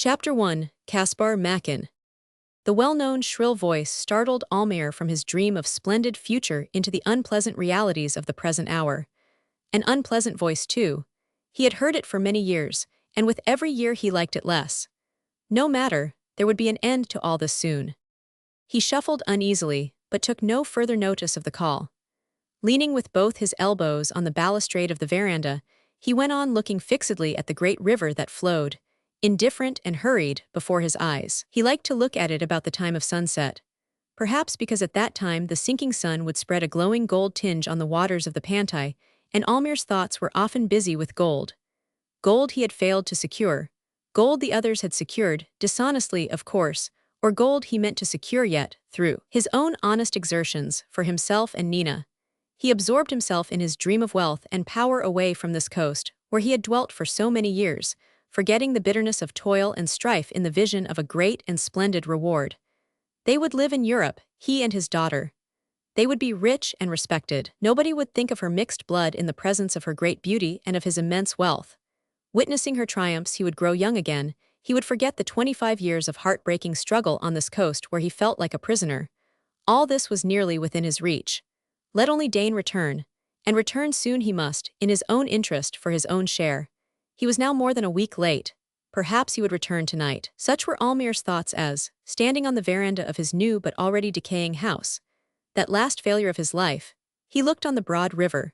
Chapter 1. Caspar Machin. The well-known shrill voice startled Almayer from his dream of splendid future into the unpleasant realities of the present hour. An unpleasant voice, too. He had heard it for many years, and with every year he liked it less. No matter, there would be an end to all this soon. He shuffled uneasily, but took no further notice of the call. Leaning with both his elbows on the balustrade of the veranda, he went on looking fixedly at the great river that flowed, indifferent and hurried, before his eyes. He liked to look at it about the time of sunset. Perhaps because at that time the sinking sun would spread a glowing gold tinge on the waters of the Pantai, and Almayer's thoughts were often busy with gold. Gold he had failed to secure, gold the others had secured, dishonestly of course, or gold he meant to secure yet, through his own honest exertions, for himself and Nina. He absorbed himself in his dream of wealth and power away from this coast, where he had dwelt for so many years, forgetting the bitterness of toil and strife in the vision of a great and splendid reward. They would live in Europe, he and his daughter. They would be rich and respected. Nobody would think of her mixed blood in the presence of her great beauty and of his immense wealth. Witnessing her triumphs, he would grow young again. He would forget the 25 years of heartbreaking struggle on this coast where he felt like a prisoner. All this was nearly within his reach. Let only Dain return, and return soon he must, in his own interest, for his own share. He was now more than a week late. Perhaps he would return tonight. Such were Almayer's thoughts as, standing on the veranda of his new but already decaying house, that last failure of his life, he looked on the broad river.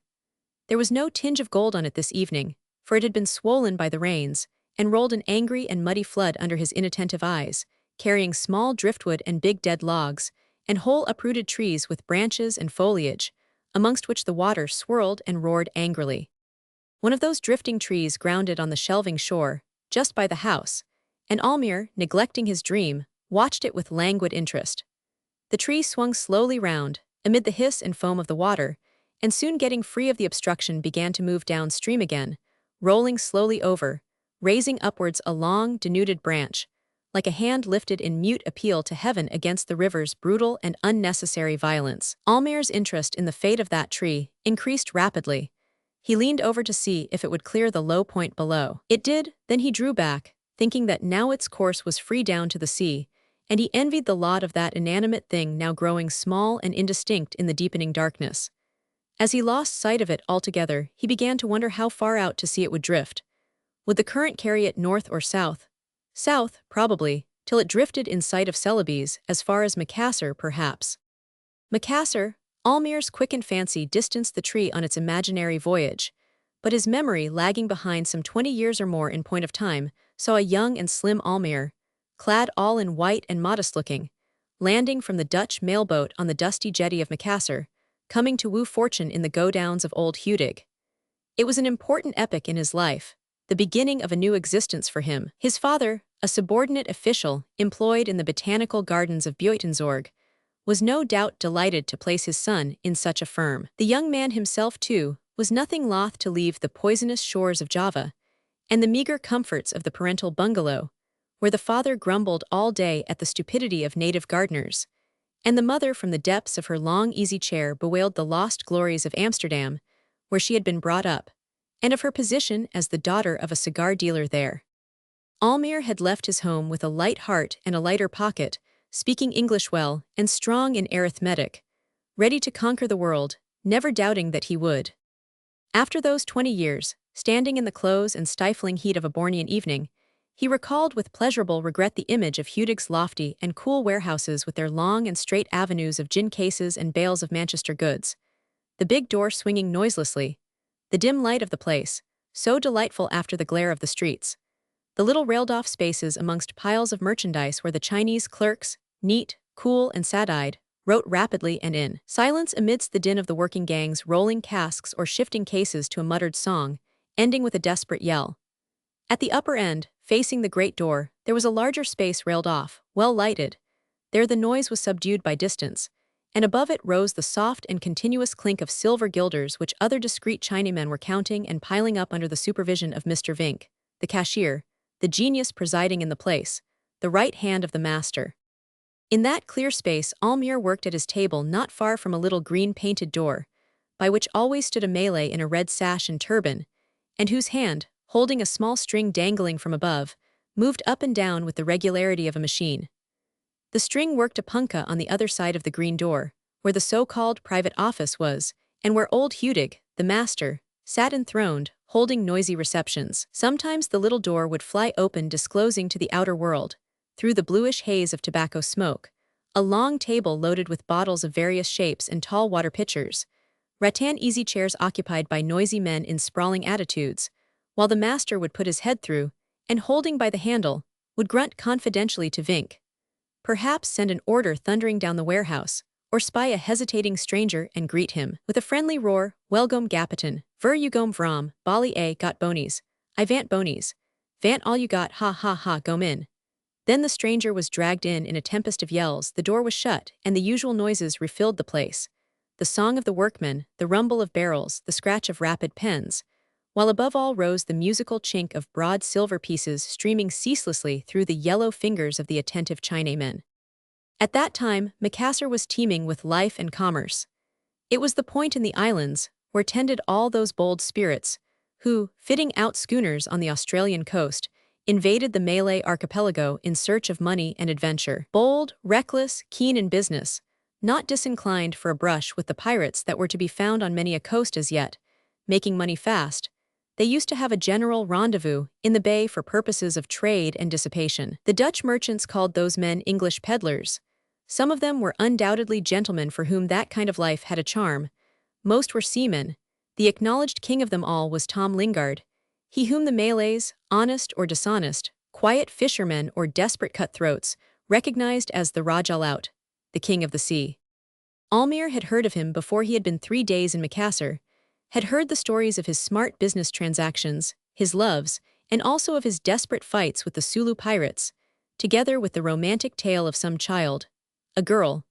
There was no tinge of gold on it this evening, for it had been swollen by the rains, and rolled an angry and muddy flood under his inattentive eyes, carrying small driftwood and big dead logs, and whole uprooted trees with branches and foliage, amongst which the water swirled and roared angrily. One of those drifting trees grounded on the shelving shore, just by the house, and Almayer, neglecting his dream, watched it with languid interest. The tree swung slowly round, amid the hiss and foam of the water, and soon getting free of the obstruction began to move downstream again, rolling slowly over, raising upwards a long, denuded branch, like a hand lifted in mute appeal to heaven against the river's brutal and unnecessary violence. Almayer's interest in the fate of that tree increased rapidly. He leaned over to see if it would clear the low point below. It did, then he drew back, thinking that now its course was free down to the sea, and he envied the lot of that inanimate thing now growing small and indistinct in the deepening darkness. As he lost sight of it altogether, he began to wonder how far out to sea it would drift. Would the current carry it north or south? South, probably, till it drifted in sight of Celebes, as far as Macassar, perhaps. Macassar, Almayer's quickened fancy distanced the tree on its imaginary voyage, but his memory, lagging behind some 20 years or more in point of time, saw a young and slim Almayer, clad all in white and modest-looking, landing from the Dutch mailboat on the dusty jetty of Macassar, coming to woo fortune in the go-downs of Old Hudig. It was an important epoch in his life, the beginning of a new existence for him. His father, a subordinate official employed in the botanical gardens of Buitenzorg, was no doubt delighted to place his son in such a firm. The young man himself, too, was nothing loth to leave the poisonous shores of Java and the meager comforts of the parental bungalow, where the father grumbled all day at the stupidity of native gardeners, and the mother from the depths of her long easy chair bewailed the lost glories of Amsterdam, where she had been brought up, and of her position as the daughter of a cigar dealer there. Almayer had left his home with a light heart and a lighter pocket, speaking English well and strong in arithmetic, ready to conquer the world, never doubting that he would. After those 20 years, standing in the close and stifling heat of a Bornean evening, he recalled with pleasurable regret the image of Hudig's lofty and cool warehouses with their long and straight avenues of gin cases and bales of Manchester goods, the big door swinging noiselessly, the dim light of the place, so delightful after the glare of the streets, the little railed-off spaces amongst piles of merchandise where the Chinese clerks, neat, cool, and sad-eyed, wrote rapidly and in silence amidst the din of the working gangs rolling casks or shifting cases to a muttered song, ending with a desperate yell. At the upper end, facing the great door, there was a larger space railed off, well lighted. There the noise was subdued by distance, and above it rose the soft and continuous clink of silver guilders which other discreet Chinamen were counting and piling up under the supervision of Mr. Vink, the cashier, the genius presiding in the place, the right hand of the master. In that clear space Almayer worked at his table not far from a little green-painted door, by which always stood a Malay in a red sash and turban, and whose hand, holding a small string dangling from above, moved up and down with the regularity of a machine. The string worked a punka on the other side of the green door, where the so-called private office was, and where old Hudig, the master, sat enthroned, holding noisy receptions. Sometimes the little door would fly open, disclosing to the outer world, through the bluish haze of tobacco smoke, a long table loaded with bottles of various shapes and tall water pitchers, rattan easy chairs occupied by noisy men in sprawling attitudes, while the master would put his head through, and holding by the handle, would grunt confidentially to Vink. Perhaps send an order thundering down the warehouse, or spy a hesitating stranger and greet him with a friendly roar, "Welgom gapitan, ver you gom vrom, bali a got bonies, I vant bonies, vant all you got, ha ha ha, gom in." Then the stranger was dragged in a tempest of yells, the door was shut, and the usual noises refilled the place. The song of the workmen, the rumble of barrels, the scratch of rapid pens, while above all rose the musical chink of broad silver pieces streaming ceaselessly through the yellow fingers of the attentive Chinamen. At that time, Macassar was teeming with life and commerce. It was the point in the islands where tended all those bold spirits who, fitting out schooners on the Australian coast, invaded the Malay archipelago in search of money and adventure. Bold, reckless, keen in business, not disinclined for a brush with the pirates that were to be found on many a coast as yet, making money fast, they used to have a general rendezvous in the bay for purposes of trade and dissipation. The Dutch merchants called those men English peddlers. Some of them were undoubtedly gentlemen for whom that kind of life had a charm. Most were seamen. The acknowledged king of them all was Tom Lingard, he whom the Malays, honest or dishonest, quiet fishermen or desperate cutthroats, recognized as the Rajalat, the king of the sea. Almayer had heard of him before he had been 3 days in Macassar, had heard the stories of his smart business transactions, his loves, and also of his desperate fights with the Sulu pirates, together with the romantic tale of some child, a girl,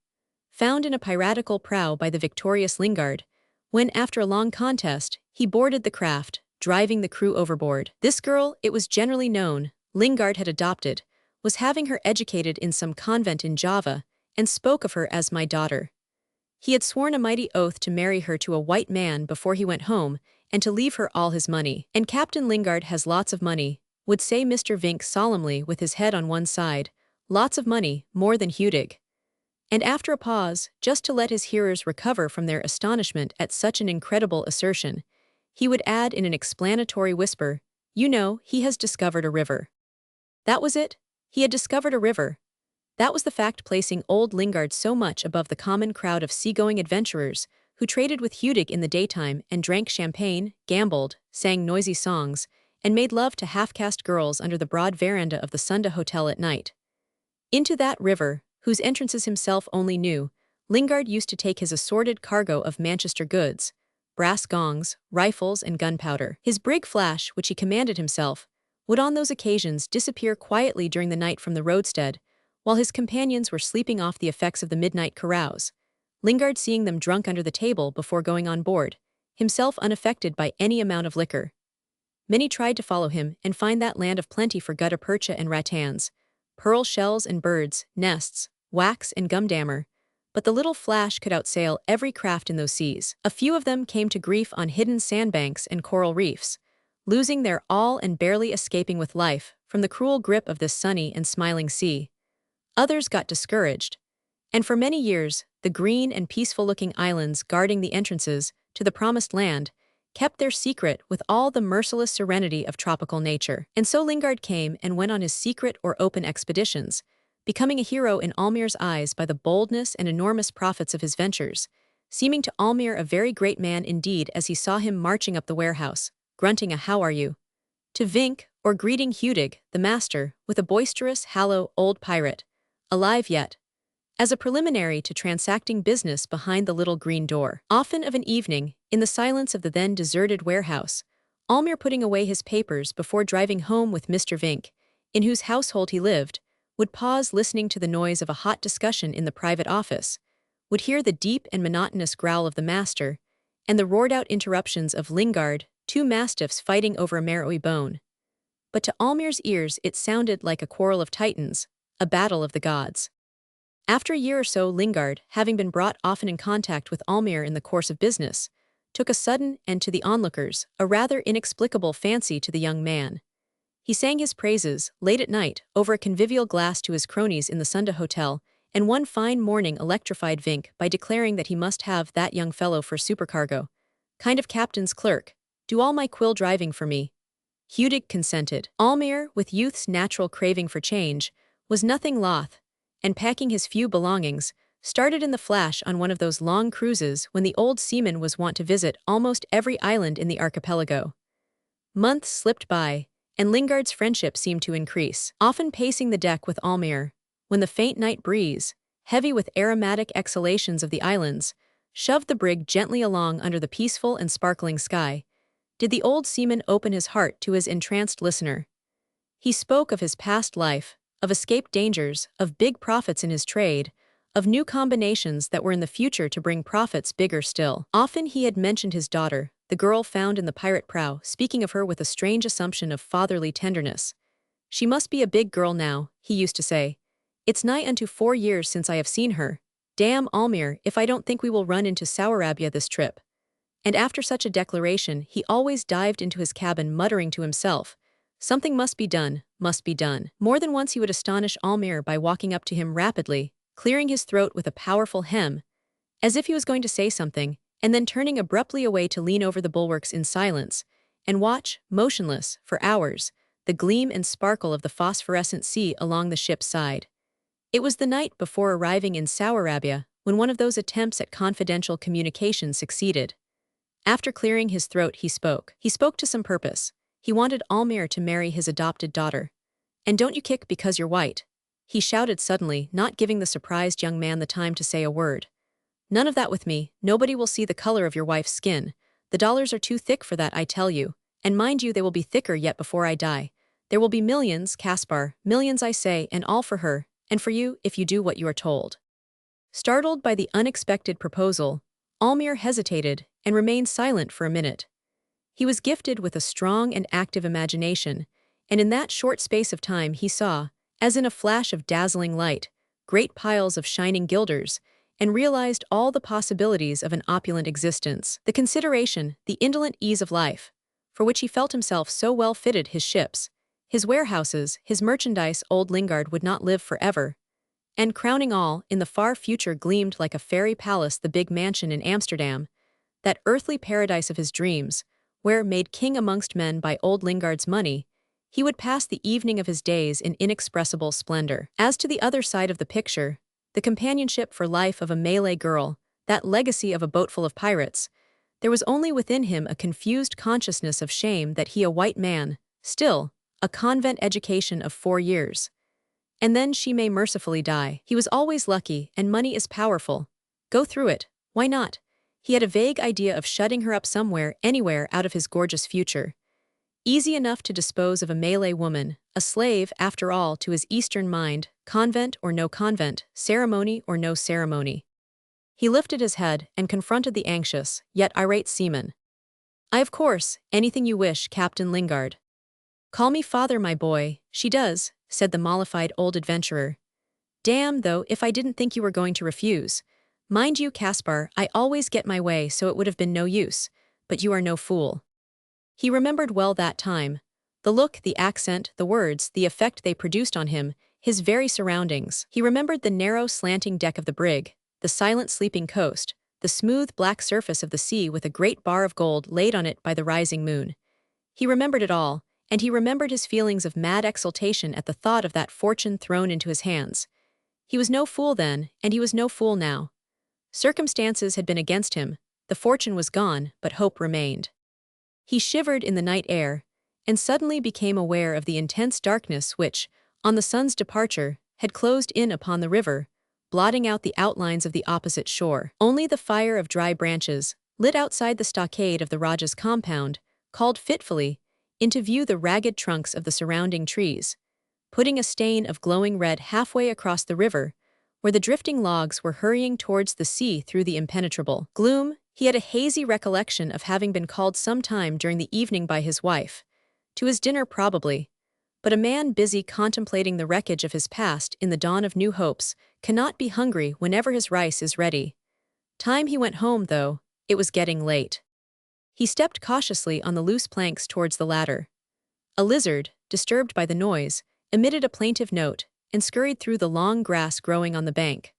found in a piratical prow by the victorious Lingard, when after a long contest, he boarded the craft, driving the crew overboard. This girl, it was generally known, Lingard had adopted, was having her educated in some convent in Java, and spoke of her as my daughter. He had sworn a mighty oath to marry her to a white man before he went home, and to leave her all his money. "And Captain Lingard has lots of money," would say Mr. Vink solemnly with his head on one side, "lots of money, more than Hudig." And after a pause, just to let his hearers recover from their astonishment at such an incredible assertion, he would add in an explanatory whisper, "You know, he has discovered a river." That was it. He had discovered a river. That was the fact, placing old Lingard so much above the common crowd of seagoing adventurers who traded with Hudig in the daytime and drank champagne, gambled, sang noisy songs, and made love to half-caste girls under the broad veranda of the Sunda Hotel at night. Into that river, whose entrances himself only knew, Lingard used to take his assorted cargo of Manchester goods, brass gongs, rifles, and gunpowder. His brig Flash, which he commanded himself, would on those occasions disappear quietly during the night from the roadstead, while his companions were sleeping off the effects of the midnight carouse, Lingard seeing them drunk under the table before going on board, himself unaffected by any amount of liquor. Many tried to follow him and find that land of plenty for gutta percha and rattans, pearl shells and birds, nests, wax and gumdammer, but the little Flash could outsail every craft in those seas. A few of them came to grief on hidden sandbanks and coral reefs, losing their all and barely escaping with life from the cruel grip of this sunny and smiling sea. Others got discouraged, and for many years, the green and peaceful-looking islands guarding the entrances to the promised land kept their secret with all the merciless serenity of tropical nature. And so Lingard came and went on his secret or open expeditions, becoming a hero in Almayer's eyes by the boldness and enormous profits of his ventures, seeming to Almayer a very great man indeed as he saw him marching up the warehouse, grunting a "How are you?" to Vink, or greeting Hudig, the master, with a boisterous, hallow old pirate, alive yet, as a preliminary to transacting business behind the little green door. Often of an evening, in the silence of the then deserted warehouse, Almayer putting away his papers before driving home with Mr. Vink, in whose household he lived, would pause listening to the noise of a hot discussion in the private office, would hear the deep and monotonous growl of the master, and the roared-out interruptions of Lingard, 2 mastiffs fighting over a marrowy bone. But to Almayer's ears it sounded like a quarrel of titans, a battle of the gods. After a year or so, Lingard, having been brought often in contact with Almayer in the course of business, took a sudden, and to the onlookers, a rather inexplicable fancy to the young man. He sang his praises, late at night, over a convivial glass to his cronies in the Sunda Hotel, and one fine morning electrified Vink by declaring that he must have that young fellow for supercargo. Kind of captain's clerk. Do all my quill driving for me. Hudig consented. Almayer, with youth's natural craving for change, was nothing loth, and packing his few belongings, started in the flash on one of those long cruises when the old seaman was wont to visit almost every island in the archipelago. Months slipped by, and Lingard's friendship seemed to increase, often pacing the deck with Almayer, when the faint night breeze, heavy with aromatic exhalations of the islands, shoved the brig gently along under the peaceful and sparkling sky. Did the old seaman open his heart to his entranced listener? He spoke of his past life, of escaped dangers, of big profits in his trade, of new combinations that were in the future to bring profits bigger still. Often he had mentioned his daughter, the girl found in the pirate prow, speaking of her with a strange assumption of fatherly tenderness. She must be a big girl now, he used to say. It's nigh unto 4 years since I have seen her. Damn Almayer if I don't think we will run into Sauerabia this trip. And after such a declaration, he always dived into his cabin muttering to himself, something must be done, must be done. More than once he would astonish Almayer by walking up to him rapidly, clearing his throat with a powerful hem, as if he was going to say something, and then turning abruptly away to lean over the bulwarks in silence, and watch, motionless, for hours, the gleam and sparkle of the phosphorescent sea along the ship's side. It was the night before arriving in Sauerabia when one of those attempts at confidential communication succeeded. After clearing his throat, he spoke. He spoke to some purpose. He wanted Almayer to marry his adopted daughter. And don't you kick because you're white, he shouted suddenly, not giving the surprised young man the time to say a word. None of that with me. Nobody will see the color of your wife's skin. The dollars are too thick for that, I tell you. And mind you, they will be thicker yet before I die. There will be millions, Caspar, millions I say, and all for her, and for you, if you do what you are told. Startled by the unexpected proposal, Almayer hesitated and remained silent for a minute. He was gifted with a strong and active imagination, and in that short space of time he saw, as in a flash of dazzling light, great piles of shining guilders, and realized all the possibilities of an opulent existence. The consideration, the indolent ease of life, for which he felt himself so well fitted, his ships, his warehouses, his merchandise, old Lingard would not live forever. And crowning all, in the far future gleamed like a fairy palace the big mansion in Amsterdam, that earthly paradise of his dreams, where, made king amongst men by old Lingard's money, he would pass the evening of his days in inexpressible splendor. As to the other side of the picture, the companionship for life of a Malay girl, that legacy of a boatful of pirates, there was only within him a confused consciousness of shame that he, a white man, still, a convent education of 4 years. And then she may mercifully die. He was always lucky, and money is powerful. Go through it, why not? He had a vague idea of shutting her up somewhere, anywhere out of his gorgeous future. Easy enough to dispose of a Malay woman, a slave, after all, to his Eastern mind, convent or no convent, ceremony or no ceremony. He lifted his head and confronted the anxious, yet irate seaman. I, of course, anything you wish, Captain Lingard. Call me father, my boy. She does, said the mollified old adventurer. Damn, though, if I didn't think you were going to refuse. Mind you, Caspar, I always get my way, so it would have been no use, but you are no fool. He remembered well that time. The look, the accent, the words, the effect they produced on him, his very surroundings. He remembered the narrow slanting deck of the brig, the silent sleeping coast, the smooth black surface of the sea with a great bar of gold laid on it by the rising moon. He remembered it all, and he remembered his feelings of mad exultation at the thought of that fortune thrown into his hands. He was no fool then, and he was no fool now. Circumstances had been against him, the fortune was gone, but hope remained. He shivered in the night air, and suddenly became aware of the intense darkness which, on the sun's departure, had closed in upon the river, blotting out the outlines of the opposite shore. Only the fire of dry branches, lit outside the stockade of the Rajah's compound, called fitfully into view the ragged trunks of the surrounding trees, putting a stain of glowing red halfway across the river, where the drifting logs were hurrying towards the sea through the impenetrable gloom. He had a hazy recollection of having been called some time during the evening by his wife, to his dinner probably, but a man busy contemplating the wreckage of his past in the dawn of new hopes cannot be hungry whenever his rice is ready. Time he went home, though, it was getting late. He stepped cautiously on the loose planks towards the ladder. A lizard, disturbed by the noise, emitted a plaintive note and scurried through the long grass growing on the bank.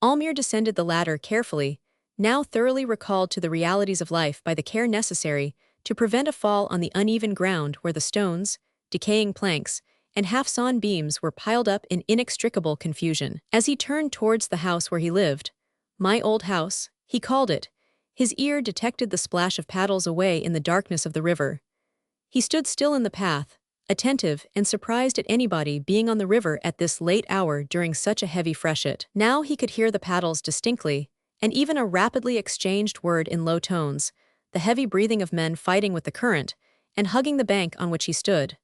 Almayer descended the ladder carefully, now thoroughly recalled to the realities of life by the care necessary to prevent a fall on the uneven ground where the stones, decaying planks, and half-sawn beams were piled up in inextricable confusion. As he turned towards the house where he lived, "My old house," he called it, his ear detected the splash of paddles away in the darkness of the river. He stood still in the path, attentive and surprised at anybody being on the river at this late hour during such a heavy freshet. Now he could hear the paddles distinctly, and even a rapidly exchanged word in low tones, the heavy breathing of men fighting with the current, and hugging the bank on which he stood.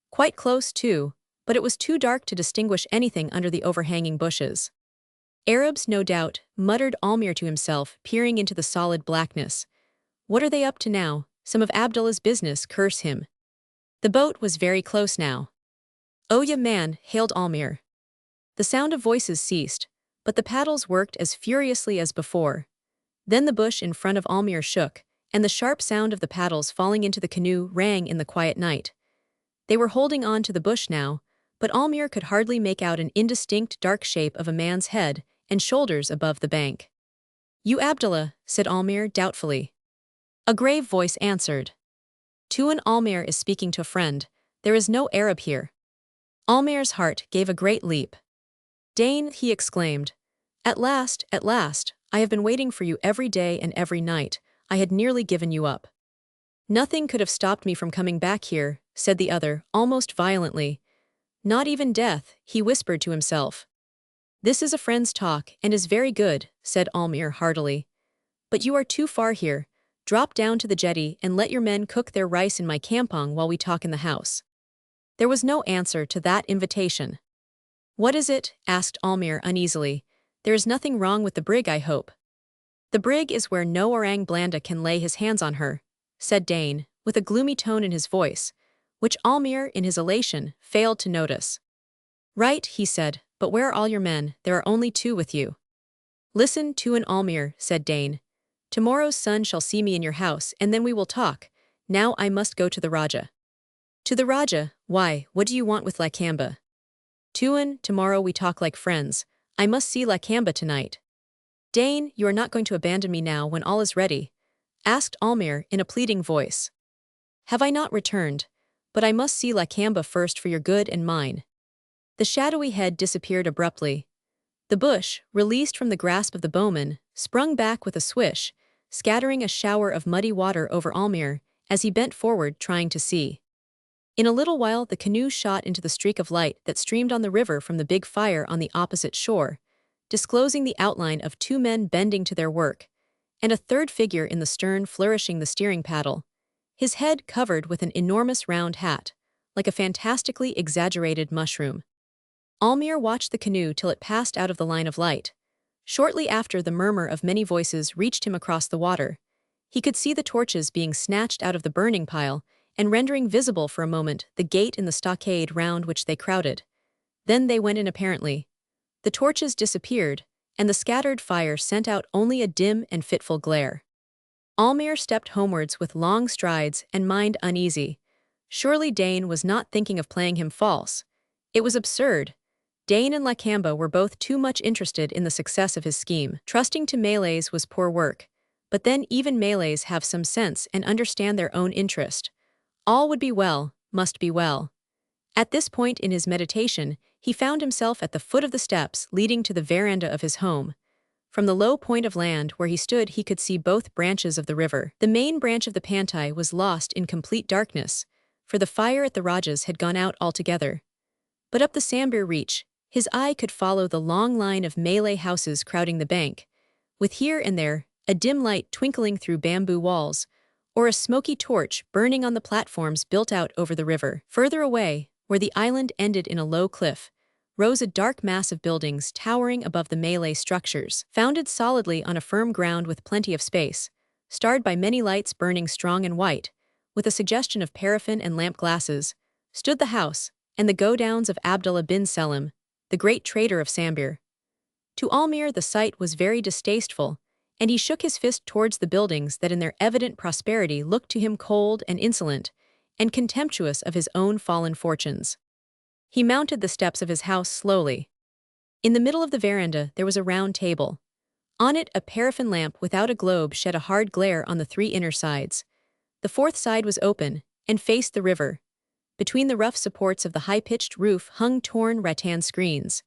Quite close, too, but it was too dark to distinguish anything under the overhanging bushes. "Arabs, no doubt," muttered Almayer to himself, peering into the solid blackness. "What are they up to now? Some of Abdullah's business, curse him." The boat was very close now. "Oh yeah, man," hailed Almayer. The sound of voices ceased, but the paddles worked as furiously as before. Then the bush in front of Almayer shook, and the sharp sound of the paddles falling into the canoe rang in the quiet night. They were holding on to the bush now, but Almayer could hardly make out an indistinct dark shape of a man's head and shoulders above the bank. "You Abdullah," said Almayer doubtfully. A grave voice answered. "Tuan Almayer is speaking to a friend. There is no Arab here." Almayer's heart gave a great leap. "Dain," he exclaimed. At last, I have been waiting for you every day and every night. I had nearly given you up." "Nothing could have stopped me from coming back here," said the other, almost violently. "Not even death," he whispered to himself. "This is a friend's talk, and is very good," said Almayer heartily. "But you are too far here. Drop down to the jetty and let your men cook their rice in my campong while we talk in the house." There was no answer to that invitation. "What is it?" asked Almayer uneasily. "There is nothing wrong with the brig, I hope." "The brig is where no orang blanda can lay his hands on her," said Dain, with a gloomy tone in his voice, which Almayer, in his elation, failed to notice. "Right," he said, "but where are all your men? There are only 2 with you." "Listen, Tuan Almayer," said Dain. "Tomorrow's sun shall see me in your house, and then we will talk. Now I must go to the Raja." "To the Raja? Why, what do you want with Lakamba?" "Tuan, tomorrow we talk like friends. I must see Lakamba tonight." "Dain, you are not going to abandon me now when all is ready?" asked Almayer in a pleading voice. "Have I not returned? But I must see Lakamba first for your good and mine." The shadowy head disappeared abruptly. The bush, released from the grasp of the bowman, sprung back with a swish, scattering a shower of muddy water over Almayer as he bent forward trying to see. In a little while the canoe shot into the streak of light that streamed on the river from the big fire on the opposite shore, disclosing the outline of 2 men bending to their work, and a third figure in the stern flourishing the steering paddle, his head covered with an enormous round hat, like a fantastically exaggerated mushroom. Almayer watched the canoe till it passed out of the line of light. Shortly after, the murmur of many voices reached him across the water. He could see the torches being snatched out of the burning pile and rendering visible for a moment the gate in the stockade round which they crowded. Then they went in apparently. The torches disappeared, and the scattered fire sent out only a dim and fitful glare. Almayer stepped homewards with long strides and mind uneasy. Surely Dain was not thinking of playing him false. It was absurd. Dain and Lakamba were both too much interested in the success of his scheme. Trusting to Malays was poor work, but then even Malays have some sense and understand their own interest. All would be well, must be well. At this point in his meditation, he found himself at the foot of the steps leading to the veranda of his home. From the low point of land where he stood he could see both branches of the river. The main branch of the Pantai was lost in complete darkness, for the fire at the Rajas had gone out altogether. But up the Sambir reach, his eye could follow the long line of Malay houses crowding the bank, with here and there a dim light twinkling through bamboo walls, or a smoky torch burning on the platforms built out over the river. Further away, where the island ended in a low cliff, rose a dark mass of buildings towering above the Malay structures, founded solidly on a firm ground with plenty of space, starred by many lights burning strong and white, with a suggestion of paraffin and lamp glasses, stood the house and the godowns of Abdullah bin Selim, the great trader of Sambir. To Almayer the sight was very distasteful, and he shook his fist towards the buildings that in their evident prosperity looked to him cold and insolent, and contemptuous of his own fallen fortunes. He mounted the steps of his house slowly. In the middle of the veranda there was a round table. On it a paraffin lamp without a globe shed a hard glare on the three inner sides. The fourth side was open, and faced the river. Between the rough supports of the high-pitched roof hung torn rattan screens.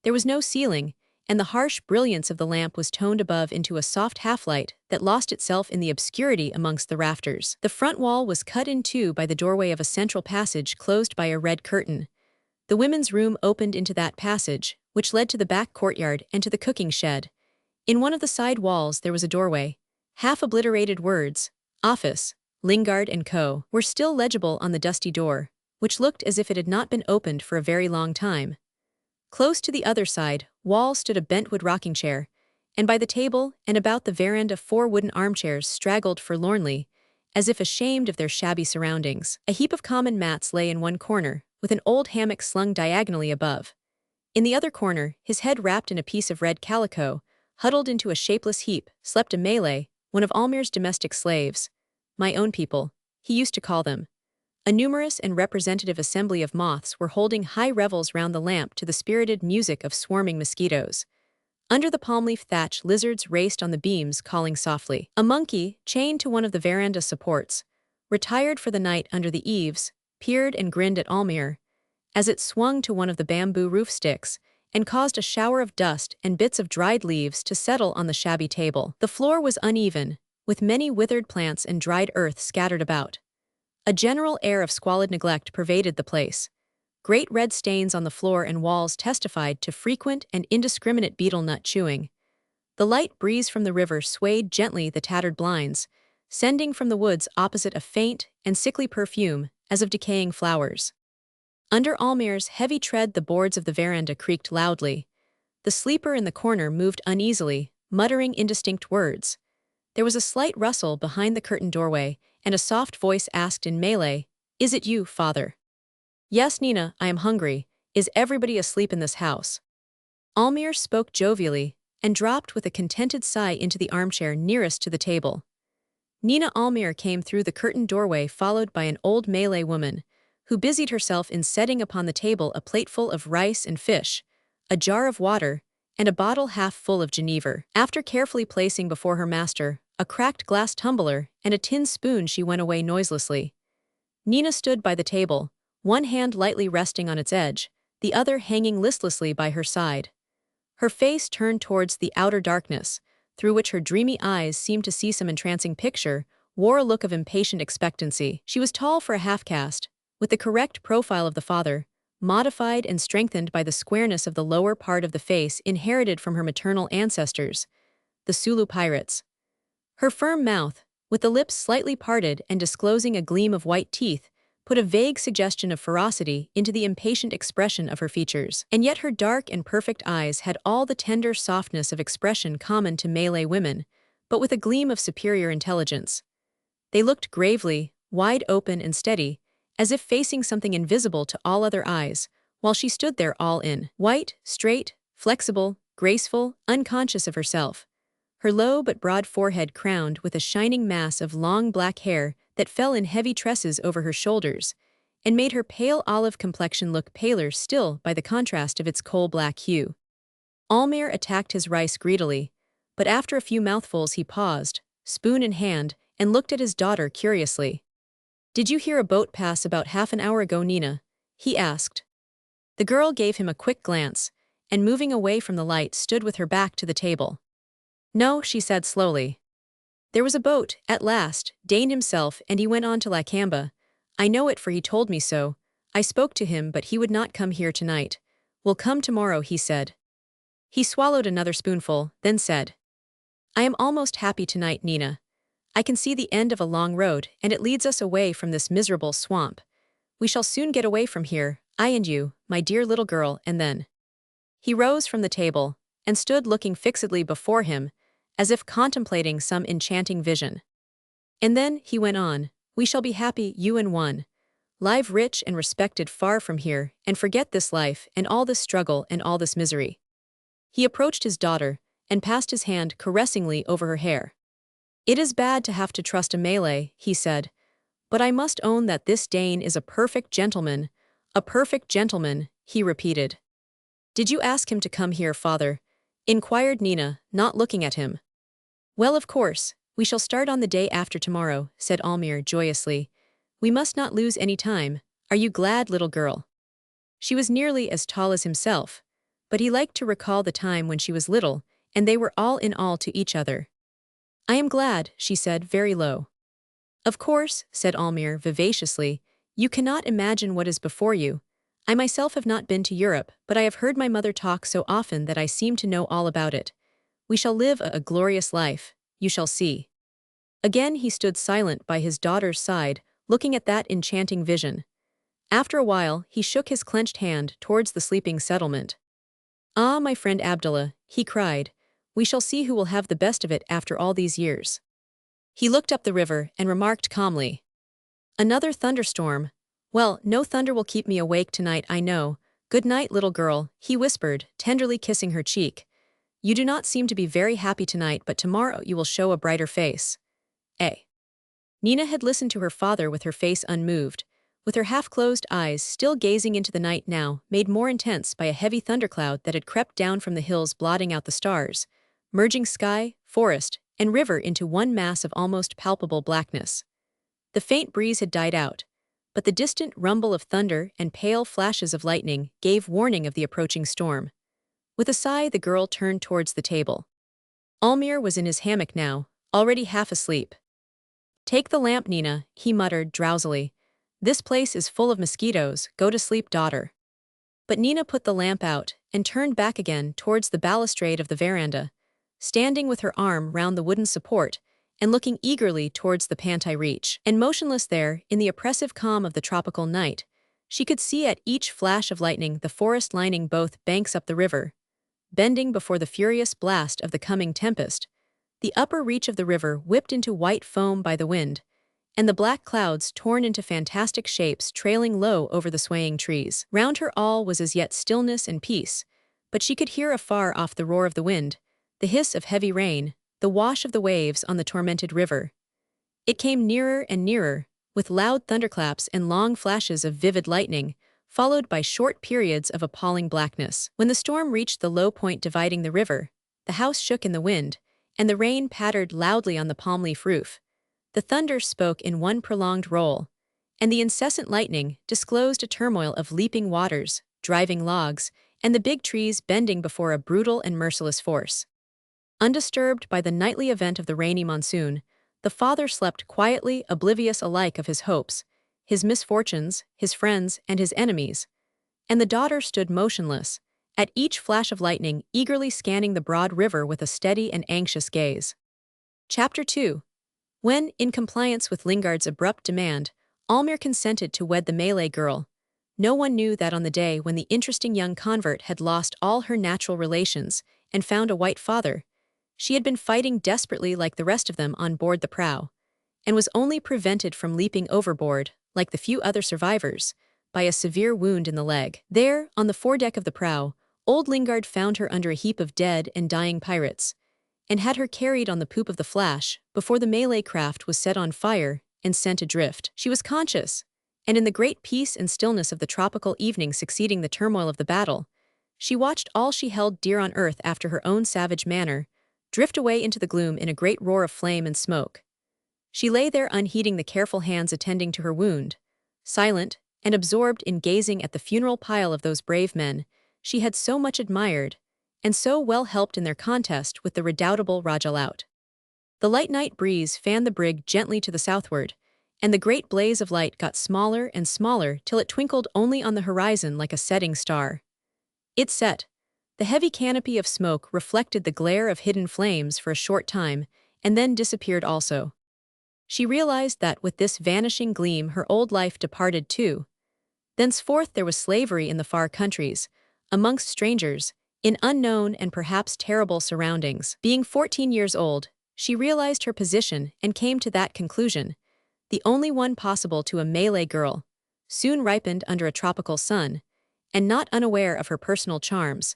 There was no ceiling, and the harsh brilliance of the lamp was toned above into a soft half-light that lost itself in the obscurity amongst the rafters. The front wall was cut in two by the doorway of a central passage closed by a red curtain. The women's room opened into that passage, which led to the back courtyard and to the cooking shed. In one of the side walls there was a doorway. Half-obliterated words, "Office, Lingard and Co." were still legible on the dusty door, which looked as if it had not been opened for a very long time. Close to the other side wall stood a bentwood rocking chair, and by the table and about the veranda 4 wooden armchairs straggled forlornly, as if ashamed of their shabby surroundings. A heap of common mats lay in one corner, with an old hammock slung diagonally above. In the other corner, his head wrapped in a piece of red calico, huddled into a shapeless heap, slept a Malay, one of Almayer's domestic slaves. My own people, he used to call them. A numerous and representative assembly of moths were holding high revels round the lamp to the spirited music of swarming mosquitoes. Under the palm-leaf thatch lizards raced on the beams, calling softly. A monkey, chained to one of the veranda supports, retired for the night under the eaves, peered and grinned at Almayer, as it swung to one of the bamboo roof sticks, and caused a shower of dust and bits of dried leaves to settle on the shabby table. The floor was uneven, with many withered plants and dried earth scattered about. A general air of squalid neglect pervaded the place. Great red stains on the floor and walls testified to frequent and indiscriminate betel nut chewing. The light breeze from the river swayed gently the tattered blinds, sending from the woods opposite a faint and sickly perfume as of decaying flowers. Under Almayer's heavy tread the boards of the veranda creaked loudly. The sleeper in the corner moved uneasily, muttering indistinct words. There was a slight rustle behind the curtained doorway, and a soft voice asked in Malay, "Is it you, father?" "Yes, Nina, I am hungry. Is everybody asleep in this house?" Almayer spoke jovially, and dropped with a contented sigh into the armchair nearest to the table. Nina Almayer came through the curtained doorway followed by an old Malay woman, who busied herself in setting upon the table a plateful of rice and fish, a jar of water, and a bottle half full of Genever. After carefully placing before her master a cracked glass tumbler and a tin spoon, she went away noiselessly. Nina stood by the table, one hand lightly resting on its edge, the other hanging listlessly by her side. Her face turned towards the outer darkness, through which her dreamy eyes seemed to see some entrancing picture, wore a look of impatient expectancy. She was tall for a half-caste, with the correct profile of the father, modified and strengthened by the squareness of the lower part of the face inherited from her maternal ancestors, the Sulu pirates. Her firm mouth, with the lips slightly parted and disclosing a gleam of white teeth, put a vague suggestion of ferocity into the impatient expression of her features. And yet her dark and perfect eyes had all the tender softness of expression common to Malay women, but with a gleam of superior intelligence. They looked gravely, wide open and steady, as if facing something invisible to all other eyes, while she stood there all in white, straight, flexible, graceful, unconscious of herself. Her low but broad forehead crowned with a shining mass of long black hair that fell in heavy tresses over her shoulders, and made her pale olive complexion look paler still by the contrast of its coal-black hue. Almayer attacked his rice greedily, but after a few mouthfuls he paused, spoon in hand, and looked at his daughter curiously. "Did you hear a boat pass about half an hour ago, Nina?" he asked. The girl gave him a quick glance, and moving away from the light stood with her back to the table. "No," she said slowly. "There was a boat, at last, Dain himself, and he went on to Lakamba. I know it, for he told me so. I spoke to him, but he would not come here tonight. Will come tomorrow, he said." He swallowed another spoonful, then said, "I am almost happy tonight, Nina. I can see the end of a long road, and it leads us away from this miserable swamp. We shall soon get away from here, I and you, my dear little girl, and then—" He rose from the table, and stood looking fixedly before him, as if contemplating some enchanting vision. "And then," he went on, "we shall be happy, you and one. Live rich and respected far from here, and forget this life, and all this struggle, and all this misery." He approached his daughter, and passed his hand caressingly over her hair. "It is bad to have to trust a Malay," he said, But I must own that this Dain is a perfect gentleman. A perfect gentleman, he repeated. Did you ask him to come here, father? Inquired Nina, not looking at him. Well, of course, we shall start on the day after tomorrow, said Almayer joyously. We must not lose any time. Are you glad, little girl? She was nearly as tall as himself, but he liked to recall the time when she was little, and they were all in all to each other. I am glad, she said very low. Of course, said Almayer vivaciously, you cannot imagine what is before you. I myself have not been to Europe, but I have heard my mother talk so often that I seem to know all about it. We shall live a glorious life, you shall see. Again he stood silent by his daughter's side, looking at that enchanting vision. After a while, he shook his clenched hand towards the sleeping settlement. Ah, my friend Abdullah, he cried, we shall see who will have the best of it after all these years. He looked up the river and remarked calmly. Another thunderstorm. Well, no thunder will keep me awake tonight, I know. Good night, little girl, he whispered, tenderly kissing her cheek. You do not seem to be very happy tonight, but tomorrow you will show a brighter face. Nina had listened to her father with her face unmoved, with her half-closed eyes still gazing into the night now, made more intense by a heavy thundercloud that had crept down from the hills blotting out the stars, merging sky, forest, and river into one mass of almost palpable blackness. The faint breeze had died out, but the distant rumble of thunder and pale flashes of lightning gave warning of the approaching storm. With a sigh, the girl turned towards the table. Almayer was in his hammock now, already half asleep. Take the lamp, Nina, he muttered drowsily. This place is full of mosquitoes, go to sleep, daughter. But Nina put the lamp out and turned back again towards the balustrade of the veranda, standing with her arm round the wooden support and looking eagerly towards the pantai reach. And motionless there, in the oppressive calm of the tropical night, she could see at each flash of lightning the forest lining both banks up the river, bending before the furious blast of the coming tempest. The upper reach of the river whipped into white foam by the wind, and the black clouds torn into fantastic shapes trailing low over the swaying trees. Round her all was as yet stillness and peace, but she could hear afar off the roar of the wind, the hiss of heavy rain, the wash of the waves on the tormented river. It came nearer and nearer, with loud thunderclaps and long flashes of vivid lightning, followed by short periods of appalling blackness. When the storm reached the low point dividing the river, the house shook in the wind, and the rain pattered loudly on the palm leaf roof. The thunder spoke in one prolonged roll, and the incessant lightning disclosed a turmoil of leaping waters, driving logs, and the big trees bending before a brutal and merciless force. Undisturbed by the nightly event of the rainy monsoon, the father slept quietly, oblivious alike of his hopes, his misfortunes, his friends, and his enemies, and the daughter stood motionless, at each flash of lightning eagerly scanning the broad river with a steady and anxious gaze. Chapter 2. When, in compliance with Lingard's abrupt demand, Almayer consented to wed the Malay girl, no one knew that on the day when the interesting young convert had lost all her natural relations and found a white father, she had been fighting desperately like the rest of them on board the prow, and was only prevented from leaping overboard, like the few other survivors, by a severe wound in the leg. There, on the foredeck of the prow, old Lingard found her under a heap of dead and dying pirates, and had her carried on the poop of the Flash before the Malay craft was set on fire and sent adrift. She was conscious, and in the great peace and stillness of the tropical evening succeeding the turmoil of the battle, she watched all she held dear on earth after her own savage manner drift away into the gloom in a great roar of flame and smoke. She lay there unheeding the careful hands attending to her wound, silent and absorbed in gazing at the funeral pile of those brave men she had so much admired, and so well helped in their contest with the redoubtable Rajalaut. The light night breeze fanned the brig gently to the southward, and the great blaze of light got smaller and smaller till it twinkled only on the horizon like a setting star. It set. The heavy canopy of smoke reflected the glare of hidden flames for a short time, and then disappeared also. She realized that with this vanishing gleam her old life departed too. Thenceforth there was slavery in the far countries, amongst strangers, in unknown and perhaps terrible surroundings. Being 14 years old, she realized her position and came to that conclusion, the only one possible to a Malay girl, soon ripened under a tropical sun, and not unaware of her personal charms,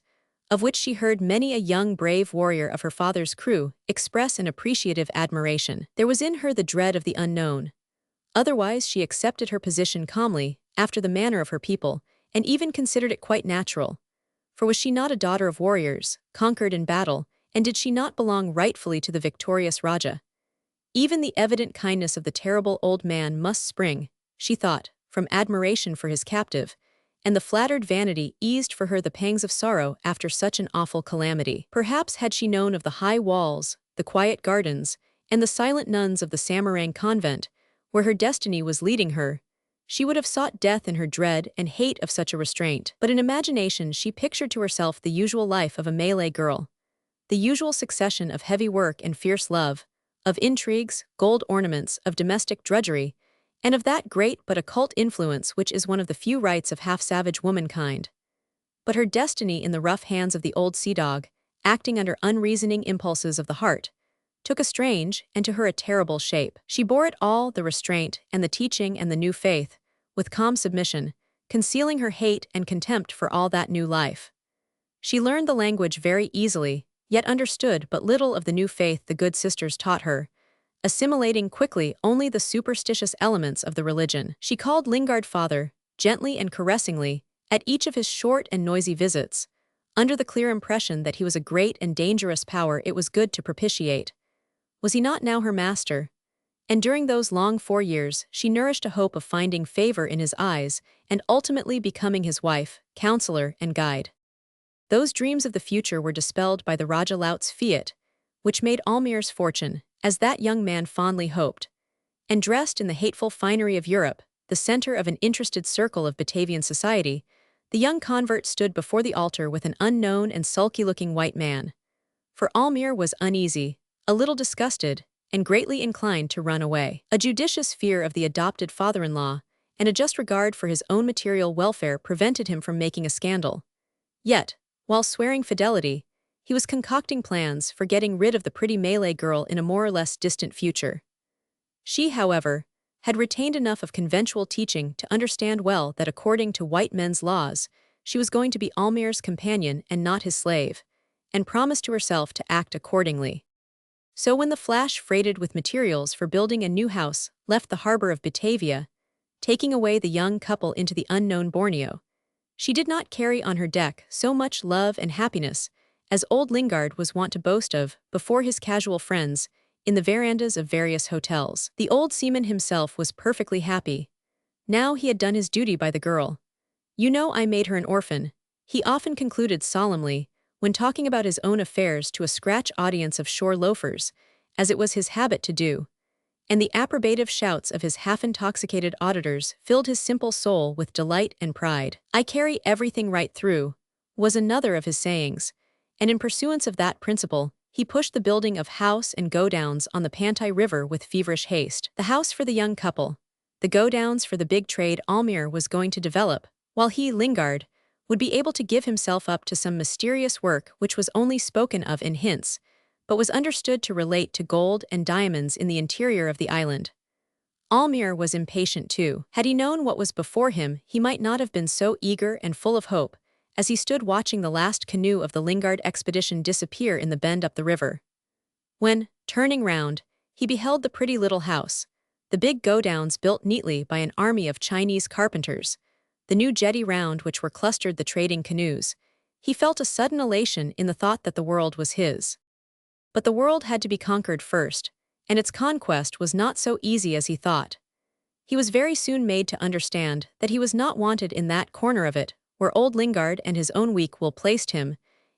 of which she heard many a young brave warrior of her father's crew express an appreciative admiration. There was in her the dread of the unknown, Otherwise, she accepted her position calmly, after the manner of her people, and even considered it quite natural. For was she not a daughter of warriors, conquered in battle, and did she not belong rightfully to the victorious Raja? Even the evident kindness of the terrible old man must spring, she thought, from admiration for his captive, and the flattered vanity eased for her the pangs of sorrow after such an awful calamity. Perhaps had she known of the high walls, the quiet gardens, and the silent nuns of the Samarang convent, where her destiny was leading her, she would have sought death in her dread and hate of such a restraint. But in imagination she pictured to herself the usual life of a Malay girl, the usual succession of heavy work and fierce love, of intrigues, gold ornaments, of domestic drudgery, and of that great but occult influence which is one of the few rights of half-savage womankind. But her destiny in the rough hands of the old sea-dog, acting under unreasoning impulses of the heart, took a strange, and to her a terrible shape. She bore it all, the restraint, and the teaching and the new faith, with calm submission, concealing her hate and contempt for all that new life. She learned the language very easily, yet understood but little of the new faith the good sisters taught her, assimilating quickly only the superstitious elements of the religion. She called Lingard father, gently and caressingly, at each of his short and noisy visits, under the clear impression that he was a great and dangerous power it was good to propitiate. Was he not now her master? And during those long 4 years she nourished a hope of finding favor in his eyes and ultimately becoming his wife, counselor, and guide. Those dreams of the future were dispelled by the Raja Laut's fiat, which made Almayer's fortune, as that young man fondly hoped. And dressed in the hateful finery of Europe, the center of an interested circle of Batavian society, the young convert stood before the altar with an unknown and sulky-looking white man. For Almayer was uneasy, a little disgusted, and greatly inclined to run away. A judicious fear of the adopted father-in-law, and a just regard for his own material welfare prevented him from making a scandal. Yet, while swearing fidelity, he was concocting plans for getting rid of the pretty Malay girl in a more or less distant future. She, however, had retained enough of conventual teaching to understand well that according to white men's laws, she was going to be Almayer's companion and not his slave, and promised to herself to act accordingly. So when the Flash freighted with materials for building a new house left the harbor of Batavia, taking away the young couple into the unknown Borneo, she did not carry on her deck so much love and happiness as old Lingard was wont to boast of before his casual friends in the verandas of various hotels. The old seaman himself was perfectly happy. Now he had done his duty by the girl. "You know I made her an orphan," he often concluded solemnly, when talking about his own affairs to a scratch audience of shore loafers, as it was his habit to do, and the approbative shouts of his half-intoxicated auditors filled his simple soul with delight and pride. "I carry everything right through," was another of his sayings, and in pursuance of that principle, he pushed the building of house and go-downs on the Pantai River with feverish haste. The house for the young couple, the go-downs for the big trade Almayer was going to develop, while he, Lingard, would be able to give himself up to some mysterious work which was only spoken of in hints, but was understood to relate to gold and diamonds in the interior of the island. Almayer was impatient too. Had he known what was before him, he might not have been so eager and full of hope, as he stood watching the last canoe of the Lingard expedition disappear in the bend up the river. When, turning round, he beheld the pretty little house, the big go-downs built neatly by an army of Chinese carpenters, the new jetty round which were clustered the trading canoes, he felt a sudden elation in the thought that the world was his. But the world had to be conquered first, and its conquest was not so easy as he thought. He was very soon made to understand that he was not wanted in that corner of it, where old Lingard and his own weak will placed him,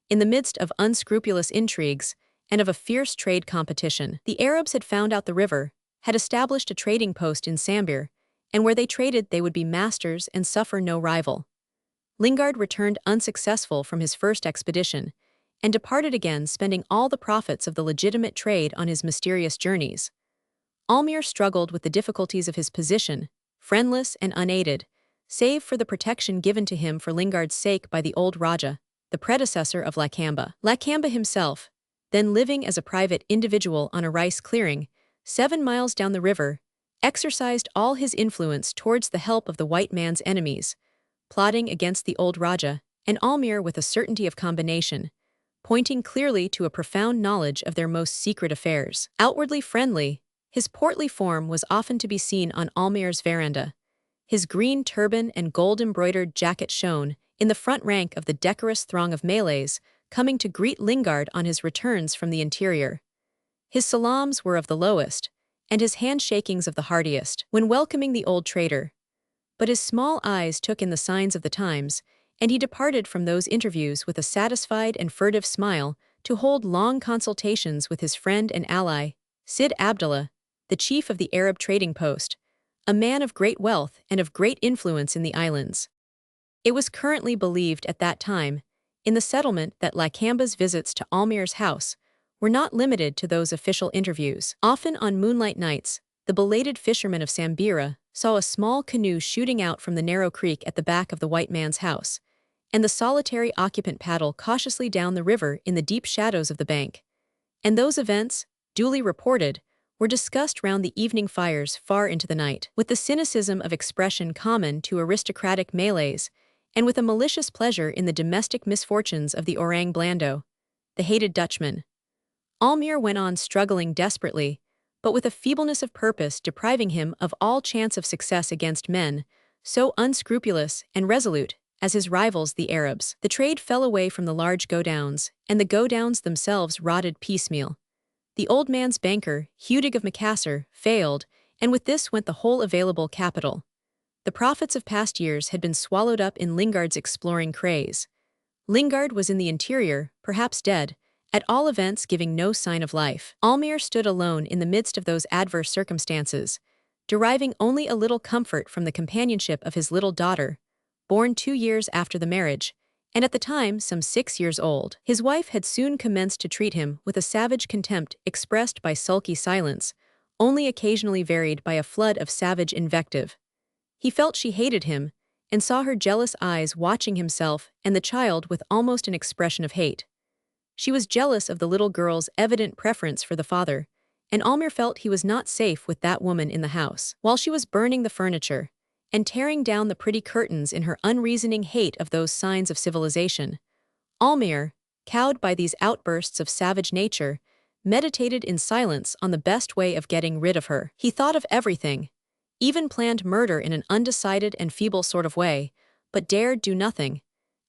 in the midst of unscrupulous intrigues and of a fierce trade competition. The Arabs had found out the river, had established a trading post in Sambir, and where they traded they would be masters and suffer no rival. Lingard returned unsuccessful from his first expedition, and departed again spending all the profits of the legitimate trade on his mysterious journeys. Almayer struggled with the difficulties of his position, friendless and unaided, save for the protection given to him for Lingard's sake by the old Raja, the predecessor of Lakamba. Lakamba himself, then living as a private individual on a rice clearing, 7 miles down the river, exercised all his influence towards the help of the white man's enemies, plotting against the old Raja, and Almayer with a certainty of combination, pointing clearly to a profound knowledge of their most secret affairs. Outwardly friendly, His portly form was often to be seen on Almayer's veranda. His green turban and gold-embroidered jacket shone in the front rank of the decorous throng of Malays coming to greet Lingard on his returns from the interior. His salams were of the lowest, and his handshakings of the heartiest, when welcoming the old trader. But his small eyes took in the signs of the times, and he departed from those interviews with a satisfied and furtive smile to hold long consultations with his friend and ally, Sid Abdallah, the chief of the Arab trading post, a man of great wealth and of great influence in the islands. It was currently believed at that time, in the settlement, that Lakamba's visits to Almayer's house were not limited to those official interviews. Often on moonlight nights, the belated fishermen of Sambira saw a small canoe shooting out from the narrow creek at the back of the white man's house, and the solitary occupant paddle cautiously down the river in the deep shadows of the bank. And those events, duly reported, were discussed round the evening fires far into the night, with the cynicism of expression common to aristocratic Malays, and with a malicious pleasure in the domestic misfortunes of the Orang Blando, the hated Dutchman. Almayer went on struggling desperately, but with a feebleness of purpose depriving him of all chance of success against men so unscrupulous and resolute as his rivals the Arabs. The trade fell away from the large godowns, and the godowns themselves rotted piecemeal. The old man's banker, Hudig of Macassar, failed, and with this went the whole available capital. The profits of past years had been swallowed up in Lingard's exploring craze. Lingard was in the interior, perhaps dead, at all events giving no sign of life. Almayer stood alone in the midst of those adverse circumstances, deriving only a little comfort from the companionship of his little daughter, born 2 years after the marriage, and at the time some 6 years old. His wife had soon commenced to treat him with a savage contempt expressed by sulky silence, only occasionally varied by a flood of savage invective. He felt she hated him, and saw her jealous eyes watching himself and the child with almost an expression of hate. She was jealous of the little girl's evident preference for the father, and Almayer felt he was not safe with that woman in the house. While she was burning the furniture and tearing down the pretty curtains in her unreasoning hate of those signs of civilization, Almayer, cowed by these outbursts of savage nature, meditated in silence on the best way of getting rid of her. He thought of everything, even planned murder in an undecided and feeble sort of way, but dared do nothing,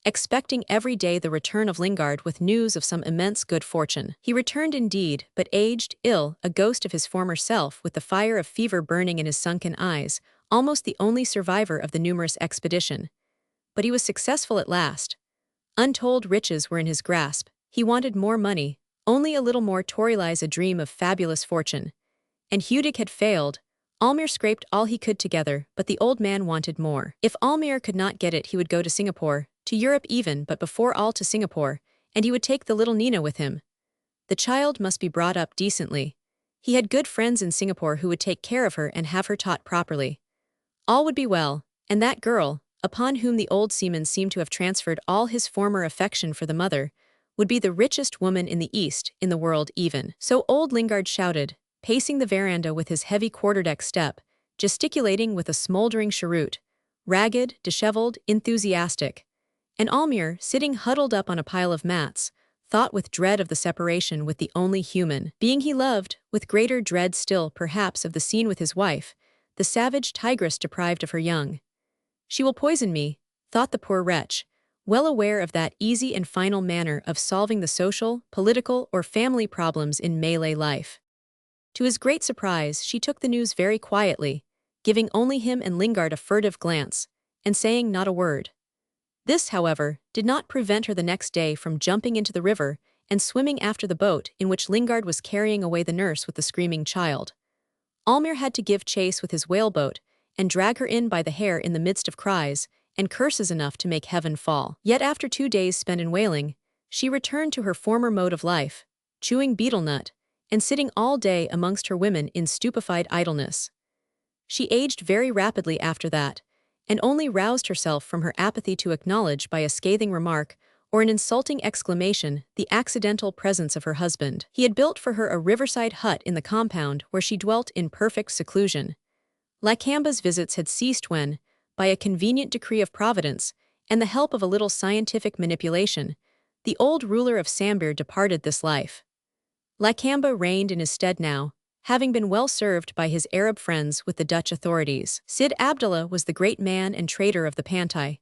expecting every day the return of Lingard with news of some immense good fortune. He returned indeed, but aged, ill, a ghost of his former self, with the fire of fever burning in his sunken eyes, almost the only survivor of the numerous expedition. But he was successful at last. Untold riches were in his grasp. He wanted more money, only a little more to realize a dream of fabulous fortune. And Hudig had failed. Almayer scraped all he could together, but the old man wanted more. If Almayer could not get it, he would go to Singapore, to Europe even, but before all to Singapore, and he would take the little Nina with him. The child must be brought up decently. He had good friends in Singapore who would take care of her and have her taught properly. All would be well, and that girl, upon whom the old seaman seemed to have transferred all his former affection for the mother, would be the richest woman in the East, in the world even. So old Lingard shouted, pacing the veranda with his heavy quarterdeck step, gesticulating with a smoldering cheroot, ragged, disheveled, enthusiastic. And Almayer, sitting huddled up on a pile of mats, thought with dread of the separation with the only human being he loved, with greater dread still, perhaps, of the scene with his wife, the savage tigress deprived of her young. She will poison me, thought the poor wretch, well aware of that easy and final manner of solving the social, political, or family problems in Malay life. To his great surprise, she took the news very quietly, giving only him and Lingard a furtive glance, and saying not a word. This, however, did not prevent her the next day from jumping into the river and swimming after the boat in which Lingard was carrying away the nurse with the screaming child. Almayer had to give chase with his whaleboat and drag her in by the hair in the midst of cries and curses enough to make heaven fall. Yet after 2 days spent in whaling, she returned to her former mode of life, chewing betel nut, and sitting all day amongst her women in stupefied idleness. She aged very rapidly after that, and only roused herself from her apathy to acknowledge by a scathing remark or an insulting exclamation the accidental presence of her husband. He had built for her a riverside hut in the compound where she dwelt in perfect seclusion. Lakamba's visits had ceased when, by a convenient decree of Providence and the help of a little scientific manipulation, the old ruler of Sambir departed this life. Lakamba reigned in his stead now, having been well served by his Arab friends with the Dutch authorities. Sid Abdallah was the great man and traitor of the Pantai.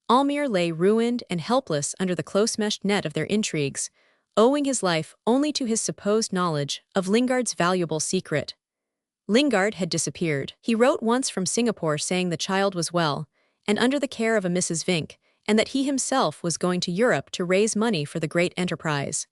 Almayer lay ruined and helpless under the close-meshed net of their intrigues, owing his life only to his supposed knowledge of Lingard's valuable secret. Lingard had disappeared. He wrote once from Singapore saying the child was well, and under the care of a Mrs. Vink, and that he himself was going to Europe to raise money for the great enterprise.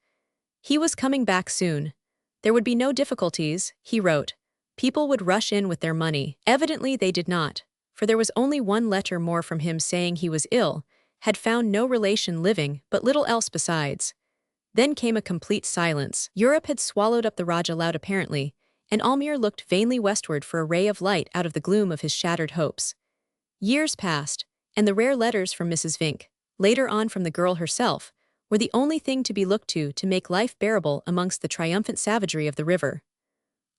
He was coming back soon. There would be no difficulties, he wrote. People would rush in with their money. Evidently they did not, for there was only one letter more from him saying he was ill, had found no relation living, but little else besides. Then came a complete silence. Europe had swallowed up the Raja loud apparently, and Almayer looked vainly westward for a ray of light out of the gloom of his shattered hopes. Years passed, and the rare letters from Mrs. Vink, later on from the girl herself, were the only thing to be looked to make life bearable amongst the triumphant savagery of the river.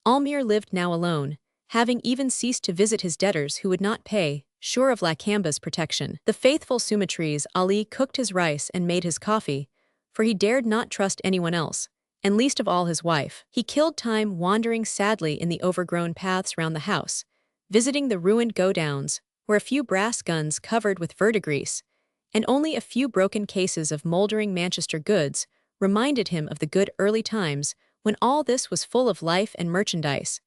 Almayer lived now alone, having even ceased to visit his debtors who would not pay, sure of Lakamba's protection. The faithful Sumatrees Ali cooked his rice and made his coffee, for he dared not trust anyone else, and least of all his wife. He killed time wandering sadly in the overgrown paths round the house, visiting the ruined go-downs, where a few brass guns covered with verdigris, and only a few broken cases of mouldering Manchester goods reminded him of the good early times when all this was full of life and merchandise,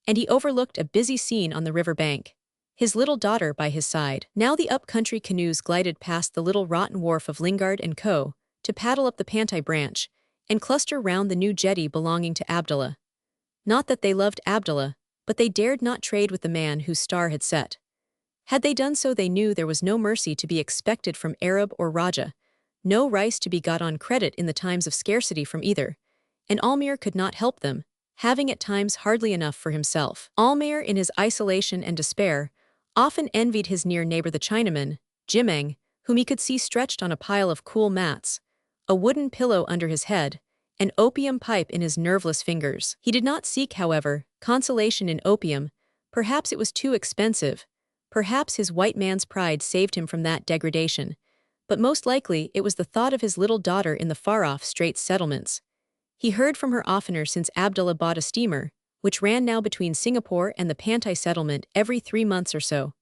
and he overlooked a busy scene on the river bank, his little daughter by his side. Now the up-country canoes glided past the little rotten wharf of Lingard and Co. to paddle up the Pantai branch and cluster round the new jetty belonging to Abdallah. Not that they loved Abdallah, but they dared not trade with the man whose star had set. Had they done so, they knew there was no mercy to be expected from Arab or Raja, no rice to be got on credit in the times of scarcity from either, and Almayer could not help them, having at times hardly enough for himself. Almayer, in his isolation and despair, often envied his near neighbor the Chinaman, Jimeng, whom he could see stretched on a pile of cool mats, a wooden pillow under his head, an opium pipe in his nerveless fingers. He did not seek, however, consolation in opium. Perhaps it was too expensive. Perhaps his white man's pride saved him from that degradation, but most likely it was the thought of his little daughter in the far-off Straits settlements. He heard from her oftener since Abdallah bought a steamer, which ran now between Singapore and the Pantai settlement every 3 months or so.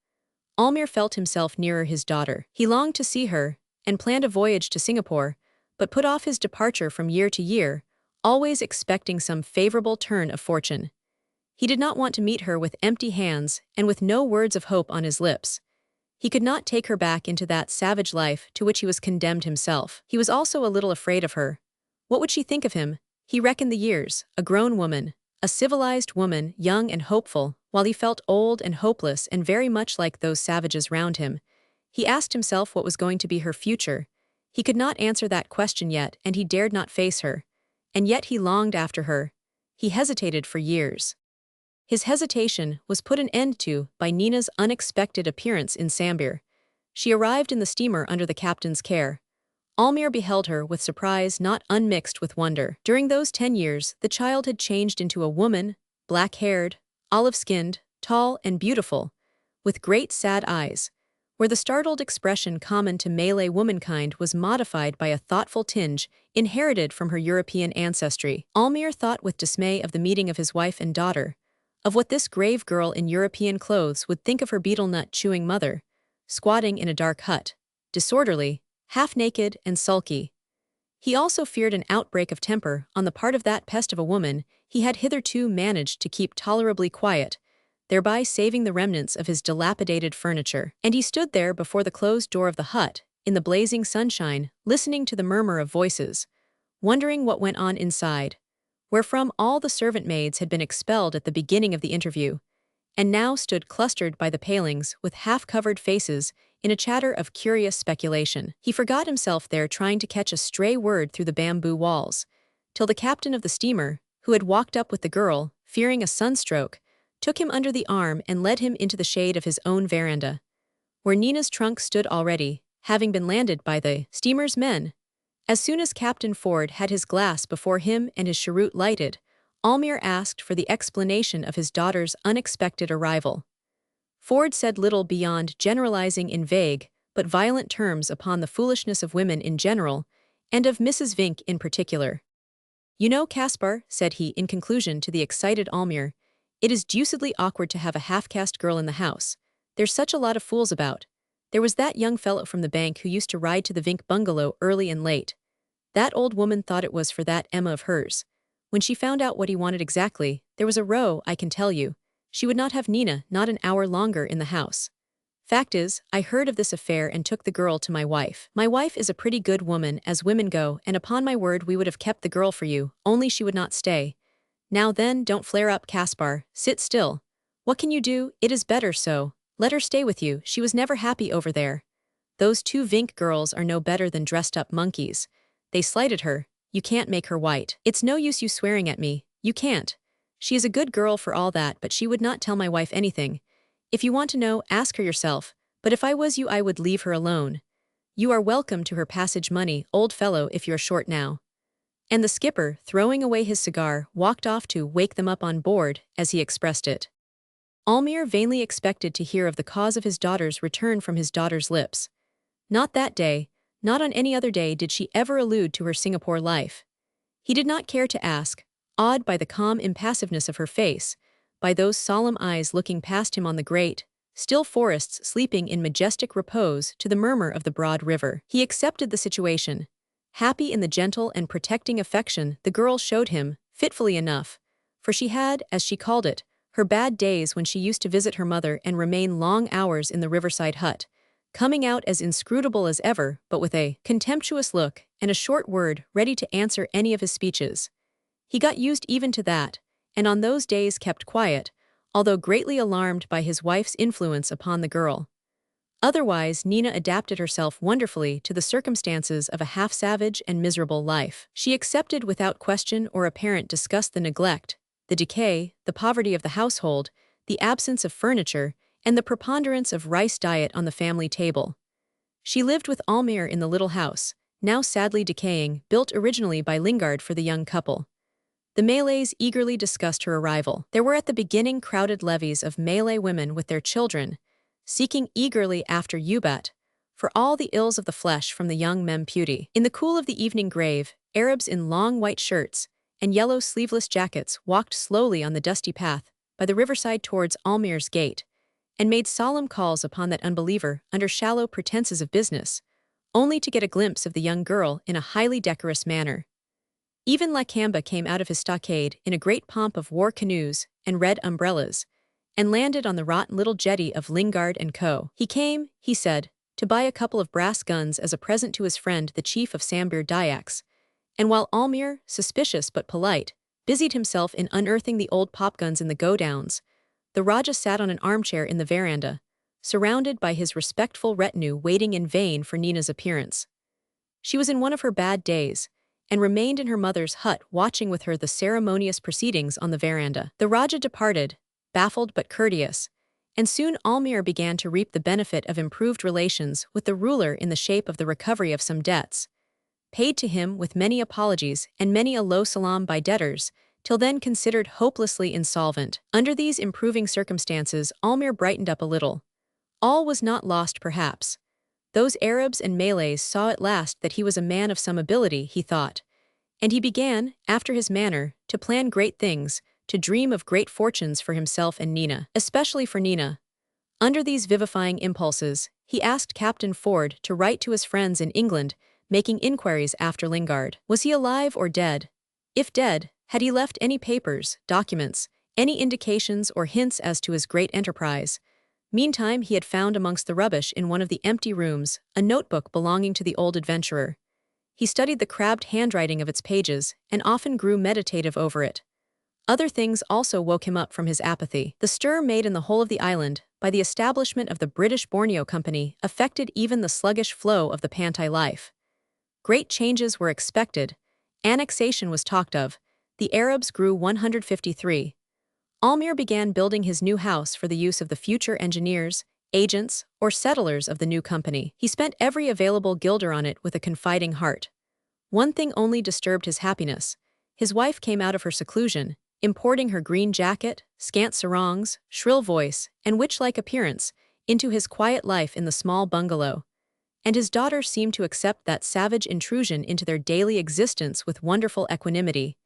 Almayer felt himself nearer his daughter. He longed to see her, and planned a voyage to Singapore, but put off his departure from year to year, always expecting some favorable turn of fortune. He did not want to meet her with empty hands and with no words of hope on his lips. He could not take her back into that savage life to which he was condemned himself. He was also a little afraid of her. What would she think of him? He reckoned the years, a grown woman, a civilized woman, young and hopeful, while he felt old and hopeless and very much like those savages round him. He asked himself what was going to be her future. He could not answer that question yet, and he dared not face her. And yet he longed after her. He hesitated for years. His hesitation was put an end to by Nina's unexpected appearance in Sambir. She arrived in the steamer under the captain's care. Almayer beheld her with surprise not unmixed with wonder. During those 10 years, the child had changed into a woman, black-haired, olive-skinned, tall and beautiful, with great sad eyes, where the startled expression common to Malay womankind was modified by a thoughtful tinge inherited from her European ancestry. Almayer thought with dismay of the meeting of his wife and daughter, of what this grave girl in European clothes would think of her betel-nut-chewing mother, squatting in a dark hut, disorderly, half-naked and sulky. He also feared an outbreak of temper on the part of that pest of a woman he had hitherto managed to keep tolerably quiet, thereby saving the remnants of his dilapidated furniture. And he stood there before the closed door of the hut, in the blazing sunshine, listening to the murmur of voices, wondering what went on inside, wherefrom all the servant maids had been expelled at the beginning of the interview, and now stood clustered by the palings with half-covered faces in a chatter of curious speculation. He forgot himself there trying to catch a stray word through the bamboo walls, till the captain of the steamer, who had walked up with the girl, fearing a sunstroke, took him under the arm and led him into the shade of his own veranda, where Nina's trunk stood already, having been landed by the steamer's men. As soon as Captain Ford had his glass before him and his cheroot lighted, Almayer asked for the explanation of his daughter's unexpected arrival. Ford said little beyond generalizing in vague but violent terms upon the foolishness of women in general, and of Mrs. Vink in particular. "You know, Caspar," said he in conclusion to the excited Almayer, "it is deucedly awkward to have a half-caste girl in the house. There's such a lot of fools about. There was that young fellow from the bank who used to ride to the Vink bungalow early and late. That old woman thought it was for that Emma of hers. When she found out what he wanted exactly, there was a row, I can tell you. She would not have Nina not an hour longer in the house. Fact is, I heard of this affair and took the girl to my wife. My wife is a pretty good woman as women go, and upon my word we would have kept the girl for you, only she would not stay. Now then, don't flare up, Caspar, sit still. What can you do? It is better so. Let her stay with you, she was never happy over there. Those two Vink girls are no better than dressed-up monkeys. They slighted her. You can't make her white. It's no use you swearing at me. You can't. She is a good girl for all that, but she would not tell my wife anything. If you want to know, ask her yourself, but if I was you I would leave her alone. You are welcome to her passage money, old fellow, if you're short now." And the skipper, throwing away his cigar, walked off to "wake them up on board," as he expressed it. Almayer vainly expected to hear of the cause of his daughter's return from his daughter's lips. Not that day, not on any other day did she ever allude to her Singapore life. He did not care to ask, awed by the calm impassiveness of her face, by those solemn eyes looking past him on the great, still forests sleeping in majestic repose to the murmur of the broad river. He accepted the situation, happy in the gentle and protecting affection the girl showed him, fitfully enough, for she had, as she called it, her bad days when she used to visit her mother and remain long hours in the riverside hut, coming out as inscrutable as ever, but with a contemptuous look and a short word ready to answer any of his speeches. He got used even to that, and on those days kept quiet, although greatly alarmed by his wife's influence upon the girl. Otherwise, Nina adapted herself wonderfully to the circumstances of a half-savage and miserable life. She accepted without question or apparent disgust the neglect, the decay, the poverty of the household, the absence of furniture, and the preponderance of rice diet on the family table. She lived with Almayer in the little house, now sadly decaying, built originally by Lingard for the young couple. The Malays eagerly discussed her arrival. There were at the beginning crowded levies of Malay women with their children, seeking eagerly after Ubat, for all the ills of the flesh from the young Mem Puti. In the cool of the evening grave, Arabs in long white shirts and yellow sleeveless jackets walked slowly on the dusty path by the riverside towards Almayer's gate, and made solemn calls upon that unbeliever under shallow pretenses of business, only to get a glimpse of the young girl in a highly decorous manner. Even Lakamba came out of his stockade in a great pomp of war canoes and red umbrellas, and landed on the rotten little jetty of Lingard and Co. He came, he said, to buy a couple of brass guns as a present to his friend the chief of Sambir Dayaks, and while Almayer, suspicious but polite, busied himself in unearthing the old popguns in the godowns, the Rajah sat on an armchair in the veranda, surrounded by his respectful retinue waiting in vain for Nina's appearance. She was in one of her bad days, and remained in her mother's hut watching with her the ceremonious proceedings on the veranda. The Rajah departed, baffled but courteous, and soon Almayer began to reap the benefit of improved relations with the ruler in the shape of the recovery of some debts, paid to him with many apologies and many a low salam by debtors, till then considered hopelessly insolvent. Under these improving circumstances Almayer brightened up a little. All was not lost perhaps. Those Arabs and Malays saw at last that he was a man of some ability, he thought, and he began, after his manner, to plan great things, to dream of great fortunes for himself and Nina, especially for Nina. Under these vivifying impulses, he asked Captain Ford to write to his friends in England, making inquiries after Lingard. Was he alive or dead? If dead, had he left any papers, documents, any indications or hints as to his great enterprise? Meantime he had found amongst the rubbish in one of the empty rooms a notebook belonging to the old adventurer. He studied the crabbed handwriting of its pages, and often grew meditative over it. Other things also woke him up from his apathy. The stir made in the whole of the island by the establishment of the British Borneo Company affected even the sluggish flow of the Pantai life. Great changes were expected, annexation was talked of, the Arabs grew 153. Almayer began building his new house for the use of the future engineers, agents, or settlers of the new company. He spent every available guilder on it with a confiding heart. One thing only disturbed his happiness. His wife came out of her seclusion, importing her green jacket, scant sarongs, shrill voice, and witch-like appearance, into his quiet life in the small bungalow. And his daughter seemed to accept that savage intrusion into their daily existence with wonderful equanimity.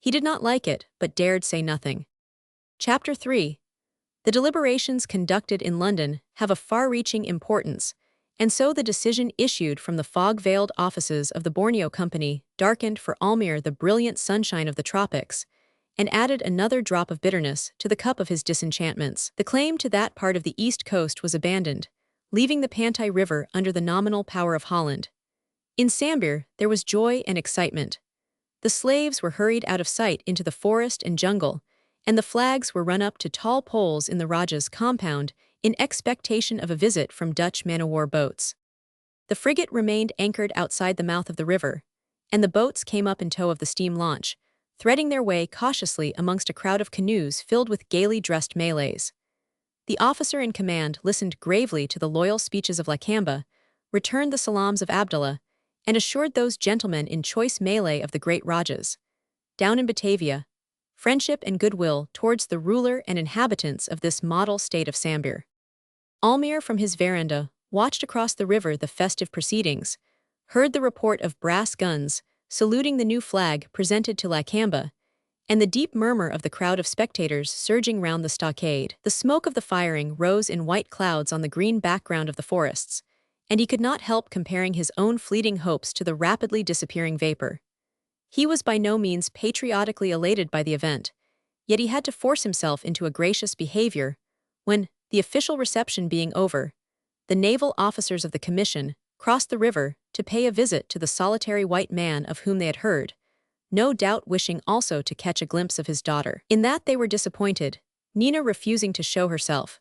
He did not like it, but dared say nothing. Chapter 3. The deliberations conducted in London have a far-reaching importance, and so the decision issued from the fog-veiled offices of the Borneo Company darkened for Almayer the brilliant sunshine of the tropics, and added another drop of bitterness to the cup of his disenchantments. The claim to that part of the east coast was abandoned, leaving the Pantai River under the nominal power of Holland. In Sambir, there was joy and excitement. The slaves were hurried out of sight into the forest and jungle, and the flags were run up to tall poles in the Rajah's compound in expectation of a visit from Dutch man-o'-war boats. The frigate remained anchored outside the mouth of the river, and the boats came up in tow of the steam launch, threading their way cautiously amongst a crowd of canoes filled with gaily dressed Malays. The officer in command listened gravely to the loyal speeches of Lakamba, returned the salams of Abdullah, and assured those gentlemen in choice Malay of the great Rajas, down in Batavia, friendship and goodwill towards the ruler and inhabitants of this model state of Sambir. Almayer from his veranda watched across the river the festive proceedings, heard the report of brass guns saluting the new flag presented to Lakamba, and the deep murmur of the crowd of spectators surging round the stockade. The smoke of the firing rose in white clouds on the green background of the forests, and he could not help comparing his own fleeting hopes to the rapidly disappearing vapor. He was by no means patriotically elated by the event, yet he had to force himself into a gracious behavior when, the official reception being over, the naval officers of the commission crossed the river to pay a visit to the solitary white man of whom they had heard, no doubt wishing also to catch a glimpse of his daughter. In that they were disappointed, Nina refusing to show herself,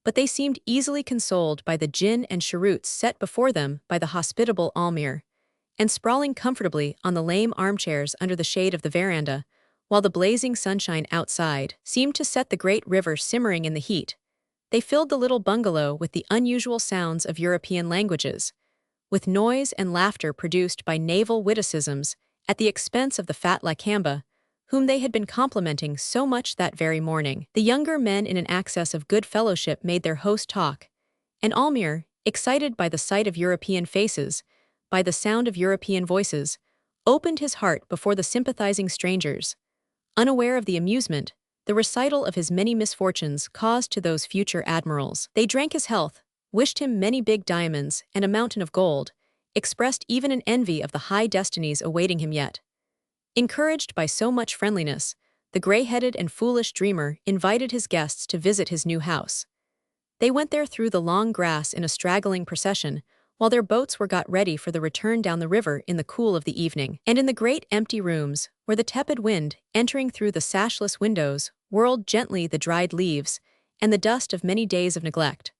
but they seemed easily consoled by the gin and cheroots set before them by the hospitable Almayer, and sprawling comfortably on the lame armchairs under the shade of the veranda, while the blazing sunshine outside seemed to set the great river simmering in the heat, they filled the little bungalow with the unusual sounds of European languages, with noise and laughter produced by naval witticisms at the expense of the fat Lakamba, whom they had been complimenting so much that very morning. The younger men in an access of good fellowship made their host talk, and Almayer, excited by the sight of European faces, by the sound of European voices, opened his heart before the sympathizing strangers, unaware of the amusement the recital of his many misfortunes caused to those future admirals. They drank his health, wished him many big diamonds and a mountain of gold, expressed even an envy of the high destinies awaiting him yet. Encouraged by so much friendliness, the gray-headed and foolish dreamer invited his guests to visit his new house. They went there through the long grass in a straggling procession, while their boats were got ready for the return down the river in the cool of the evening. And in the great empty rooms, where the tepid wind, entering through the sashless windows, whirled gently the dried leaves and the dust of many days of neglect,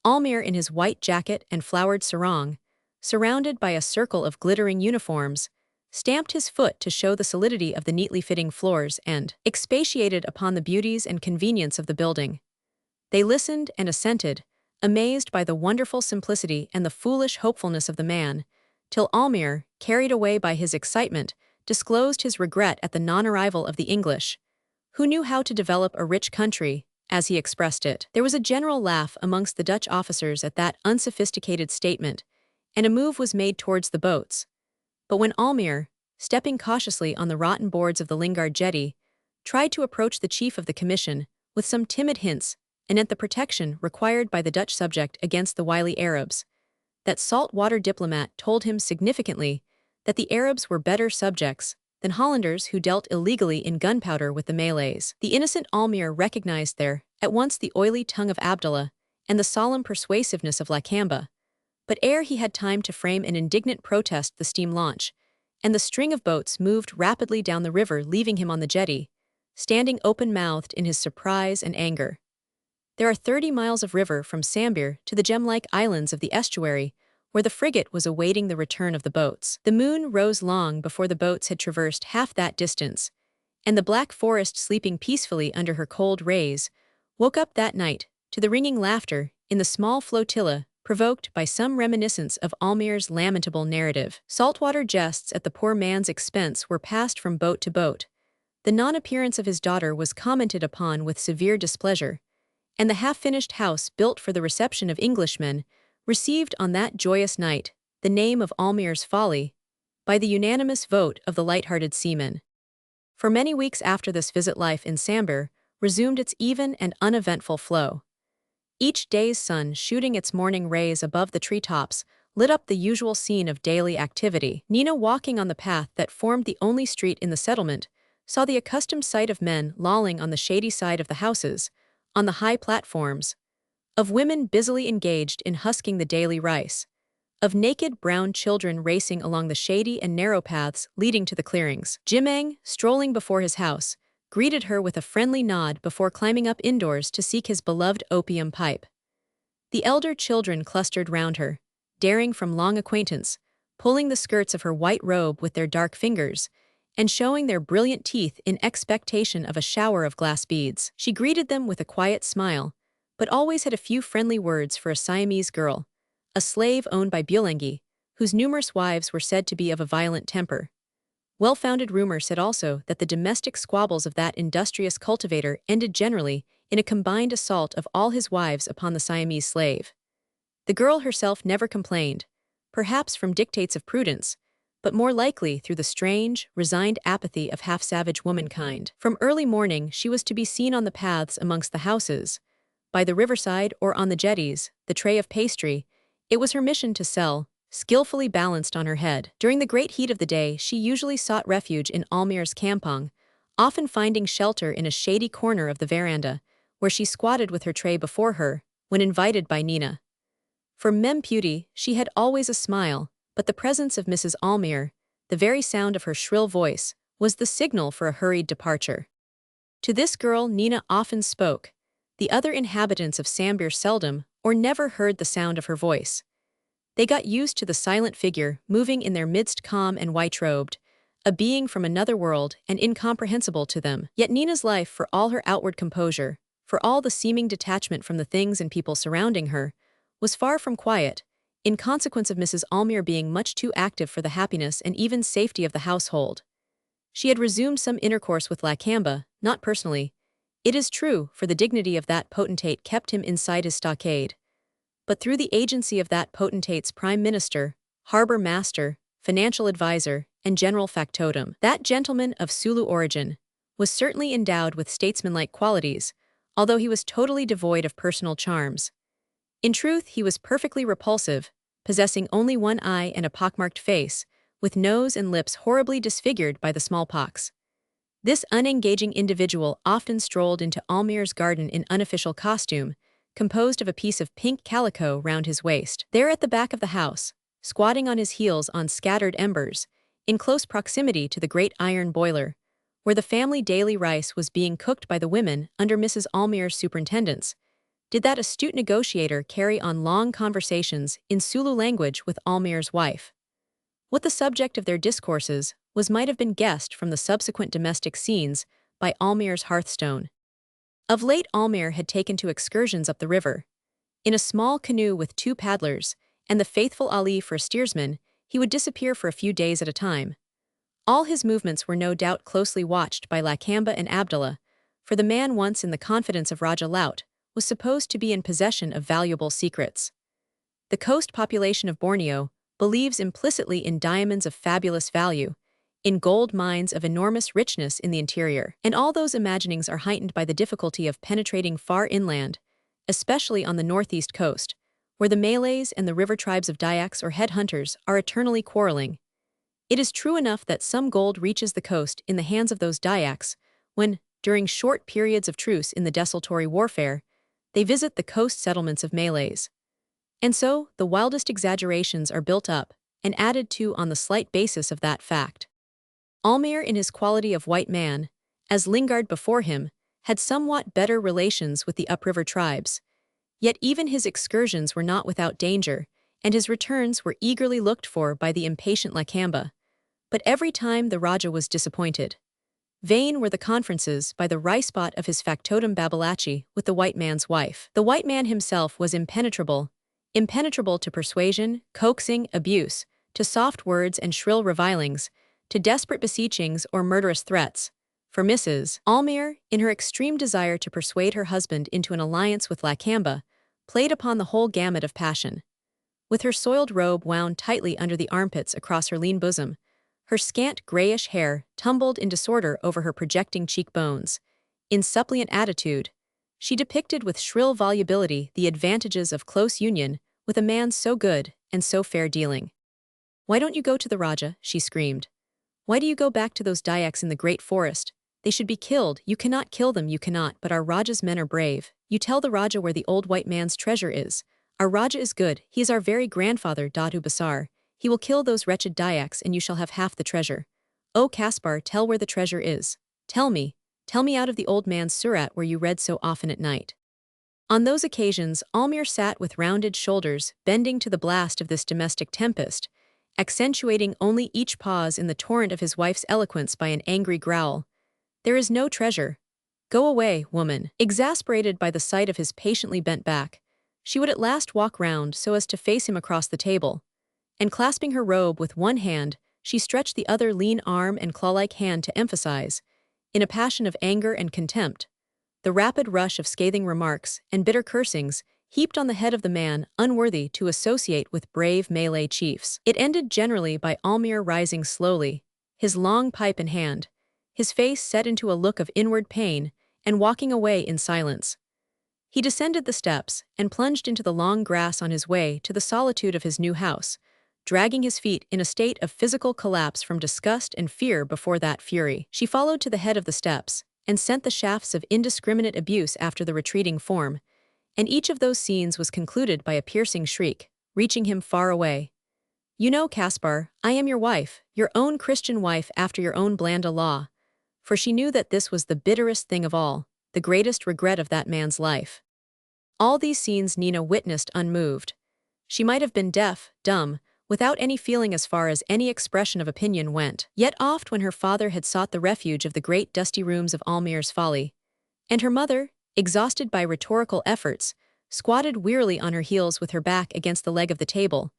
Almayer in his white jacket and flowered sarong, surrounded by a circle of glittering uniforms, stamped his foot to show the solidity of the neatly fitting floors and expatiated upon the beauties and convenience of the building. They listened and assented, amazed by the wonderful simplicity and the foolish hopefulness of the man, till Almayer, carried away by his excitement, disclosed his regret at the non-arrival of the English, who knew how to develop a rich country, as he expressed it. There was a general laugh amongst the Dutch officers at that unsophisticated statement, and a move was made towards the boats. But when Almayer, stepping cautiously on the rotten boards of the Lingard jetty, tried to approach the chief of the commission with some timid hints anent the protection required by the Dutch subject against the wily Arabs, that salt-water diplomat told him significantly that the Arabs were better subjects than Hollanders who dealt illegally in gunpowder with the Malays. The innocent Almayer recognized there at once the oily tongue of Abdullah and the solemn persuasiveness of Lakamba, but ere he had time to frame an indignant protest the steam launch, and the string of boats moved rapidly down the river leaving him on the jetty, standing open-mouthed in his surprise and anger. There are 30 miles of river from Sambir to the gem-like islands of the estuary, where the frigate was awaiting the return of the boats. The moon rose long before the boats had traversed half that distance, and the black forest sleeping peacefully under her cold rays, woke up that night to the ringing laughter in the small flotilla provoked by some reminiscence of Almayer's lamentable narrative. Saltwater jests at the poor man's expense were passed from boat to boat. The non-appearance of his daughter was commented upon with severe displeasure, and the half-finished house built for the reception of Englishmen received on that joyous night the name of Almayer's Folly by the unanimous vote of the light-hearted seamen. For many weeks after this visit, life in Sambir resumed its even and uneventful flow. Each day's sun, shooting its morning rays above the treetops, lit up the usual scene of daily activity. Nina, walking on the path that formed the only street in the settlement, saw the accustomed sight of men lolling on the shady side of the houses, on the high platforms, of women busily engaged in husking the daily rice, of naked brown children racing along the shady and narrow paths leading to the clearings. Jimeng, strolling before his house, greeted her with a friendly nod before climbing up indoors to seek his beloved opium pipe. The elder children clustered round her, daring from long acquaintance, pulling the skirts of her white robe with their dark fingers, and showing their brilliant teeth in expectation of a shower of glass beads. She greeted them with a quiet smile, but always had a few friendly words for a Siamese girl, a slave owned by Bulengi, whose numerous wives were said to be of a violent temper. Well-founded rumor said also that the domestic squabbles of that industrious cultivator ended generally in a combined assault of all his wives upon the Siamese slave. The girl herself never complained, perhaps from dictates of prudence, but more likely through the strange, resigned apathy of half-savage womankind. From early morning she was to be seen on the paths amongst the houses, by the riverside or on the jetties, the tray of pastry. It was her mission to sell, skillfully balanced on her head. During the great heat of the day she usually sought refuge in Almayer's kampong, often finding shelter in a shady corner of the veranda, where she squatted with her tray before her, when invited by Nina. For Mem Beauty, she had always a smile, but the presence of Mrs. Almayer, the very sound of her shrill voice, was the signal for a hurried departure. To this girl Nina often spoke. The other inhabitants of Sambir seldom or never heard the sound of her voice. They got used to the silent figure moving in their midst, calm and white-robed, a being from another world and incomprehensible to them. Yet Nina's life, for all her outward composure, for all the seeming detachment from the things and people surrounding her, was far from quiet, in consequence of Mrs. Almayer being much too active for the happiness and even safety of the household. She had resumed some intercourse with Lakamba, not personally, it is true, for the dignity of that potentate kept him inside his stockade, but through the agency of that potentate's prime minister, harbor master, financial advisor, and general factotum. That gentleman of Sulu origin was certainly endowed with statesmanlike qualities, although he was totally devoid of personal charms. In truth, he was perfectly repulsive, possessing only one eye and a pockmarked face, with nose and lips horribly disfigured by the smallpox. This unengaging individual often strolled into Almayer's garden in unofficial costume, composed of a piece of pink calico round his waist. There at the back of the house, squatting on his heels on scattered embers, in close proximity to the great iron boiler, where the family daily rice was being cooked by the women under Mrs. Almayer's superintendence, did that astute negotiator carry on long conversations in Sulu language with Almayer's wife. What the subject of their discourses was might have been guessed from the subsequent domestic scenes by Almayer's hearthstone. Of late Almayer had taken to excursions up the river. In a small canoe with 2 paddlers, and the faithful Ali for a steersman, he would disappear for a few days at a time. All his movements were no doubt closely watched by Lakamba and Abdullah, for the man once in the confidence of Raja Laut was supposed to be in possession of valuable secrets. The coast population of Borneo believes implicitly in diamonds of fabulous value, in gold mines of enormous richness in the interior, and all those imaginings are heightened by the difficulty of penetrating far inland, especially on the northeast coast, where the Malays and the river tribes of Dayaks or headhunters are eternally quarreling. It is true enough that some gold reaches the coast in the hands of those Dayaks when, during short periods of truce in the desultory warfare, they visit the coast settlements of Malays. And so, the wildest exaggerations are built up and added to on the slight basis of that fact. Almayer, in his quality of white man, as Lingard before him, had somewhat better relations with the upriver tribes. Yet even his excursions were not without danger, and his returns were eagerly looked for by the impatient Lakamba. But every time the Raja was disappointed. Vain were the conferences by the rice-pot of his factotum Babalachi with the white man's wife. The white man himself was impenetrable to persuasion, coaxing, abuse, to soft words and shrill revilings, to desperate beseechings or murderous threats. For Mrs. Almayer, in her extreme desire to persuade her husband into an alliance with Lakamba, played upon the whole gamut of passion. With her soiled robe wound tightly under the armpits across her lean bosom, Her scant grayish hair tumbled in disorder over her projecting cheekbones. In suppliant attitude, she depicted with shrill volubility the advantages of close union with a man so good and so fair dealing. "Why don't you go to the Raja?" she screamed. "Why do you go back to those Dayaks in the great forest? They should be killed. You cannot kill them, you cannot, but our Raja's men are brave. You tell the Raja where the old white man's treasure is. Our Raja is good, he is our very grandfather, Datu Basar. He will kill those wretched Dayaks and you shall have half the treasure. Oh Caspar, tell where the treasure is. Tell me out of the old man's surat where you read so often at night." On those occasions, Almayer sat with rounded shoulders, bending to the blast of this domestic tempest, accentuating only each pause in the torrent of his wife's eloquence by an angry growl. "There is no treasure. Go away, woman." Exasperated by the sight of his patiently bent back, she would at last walk round so as to face him across the table, and clasping her robe with one hand, she stretched the other lean arm and claw-like hand to emphasize, in a passion of anger and contempt, the rapid rush of scathing remarks and bitter cursings heaped on the head of the man unworthy to associate with brave Malay chiefs. It ended generally by Almayer rising slowly, his long pipe in hand, his face set into a look of inward pain, and walking away in silence. He descended the steps and plunged into the long grass on his way to the solitude of his new house, dragging his feet in a state of physical collapse from disgust and fear before that fury. She followed to the head of the steps and sent the shafts of indiscriminate abuse after the retreating form, and each of those scenes was concluded by a piercing shriek, reaching him far away. "You know, Caspar, I am your wife, your own Christian wife after your own Blanda law." For she knew that this was the bitterest thing of all, the greatest regret of that man's life. All these scenes Nina witnessed unmoved. She might have been deaf, dumb, without any feeling as far as any expression of opinion went. Yet oft when her father had sought the refuge of the great dusty rooms of Almayer's Folly, and her mother, exhausted by rhetorical efforts, squatted wearily on her heels with her back against the leg of the table,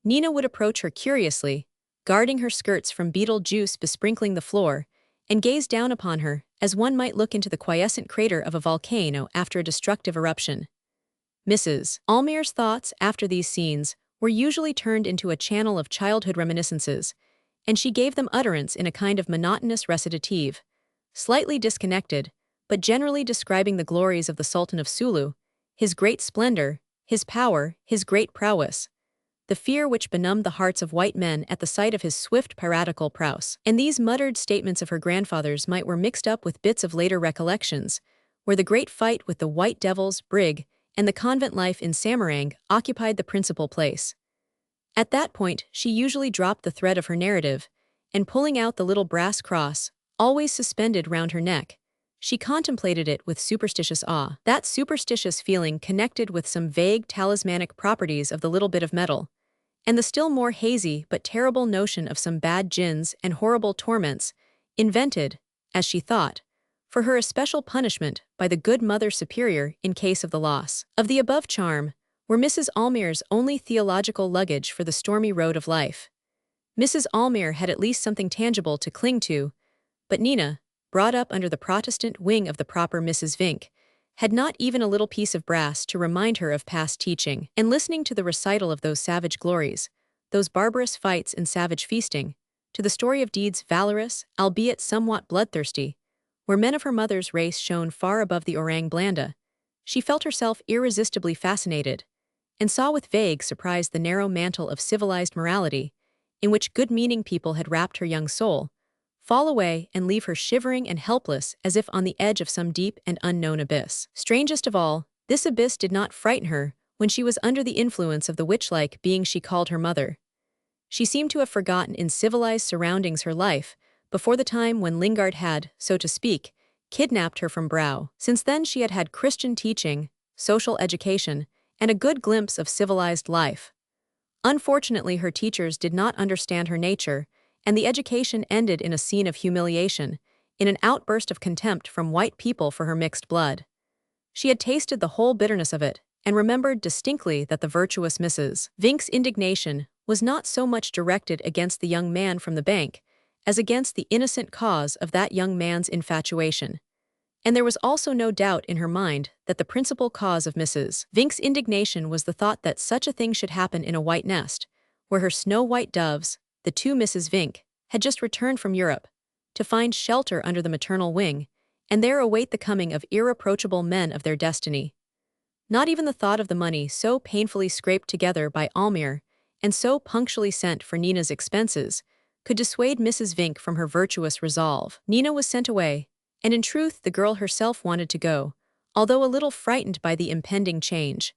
Nina would approach her curiously, guarding her skirts from beetle juice besprinkling the floor, and gaze down upon her as one might look into the quiescent crater of a volcano after a destructive eruption. Mrs. Almayer's thoughts after these scenes were usually turned into a channel of childhood reminiscences, and she gave them utterance in a kind of monotonous recitative, slightly disconnected, but generally describing the glories of the Sultan of Sulu, his great splendor, his power, his great prowess, the fear which benumbed the hearts of white men at the sight of his swift piratical prowess. And these muttered statements of her grandfather's might were mixed up with bits of later recollections, where the great fight with the White Devil's brig and the convent life in Samarang occupied the principal place. At that point, she usually dropped the thread of her narrative, and pulling out the little brass cross, always suspended round her neck, she contemplated it with superstitious awe. That superstitious feeling connected with some vague talismanic properties of the little bit of metal, and the still more hazy but terrible notion of some bad jinns and horrible torments, invented, as she thought, for her especial punishment by the good Mother Superior in case of the loss of the above charm, were Mrs. Almayer's only theological luggage for the stormy road of life. Mrs. Almayer had at least something tangible to cling to, but Nina, brought up under the Protestant wing of the proper Mrs. Vink, had not even a little piece of brass to remind her of past teaching. And listening to the recital of those savage glories, those barbarous fights and savage feasting, to the story of deeds valorous, albeit somewhat bloodthirsty, where men of her mother's race shone far above the orang blanda, she felt herself irresistibly fascinated, and saw with vague surprise the narrow mantle of civilized morality, in which good-meaning people had wrapped her young soul, fall away and leave her shivering and helpless as if on the edge of some deep and unknown abyss. Strangest of all, this abyss did not frighten her when she was under the influence of the witch-like being she called her mother. She seemed to have forgotten in civilized surroundings her life, before the time when Lingard had, so to speak, kidnapped her from Brow. Since then she had had Christian teaching, social education, and a good glimpse of civilized life. Unfortunately, her teachers did not understand her nature, and the education ended in a scene of humiliation, in an outburst of contempt from white people for her mixed blood. She had tasted the whole bitterness of it, and remembered distinctly that the virtuous Mrs. Vink's indignation was not so much directed against the young man from the bank, as against the innocent cause of that young man's infatuation. And there was also no doubt in her mind that the principal cause of Mrs. Vink's indignation was the thought that such a thing should happen in a white nest, where her snow-white doves, the two Mrs. Vink, had just returned from Europe, to find shelter under the maternal wing, and there await the coming of irreproachable men of their destiny. Not even the thought of the money so painfully scraped together by Almayer and so punctually sent for Nina's expenses could dissuade Mrs. Vinck from her virtuous resolve. Nina was sent away, and in truth the girl herself wanted to go, although a little frightened by the impending change.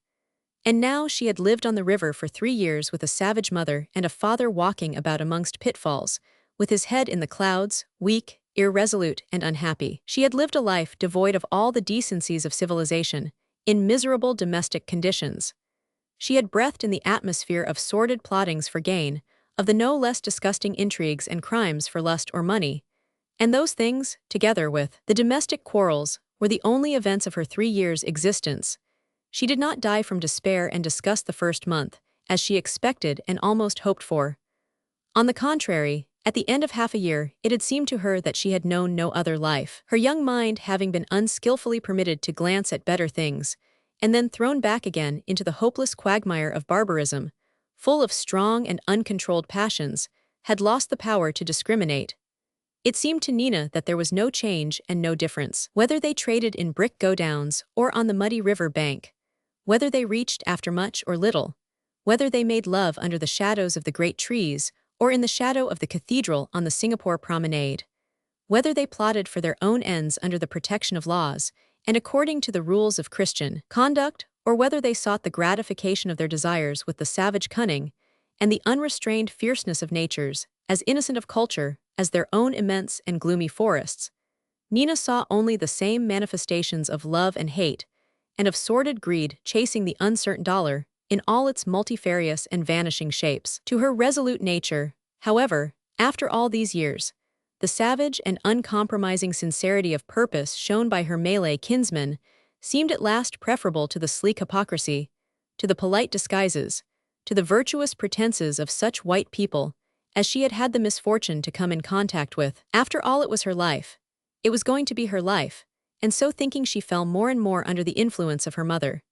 And now she had lived on the river for 3 years with a savage mother and a father walking about amongst pitfalls, with his head in the clouds, weak, irresolute, and unhappy. She had lived a life devoid of all the decencies of civilization, in miserable domestic conditions. She had breathed in the atmosphere of sordid plottings for gain, of the no less disgusting intrigues and crimes for lust or money, and those things, together with the domestic quarrels, were the only events of her 3 years' existence. She did not die from despair and disgust the first month, as she expected and almost hoped for. On the contrary, at the end of half a year, it had seemed to her that she had known no other life. Her young mind having been unskillfully permitted to glance at better things, and then thrown back again into the hopeless quagmire of barbarism, full of strong and uncontrolled passions, had lost the power to discriminate. It seemed to Nina that there was no change and no difference, whether they traded in brick go-downs or on the muddy river bank, whether they reached after much or little, whether they made love under the shadows of the great trees or in the shadow of the cathedral on the Singapore promenade, whether they plotted for their own ends under the protection of laws and according to the rules of Christian conduct, or whether they sought the gratification of their desires with the savage cunning and the unrestrained fierceness of natures, as innocent of culture as their own immense and gloomy forests. Nina saw only the same manifestations of love and hate, and of sordid greed chasing the uncertain dollar in all its multifarious and vanishing shapes. To her resolute nature, however, after all these years, the savage and uncompromising sincerity of purpose shown by her Malay kinsmen seemed at last preferable to the sleek hypocrisy, to the polite disguises, to the virtuous pretenses of such white people as she had had the misfortune to come in contact with. After all, it was her life. It was going to be her life, and so thinking she fell more and more under the influence of her mother.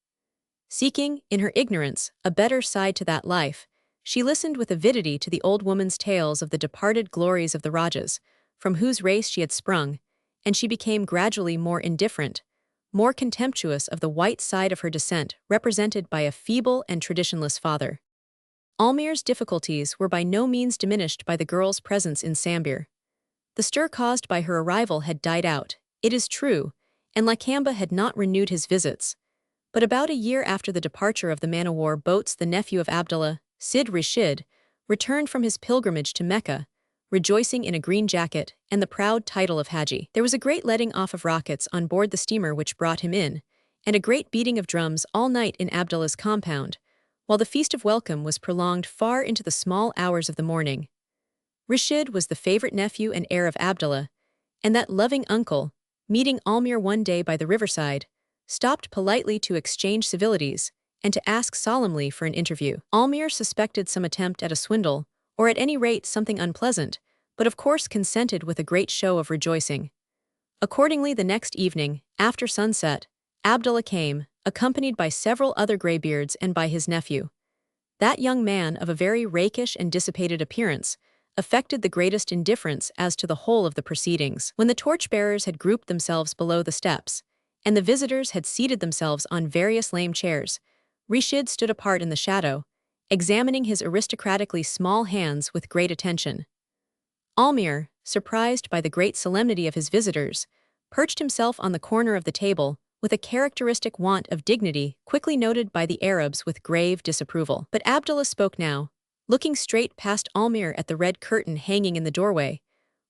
Seeking, in her ignorance, a better side to that life, she listened with avidity to the old woman's tales of the departed glories of the Rajas, from whose race she had sprung, and she became gradually more indifferent, more contemptuous of the white side of her descent represented by a feeble and traditionless father. Almayer's difficulties were by no means diminished by the girl's presence in Sambir. The stir caused by her arrival had died out, it is true, and Lakamba had not renewed his visits. But about a year after the departure of the man-o-war boats, the nephew of Abdullah, Sid Rashid, returned from his pilgrimage to Mecca, rejoicing in a green jacket and the proud title of Haji. There was a great letting off of rockets on board the steamer which brought him in, and a great beating of drums all night in Abdullah's compound, while the feast of welcome was prolonged far into the small hours of the morning. Rashid was the favorite nephew and heir of Abdullah, and that loving uncle, meeting Almayer one day by the riverside, stopped politely to exchange civilities and to ask solemnly for an interview. Almayer suspected some attempt at a swindle, or at any rate something unpleasant, but of course consented with a great show of rejoicing. Accordingly, the next evening, after sunset, Abdullah came, accompanied by several other greybeards and by his nephew. That young man, of a very rakish and dissipated appearance, affected the greatest indifference as to the whole of the proceedings. When the torchbearers had grouped themselves below the steps, and the visitors had seated themselves on various lame chairs, Rashid stood apart in the shadow, examining his aristocratically small hands with great attention. Almayer, surprised by the great solemnity of his visitors, perched himself on the corner of the table, with a characteristic want of dignity quickly noted by the Arabs with grave disapproval. But Abdullah spoke now, looking straight past Almayer at the red curtain hanging in the doorway,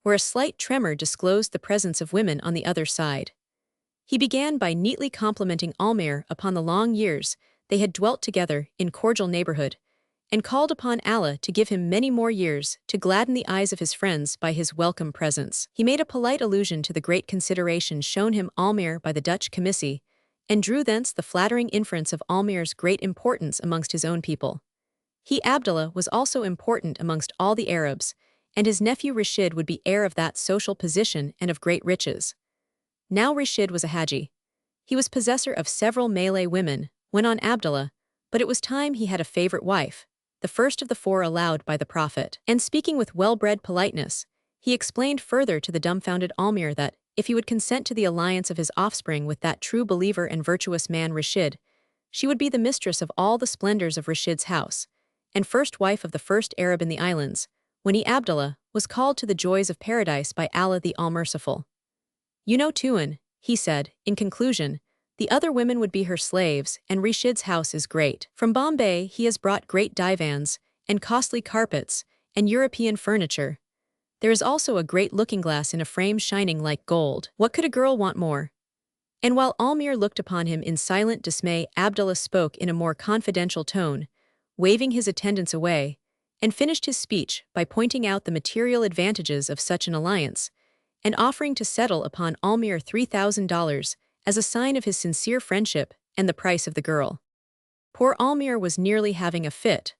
where a slight tremor disclosed the presence of women on the other side. He began by neatly complimenting Almayer upon the long years they had dwelt together in cordial neighborhood, and called upon Allah to give him many more years to gladden the eyes of his friends by his welcome presence. He made a polite allusion to the great consideration shown him Almayer by the Dutch commissary, and drew thence the flattering inference of Almayer's great importance amongst his own people. He, Abdullah, was also important amongst all the Arabs, and his nephew Rashid would be heir of that social position and of great riches. Now Rashid was a Haji. He was possessor of several Malay women, went on Abdullah, but it was time he had a favorite wife. the first of the four allowed by the Prophet. And speaking with well-bred politeness, he explained further to the dumbfounded Almayer that, if he would consent to the alliance of his offspring with that true believer and virtuous man Rashid, she would be the mistress of all the splendors of Rashid's house, and first wife of the first Arab in the islands, when he Abdullah was called to the joys of paradise by Allah the All-Merciful. You know Tuan, he said, in conclusion, the other women would be her slaves, and Rashid's house is great. From Bombay he has brought great divans, and costly carpets, and European furniture. There is also a great looking-glass in a frame shining like gold. What could a girl want more? And while Almayer looked upon him in silent dismay, Abdullah spoke in a more confidential tone, waving his attendants away, and finished his speech by pointing out the material advantages of such an alliance, and offering to settle upon Almayer $3,000 as a sign of his sincere friendship and the price of the girl. Poor Almayer was nearly having a fit.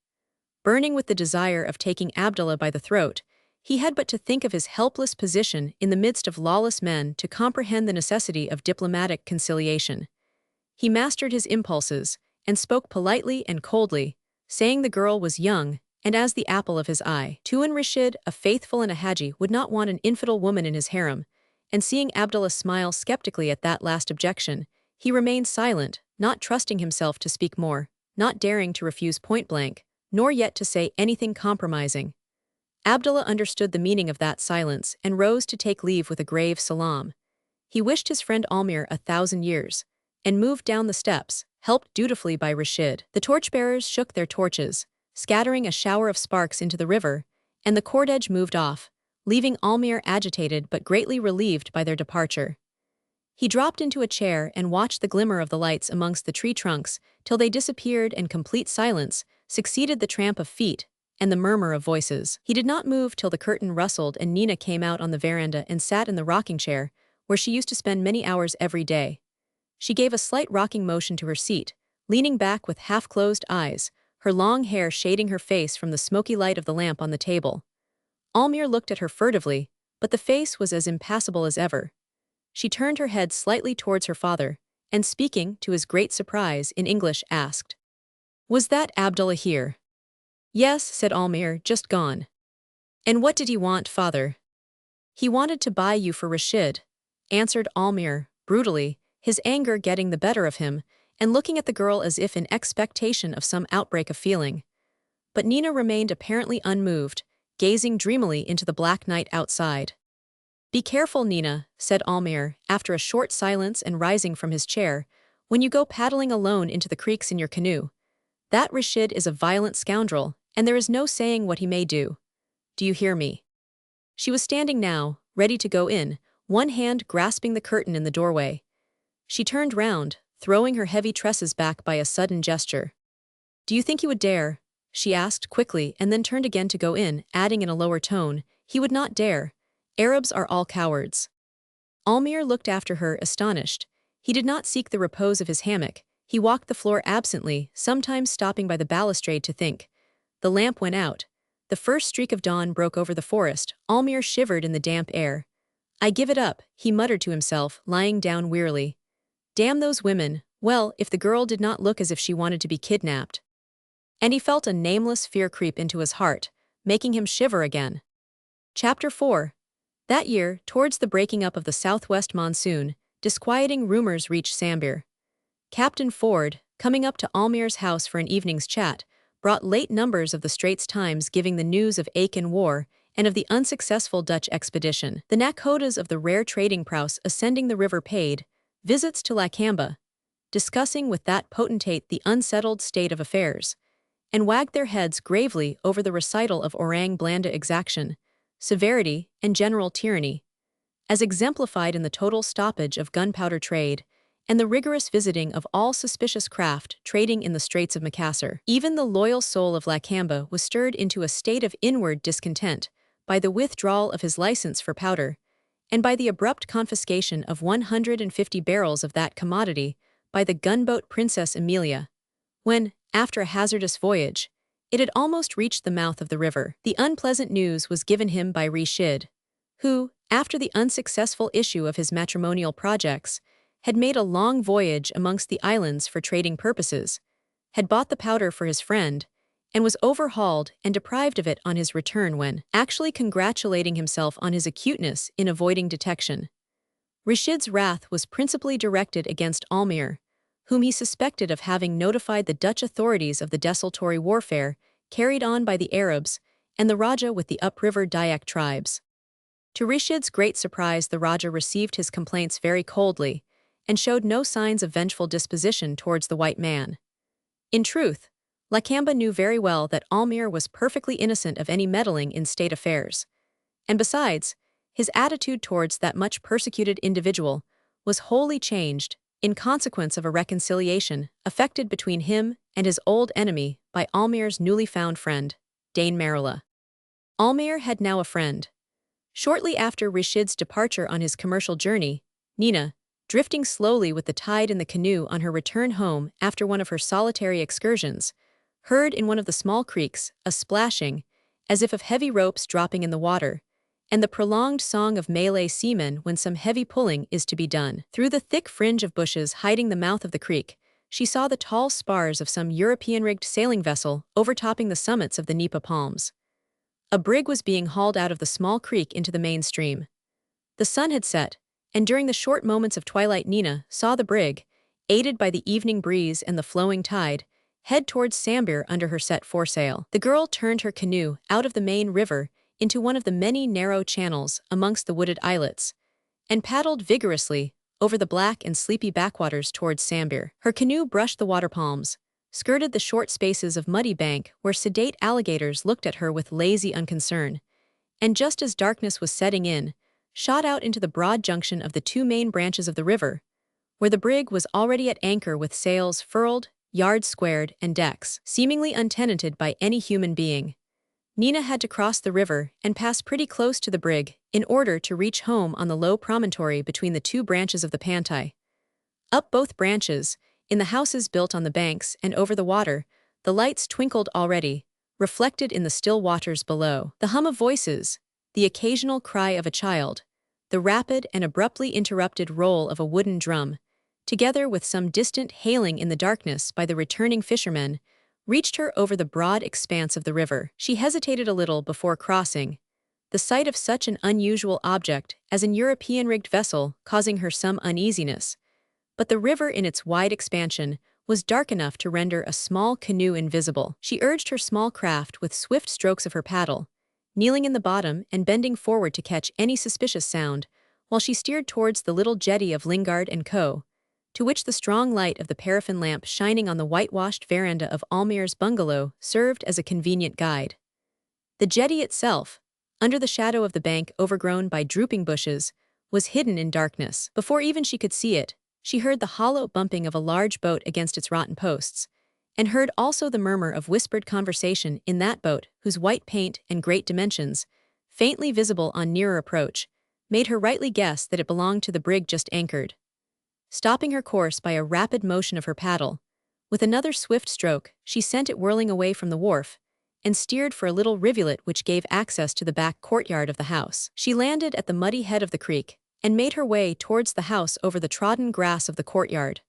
Burning with the desire of taking Abdullah by the throat, he had but to think of his helpless position in the midst of lawless men to comprehend the necessity of diplomatic conciliation. He mastered his impulses, and spoke politely and coldly, saying the girl was young, and as the apple of his eye. Tuan Rashid, a faithful and a haji, would not want an infidel woman in his harem, and seeing Abdullah smile skeptically at that last objection, he remained silent, not trusting himself to speak more, not daring to refuse point-blank, nor yet to say anything compromising. Abdullah understood the meaning of that silence and rose to take leave with a grave salaam. He wished his friend Almayer 1,000 years, and moved down the steps, helped dutifully by Rashid. The torchbearers shook their torches, scattering a shower of sparks into the river, and the cortege moved off, leaving Almayer agitated but greatly relieved by their departure. He dropped into a chair and watched the glimmer of the lights amongst the tree trunks till they disappeared and complete silence succeeded the tramp of feet and the murmur of voices. He did not move till the curtain rustled and Nina came out on the veranda and sat in the rocking chair, where she used to spend many hours every day. She gave a slight rocking motion to her seat, leaning back with half-closed eyes, her long hair shading her face from the smoky light of the lamp on the table. Almayer looked at her furtively, but the face was as impassible as ever. She turned her head slightly towards her father, and speaking, to his great surprise, in English, asked, "Was that Abdullah here?" "Yes," said Almayer, "just gone." "And what did he want, father?" "He wanted to buy you for Rashid," answered Almayer, brutally, his anger getting the better of him, and looking at the girl as if in expectation of some outbreak of feeling. But Nina remained apparently unmoved, gazing dreamily into the black night outside. "Be careful, Nina," said Almayer, after a short silence and rising from his chair, "when you go paddling alone into the creeks in your canoe. That Rashid is a violent scoundrel, and there is no saying what he may do. Do you hear me?" She was standing now, ready to go in, one hand grasping the curtain in the doorway. She turned round, throwing her heavy tresses back by a sudden gesture. "Do you think he would dare?" she asked quickly, and then turned again to go in, adding in a lower tone, "He would not dare. Arabs are all cowards." Almayer looked after her, astonished. He did not seek the repose of his hammock. He walked the floor absently, sometimes stopping by the balustrade to think. The lamp went out. The first streak of dawn broke over the forest. Almayer shivered in the damp air. "I give it up," he muttered to himself, lying down wearily. Damn those women. Well, if the girl did not look as if she wanted to be kidnapped. And he felt a nameless fear creep into his heart, making him shiver again. Chapter 4. That year, towards the breaking up of the southwest monsoon, disquieting rumors reached Sambir. Captain Ford, coming up to Almayer's house for an evening's chat, brought late numbers of the Straits Times giving the news of Aiken War and of the unsuccessful Dutch expedition. The nakhodas of the rare trading praus ascending the river paid visits to Lakamba, discussing with that potentate the unsettled state of affairs, and wagged their heads gravely over the recital of Orang Blanda exaction, severity, and general tyranny, as exemplified in the total stoppage of gunpowder trade and the rigorous visiting of all suspicious craft trading in the Straits of Macassar. Even the loyal soul of Lakamba was stirred into a state of inward discontent by the withdrawal of his license for powder, and by the abrupt confiscation of 150 barrels of that commodity by the gunboat Princess Amelia, when, after a hazardous voyage, it had almost reached the mouth of the river. The unpleasant news was given him by Rashid, who, after the unsuccessful issue of his matrimonial projects, had made a long voyage amongst the islands for trading purposes, had bought the powder for his friend, and was overhauled and deprived of it on his return when actually congratulating himself on his acuteness in avoiding detection. Rashid's wrath was principally directed against Almayer, whom he suspected of having notified the Dutch authorities of the desultory warfare carried on by the Arabs and the Raja with the upriver Dayak tribes. To Rashid's great surprise, the Raja received his complaints very coldly and showed no signs of vengeful disposition towards the white man. In truth, Lakamba knew very well that Almayer was perfectly innocent of any meddling in state affairs. And besides, his attitude towards that much persecuted individual was wholly changed in consequence of a reconciliation effected between him and his old enemy by Almayer's newly found friend, Dain Maroola. Almayer had now a friend. Shortly after Rashid's departure on his commercial journey, Nina, drifting slowly with the tide in the canoe on her return home after one of her solitary excursions, heard in one of the small creeks a splashing, as if of heavy ropes dropping in the water, and the prolonged song of Malay seamen when some heavy pulling is to be done. Through the thick fringe of bushes hiding the mouth of the creek, she saw the tall spars of some European-rigged sailing vessel overtopping the summits of the nipa palms. A brig was being hauled out of the small creek into the main stream. The sun had set, and during the short moments of twilight Nina saw the brig, aided by the evening breeze and the flowing tide, head towards Sambir under her set foresail. The girl turned her canoe out of the main river into one of the many narrow channels amongst the wooded islets, and paddled vigorously over the black and sleepy backwaters towards Sambir. Her canoe brushed the water palms, skirted the short spaces of muddy bank where sedate alligators looked at her with lazy unconcern, and just as darkness was setting in, shot out into the broad junction of the two main branches of the river, where the brig was already at anchor with sails furled, yards squared, and decks seemingly untenanted by any human being. Nina had to cross the river and pass pretty close to the brig in order to reach home on the low promontory between the two branches of the Pantai. Up both branches, in the houses built on the banks and over the water, the lights twinkled already, reflected in the still waters below. The hum of voices, the occasional cry of a child, the rapid and abruptly interrupted roll of a wooden drum, together with some distant hailing in the darkness by the returning fishermen, reached her over the broad expanse of the river. She hesitated a little before crossing, the sight of such an unusual object as an European-rigged vessel causing her some uneasiness, but the river in its wide expansion was dark enough to render a small canoe invisible. She urged her small craft with swift strokes of her paddle, kneeling in the bottom and bending forward to catch any suspicious sound, while she steered towards the little jetty of Lingard & Co., to which the strong light of the paraffin lamp shining on the whitewashed veranda of Almayer's bungalow served as a convenient guide. The jetty itself, under the shadow of the bank overgrown by drooping bushes, was hidden in darkness. Before even she could see it, she heard the hollow bumping of a large boat against its rotten posts, and heard also the murmur of whispered conversation in that boat whose white paint and great dimensions, faintly visible on nearer approach, made her rightly guess that it belonged to the brig just anchored. Stopping her course by a rapid motion of her paddle, with another swift stroke she sent it whirling away from the wharf, and steered for a little rivulet which gave access to the back courtyard of the house. She landed at the muddy head of the creek, and made her way towards the house over the trodden grass of the courtyard.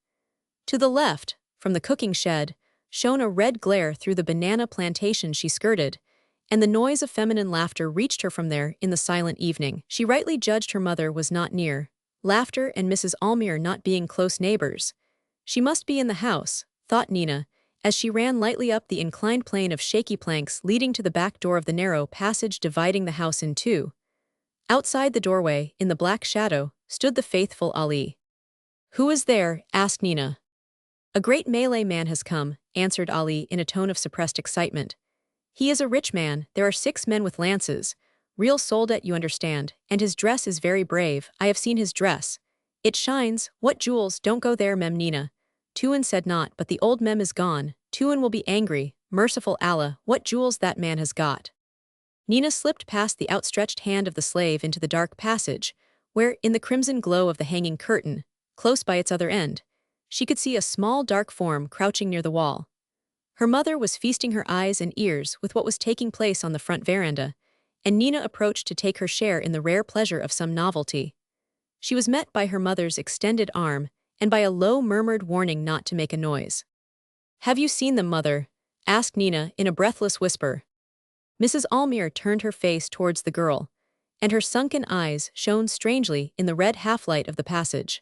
To the left, from the cooking shed, shone a red glare through the banana plantation she skirted, and the noise of feminine laughter reached her from there in the silent evening. She rightly judged her mother was not near, laughter and Mrs. Almayer not being close neighbors. She must be in the house, thought Nina, as she ran lightly up the inclined plane of shaky planks leading to the back door of the narrow passage dividing the house in two. Outside the doorway, in the black shadow, stood the faithful Ali. "Who is there?" asked Nina. "A great Malay man has come," answered Ali in a tone of suppressed excitement. "He is a rich man, there are 6 men with lances, real soldat you understand, and his dress is very brave. I have seen his dress. It shines. What jewels? Don't go there, Mem Nina." Tuan said not, but the old Mem is gone. Tuan will be angry. Merciful Allah, what jewels that man has got. Nina slipped past the outstretched hand of the slave into the dark passage, where, in the crimson glow of the hanging curtain, close by its other end, she could see a small dark form crouching near the wall. Her mother was feasting her eyes and ears with what was taking place on the front veranda, and Nina approached to take her share in the rare pleasure of some novelty. She was met by her mother's extended arm and by a low murmured warning not to make a noise. "Have you seen them, mother?" asked Nina in a breathless whisper. Mrs. Almayer turned her face towards the girl, and her sunken eyes shone strangely in the red half-light of the passage.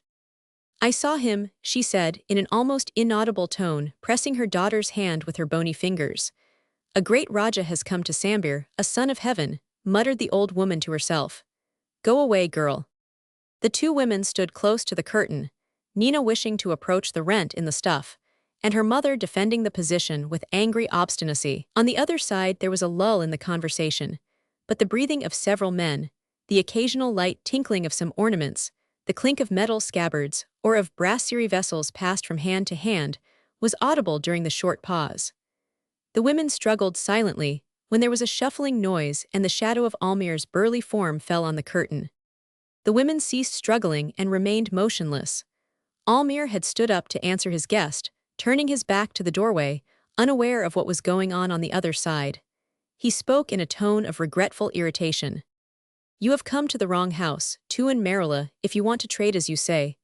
I saw him, she said in an almost inaudible tone, pressing her daughter's hand with her bony fingers. A great Raja has come to Sambir, a son of heaven, muttered the old woman to herself. Go away, girl. The two women stood close to the curtain, Nina wishing to approach the rent in the stuff, and her mother defending the position with angry obstinacy. On the other side there was a lull in the conversation, but the breathing of several men, the occasional light tinkling of some ornaments, the clink of metal scabbards, or of brasserie vessels passed from hand to hand, was audible during the short pause. The women struggled silently, when there was a shuffling noise and the shadow of Almayer's burly form fell on the curtain. The women ceased struggling and remained motionless. Almayer had stood up to answer his guest, turning his back to the doorway, unaware of what was going on the other side. He spoke in a tone of regretful irritation. You have come to the wrong house, Dain Maroola, if you want to trade as you say.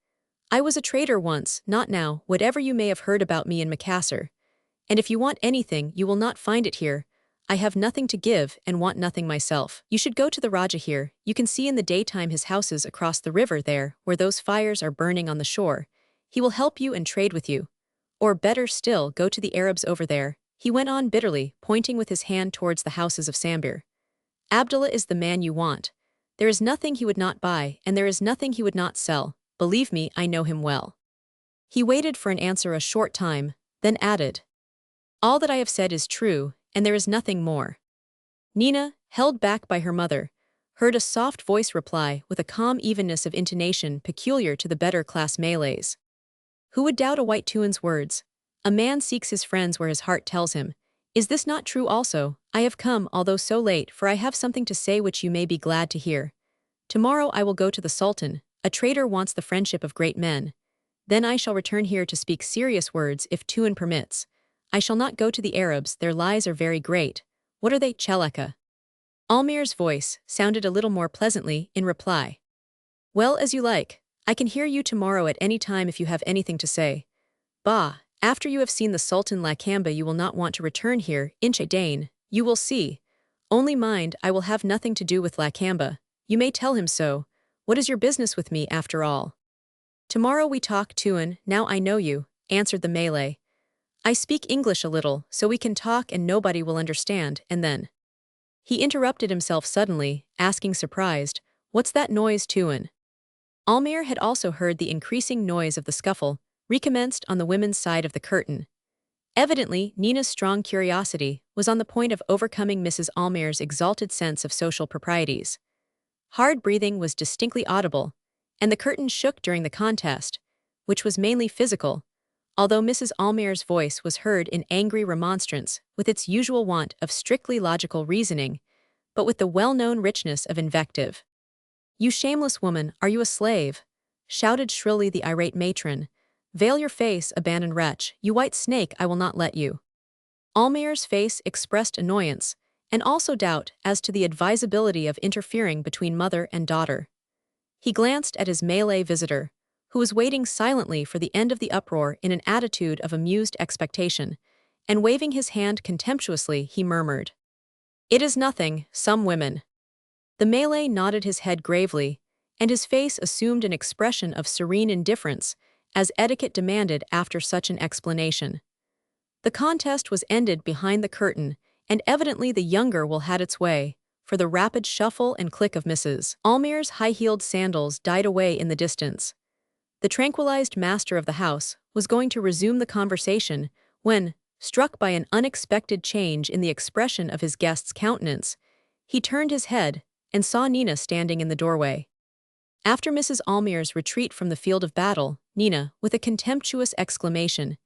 I was a trader once, not now, whatever you may have heard about me in Macassar. And if you want anything, you will not find it here. I have nothing to give and want nothing myself. You should go to the Raja here. You can see in the daytime his houses across the river there, where those fires are burning on the shore. He will help you and trade with you. Or better still, go to the Arabs over there, he went on bitterly, pointing with his hand towards the houses of Sambir. Abdullah is the man you want. There is nothing he would not buy, and there is nothing he would not sell. Believe me, I know him well. He waited for an answer a short time, then added. All that I have said is true, and there is nothing more. Nina, held back by her mother, heard a soft voice reply with a calm evenness of intonation peculiar to the better-class Malays. Who would doubt a white Tuan's words? A man seeks his friends where his heart tells him. Is this not true also? I have come, although so late, for I have something to say which you may be glad to hear. Tomorrow I will go to the Sultan. A trader wants the friendship of great men. Then I shall return here to speak serious words if Tuan permits. I shall not go to the Arabs, their lies are very great. What are they, Cheleka? Almayer's voice sounded a little more pleasantly in reply. Well, as you like. I can hear you tomorrow at any time if you have anything to say. Bah, after you have seen the Sultan Lakamba you will not want to return here, Inche Dain, you will see. Only mind, I will have nothing to do with Lakamba. You may tell him so. What is your business with me, after all? Tomorrow we talk, Tuan, now I know you, answered the Malay. I speak English a little, so we can talk and nobody will understand, and then. He interrupted himself suddenly, asking surprised, What's that noise, Tuan? Almayer had also heard the increasing noise of the scuffle, recommenced on the women's side of the curtain. Evidently, Nina's strong curiosity was on the point of overcoming Mrs. Almayer's exalted sense of social proprieties. Hard breathing was distinctly audible, and the curtain shook during the contest, which was mainly physical, although Mrs. Almayer's voice was heard in angry remonstrance with its usual want of strictly logical reasoning, but with the well-known richness of invective. You shameless woman, are you a slave? Shouted shrilly the irate matron. Veil your face, abandoned wretch, you white snake, I will not let you. Almayer's face expressed annoyance, and also doubt as to the advisability of interfering between mother and daughter. He glanced at his Malay visitor, who was waiting silently for the end of the uproar in an attitude of amused expectation, and waving his hand contemptuously, he murmured. It is nothing, some women. The Malay nodded his head gravely, and his face assumed an expression of serene indifference, as etiquette demanded after such an explanation. The contest was ended behind the curtain, and evidently the younger will had its way, for the rapid shuffle and click of Mrs. Almayer's high-heeled sandals died away in the distance. The tranquilized master of the house was going to resume the conversation when, struck by an unexpected change in the expression of his guest's countenance, he turned his head and saw Nina standing in the doorway. After Mrs. Almayer's retreat from the field of battle, Nina, with a contemptuous exclamation,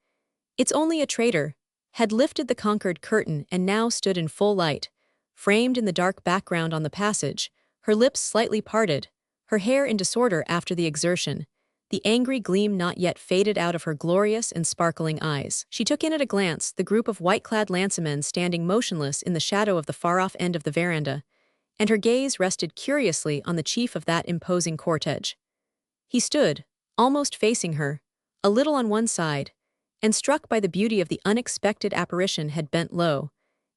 "It's only a traitor," had lifted the conquered curtain and now stood in full light, framed in the dark background on the passage, her lips slightly parted, her hair in disorder after the exertion, the angry gleam not yet faded out of her glorious and sparkling eyes. She took in at a glance the group of white-clad lancemen standing motionless in the shadow of the far-off end of the veranda, and her gaze rested curiously on the chief of that imposing cortege. He stood, almost facing her, a little on one side, and struck by the beauty of the unexpected apparition had bent low,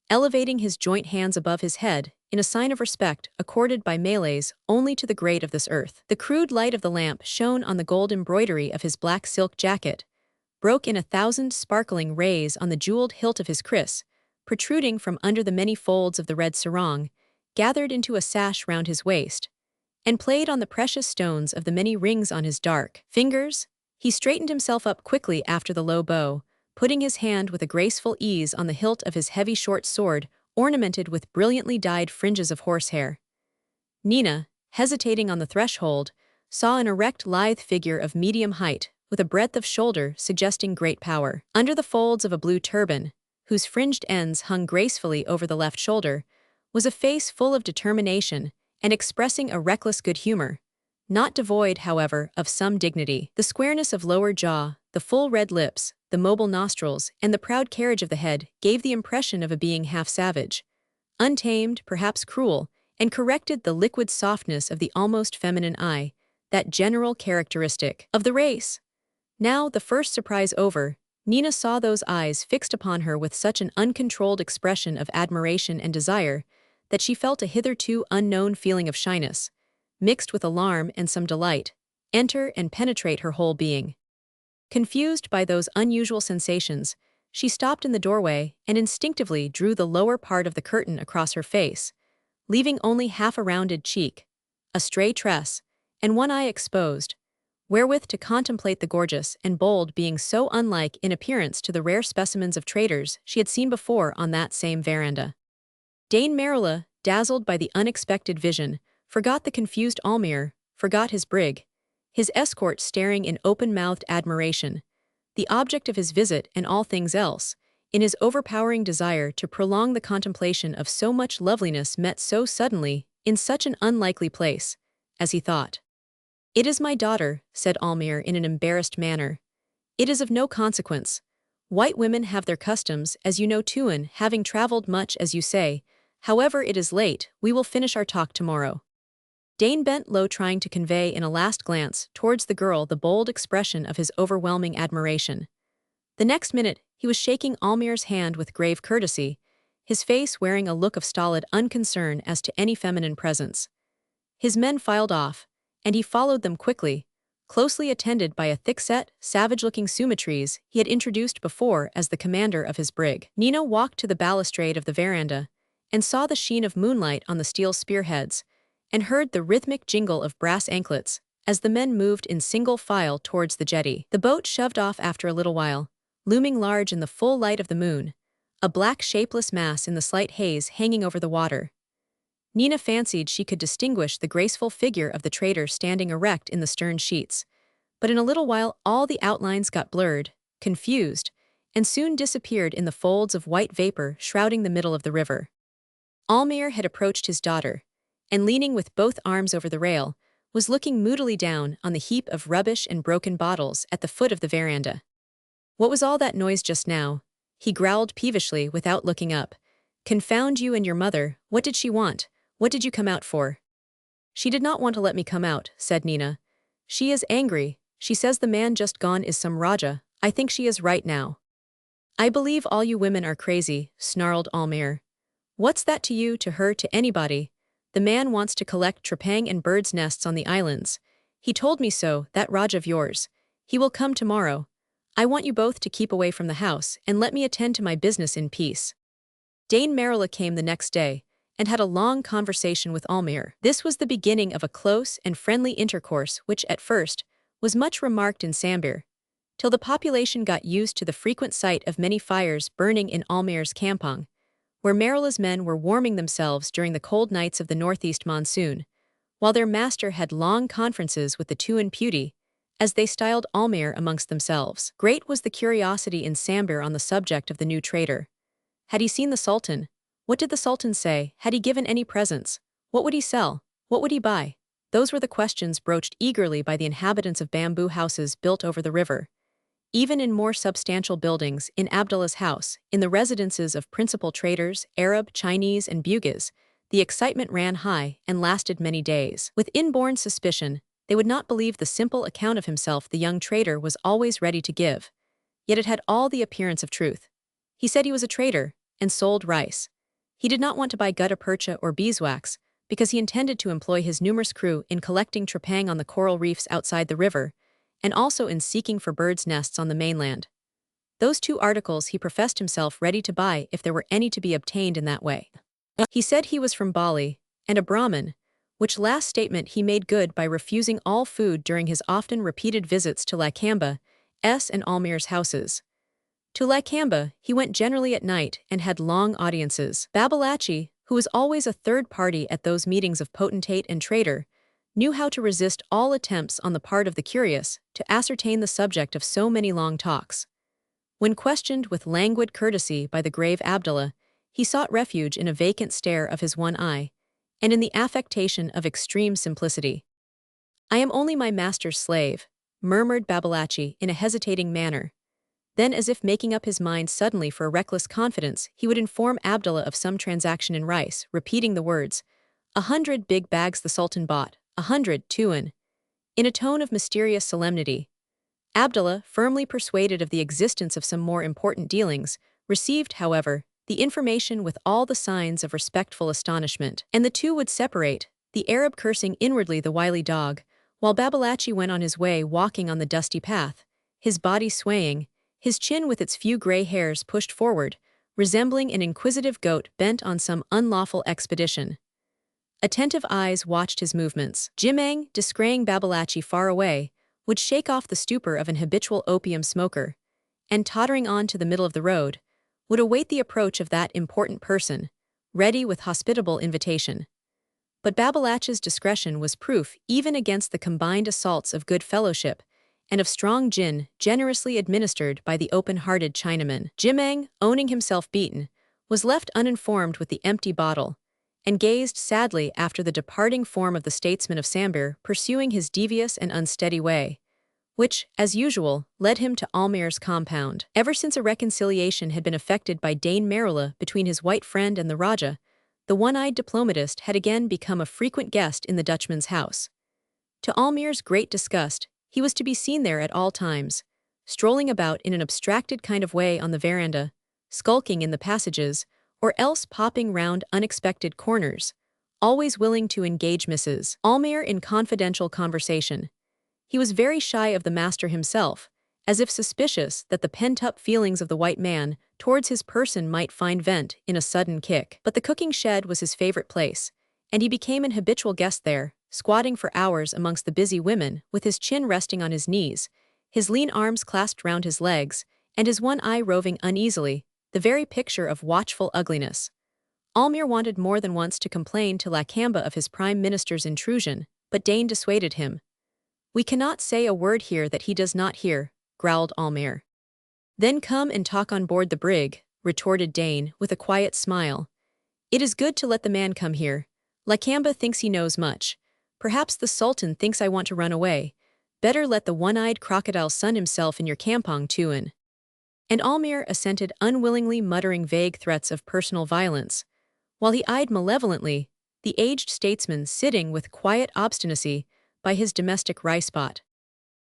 elevating his joint hands above his head in a sign of respect accorded by Malays only to the great of this earth. The crude light of the lamp shone on the gold embroidery of his black silk jacket, broke in 1,000 sparkling rays on the jeweled hilt of his kriss, protruding from under the many folds of the red sarong, gathered into a sash round his waist, and played on the precious stones of the many rings on his dark fingers. He straightened himself up quickly after the low bow, putting his hand with a graceful ease on the hilt of his heavy short sword, ornamented with brilliantly dyed fringes of horsehair. Nina, hesitating on the threshold, saw an erect, lithe figure of medium height, with a breadth of shoulder suggesting great power. Under the folds of a blue turban, whose fringed ends hung gracefully over the left shoulder, was a face full of determination and expressing a reckless good humor, not devoid, however, of some dignity. The squareness of lower jaw, the full red lips, the mobile nostrils, and the proud carriage of the head gave the impression of a being half savage, untamed, perhaps cruel, and corrected the liquid softness of the almost feminine eye, that general characteristic of the race. Now, the first surprise over, Nina saw those eyes fixed upon her with such an uncontrolled expression of admiration and desire that she felt a hitherto unknown feeling of shyness, mixed with alarm and some delight, enter and penetrate her whole being. Confused by those unusual sensations, she stopped in the doorway and instinctively drew the lower part of the curtain across her face, leaving only half a rounded cheek, a stray tress, and one eye exposed, wherewith to contemplate the gorgeous and bold being so unlike in appearance to the rare specimens of traders she had seen before on that same veranda. Dain Maroola, dazzled by the unexpected vision, forgot the confused Almayer, forgot his brig, his escort staring in open-mouthed admiration, the object of his visit and all things else, in his overpowering desire to prolong the contemplation of so much loveliness met so suddenly, in such an unlikely place, as he thought. "It is my daughter," said Almayer in an embarrassed manner. "It is of no consequence. White women have their customs, as you know too, and having traveled much as you say. However, it is late, we will finish our talk tomorrow." Dain bent low, trying to convey in a last glance towards the girl the bold expression of his overwhelming admiration. The next minute, he was shaking Almayer's hand with grave courtesy, his face wearing a look of stolid unconcern as to any feminine presence. His men filed off, and he followed them quickly, closely attended by a thick-set, savage-looking Sumatrees he had introduced before as the commander of his brig. Nina walked to the balustrade of the veranda and saw the sheen of moonlight on the steel spearheads, and heard the rhythmic jingle of brass anklets as the men moved in single file towards the jetty. The boat shoved off after a little while, looming large in the full light of the moon, a black shapeless mass in the slight haze hanging over the water. Nina fancied she could distinguish the graceful figure of the trader standing erect in the stern sheets, but in a little while all the outlines got blurred, confused, and soon disappeared in the folds of white vapor shrouding the middle of the river. Almayer had approached his daughter, and leaning with both arms over the rail, was looking moodily down on the heap of rubbish and broken bottles at the foot of the veranda. "What was all that noise just now?" he growled peevishly without looking up. "Confound you and your mother, what did she want? What did you come out for?" "She did not want to let me come out," said Nina. "She is angry. She says the man just gone is some Raja. I think she is right now." "I believe all you women are crazy," snarled Almayer. "What's that to you, to her, to anybody? The man wants to collect trepang and birds' nests on the islands. He told me so, that Raj of yours. He will come tomorrow. I want you both to keep away from the house and let me attend to my business in peace." Dain Maroola came the next day and had a long conversation with Almayer. This was the beginning of a close and friendly intercourse which, at first, was much remarked in Sambir, till the population got used to the frequent sight of many fires burning in Almayer's kampong, where Maroola's men were warming themselves during the cold nights of the northeast monsoon, while their master had long conferences with the Tuan Puti, as they styled Almayer amongst themselves. Great was the curiosity in Sambir on the subject of the new trader. Had he seen the Sultan? What did the Sultan say? Had he given any presents? What would he sell? What would he buy? Those were the questions broached eagerly by the inhabitants of bamboo houses built over the river. Even in more substantial buildings, in Abdullah's house, in the residences of principal traders, Arab, Chinese, and Bugis, the excitement ran high and lasted many days. With inborn suspicion, they would not believe the simple account of himself the young trader was always ready to give, yet it had all the appearance of truth. He said he was a trader and sold rice. He did not want to buy gutta percha or beeswax because he intended to employ his numerous crew in collecting trepang on the coral reefs outside the river and also in seeking for birds' nests on the mainland. Those two articles he professed himself ready to buy if there were any to be obtained in that way. He said he was from Bali and a Brahmin, which last statement he made good by refusing all food during his often repeated visits to Lakamba, and Almayer's houses. To Lakamba, he went generally at night and had long audiences. Babalatchi, who was always a third party at those meetings of potentate and trader, knew how to resist all attempts on the part of the curious to ascertain the subject of so many long talks. When questioned with languid courtesy by the grave Abdullah, he sought refuge in a vacant stare of his one eye, and in the affectation of extreme simplicity. "I am only my master's slave," murmured Babalatchi in a hesitating manner. Then, as if making up his mind suddenly for a reckless confidence, he would inform Abdullah of some transaction in rice, repeating the words, 100 big bags the Sultan bought, 100 tuan, in a tone of mysterious solemnity. Abdullah, firmly persuaded of the existence of some more important dealings, received, however, the information with all the signs of respectful astonishment, and the two would separate, the Arab cursing inwardly the wily dog, while Babalatchi went on his way walking on the dusty path, his body swaying, his chin with its few gray hairs pushed forward, resembling an inquisitive goat bent on some unlawful expedition. Attentive eyes watched his movements. Jimang, descrying Babalatchi far away, would shake off the stupor of an habitual opium smoker, and tottering on to the middle of the road, would await the approach of that important person, ready with hospitable invitation. But Babalatchi's discretion was proof even against the combined assaults of good fellowship and of strong gin generously administered by the open-hearted Chinaman. Jimang, owning himself beaten, was left uninformed with the empty bottle, and gazed sadly after the departing form of the statesman of Sambir pursuing his devious and unsteady way, which, as usual, led him to Almayer's compound. Ever since a reconciliation had been effected by Dain Maroola between his white friend and the Raja, the one-eyed diplomatist had again become a frequent guest in the Dutchman's house. To Almayer's great disgust, he was to be seen there at all times, strolling about in an abstracted kind of way on the veranda, skulking in the passages, or else popping round unexpected corners, always willing to engage Mrs. Almayer in confidential conversation. He was very shy of the master himself, as if suspicious that the pent-up feelings of the white man towards his person might find vent in a sudden kick. But the cooking shed was his favorite place, and he became an habitual guest there, squatting for hours amongst the busy women with his chin resting on his knees, his lean arms clasped round his legs, and his one eye roving uneasily, the very picture of watchful ugliness. Almayer wanted more than once to complain to Lakamba of his prime minister's intrusion, but Dain dissuaded him. "We cannot say a word here that he does not hear," growled Almayer. "Then come and talk on board the brig," retorted Dain with a quiet smile. "It is good to let the man come here. Lakamba thinks he knows much. Perhaps the Sultan thinks I want to run away. Better let the one-eyed crocodile sun himself in your kampong tuan." And Almayer assented unwillingly, muttering vague threats of personal violence, while he eyed malevolently the aged statesman sitting with quiet obstinacy by his domestic rice pot.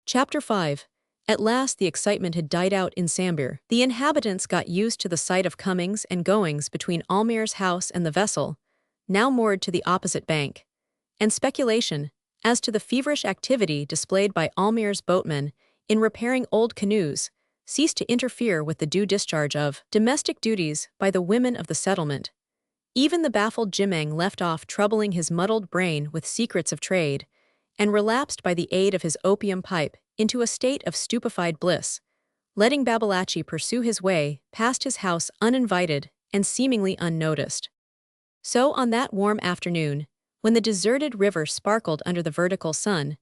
Chapter 5. At last the excitement had died out in Sambir. The inhabitants got used to the sight of comings and goings between Almayer's house and the vessel, now moored to the opposite bank, and speculation as to the feverish activity displayed by Almayer's boatmen in repairing old canoes ceased to interfere with the due discharge of domestic duties by the women of the settlement. Even the baffled Jimang left off troubling his muddled brain with secrets of trade, and relapsed by the aid of his opium pipe into a state of stupefied bliss, letting Babalatchi pursue his way past his house uninvited and seemingly unnoticed. So on that warm afternoon, when the deserted river sparkled under the vertical sun,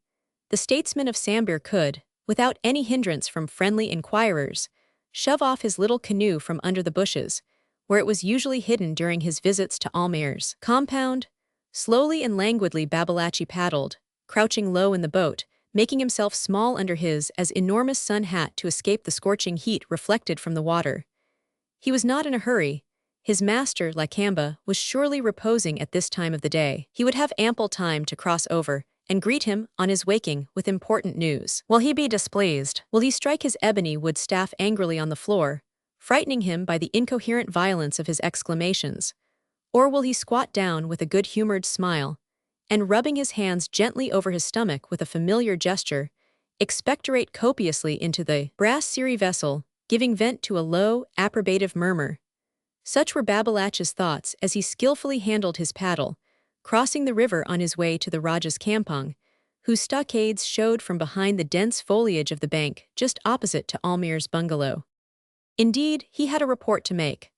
the statesman of Sambir could, without any hindrance from friendly inquirers, shove off his little canoe from under the bushes, where it was usually hidden during his visits to Almayer's compound. Slowly and languidly Babalatchi paddled, crouching low in the boat, making himself small under his as enormous sun hat to escape the scorching heat reflected from the water. He was not in a hurry. His master, Lakamba, was surely reposing at this time of the day. He would have ample time to cross over and greet him, on his waking, with important news. Will he be displeased? Will he strike his ebony wood staff angrily on the floor, frightening him by the incoherent violence of his exclamations? Or will he squat down with a good-humored smile, and rubbing his hands gently over his stomach with a familiar gesture, expectorate copiously into the brass-seary vessel, giving vent to a low, approbative murmur? Such were Babalach's thoughts as he skillfully handled his paddle, crossing the river on his way to the Rajah's campong, whose stockades showed from behind the dense foliage of the bank just opposite to Almayer's bungalow. Indeed, he had a report to make.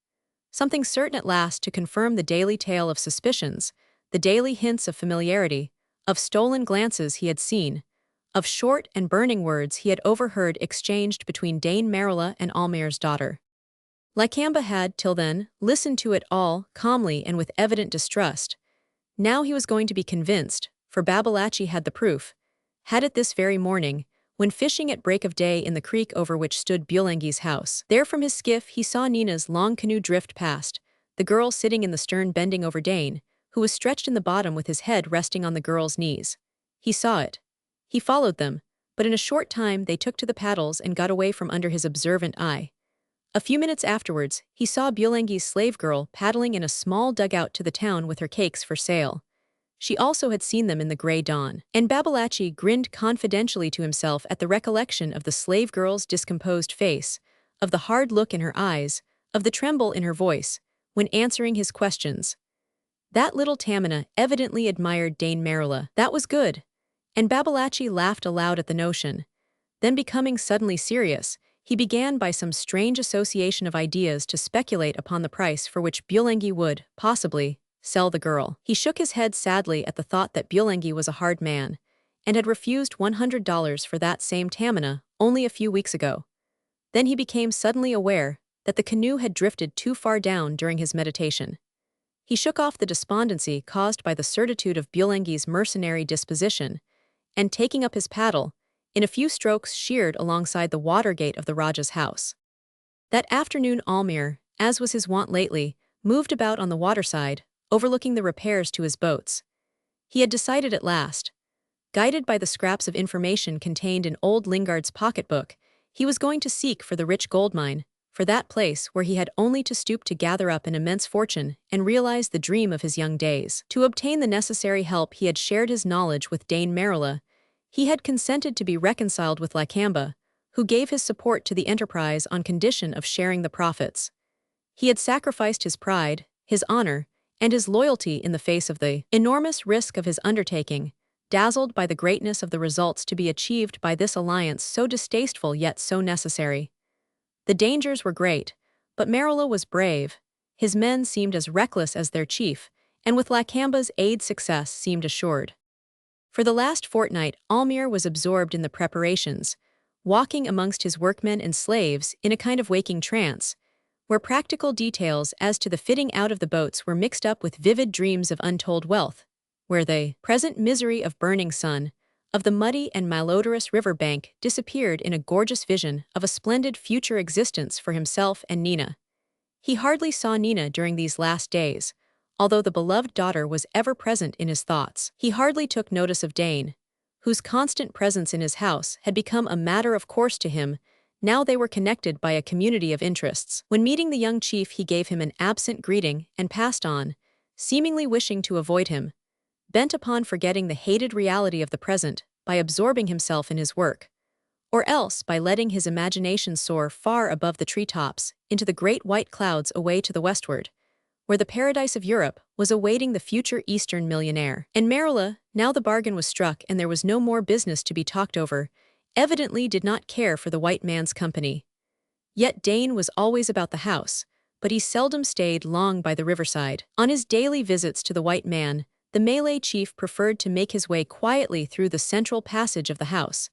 Something certain at last to confirm the daily tale of suspicions, the daily hints of familiarity, of stolen glances he had seen, of short and burning words he had overheard exchanged between Dain Maroola and Almayer's daughter. Lakamba had, till then, listened to it all calmly and with evident distrust. Now he was going to be convinced, for Babalachi had the proof, had it this very morning, when fishing at break of day in the creek over which stood Bulengi's house. There from his skiff he saw Nina's long canoe drift past, the girl sitting in the stern bending over Dain, who was stretched in the bottom with his head resting on the girl's knees. He saw it. He followed them, but in a short time they took to the paddles and got away from under his observant eye. A few minutes afterwards, he saw Bulengi's slave girl paddling in a small dugout to the town with her cakes for sale. She also had seen them in the grey dawn. And Babalachi grinned confidentially to himself at the recollection of the slave girl's discomposed face, of the hard look in her eyes, of the tremble in her voice, when answering his questions. That little Tamina evidently admired Dain Maroola. That was good. And Babalachi laughed aloud at the notion. Then becoming suddenly serious, he began by some strange association of ideas to speculate upon the price for which Bulengi would, possibly, sell the girl. He shook his head sadly at the thought that Bulengi was a hard man, and had refused $100 for that same Tamina only a few weeks ago. Then he became suddenly aware that the canoe had drifted too far down during his meditation. He shook off the despondency caused by the certitude of Bulengi's mercenary disposition, and taking up his paddle, in a few strokes sheered alongside the water gate of the Rajah's house. That afternoon Almayer, as was his wont lately, moved about on the waterside, overlooking the repairs to his boats. He had decided at last. Guided by the scraps of information contained in old Lingard's pocketbook, he was going to seek for the rich gold mine, for that place where he had only to stoop to gather up an immense fortune and realize the dream of his young days. To obtain the necessary help he had shared his knowledge with Dain Maroola. He had consented to be reconciled with Lakamba, who gave his support to the enterprise on condition of sharing the profits. He had sacrificed his pride, his honor, and his loyalty in the face of the enormous risk of his undertaking, dazzled by the greatness of the results to be achieved by this alliance so distasteful yet so necessary. The dangers were great, but Maroola was brave. His men seemed as reckless as their chief, and with Lakamba's aid success seemed assured. For the last fortnight Almayer was absorbed in the preparations, walking amongst his workmen and slaves in a kind of waking trance, where practical details as to the fitting out of the boats were mixed up with vivid dreams of untold wealth, where the present misery of burning sun, of the muddy and malodorous river bank disappeared in a gorgeous vision of a splendid future existence for himself and Nina. He hardly saw Nina during these last days, although the beloved daughter was ever present in his thoughts. He hardly took notice of Dain, whose constant presence in his house had become a matter of course to him. Now they were connected by a community of interests. When meeting the young chief he gave him an absent greeting and passed on, seemingly wishing to avoid him, bent upon forgetting the hated reality of the present by absorbing himself in his work, or else by letting his imagination soar far above the treetops into the great white clouds away to the westward, where the paradise of Europe was awaiting the future Eastern millionaire. And Maroola, now the bargain was struck and there was no more business to be talked over, evidently did not care for the white man's company. Yet Dain was always about the house, but he seldom stayed long by the riverside. On his daily visits to the white man, the Malay chief preferred to make his way quietly through the central passage of the house,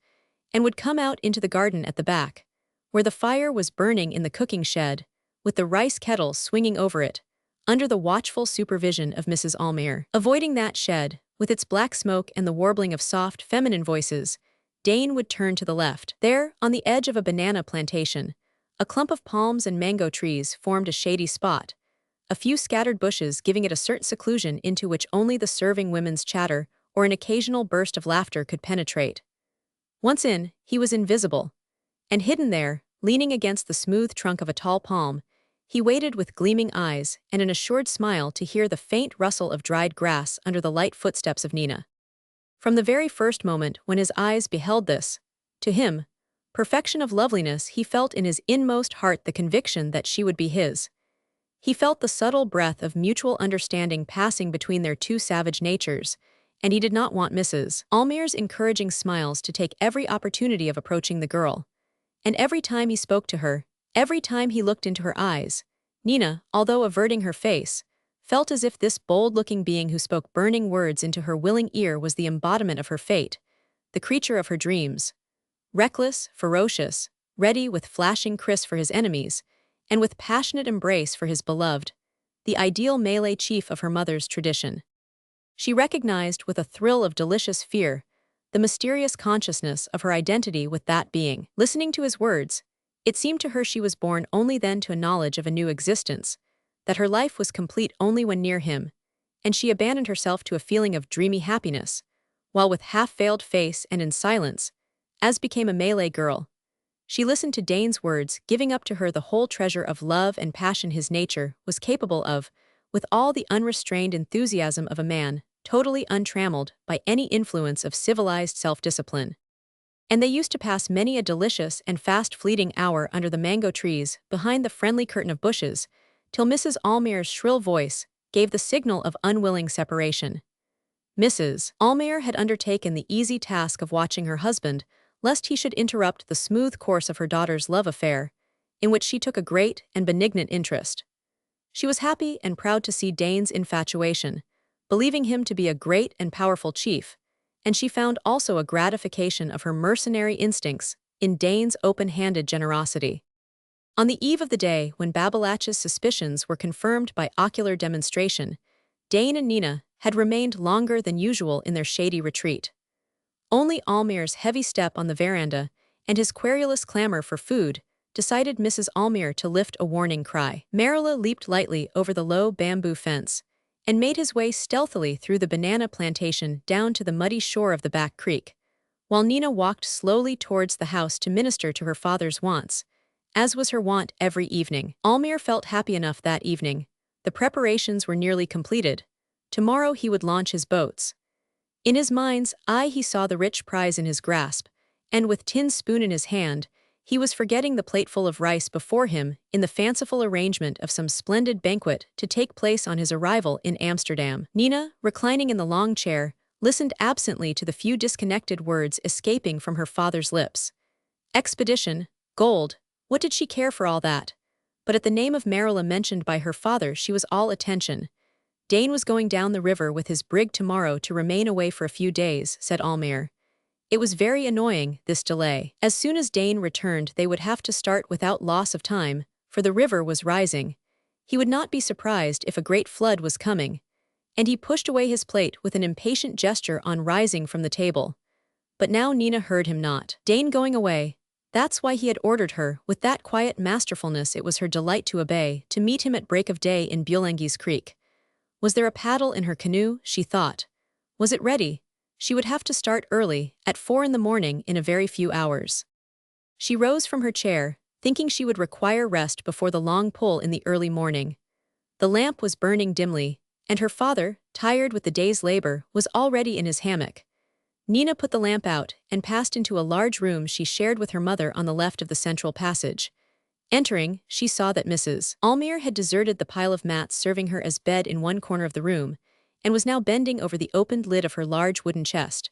and would come out into the garden at the back, where the fire was burning in the cooking shed, with the rice kettle swinging over it, under the watchful supervision of Mrs. Almayer. Avoiding that shed, with its black smoke and the warbling of soft, feminine voices, Dain would turn to the left. There, on the edge of a banana plantation, a clump of palms and mango trees formed a shady spot, a few scattered bushes giving it a certain seclusion into which only the serving women's chatter or an occasional burst of laughter could penetrate. Once in, he was invisible. And hidden there, leaning against the smooth trunk of a tall palm, he waited with gleaming eyes and an assured smile to hear the faint rustle of dried grass under the light footsteps of Nina. From the very first moment when his eyes beheld this, to him, perfection of loveliness, he felt in his inmost heart the conviction that she would be his. He felt the subtle breath of mutual understanding passing between their two savage natures, and he did not want Mrs. Almayer's encouraging smiles to take every opportunity of approaching the girl. And every time he spoke to her, every time he looked into her eyes, Nina, although averting her face, felt as if this bold-looking being who spoke burning words into her willing ear was the embodiment of her fate, the creature of her dreams. Reckless, ferocious, ready with flashing kriss for his enemies, and with passionate embrace for his beloved, the ideal Malay chief of her mother's tradition. She recognized with a thrill of delicious fear the mysterious consciousness of her identity with that being. Listening to his words, it seemed to her she was born only then to a knowledge of a new existence, that her life was complete only when near him, and she abandoned herself to a feeling of dreamy happiness, while with half-veiled face and in silence, as became a Malay girl, she listened to Dain's words, giving up to her the whole treasure of love and passion his nature was capable of, with all the unrestrained enthusiasm of a man, totally untrammeled by any influence of civilized self-discipline. And they used to pass many a delicious and fast-fleeting hour under the mango trees behind the friendly curtain of bushes, till Mrs. Almayer's shrill voice gave the signal of unwilling separation. Mrs. Almayer had undertaken the easy task of watching her husband, lest he should interrupt the smooth course of her daughter's love affair, in which she took a great and benignant interest. She was happy and proud to see Dain's infatuation, believing him to be a great and powerful chief, and she found also a gratification of her mercenary instincts in Dain's open-handed generosity. On the eve of the day when Babalach's suspicions were confirmed by ocular demonstration, Dain and Nina had remained longer than usual in their shady retreat. Only Almayer's heavy step on the veranda and his querulous clamor for food decided Mrs. Almayer to lift a warning cry. Maroola leaped lightly over the low bamboo fence and made his way stealthily through the banana plantation down to the muddy shore of the back creek, while Nina walked slowly towards the house to minister to her father's wants, as was her wont every evening. Almayer felt happy enough that evening. The preparations were nearly completed. Tomorrow he would launch his boats. In his mind's eye he saw the rich prize in his grasp, and with tin spoon in his hand, he was forgetting the plateful of rice before him in the fanciful arrangement of some splendid banquet to take place on his arrival in Amsterdam. Nina, reclining in the long chair, listened absently to the few disconnected words escaping from her father's lips. Expedition, gold, what did she care for all that? But at the name of Maroola mentioned by her father she was all attention. Dain was going down the river with his brig tomorrow to remain away for a few days, said Almayer. It was very annoying, this delay. As soon as Dain returned they would have to start without loss of time, for the river was rising. He would not be surprised if a great flood was coming, and he pushed away his plate with an impatient gesture on rising from the table. But now Nina heard him not. Dain going away, that's why he had ordered her, with that quiet masterfulness it was her delight to obey, to meet him at break of day in Bulangi's Creek. Was there a paddle in her canoe, she thought. Was it ready? She would have to start early, at 4 in the morning in a very few hours. She rose from her chair, thinking she would require rest before the long pull in the early morning. The lamp was burning dimly, and her father, tired with the day's labor, was already in his hammock. Nina put the lamp out and passed into a large room she shared with her mother on the left of the central passage. Entering, she saw that Mrs. Almayer had deserted the pile of mats serving her as bed in one corner of the room, and was now bending over the opened lid of her large wooden chest.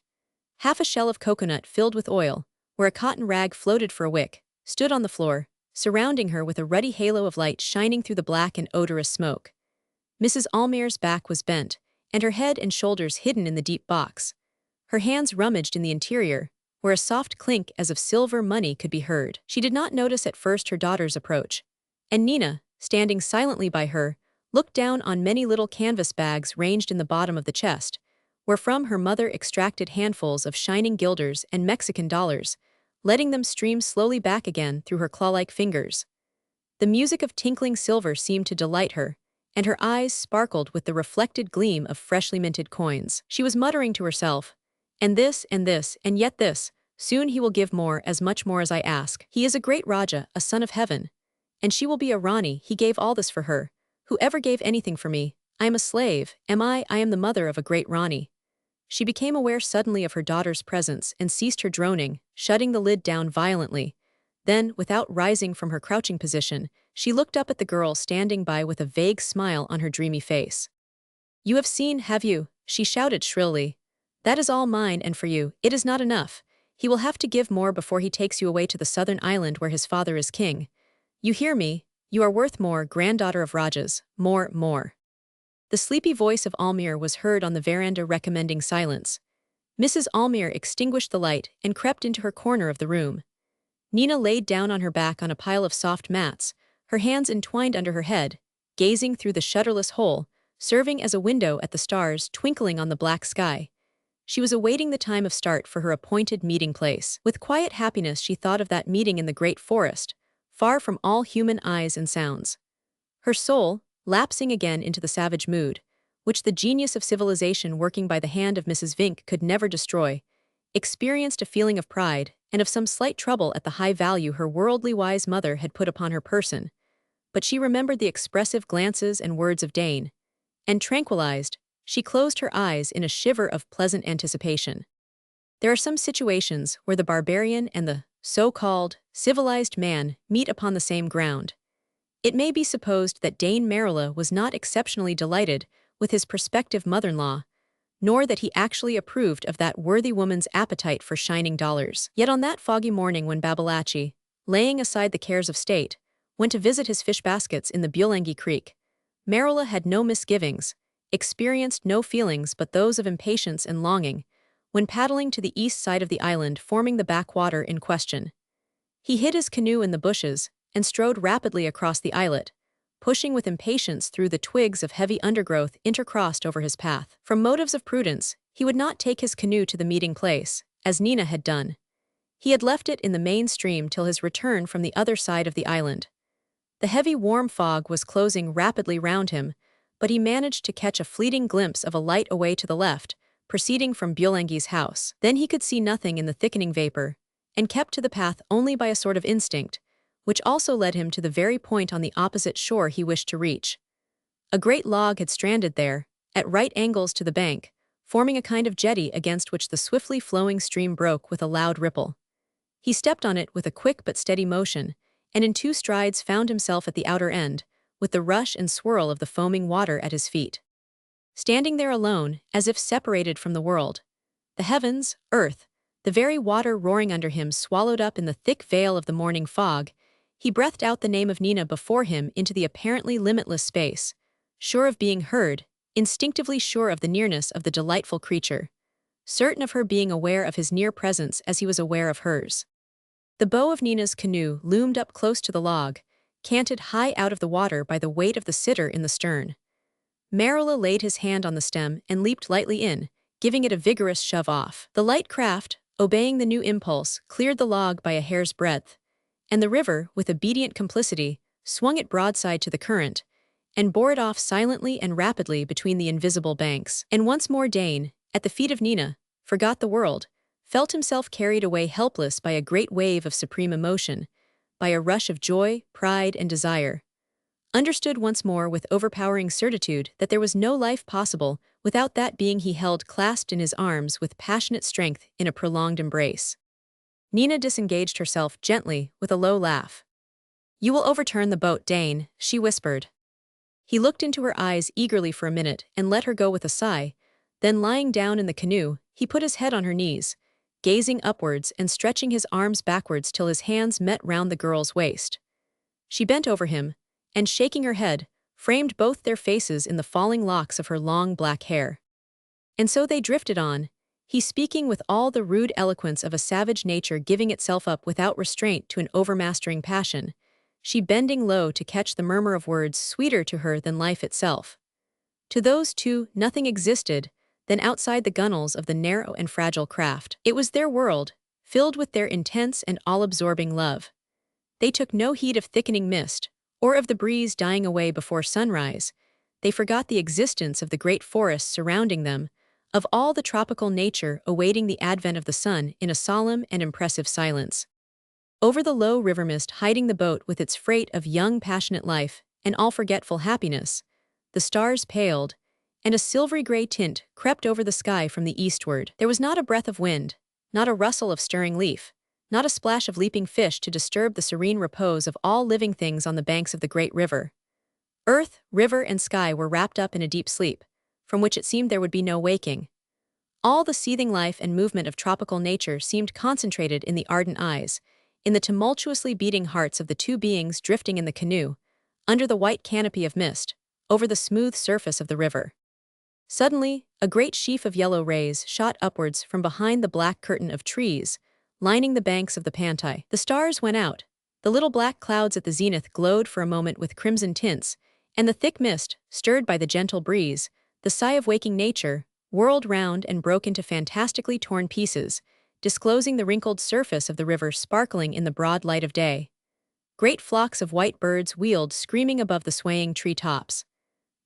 Half a shell of coconut filled with oil, where a cotton rag floated for a wick, stood on the floor, surrounding her with a ruddy halo of light shining through the black and odorous smoke. Mrs. Almayer's back was bent, and her head and shoulders hidden in the deep box. Her hands rummaged in the interior, where a soft clink as of silver money could be heard. She did not notice at first her daughter's approach, and Nina, standing silently by her, looked down on many little canvas bags ranged in the bottom of the chest, wherefrom her mother extracted handfuls of shining guilders and Mexican dollars, letting them stream slowly back again through her claw-like fingers. The music of tinkling silver seemed to delight her, and her eyes sparkled with the reflected gleam of freshly minted coins. She was muttering to herself, and this, and yet this, soon he will give more, as much more as I ask. He is a great Raja, a son of heaven, and she will be a Rani. He gave all this for her. Who ever gave anything for me? I am a slave, am I? I am the mother of a great Rani. She became aware suddenly of her daughter's presence and ceased her droning, shutting the lid down violently. Then, without rising from her crouching position, she looked up at the girl standing by with a vague smile on her dreamy face. You have seen, have you? She shouted shrilly. That is all mine, and for you, it is not enough. He will have to give more before he takes you away to the southern island where his father is king. You hear me? You are worth more, granddaughter of Rajas, more, more. The sleepy voice of Almayer was heard on the veranda recommending silence. Mrs. Almayer extinguished the light and crept into her corner of the room. Nina laid down on her back on a pile of soft mats, her hands entwined under her head, gazing through the shutterless hole, serving as a window at the stars twinkling on the black sky. She was awaiting the time of start for her appointed meeting place. With quiet happiness she thought of that meeting in the great forest, far from all human eyes and sounds. Her soul, lapsing again into the savage mood, which the genius of civilization working by the hand of Mrs. Vink could never destroy, experienced a feeling of pride and of some slight trouble at the high value her worldly wise mother had put upon her person. But she remembered the expressive glances and words of Dain, and tranquilized, she closed her eyes in a shiver of pleasant anticipation. There are some situations where the barbarian and the so-called civilized man meet upon the same ground. It may be supposed that Dain Maroola was not exceptionally delighted with his prospective mother-in-law, nor that he actually approved of that worthy woman's appetite for shining dollars. Yet on that foggy morning when Babalachi, laying aside the cares of state, went to visit his fish baskets in the Bulangi Creek, Maroola had no misgivings, experienced no feelings but those of impatience and longing, when paddling to the east side of the island forming the backwater in question. He hid his canoe in the bushes and strode rapidly across the islet, pushing with impatience through the twigs of heavy undergrowth intercrossed over his path. From motives of prudence, he would not take his canoe to the meeting place, as Nina had done. He had left it in the main stream till his return from the other side of the island. The heavy warm fog was closing rapidly round him, but he managed to catch a fleeting glimpse of a light away to the left, proceeding from Bulangi's house. Then he could see nothing in the thickening vapor, and kept to the path only by a sort of instinct, which also led him to the very point on the opposite shore he wished to reach. A great log had stranded there, at right angles to the bank, forming a kind of jetty against which the swiftly flowing stream broke with a loud ripple. He stepped on it with a quick but steady motion, and in 2 strides found himself at the outer end, with the rush and swirl of the foaming water at his feet. Standing there alone, as if separated from the world, the heavens, earth, the very water roaring under him swallowed up in the thick veil of the morning fog, he breathed out the name of Nina before him into the apparently limitless space, sure of being heard, instinctively sure of the nearness of the delightful creature, certain of her being aware of his near presence as he was aware of hers. The bow of Nina's canoe loomed up close to the log, canted high out of the water by the weight of the sitter in the stern. Maroola laid his hand on the stem and leaped lightly in, giving it a vigorous shove off. The light craft, obeying the new impulse, cleared the log by a hair's breadth, and the river, with obedient complicity, swung it broadside to the current, and bore it off silently and rapidly between the invisible banks. And once more Dain, at the feet of Nina, forgot the world, felt himself carried away helpless by a great wave of supreme emotion, by a rush of joy, pride, and desire. Understood once more with overpowering certitude that there was no life possible without that being he held clasped in his arms with passionate strength in a prolonged embrace. Nina disengaged herself gently with a low laugh. "You will overturn the boat, Dain," she whispered. He looked into her eyes eagerly for a minute and let her go with a sigh, then lying down in the canoe, he put his head on her knees, gazing upwards and stretching his arms backwards till his hands met round the girl's waist. She bent over him, and shaking her head, framed both their faces in the falling locks of her long black hair. And so they drifted on, he speaking with all the rude eloquence of a savage nature giving itself up without restraint to an overmastering passion, she bending low to catch the murmur of words sweeter to her than life itself. To those two, nothing existed then outside the gunwales of the narrow and fragile craft. It was their world, filled with their intense and all-absorbing love. They took no heed of thickening mist, or of the breeze dying away before sunrise. they forgot the existence of the great forests surrounding them, of all the tropical nature awaiting the advent of the sun in a solemn and impressive silence. Over the low river mist hiding the boat with its freight of young passionate life and all-forgetful happiness, the stars paled, and a silvery-gray tint crept over the sky from the eastward. There was not a breath of wind, not a rustle of stirring leaf, not a splash of leaping fish to disturb the serene repose of all living things on the banks of the great river. Earth, river, and sky were wrapped up in a deep sleep, from which it seemed there would be no waking. All the seething life and movement of tropical nature seemed concentrated in the ardent eyes, in the tumultuously beating hearts of the two beings drifting in the canoe, under the white canopy of mist, over the smooth surface of the river. Suddenly, a great sheaf of yellow rays shot upwards from behind the black curtain of trees, lining the banks of the Pantai. The stars went out, the little black clouds at the zenith glowed for a moment with crimson tints, and the thick mist, stirred by the gentle breeze, the sigh of waking nature, whirled round and broke into fantastically torn pieces, disclosing the wrinkled surface of the river sparkling in the broad light of day. Great flocks of white birds wheeled screaming above the swaying tree-tops.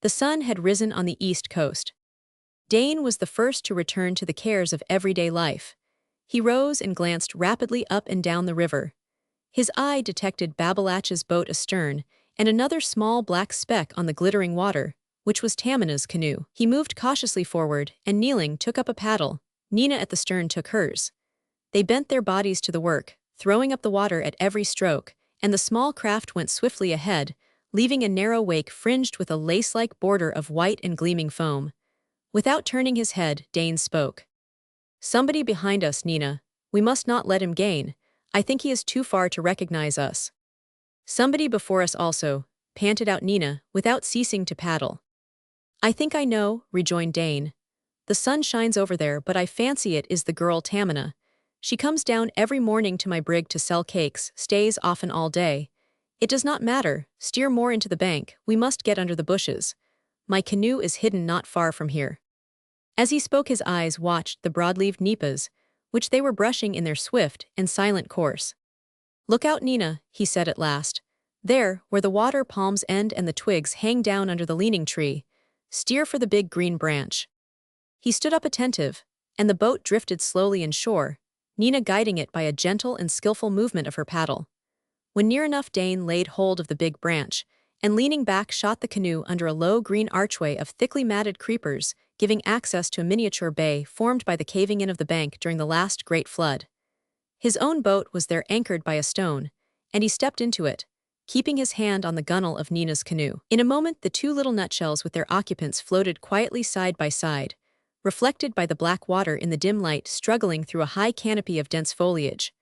The sun had risen on the east coast. Dain was the first to return to the cares of everyday life. He rose and glanced rapidly up and down the river. His eye detected Babalach's boat astern and another small black speck on the glittering water, which was Tamina's canoe. He moved cautiously forward and, kneeling, took up a paddle. Nina at the stern took hers. They bent their bodies to the work, throwing up the water at every stroke, and the small craft went swiftly ahead, leaving a narrow wake fringed with a lace-like border of white and gleaming foam. Without turning his head, Dain spoke. "Somebody behind us, Nina. We must not let him gain. I think he is too far to recognize us." "Somebody before us also," panted out Nina, without ceasing to paddle. "I think I know," rejoined Dain. "The sun shines over there, but I fancy it is the girl Tamina. She comes down every morning to my brig to sell cakes, stays often all day. It does not matter, steer more into the bank, we must get under the bushes. My canoe is hidden not far from here." As he spoke, his eyes watched the broad-leaved nipas, which they were brushing in their swift and silent course. "Look out, Nina," he said at last. "There, where the water palms end and the twigs hang down under the leaning tree. Steer for the big green branch." He stood up attentive, and the boat drifted slowly inshore, Nina guiding it by a gentle and skillful movement of her paddle. When near enough, Dain laid hold of the big branch, and leaning back shot the canoe under a low green archway of thickly matted creepers, giving access to a miniature bay formed by the caving in of the bank during the last great flood. His own boat was there anchored by a stone, and he stepped into it, keeping his hand on the gunwale of Nina's canoe. In a moment, the two little nutshells with their occupants floated quietly side by side, reflected by the black water in the dim light struggling through a high canopy of dense foliage.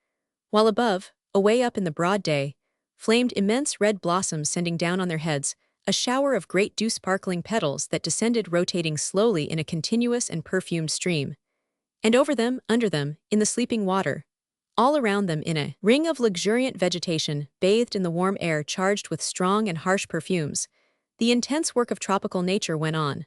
While above, away up in the broad day, flamed immense red blossoms sending down on their heads a shower of great dew-sparkling petals that descended rotating slowly in a continuous and perfumed stream. And over them, under them, in the sleeping water, all around them in a ring of luxuriant vegetation, bathed in the warm air charged with strong and harsh perfumes, the intense work of tropical nature went on.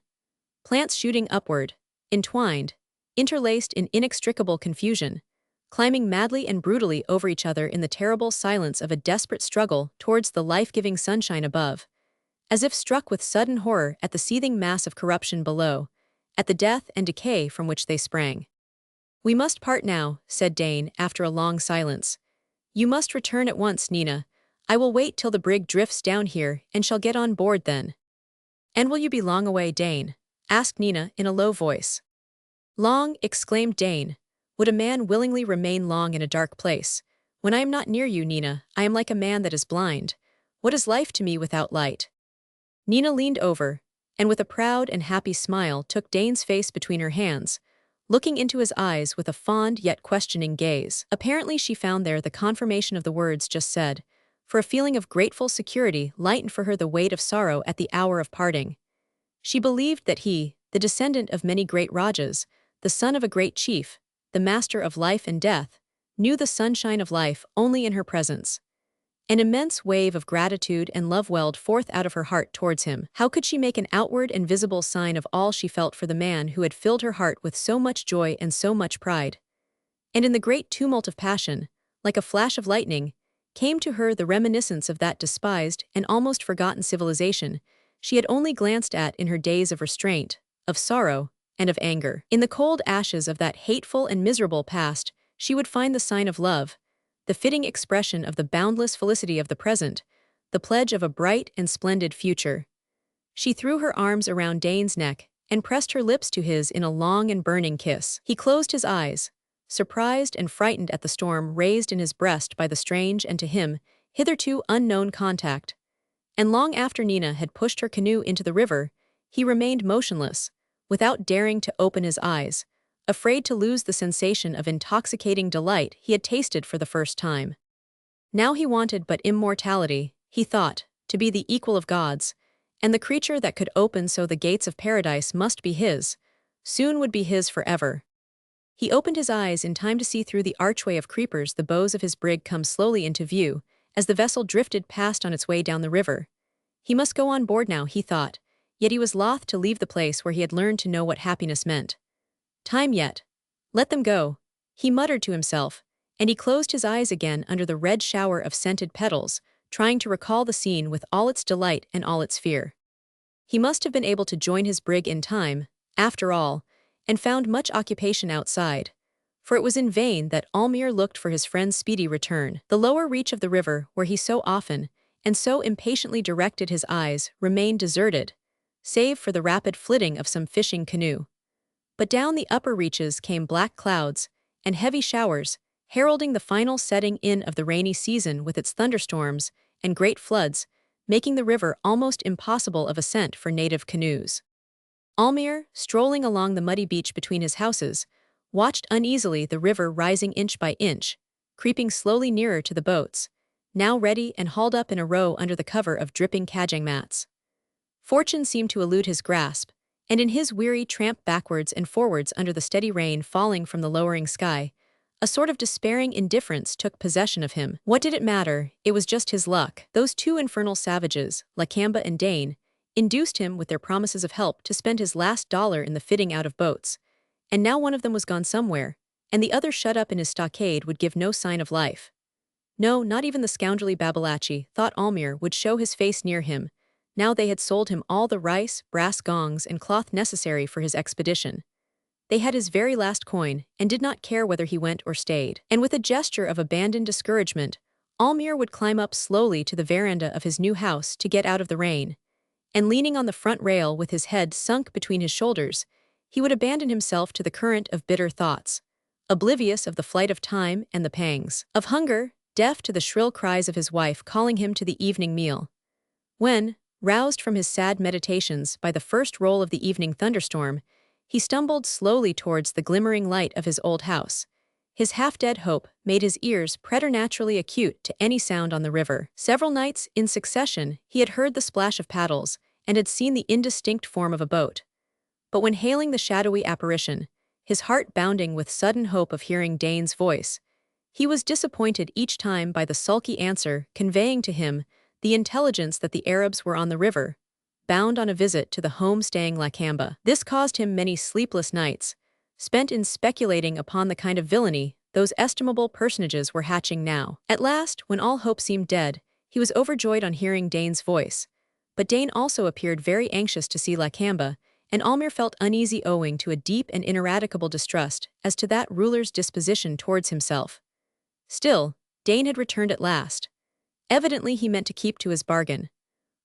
Plants shooting upward, entwined, interlaced in inextricable confusion, climbing madly and brutally over each other in the terrible silence of a desperate struggle towards the life-giving sunshine above, as if struck with sudden horror at the seething mass of corruption below, at the death and decay from which they sprang. "We must part now," said Dain, after a long silence. "You must return at once, Nina. I will wait till the brig drifts down here and shall get on board then." "And will you be long away, Dain?" asked Nina in a low voice. "Long," exclaimed Dain. "Would a man willingly remain long in a dark place? When I am not near you, Nina, I am like a man that is blind. What is life to me without light?" Nina leaned over, and with a proud and happy smile took Dain's face between her hands, looking into his eyes with a fond yet questioning gaze. Apparently she found there the confirmation of the words just said, for a feeling of grateful security lightened for her the weight of sorrow at the hour of parting. She believed that he, the descendant of many great Rajas, the son of a great chief, the master of life and death, knew the sunshine of life only in her presence. An immense wave of gratitude and love welled forth out of her heart towards him. How could she make an outward and visible sign of all she felt for the man who had filled her heart with so much joy and so much pride? And in the great tumult of passion, like a flash of lightning, came to her the reminiscence of that despised and almost forgotten civilization, she had only glanced at in her days of restraint, of sorrow, and of anger. In the cold ashes of that hateful and miserable past, she would find the sign of love, the fitting expression of the boundless felicity of the present, the pledge of a bright and splendid future. She threw her arms around Dain's neck and pressed her lips to his in a long and burning kiss. He closed his eyes, surprised and frightened at the storm raised in his breast by the strange and to him, hitherto unknown contact. And long after Nina had pushed her canoe into the river, he remained motionless, without daring to open his eyes, afraid to lose the sensation of intoxicating delight he had tasted for the first time. Now he wanted but immortality, he thought, to be the equal of gods, and the creature that could open so the gates of paradise must be his, soon would be his forever. He opened his eyes in time to see through the archway of creepers the bows of his brig come slowly into view, as the vessel drifted past on its way down the river. He must go on board now, he thought, yet he was loath to leave the place where he had learned to know what happiness meant. Time yet. Let them go, he muttered to himself, and he closed his eyes again under the red shower of scented petals, trying to recall the scene with all its delight and all its fear. He must have been able to join his brig in time, after all, and found much occupation outside, for it was in vain that Almayer looked for his friend's speedy return. The lower reach of the river, where he so often and so impatiently directed his eyes, remained deserted, save for the rapid flitting of some fishing canoe. But down the upper reaches came black clouds and heavy showers, heralding the final setting in of the rainy season with its thunderstorms and great floods, making the river almost impossible of ascent for native canoes. Almayer, strolling along the muddy beach between his houses, watched uneasily the river rising inch by inch, creeping slowly nearer to the boats, now ready and hauled up in a row under the cover of dripping kajang mats. Fortune seemed to elude his grasp, and in his weary tramp backwards and forwards under the steady rain falling from the lowering sky, a sort of despairing indifference took possession of him. What did it matter? It was just his luck. Those two infernal savages, Lakamba and Dain, induced him with their promises of help to spend his last dollar in the fitting out of boats, and now one of them was gone somewhere, and the other shut up in his stockade would give no sign of life. No, not even the scoundrelly Babalachi, thought Almayer, would show his face near him. Now they had sold him all the rice, brass gongs, and cloth necessary for his expedition. They had his very last coin, and did not care whether he went or stayed. And with a gesture of abandoned discouragement, Almayer would climb up slowly to the veranda of his new house to get out of the rain, and leaning on the front rail with his head sunk between his shoulders, he would abandon himself to the current of bitter thoughts, oblivious of the flight of time and the pangs of hunger, deaf to the shrill cries of his wife calling him to the evening meal. When, roused from his sad meditations by the first roll of the evening thunderstorm, he stumbled slowly towards the glimmering light of his old house, his half-dead hope made his ears preternaturally acute to any sound on the river. Several nights in succession he had heard the splash of paddles and had seen the indistinct form of a boat. But when hailing the shadowy apparition, his heart bounding with sudden hope of hearing Dain's voice, he was disappointed each time by the sulky answer conveying to him the intelligence that the Arabs were on the river, bound on a visit to the home-staying Lakamba. This caused him many sleepless nights, spent in speculating upon the kind of villainy those estimable personages were hatching now. At last, when all hope seemed dead, he was overjoyed on hearing Dain's voice. But Dain also appeared very anxious to see Lakamba, and Almayer felt uneasy owing to a deep and ineradicable distrust as to that ruler's disposition towards himself. Still, Dain had returned at last. Evidently he meant to keep to his bargain.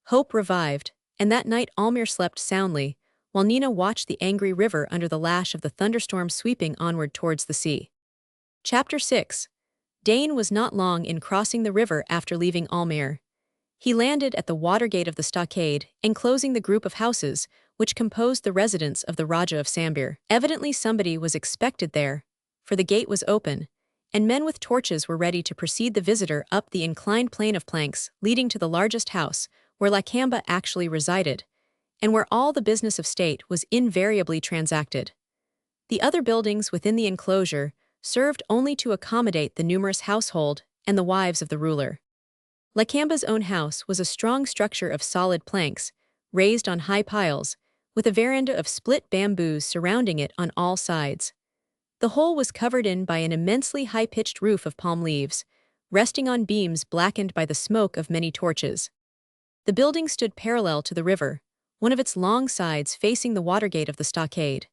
Hope revived, and that night Almayer slept soundly, while Nina watched the angry river under the lash of the thunderstorm sweeping onward towards the sea. Chapter 6. Dain was not long in crossing the river after leaving Almayer. He landed at the water gate of the stockade, enclosing the group of houses which composed the residence of the Raja of Sambir. Evidently somebody was expected there, for the gate was open, and men with torches were ready to precede the visitor up the inclined plane of planks leading to the largest house, where Lakamba actually resided, and where all the business of state was invariably transacted. The other buildings within the enclosure served only to accommodate the numerous household and the wives of the ruler. Lakamba's own house was a strong structure of solid planks, raised on high piles, with a veranda of split bamboos surrounding it on all sides. The whole was covered in by an immensely high-pitched roof of palm leaves, resting on beams blackened by the smoke of many torches. The building stood parallel to the river, one of its long sides facing the water gate of the stockade.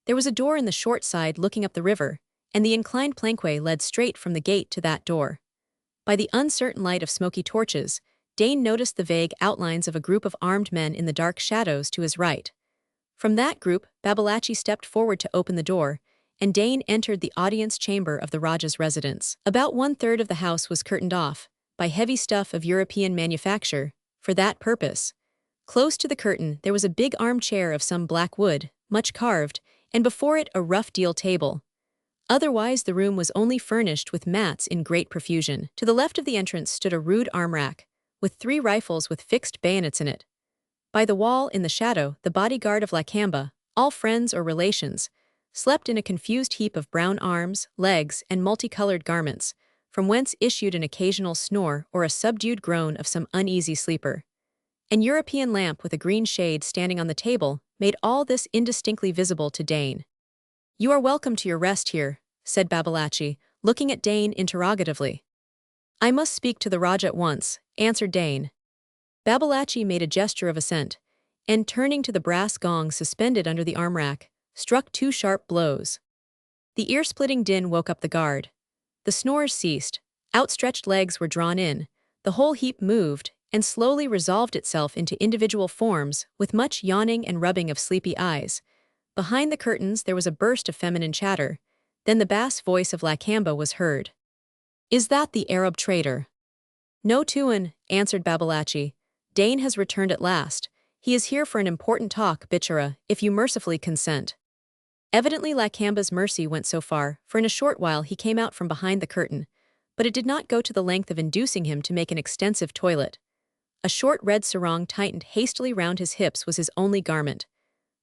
There was a door in the short side looking up the river, and the inclined plankway led straight from the gate to that door. By the uncertain light of smoky torches, Dain noticed the vague outlines of a group of armed men in the dark shadows to his right. From that group, Babalatchi stepped forward to open the door, and Dain entered the audience chamber of the Raja's residence. About 1/3 of the house was curtained off, by heavy stuff of European manufacture, for that purpose. Close to the curtain there was a big armchair of some black wood, much carved, and before it a rough deal table. Otherwise the room was only furnished with mats in great profusion. To the left of the entrance stood a rude arm-rack, with 3 rifles with fixed bayonets in it. By the wall, in the shadow, the bodyguard of Lakamba, all friends or relations, slept in a confused heap of brown arms, legs, and multicolored garments, from whence issued an occasional snore or a subdued groan of some uneasy sleeper. An European lamp with a green shade standing on the table made all this indistinctly visible to Dain. "You are welcome to your rest here," said Babalatchi, looking at Dain interrogatively. "I must speak to the Raja at once," answered Dain. Babalatchi made a gesture of assent, and turning to the brass gong suspended under the arm-rack, struck 2 sharp blows. The ear-splitting din woke up the guard. The snores ceased, outstretched legs were drawn in, the whole heap moved, and slowly resolved itself into individual forms, with much yawning and rubbing of sleepy eyes. Behind the curtains there was a burst of feminine chatter, then the bass voice of Lakamba was heard. "Is that the Arab trader?" "No, Tuan," answered Babalatchi. "Dain has returned at last. He is here for an important talk, Bichara, if you mercifully consent." Evidently Lakamba's mercy went so far, for in a short while he came out from behind the curtain, but it did not go to the length of inducing him to make an extensive toilet. A short red sarong tightened hastily round his hips was his only garment.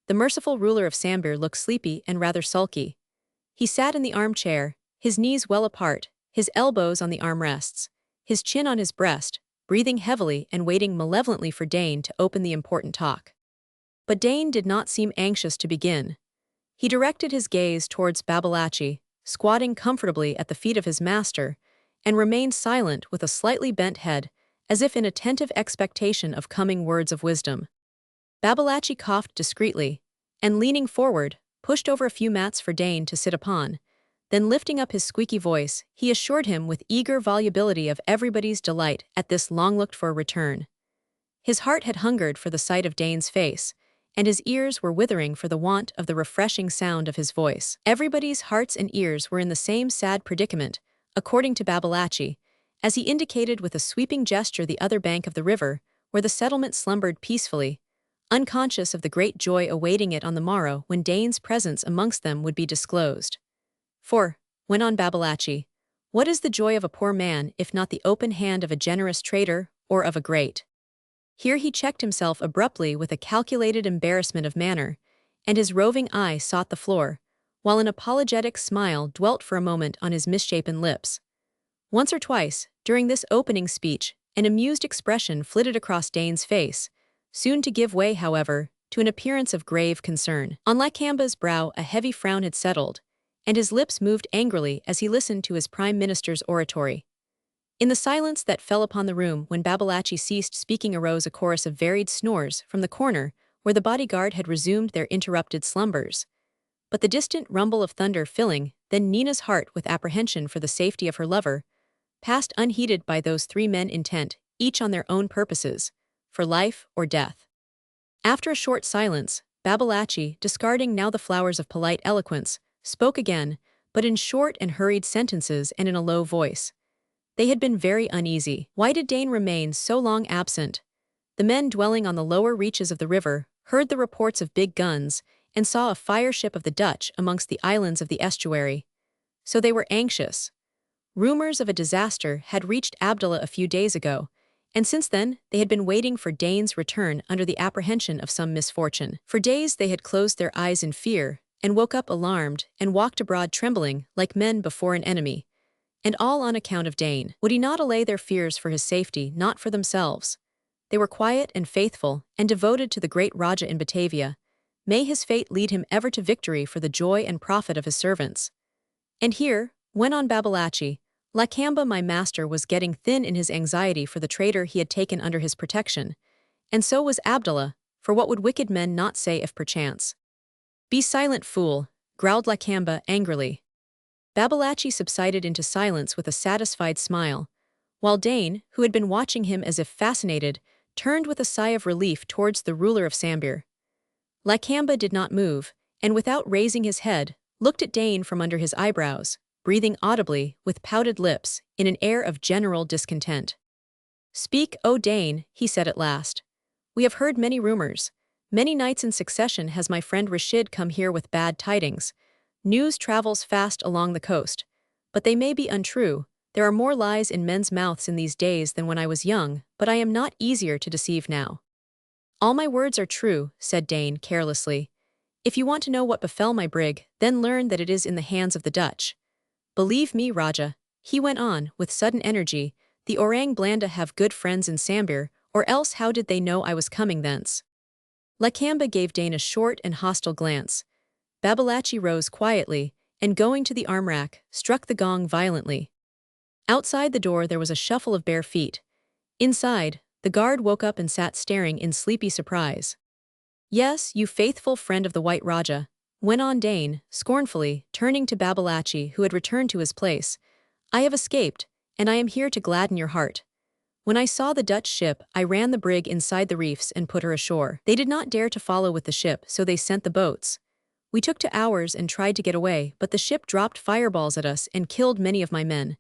The merciful ruler of Sambir looked sleepy and rather sulky. He sat in the armchair, his knees well apart, his elbows on the armrests, his chin on his breast, breathing heavily and waiting malevolently for Dain to open the important talk. But Dain did not seem anxious to begin. He directed his gaze towards Babalatchi, squatting comfortably at the feet of his master, and remained silent with a slightly bent head, as if in attentive expectation of coming words of wisdom. Babalatchi coughed discreetly, and leaning forward, pushed over a few mats for Dain to sit upon. Then lifting up his squeaky voice, he assured him with eager volubility of everybody's delight at this long-looked-for return. His heart had hungered for the sight of Dain's face, and his ears were withering for the want of the refreshing sound of his voice. Everybody's hearts and ears were in the same sad predicament, according to Babalatchi, as he indicated with a sweeping gesture the other bank of the river, where the settlement slumbered peacefully, unconscious of the great joy awaiting it on the morrow when Dain's presence amongst them would be disclosed. "For," went on Babalatchi, "what is the joy of a poor man if not the open hand of a generous trader or of a great?" Here he checked himself abruptly with a calculated embarrassment of manner, and his roving eye sought the floor, while an apologetic smile dwelt for a moment on his misshapen lips. Once or twice, during this opening speech, an amused expression flitted across Dain's face, soon to give way, however, to an appearance of grave concern. On Lakamba's brow a heavy frown had settled, and his lips moved angrily as he listened to his prime minister's oratory. In the silence that fell upon the room when Babalatchi ceased speaking arose a chorus of varied snores from the corner where the bodyguard had resumed their interrupted slumbers. But the distant rumble of thunder filling then Nina's heart with apprehension for the safety of her lover passed unheeded by those 3 men intent, each on their own purposes, for life or death. After a short silence, Babalatchi, discarding now the flowers of polite eloquence, spoke again, but in short and hurried sentences and in a low voice. They had been very uneasy. Why did Dain remain so long absent? The men dwelling on the lower reaches of the river heard the reports of big guns and saw a fire ship of the Dutch amongst the islands of the estuary. So they were anxious. Rumors of a disaster had reached Abdullah a few days ago, and since then they had been waiting for Dain's return under the apprehension of some misfortune. For days they had closed their eyes in fear, and woke up alarmed, and walked abroad trembling, like men before an enemy. And all on account of Dain. Would he not allay their fears for his safety, not for themselves? They were quiet and faithful, and devoted to the great Raja in Batavia. May his fate lead him ever to victory for the joy and profit of his servants. And here, went on Babalatchi, Lakamba my master was getting thin in his anxiety for the trader he had taken under his protection, and so was Abdullah, for what would wicked men not say if perchance? Be silent, fool, growled Lakamba angrily. Babalatchi subsided into silence with a satisfied smile, while Dain, who had been watching him as if fascinated, turned with a sigh of relief towards the ruler of Sambir. Lakamba did not move, and without raising his head, looked at Dain from under his eyebrows, breathing audibly, with pouted lips, in an air of general discontent. Speak, O Dain, he said at last. We have heard many rumors. Many nights in succession has my friend Rashid come here with bad tidings. News travels fast along the coast. But they may be untrue. There are more lies in men's mouths in these days than when I was young, but I am not easier to deceive now. All my words are true, said Dain carelessly. If you want to know what befell my brig, then learn that it is in the hands of the Dutch. Believe me, Raja, he went on, with sudden energy, the Orang Blanda have good friends in Sambir, or else how did they know I was coming thence? Lakamba gave Dain a short and hostile glance. Babalatchi rose quietly, and going to the arm rack, struck the gong violently. Outside the door there was a shuffle of bare feet. Inside, the guard woke up and sat staring in sleepy surprise. Yes, you faithful friend of the White Raja, went on Dain, scornfully, turning to Babalatchi who had returned to his place. I have escaped, and I am here to gladden your heart. When I saw the Dutch ship, I ran the brig inside the reefs and put her ashore. They did not dare to follow with the ship, so they sent the boats. We took to ours and tried to get away, but the ship dropped fireballs at us and killed many of my men.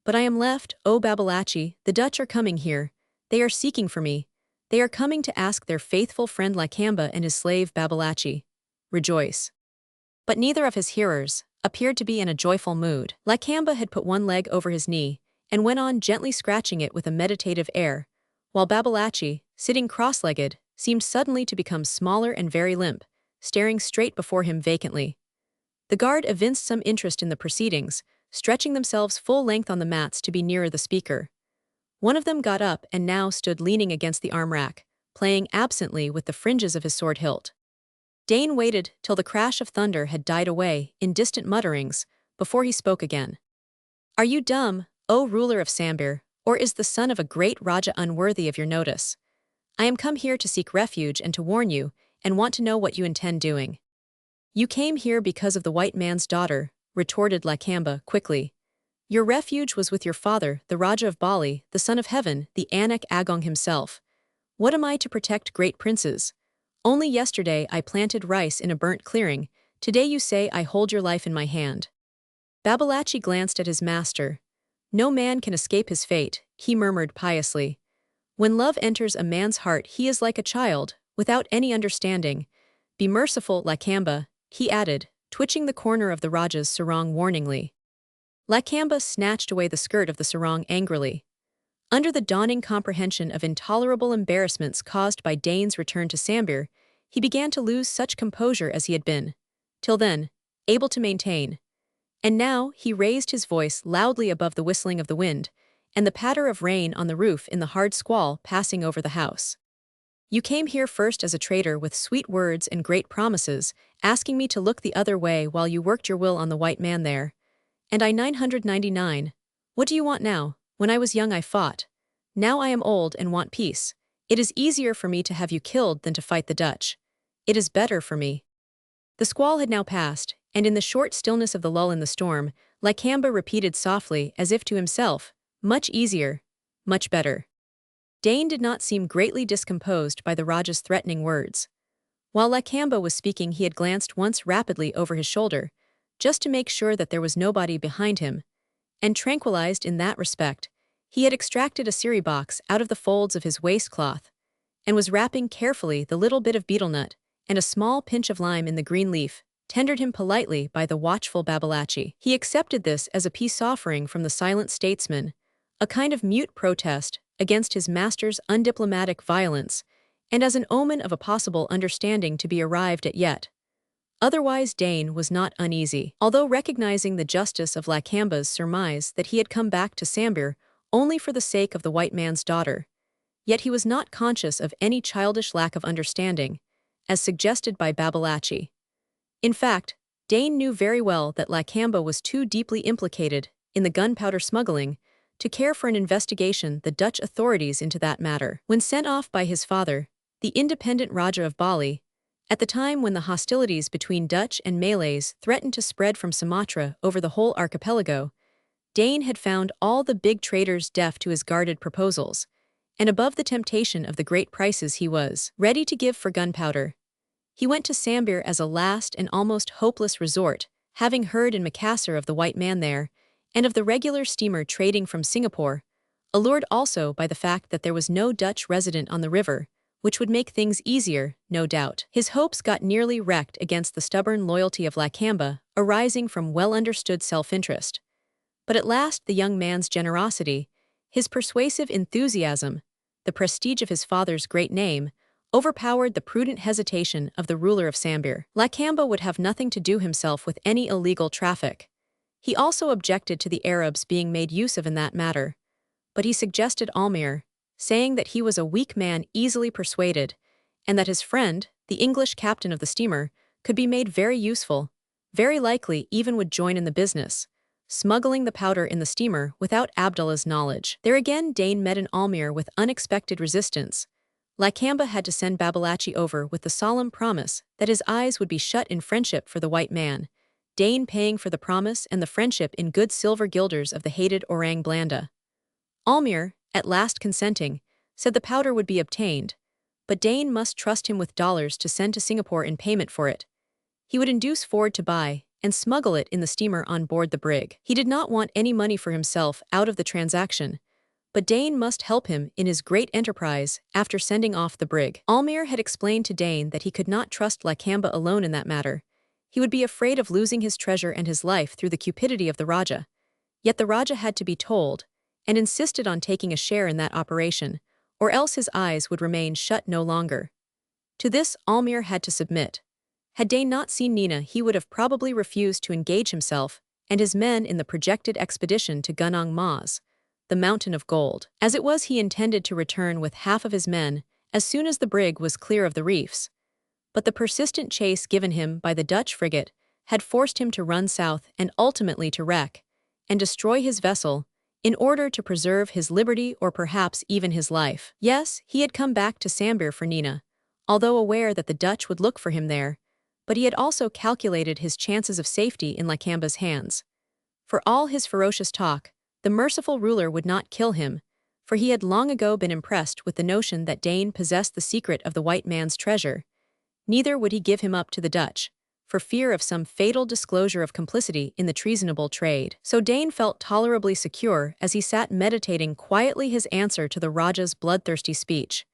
But I am left, O Babalatchi, the Dutch are coming here. They are seeking for me. They are coming to ask their faithful friend Lakamba and his slave Babalatchi. Rejoice. But neither of his hearers appeared to be in a joyful mood. Lakamba had put one leg over his knee, and went on gently scratching it with a meditative air, while Babalatchi, sitting cross-legged, seemed suddenly to become smaller and very limp, staring straight before him vacantly. The guard evinced some interest in the proceedings, stretching themselves full length on the mats to be nearer the speaker. One of them got up and now stood leaning against the arm rack, playing absently with the fringes of his sword hilt. Dain waited till the crash of thunder had died away in distant mutterings, before he spoke again. Are you dumb, O ruler of Sambir, or is the son of a great Raja unworthy of your notice? I am come here to seek refuge and to warn you, and want to know what you intend doing. You came here because of the white man's daughter, retorted Lakamba quickly. Your refuge was with your father, the Raja of Bali, the son of heaven, the Anak Agong himself. What am I to protect great princes? Only yesterday I planted rice in a burnt clearing, today you say I hold your life in my hand. Babalatchi glanced at his master. No man can escape his fate, he murmured piously. When love enters a man's heart he is like a child, without any understanding. Be merciful, Lakamba, he added, twitching the corner of the Raja's sarong warningly. Lakamba snatched away the skirt of the sarong angrily. Under the dawning comprehension of intolerable embarrassments caused by Dain's return to Sambir, he began to lose such composure as he had been, till then, able to maintain. And now he raised his voice loudly above the whistling of the wind, and the patter of rain on the roof in the hard squall passing over the house. You came here first as a traitor with sweet words and great promises, asking me to look the other way while you worked your will on the white man there. And I 999. What do you want now? When I was young I fought. Now I am old and want peace. It is easier for me to have you killed than to fight the Dutch. It is better for me. The squall had now passed, and in the short stillness of the lull in the storm, Lakamba repeated softly, as if to himself, much easier, much better. Dain did not seem greatly discomposed by the Raja's threatening words. While Lakamba was speaking he had glanced once rapidly over his shoulder, just to make sure that there was nobody behind him, and tranquilized in that respect, he had extracted a siri box out of the folds of his waistcloth, and was wrapping carefully the little bit of betel nut and a small pinch of lime in the green leaf, tendered him politely by the watchful Babalatchi. He accepted this as a peace offering from the silent statesman, a kind of mute protest against his master's undiplomatic violence, and as an omen of a possible understanding to be arrived at yet. Otherwise Dain was not uneasy, although recognizing the justice of Lakamba's surmise that he had come back to Sambir only for the sake of the white man's daughter. Yet he was not conscious of any childish lack of understanding, as suggested by Babalatchi. In fact, Dain knew very well that Lakamba was too deeply implicated in the gunpowder smuggling to care for an investigation the Dutch authorities into that matter. When sent off by his father, the independent Raja of Bali, at the time when the hostilities between Dutch and Malays threatened to spread from Sumatra over the whole archipelago, Dain had found all the big traders deaf to his guarded proposals, and above the temptation of the great prices he was ready to give for gunpowder. He went to Sambir as a last and almost hopeless resort, having heard in Makassar of the white man there, and of the regular steamer trading from Singapore, allured also by the fact that there was no Dutch resident on the river, which would make things easier, no doubt. His hopes got nearly wrecked against the stubborn loyalty of Lakamba, arising from well-understood self-interest. But at last the young man's generosity, his persuasive enthusiasm, the prestige of his father's great name, overpowered the prudent hesitation of the ruler of Sambir. Lakamba would have nothing to do himself with any illegal traffic. He also objected to the Arabs being made use of in that matter. But he suggested Almayer, saying that he was a weak man easily persuaded, and that his friend, the English captain of the steamer, could be made very useful, very likely even would join in the business, smuggling the powder in the steamer without Abdullah's knowledge. There again Dain met an Almayer with unexpected resistance. Lakamba had to send Babalatchi over with the solemn promise that his eyes would be shut in friendship for the white man, Dain paying for the promise and the friendship in good silver guilders of the hated Orang Blanda. Almayer, at last consenting, said the powder would be obtained, but Dain must trust him with dollars to send to Singapore in payment for it. He would induce Ford to buy and smuggle it in the steamer on board the brig. He did not want any money for himself out of the transaction, but Dain must help him in his great enterprise after sending off the brig. Almayer had explained to Dain that he could not trust Lakamba alone in that matter. He would be afraid of losing his treasure and his life through the cupidity of the Raja. Yet the Raja had to be told, and insisted on taking a share in that operation, or else his eyes would remain shut no longer. To this Almayer had to submit. Had Dain not seen Nina, he would have probably refused to engage himself and his men in the projected expedition to Gunung Mas, the mountain of gold. As it was, he intended to return with half of his men as soon as the brig was clear of the reefs. But the persistent chase given him by the Dutch frigate had forced him to run south and ultimately to wreck and destroy his vessel in order to preserve his liberty or perhaps even his life. Yes, he had come back to Sambir for Nina, although aware that the Dutch would look for him there, but he had also calculated his chances of safety in Lakamba's hands. For all his ferocious talk, the merciful ruler would not kill him, for he had long ago been impressed with the notion that Dain possessed the secret of the white man's treasure. Neither would he give him up to the Dutch, for fear of some fatal disclosure of complicity in the treasonable trade. So Dain felt tolerably secure as he sat meditating quietly his answer to the Raja's bloodthirsty speech.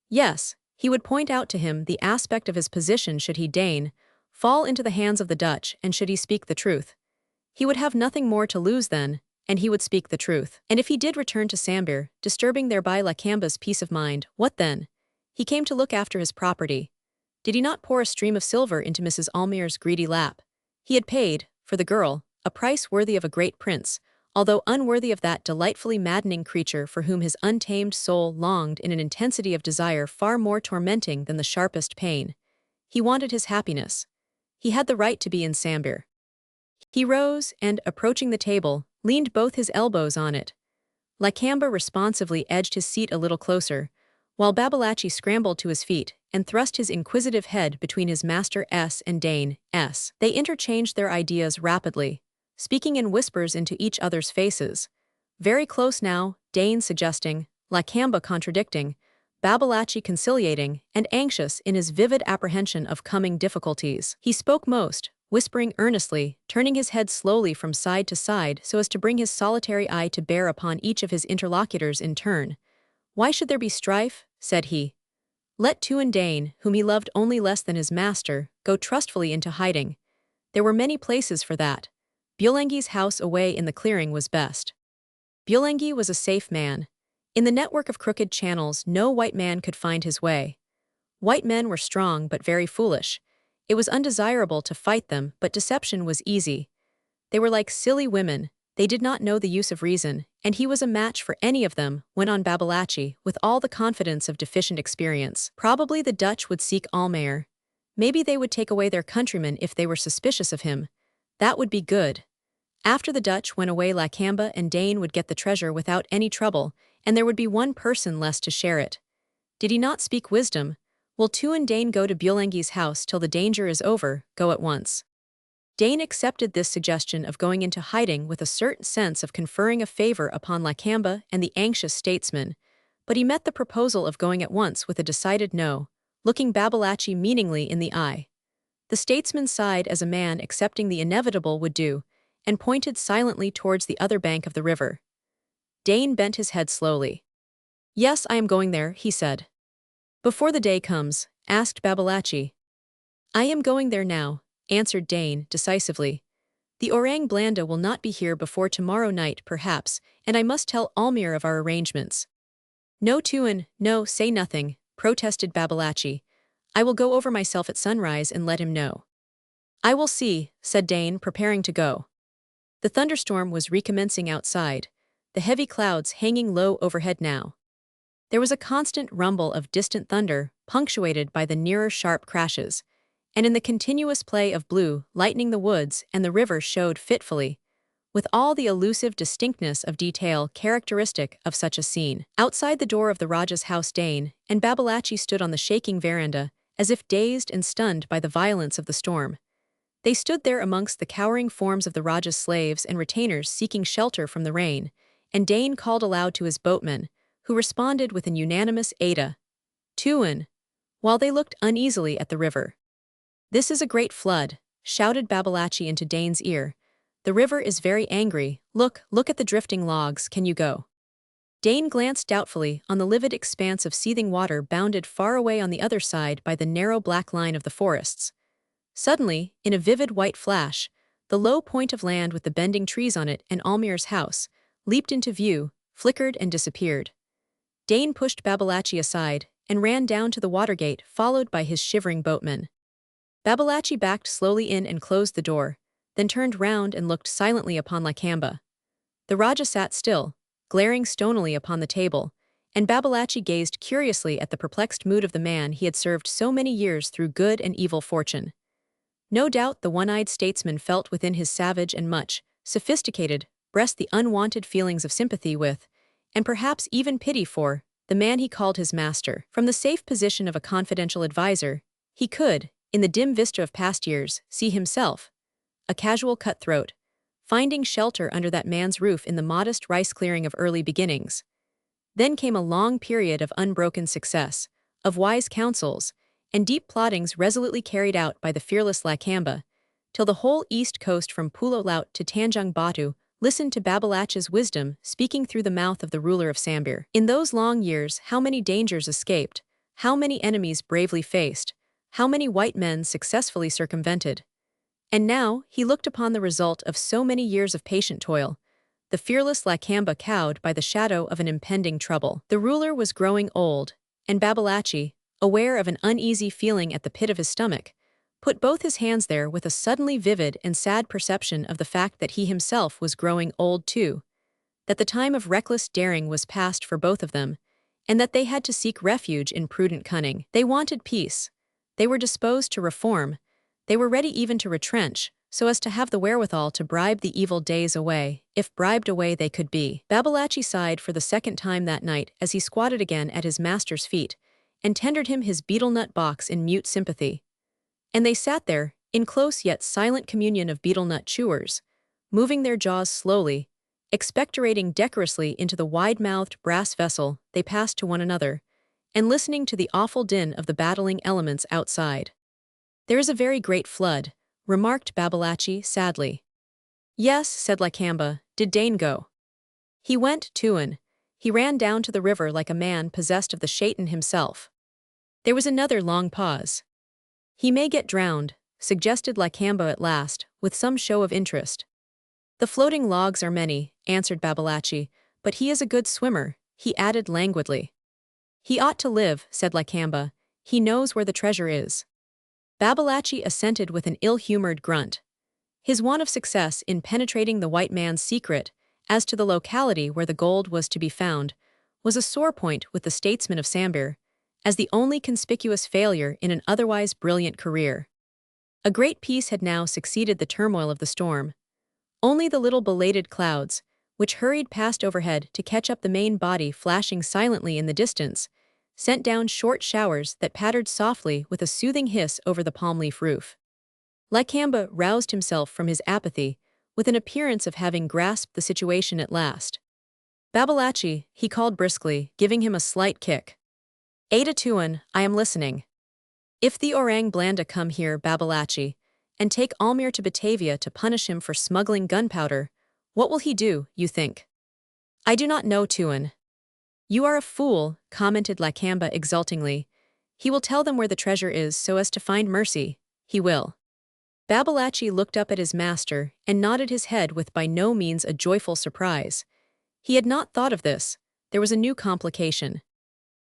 Yes, he would point out to him the aspect of his position should he Dain fall into the hands of the Dutch and should he speak the truth. He would have nothing more to lose then, and he would speak the truth. And if he did return to Sambir, disturbing thereby Lakamba's peace of mind, what then? He came to look after his property. Did he not pour a stream of silver into Mrs. Almayer's greedy lap? He had paid, for the girl, a price worthy of a great prince, although unworthy of that delightfully maddening creature for whom his untamed soul longed in an intensity of desire far more tormenting than the sharpest pain. He wanted his happiness. He had the right to be in Sambir. He rose and, approaching the table, leaned both his elbows on it. Lakamba responsively edged his seat a little closer, while Babalatchi scrambled to his feet and thrust his inquisitive head between his master S and Dain S. They interchanged their ideas rapidly, speaking in whispers into each other's faces. Very close now, Dain suggesting, Lakamba contradicting, Babalatchi conciliating, and anxious in his vivid apprehension of coming difficulties. He spoke most, whispering earnestly, turning his head slowly from side to side so as to bring his solitary eye to bear upon each of his interlocutors in turn. Why should there be strife? Said he. Let Tuan Dain, whom he loved only less than his master, go trustfully into hiding. There were many places for that. Bulengi's house away in the clearing was best. Bulengi was a safe man. In the network of crooked channels no white man could find his way. White men were strong but very foolish. It was undesirable to fight them, but deception was easy. They were like silly women. They did not know the use of reason, and he was a match for any of them, went on Babalatchi, with all the confidence of deficient experience. Probably the Dutch would seek Almayer. Maybe they would take away their countrymen if they were suspicious of him. That would be good. After the Dutch went away, Lakamba and Dain would get the treasure without any trouble, and there would be one person less to share it. Did he not speak wisdom? Will Tu and Dain go to Buelengi's house till the danger is over? Go at once. Dain accepted this suggestion of going into hiding with a certain sense of conferring a favor upon Lakamba and the anxious statesman, but he met the proposal of going at once with a decided no, looking Babalatchi meaningly in the eye. The statesman sighed as a man accepting the inevitable would do, and pointed silently towards the other bank of the river. Dain bent his head slowly. Yes, I am going there, he said. Before the day comes, asked Babalatchi. I am going there now, answered Dain decisively. The Orang Blanda will not be here before tomorrow night perhaps, and I must tell Almayer of our arrangements. No Tuan, no, say nothing, protested Babalatchi. I will go over myself at sunrise and let him know. I will see, said Dain, preparing to go. The thunderstorm was recommencing outside, the heavy clouds hanging low overhead now. There was a constant rumble of distant thunder, punctuated by the nearer sharp crashes, and in the continuous play of blue, lightning the woods and the river showed fitfully, with all the elusive distinctness of detail characteristic of such a scene. Outside the door of the Rajah's house Dain and Babalatchi stood on the shaking veranda, as if dazed and stunned by the violence of the storm. They stood there amongst the cowering forms of the Rajah's slaves and retainers seeking shelter from the rain, and Dain called aloud to his boatmen, who responded with an unanimous Ada. Tuan, while they looked uneasily at the river. This is a great flood, shouted Babalatchi into Dain's ear. The river is very angry. Look at the drifting logs, can you go? Dain glanced doubtfully on the livid expanse of seething water bounded far away on the other side by the narrow black line of the forests. Suddenly, in a vivid white flash, the low point of land with the bending trees on it and Almayer's house leaped into view, flickered and disappeared. Dain pushed Babalatchi aside and ran down to the watergate, followed by his shivering boatmen. Babalatchi backed slowly in and closed the door, then turned round and looked silently upon Lakamba. The Rajah sat still, glaring stonily upon the table, and Babalatchi gazed curiously at the perplexed mood of the man he had served so many years through good and evil fortune. No doubt the one-eyed statesman felt within his savage and much sophisticated breast the unwanted feelings of sympathy with, and perhaps even pity for, the man he called his master. From the safe position of a confidential adviser, he could, in the dim vista of past years, see himself, a casual cutthroat, finding shelter under that man's roof in the modest rice clearing of early beginnings. Then came a long period of unbroken success, of wise counsels, and deep plottings resolutely carried out by the fearless Lakamba, till the whole east coast from Pulo Laut to Tanjung Batu listened to Babalatchi's wisdom speaking through the mouth of the ruler of Sambir. In those long years, how many dangers escaped, how many enemies bravely faced, how many white men successfully circumvented. And now, he looked upon the result of so many years of patient toil, the fearless Lakamba cowed by the shadow of an impending trouble. The ruler was growing old, and Babalatchi, aware of an uneasy feeling at the pit of his stomach, put both his hands there with a suddenly vivid and sad perception of the fact that he himself was growing old too, that the time of reckless daring was past for both of them, and that they had to seek refuge in prudent cunning. They wanted peace. They were disposed to reform. They were ready even to retrench, so as to have the wherewithal to bribe the evil days away, if bribed away they could be. Babalatchi sighed for the second time that night as he squatted again at his master's feet, and tendered him his betel nut box in mute sympathy. And they sat there, in close yet silent communion of betel nut chewers, moving their jaws slowly, expectorating decorously into the wide-mouthed brass vessel they passed to one another, and listening to the awful din of the battling elements outside. There is a very great flood, remarked Babalatchi sadly. Yes, said Lakamba, did Dain go? He went, Tuan. He ran down to the river like a man possessed of the shaitan himself. There was another long pause. He may get drowned, suggested Lakamba at last, with some show of interest. The floating logs are many, answered Babalatchi, but he is a good swimmer, he added languidly. He ought to live, said Lakamba. He knows where the treasure is. Babalatchi assented with an ill-humored grunt. His want of success in penetrating the white man's secret, as to the locality where the gold was to be found, was a sore point with the statesman of Sambir, as the only conspicuous failure in an otherwise brilliant career. A great peace had now succeeded the turmoil of the storm. Only the little belated clouds, which hurried past overhead to catch up the main body flashing silently in the distance, sent down short showers that pattered softly with a soothing hiss over the palm leaf roof. Lakamba roused himself from his apathy, with an appearance of having grasped the situation at last. Babalachi, he called briskly, giving him a slight kick. Ada Tuan, I am listening. If the Orang Blanda come here, Babalachi, and take Almayer to Batavia to punish him for smuggling gunpowder, what will he do, you think? I do not know, Tuan. You are a fool, commented Lakamba exultingly. He will tell them where the treasure is so as to find mercy. He will. Babalachi looked up at his master and nodded his head with by no means a joyful surprise. He had not thought of this. There was a new complication.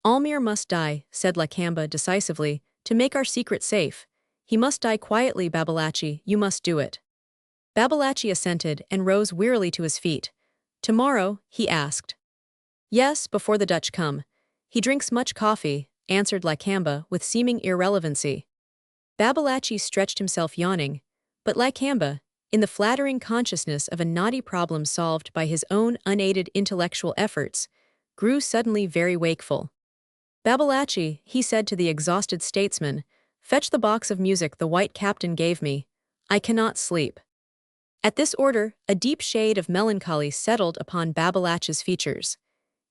Almayer must die, said Lakamba decisively, to make our secret safe. He must die quietly, Babalachi, you must do it. Babalachi assented and rose wearily to his feet. Tomorrow, he asked. Yes, before the Dutch come. He drinks much coffee, answered Lakamba with seeming irrelevancy. Babalachi stretched himself yawning, but Lakamba, in the flattering consciousness of a knotty problem solved by his own unaided intellectual efforts, grew suddenly very wakeful. Babalachi, he said to the exhausted statesman, fetch the box of music the white captain gave me. I cannot sleep. At this order, a deep shade of melancholy settled upon Babalachi's features.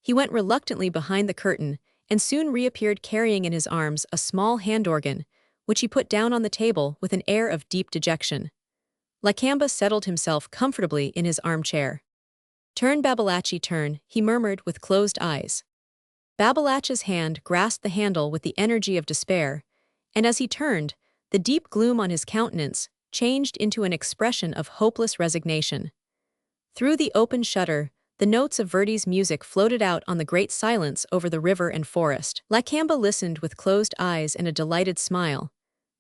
He went reluctantly behind the curtain and soon reappeared carrying in his arms a small hand organ, which he put down on the table with an air of deep dejection. Lakamba settled himself comfortably in his armchair. Turn, Babalachi, turn, he murmured with closed eyes. Babalachi's hand grasped the handle with the energy of despair, and as he turned, the deep gloom on his countenance changed into an expression of hopeless resignation. Through the open shutter, the notes of Verdi's music floated out on the great silence over the river and forest. Lakamba listened with closed eyes and a delighted smile.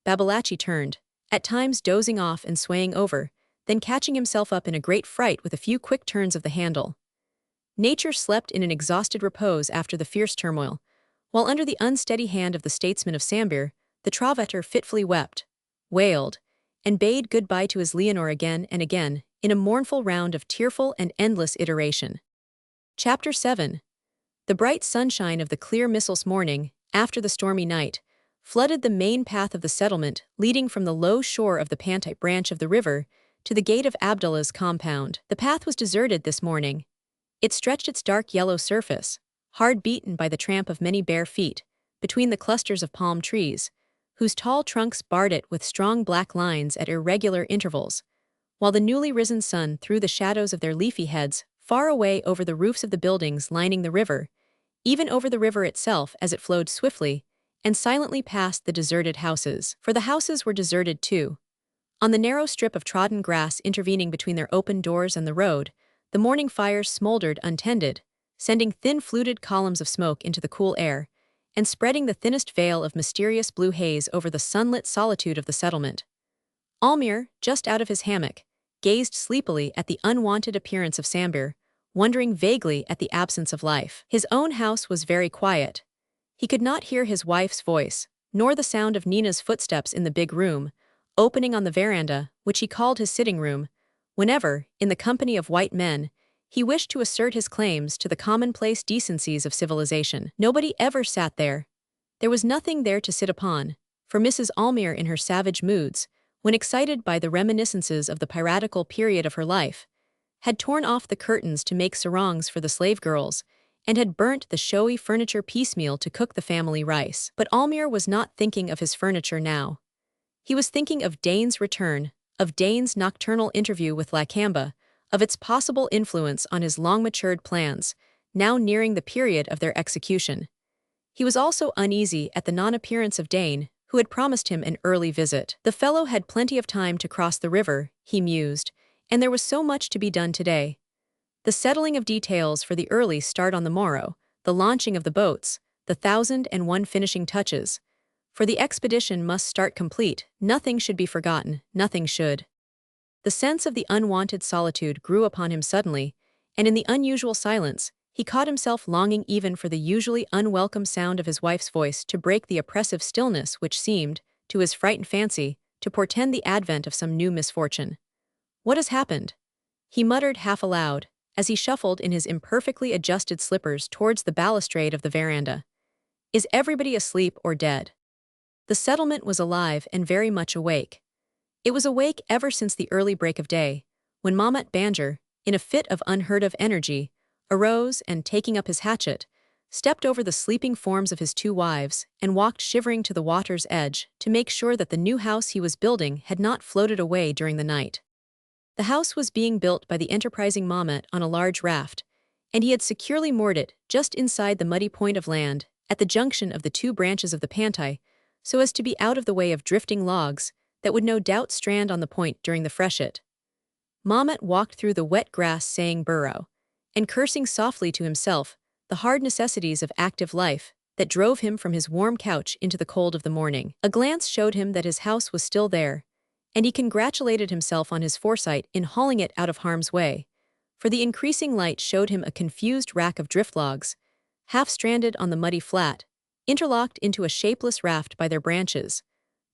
Babalachi turned, at times dozing off and swaying over, then catching himself up in a great fright with a few quick turns of the handle. Nature slept in an exhausted repose after the fierce turmoil, while under the unsteady hand of the statesman of Sambir, the Travetter fitfully wept, wailed, and bade goodbye to his Leonore again and again, in a mournful round of tearful and endless iteration. Chapter 7. The bright sunshine of the clear Missel's morning, after the stormy night, flooded the main path of the settlement leading from the low shore of the Pantai branch of the river to the gate of Abdullah's compound. The path was deserted this morning. It stretched its dark yellow surface, hard beaten by the tramp of many bare feet, between the clusters of palm trees, whose tall trunks barred it with strong black lines at irregular intervals, while the newly risen sun threw the shadows of their leafy heads far away over the roofs of the buildings lining the river, even over the river itself as it flowed swiftly and silently past the deserted houses. For the houses were deserted too. On the narrow strip of trodden grass intervening between their open doors and the road, the morning fires smoldered untended, sending thin fluted columns of smoke into the cool air, and spreading the thinnest veil of mysterious blue haze over the sunlit solitude of the settlement. Almayer, just out of his hammock, gazed sleepily at the unwonted appearance of Sambir, wondering vaguely at the absence of life. His own house was very quiet. He could not hear his wife's voice, nor the sound of Nina's footsteps in the big room, opening on the veranda, which he called his sitting room, whenever, in the company of white men, he wished to assert his claims to the commonplace decencies of civilization. Nobody ever sat there. There was nothing there to sit upon, for Mrs. Almayer in her savage moods, when excited by the reminiscences of the piratical period of her life, had torn off the curtains to make sarongs for the slave girls, and had burnt the showy furniture piecemeal to cook the family rice. But Almayer was not thinking of his furniture now. He was thinking of Dain's return, of Dain's nocturnal interview with Lakamba, of its possible influence on his long-matured plans, now nearing the period of their execution. He was also uneasy at the non-appearance of Dain, who had promised him an early visit. The fellow had plenty of time to cross the river, he mused, and there was so much to be done today. The settling of details for the early start on the morrow, the launching of the boats, the 1,001 finishing touches. For the expedition must start complete, nothing should be forgotten, nothing should. The sense of the unwanted solitude grew upon him suddenly, and in the unusual silence, he caught himself longing even for the usually unwelcome sound of his wife's voice to break the oppressive stillness which seemed, to his frightened fancy, to portend the advent of some new misfortune. What has happened? He muttered half aloud, as he shuffled in his imperfectly adjusted slippers towards the balustrade of the veranda. Is everybody asleep or dead? The settlement was alive and very much awake. It was awake ever since the early break of day, when Mahmat Banjir, in a fit of unheard-of energy, arose and, taking up his hatchet, stepped over the sleeping forms of his two wives and walked shivering to the water's edge to make sure that the new house he was building had not floated away during the night. The house was being built by the enterprising Mahmat on a large raft, and he had securely moored it just inside the muddy point of land at the junction of the two branches of the Pantai, so as to be out of the way of drifting logs that would no doubt strand on the point during the freshet. Mahmat walked through the wet grass saying burrow, and cursing softly to himself the hard necessities of active life that drove him from his warm couch into the cold of the morning. A glance showed him that his house was still there, and he congratulated himself on his foresight in hauling it out of harm's way, for the increasing light showed him a confused rack of drift logs, half-stranded on the muddy flat, interlocked into a shapeless raft by their branches,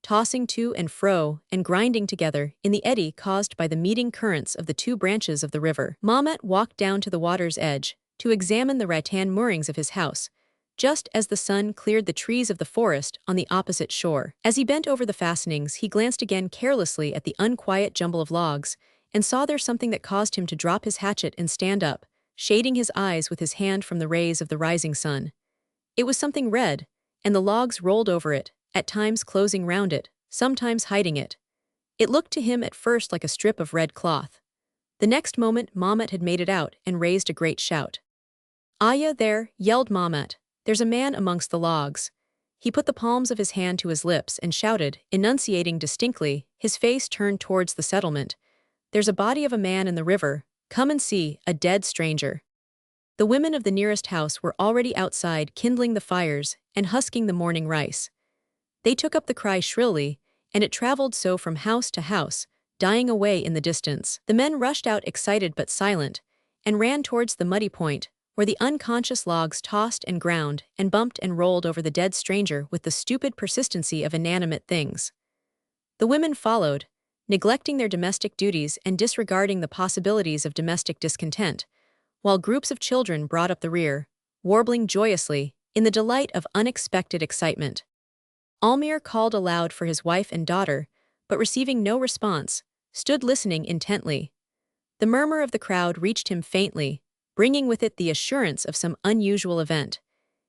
tossing to and fro and grinding together in the eddy caused by the meeting currents of the two branches of the river. Mahmat walked down to the water's edge to examine the rattan moorings of his house, just as the sun cleared the trees of the forest on the opposite shore. As he bent over the fastenings, he glanced again carelessly at the unquiet jumble of logs and saw there something that caused him to drop his hatchet and stand up, shading his eyes with his hand from the rays of the rising sun. It was something red, and the logs rolled over it, at times closing round it, sometimes hiding it. It looked to him at first like a strip of red cloth. The next moment Mahmat had made it out and raised a great shout. "Ayah, there!" yelled Mahmat. "There's a man amongst the logs." He put the palms of his hand to his lips and shouted, enunciating distinctly, his face turned towards the settlement. "There's a body of a man in the river. Come and see, a dead stranger." The women of the nearest house were already outside kindling the fires and husking the morning rice. They took up the cry shrilly, and it traveled so from house to house, dying away in the distance. The men rushed out excited but silent, and ran towards the muddy point, where the unconscious logs tossed and ground and bumped and rolled over the dead stranger with the stupid persistency of inanimate things. The women followed, neglecting their domestic duties and disregarding the possibilities of domestic discontent, while groups of children brought up the rear, warbling joyously, in the delight of unexpected excitement. Almayer called aloud for his wife and daughter, but receiving no response, stood listening intently. The murmur of the crowd reached him faintly, bringing with it the assurance of some unusual event.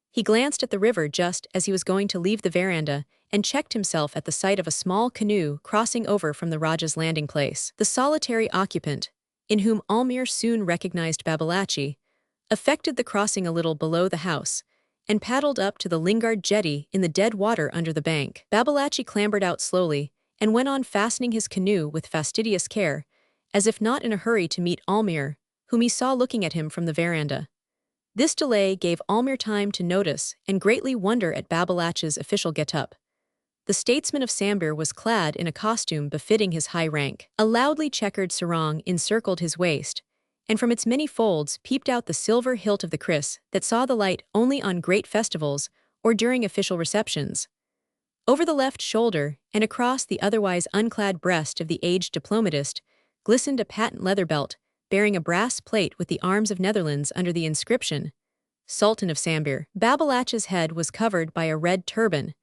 He glanced at the river just as he was going to leave the veranda and checked himself at the sight of a small canoe crossing over from the Raja's landing place. The solitary occupant, in whom Almayer soon recognized Babalachi, effected the crossing a little below the house, and paddled up to the Lingard jetty in the dead water under the bank. Babalachi clambered out slowly and went on fastening his canoe with fastidious care, as if not in a hurry to meet Almayer, whom he saw looking at him from the veranda. This delay gave Almayer time to notice and greatly wonder at Babalachi's official get-up. The statesman of Sambir was clad in a costume befitting his high rank. A loudly checkered sarong encircled his waist, and from its many folds peeped out the silver hilt of the kris that saw the light only on great festivals or during official receptions. Over the left shoulder and across the otherwise unclad breast of the aged diplomatist glistened a patent leather belt bearing a brass plate with the arms of Netherlands under the inscription, Sultan of Sambir. Babalachi's head was covered by a red turban,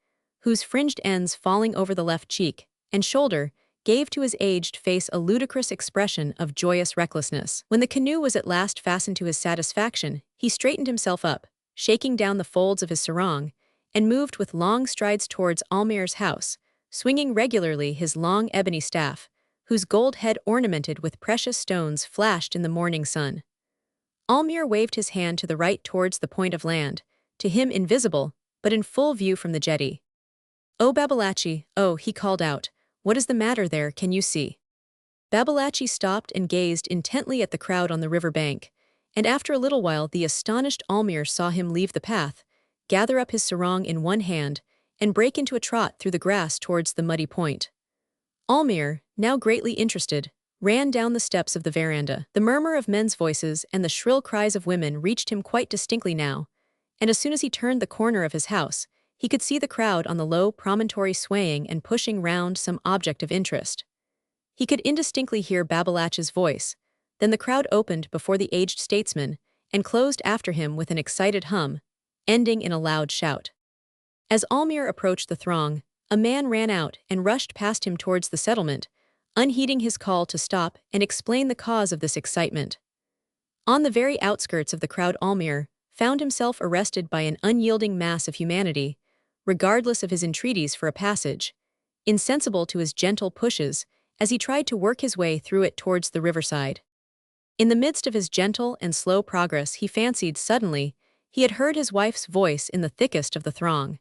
whose fringed ends falling over the left cheek and shoulder gave to his aged face a ludicrous expression of joyous recklessness. When the canoe was at last fastened to his satisfaction, he straightened himself up, shaking down the folds of his sarong, and moved with long strides towards Almayer's house, swinging regularly his long ebony staff, whose gold head ornamented with precious stones flashed in the morning sun. Almayer waved his hand to the right towards the point of land, to him invisible, but in full view from the jetty. "Oh, Babalachi, oh," he called out, "what is the matter there, can you see?" Babalachi stopped and gazed intently at the crowd on the river bank, and after a little while the astonished Almayer saw him leave the path, gather up his sarong in one hand, and break into a trot through the grass towards the muddy point. Almayer, now greatly interested, ran down the steps of the veranda. The murmur of men's voices and the shrill cries of women reached him quite distinctly now, and as soon as he turned the corner of his house, he could see the crowd on the low promontory swaying and pushing round some object of interest. He could indistinctly hear Babalachi's voice, then the crowd opened before the aged statesman and closed after him with an excited hum, ending in a loud shout. As Almayer approached the throng, a man ran out and rushed past him towards the settlement, unheeding his call to stop and explain the cause of this excitement. On the very outskirts of the crowd, Almayer found himself arrested by an unyielding mass of humanity, regardless of his entreaties for a passage, insensible to his gentle pushes as he tried to work his way through it towards the riverside. In the midst of his gentle and slow progress, he fancied suddenly he had heard his wife's voice in the thickest of the throng.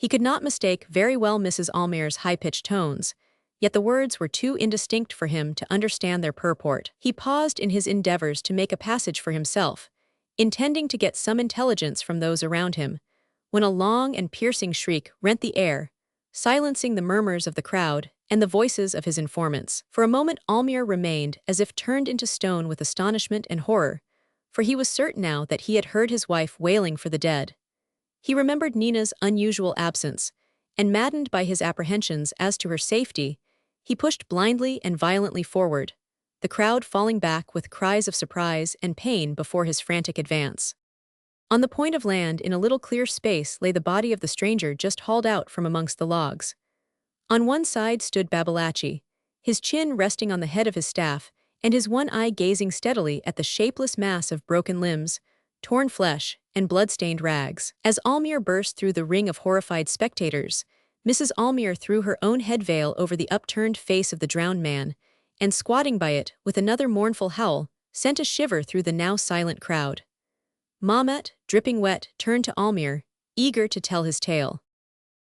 He could not mistake very well Mrs. Almayer's high-pitched tones, yet the words were too indistinct for him to understand their purport. He paused in his endeavors to make a passage for himself, intending to get some intelligence from those around him, when a long and piercing shriek rent the air, silencing the murmurs of the crowd and the voices of his informants. For a moment Almayer remained as if turned into stone with astonishment and horror, for he was certain now that he had heard his wife wailing for the dead. He remembered Nina's unusual absence, and maddened by his apprehensions as to her safety, he pushed blindly and violently forward, the crowd falling back with cries of surprise and pain before his frantic advance. On the point of land, in a little clear space, lay the body of the stranger just hauled out from amongst the logs. On one side stood Babalatchi, his chin resting on the head of his staff, and his one eye gazing steadily at the shapeless mass of broken limbs, torn flesh, and blood-stained rags. As Almayer burst through the ring of horrified spectators, Mrs. Almayer threw her own head veil over the upturned face of the drowned man, and squatting by it with another mournful howl, sent a shiver through the now silent crowd. Mahmet, dripping wet, turned to Almayer, eager to tell his tale.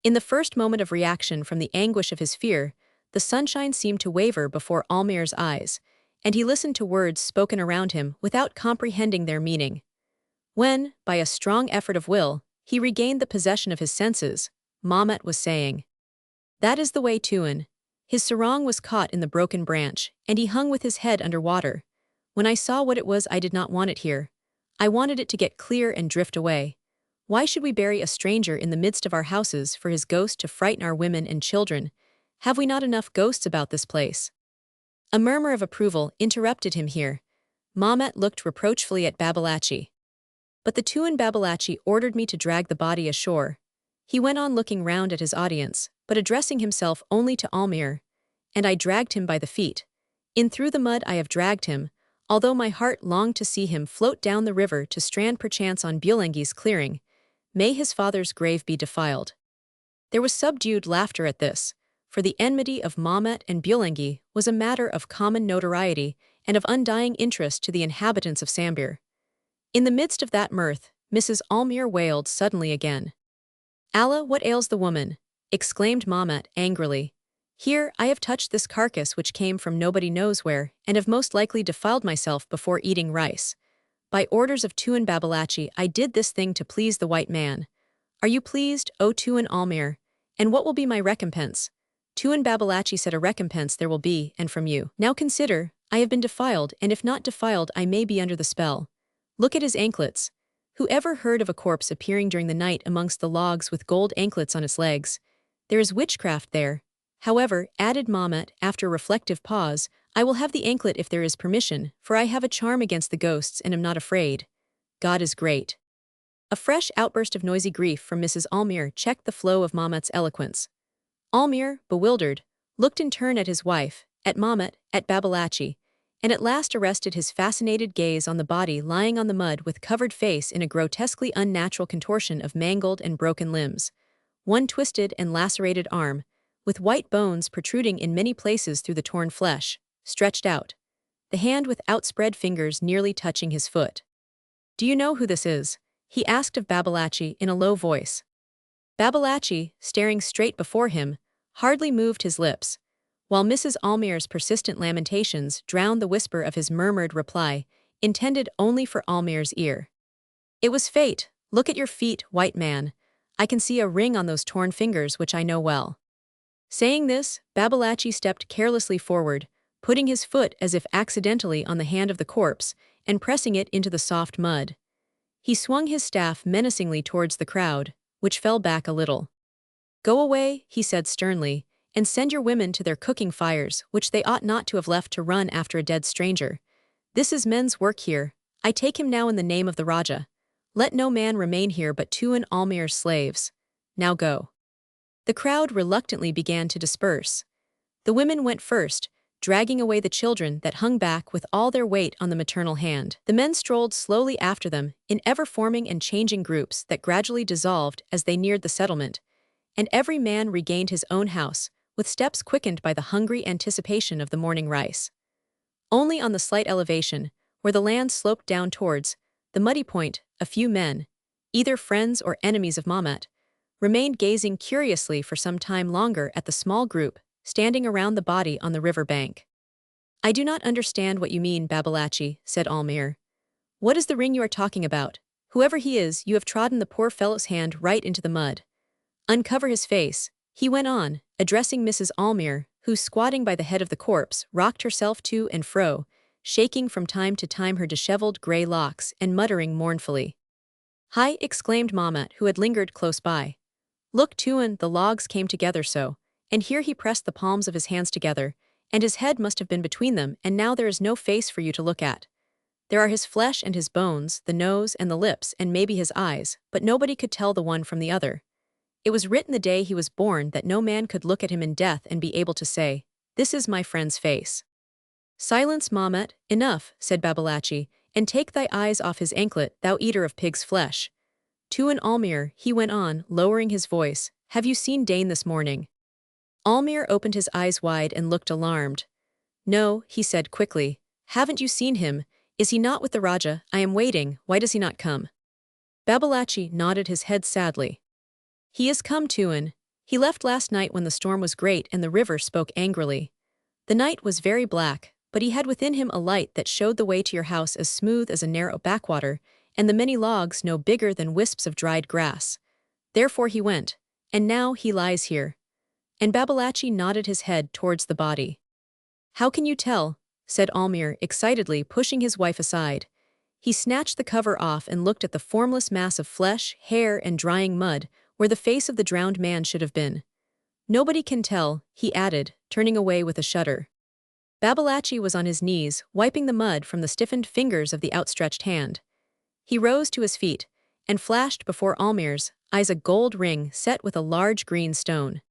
In the first moment of reaction from the anguish of his fear, the sunshine seemed to waver before Almayer's eyes, and he listened to words spoken around him without comprehending their meaning. When, by a strong effort of will, he regained the possession of his senses, Mahmet was saying, "That is the way, Tuan." His sarong was caught in the broken branch, and he hung with his head under water. When I saw what it was, I did not want it here. I wanted it to get clear and drift away. Why should we bury a stranger in the midst of our houses for his ghost to frighten our women and children? Have we not enough ghosts about this place? A murmur of approval interrupted him here. Mahmet looked reproachfully at Babalatchi. But the Tuan Babalatchi ordered me to drag the body ashore. He went on looking round at his audience, but addressing himself only to Almayer, and I dragged him by the feet. In through the mud I have dragged him, although my heart longed to see him float down the river to strand perchance on Bulengi's clearing. May his father's grave be defiled. There was subdued laughter at this, for the enmity of Mahmet and Bulengi was a matter of common notoriety and of undying interest to the inhabitants of Sambir. In the midst of that mirth, Mrs. Almayer wailed suddenly again. "Allah, what ails the woman?" exclaimed Mahmet angrily. "Here, I have touched this carcass which came from nobody knows where, and have most likely defiled myself before eating rice. By orders of Tuan Babalatchi, I did this thing to please the white man. Are you pleased, O Tuan Almayer? And what will be my recompense?" Tuan Babalatchi said, "A recompense there will be, and from you. Now consider, I have been defiled, and if not defiled, I may be under the spell. Look at his anklets. Who ever heard of a corpse appearing during the night amongst the logs with gold anklets on its legs? There is witchcraft there. However," added Mahmet after a reflective pause, "I will have the anklet if there is permission, for I have a charm against the ghosts and am not afraid. God is great." A fresh outburst of noisy grief from Mrs. Almayer checked the flow of Mahmet's eloquence. Almayer, bewildered, looked in turn at his wife, at Mahmet, at Babalatchi, and at last arrested his fascinated gaze on the body lying on the mud with covered face in a grotesquely unnatural contortion of mangled and broken limbs, one twisted and lacerated arm, with white bones protruding in many places through the torn flesh, stretched out, the hand with outspread fingers nearly touching his foot. "Do you know who this is?" he asked of Babalatchi in a low voice. Babalatchi, staring straight before him, hardly moved his lips, while Mrs. Almayer's persistent lamentations drowned the whisper of his murmured reply, intended only for Almayer's ear. "It was fate. Look at your feet, white man. I can see a ring on those torn fingers which I know well." Saying this, Babalatchi stepped carelessly forward, putting his foot as if accidentally on the hand of the corpse and pressing it into the soft mud. He swung his staff menacingly towards the crowd, which fell back a little. "Go away," he said sternly, "and send your women to their cooking fires, which they ought not to have left to run after a dead stranger. This is men's work here. I take him now in the name of the Raja. Let no man remain here but Tuan Almayer's slaves." now go." The crowd reluctantly began to disperse. The women went first, dragging away the children that hung back with all their weight on the maternal hand. The men strolled slowly after them, in ever-forming and changing groups that gradually dissolved as they neared the settlement, and every man regained his own house, with steps quickened by the hungry anticipation of the morning rice. Only on the slight elevation, where the land sloped down towards the muddy point, a few men, either friends or enemies of Mamet, remained gazing curiously for some time longer at the small group standing around the body on the river bank. "I do not understand what you mean, Babalatchi," said Almayer. "What is the ring you are talking about? Whoever he is, you have trodden the poor fellow's hand right into the mud. Uncover his face," he went on, addressing Mrs. Almayer, who, squatting by the head of the corpse, rocked herself to and fro, shaking from time to time her disheveled grey locks and muttering mournfully. "Hi!" exclaimed Mamet, who had lingered close by. "Look, Tuan, the logs came together so," and here he pressed the palms of his hands together, "and his head must have been between them, and now there is no face for you to look at. There are his flesh and his bones, the nose and the lips, and maybe his eyes, but nobody could tell the one from the other. It was written the day he was born that no man could look at him in death and be able to say, 'This is my friend's face.'" "Silence, Mamet, enough," said Babalatchi, "and take thy eyes off his anklet, thou eater of pig's flesh. Tuan Almayer," he went on, lowering his voice, "have you seen Dain this morning?" Almayer opened his eyes wide and looked alarmed. "No," he said quickly. "Haven't you seen him? Is he not with the Raja? I am waiting, why does he not come?" Babalatchi nodded his head sadly. "He is come, Tuan. He left last night when the storm was great and the river spoke angrily. The night was very black, but he had within him a light that showed the way to your house as smooth as a narrow backwater, and the many logs no bigger than wisps of dried grass. Therefore he went, and now he lies here." And Babalatchi nodded his head towards the body. "How can you tell?" said Almayer excitedly, pushing his wife aside. He snatched the cover off and looked at the formless mass of flesh, hair, and drying mud, where the face of the drowned man should have been. "Nobody can tell," he added, turning away with a shudder. Babalatchi was on his knees, wiping the mud from the stiffened fingers of the outstretched hand. He rose to his feet, and flashed before Almayer's eyes a gold ring set with a large green stone.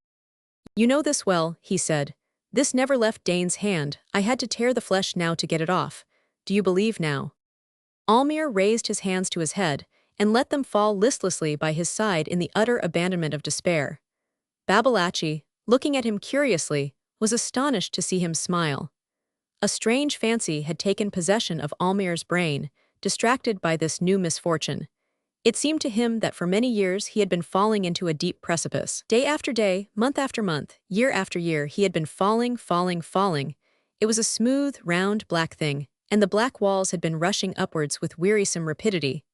"You know this well," he said. "This never left Dain's hand. I had to tear the flesh now to get it off. Do you believe now?" Almayer raised his hands to his head, and let them fall listlessly by his side in the utter abandonment of despair. Babalatchi, looking at him curiously, was astonished to see him smile. A strange fancy had taken possession of Almayer's brain, distracted by this new misfortune. It seemed to him that for many years he had been falling into a deep precipice. Day after day, month after month, year after year, he had been falling. It was a smooth, round, black thing, and the black walls had been rushing upwards with wearisome rapidity.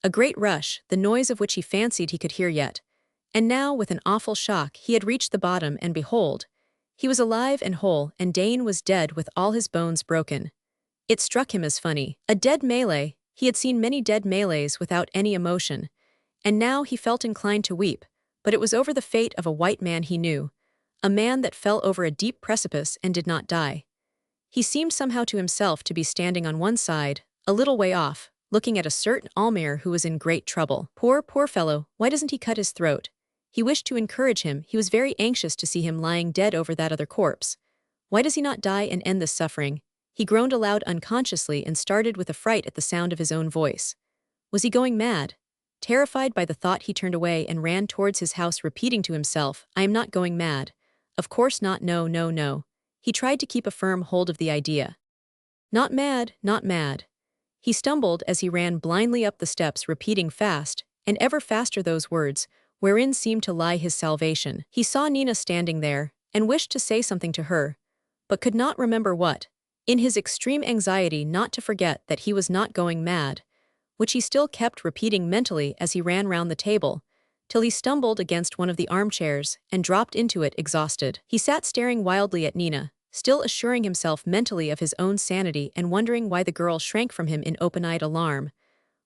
A great rush, the noise of which he fancied he could hear yet. And now, with an awful shock, he had reached the bottom, and behold, he was alive and whole, and Dain was dead with all his bones broken. It struck him as funny. A dead Malay. He had seen many dead Malays without any emotion, and now he felt inclined to weep, but it was over the fate of a white man he knew, a man that fell over a deep precipice and did not die. He seemed somehow to himself to be standing on one side, a little way off, looking at a certain Almayer who was in great trouble. Poor fellow, why doesn't he cut his throat? He wished to encourage him, he was very anxious to see him lying dead over that other corpse. Why does he not die and end this suffering? He groaned aloud unconsciously and started with a fright at the sound of his own voice. Was he going mad? Terrified by the thought, he turned away and ran towards his house, repeating to himself, "I am not going mad. Of course not, no." He tried to keep a firm hold of the idea. Not mad. He stumbled as he ran blindly up the steps, repeating fast, and ever faster those words, wherein seemed to lie his salvation. He saw Nina standing there, and wished to say something to her, but could not remember what. In his extreme anxiety not to forget that he was not going mad, which he still kept repeating mentally as he ran round the table, till he stumbled against one of the armchairs and dropped into it exhausted. He sat staring wildly at Nina, still assuring himself mentally of his own sanity and wondering why the girl shrank from him in open-eyed alarm.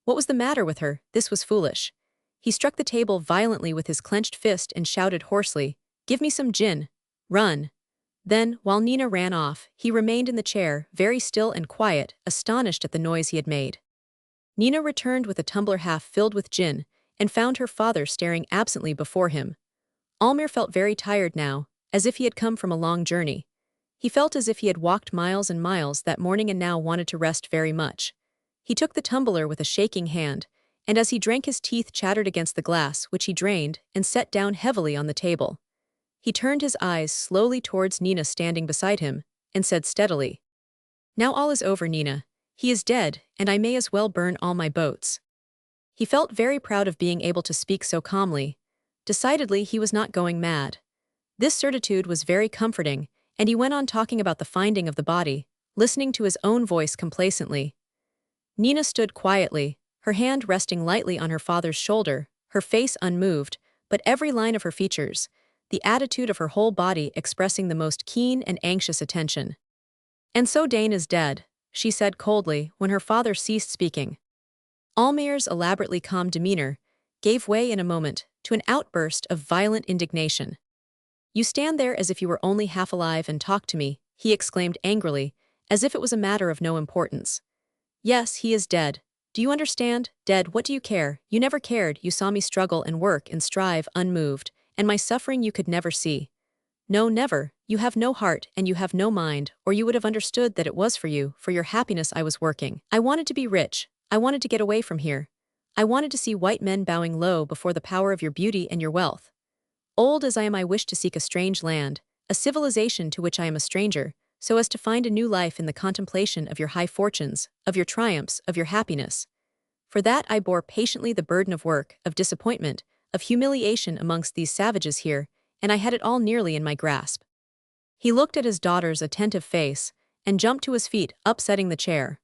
What was the matter with her? This was foolish. He struck the table violently with his clenched fist and shouted hoarsely, "Give me some gin. Run." Then, while Nina ran off, he remained in the chair, very still and quiet, astonished at the noise he had made. Nina returned with a tumbler half filled with gin, and found her father staring absently before him. Almayer felt very tired now, as if he had come from a long journey. He felt as if he had walked miles and miles that morning and now wanted to rest very much. He took the tumbler with a shaking hand, and as he drank his teeth chattered against the glass, which he drained and set down heavily on the table. He turned his eyes slowly towards Nina standing beside him, and said steadily, "Now all is over, Nina. He is dead, and I may as well burn all my boats." He felt very proud of being able to speak so calmly. Decidedly, he was not going mad. This certitude was very comforting, and he went on talking about the finding of the body, listening to his own voice complacently. Nina stood quietly, her hand resting lightly on her father's shoulder, her face unmoved, but every line of her features, the attitude of her whole body expressing the most keen and anxious attention. "And so Dain is dead," she said coldly when her father ceased speaking. Almayer's elaborately calm demeanor gave way in a moment to an outburst of violent indignation. "You stand there as if you were only half alive and talk to me," he exclaimed angrily, as if it was a matter of no importance. "Yes, he is dead. Do you understand? Dead, what do you care? You never cared, you saw me struggle and work and strive unmoved, and my suffering you could never see. No, never. You have no heart and you have no mind, or you would have understood that it was for you, for your happiness I was working. I wanted to be rich. I wanted to get away from here. I wanted to see white men bowing low before the power of your beauty and your wealth. Old as I am, I wish to seek a strange land, a civilization to which I am a stranger, so as to find a new life in the contemplation of your high fortunes, of your triumphs, of your happiness. For that I bore patiently the burden of work, of disappointment, of humiliation amongst these savages here, and I had it all nearly in my grasp." He looked at his daughter's attentive face, and jumped to his feet, upsetting the chair.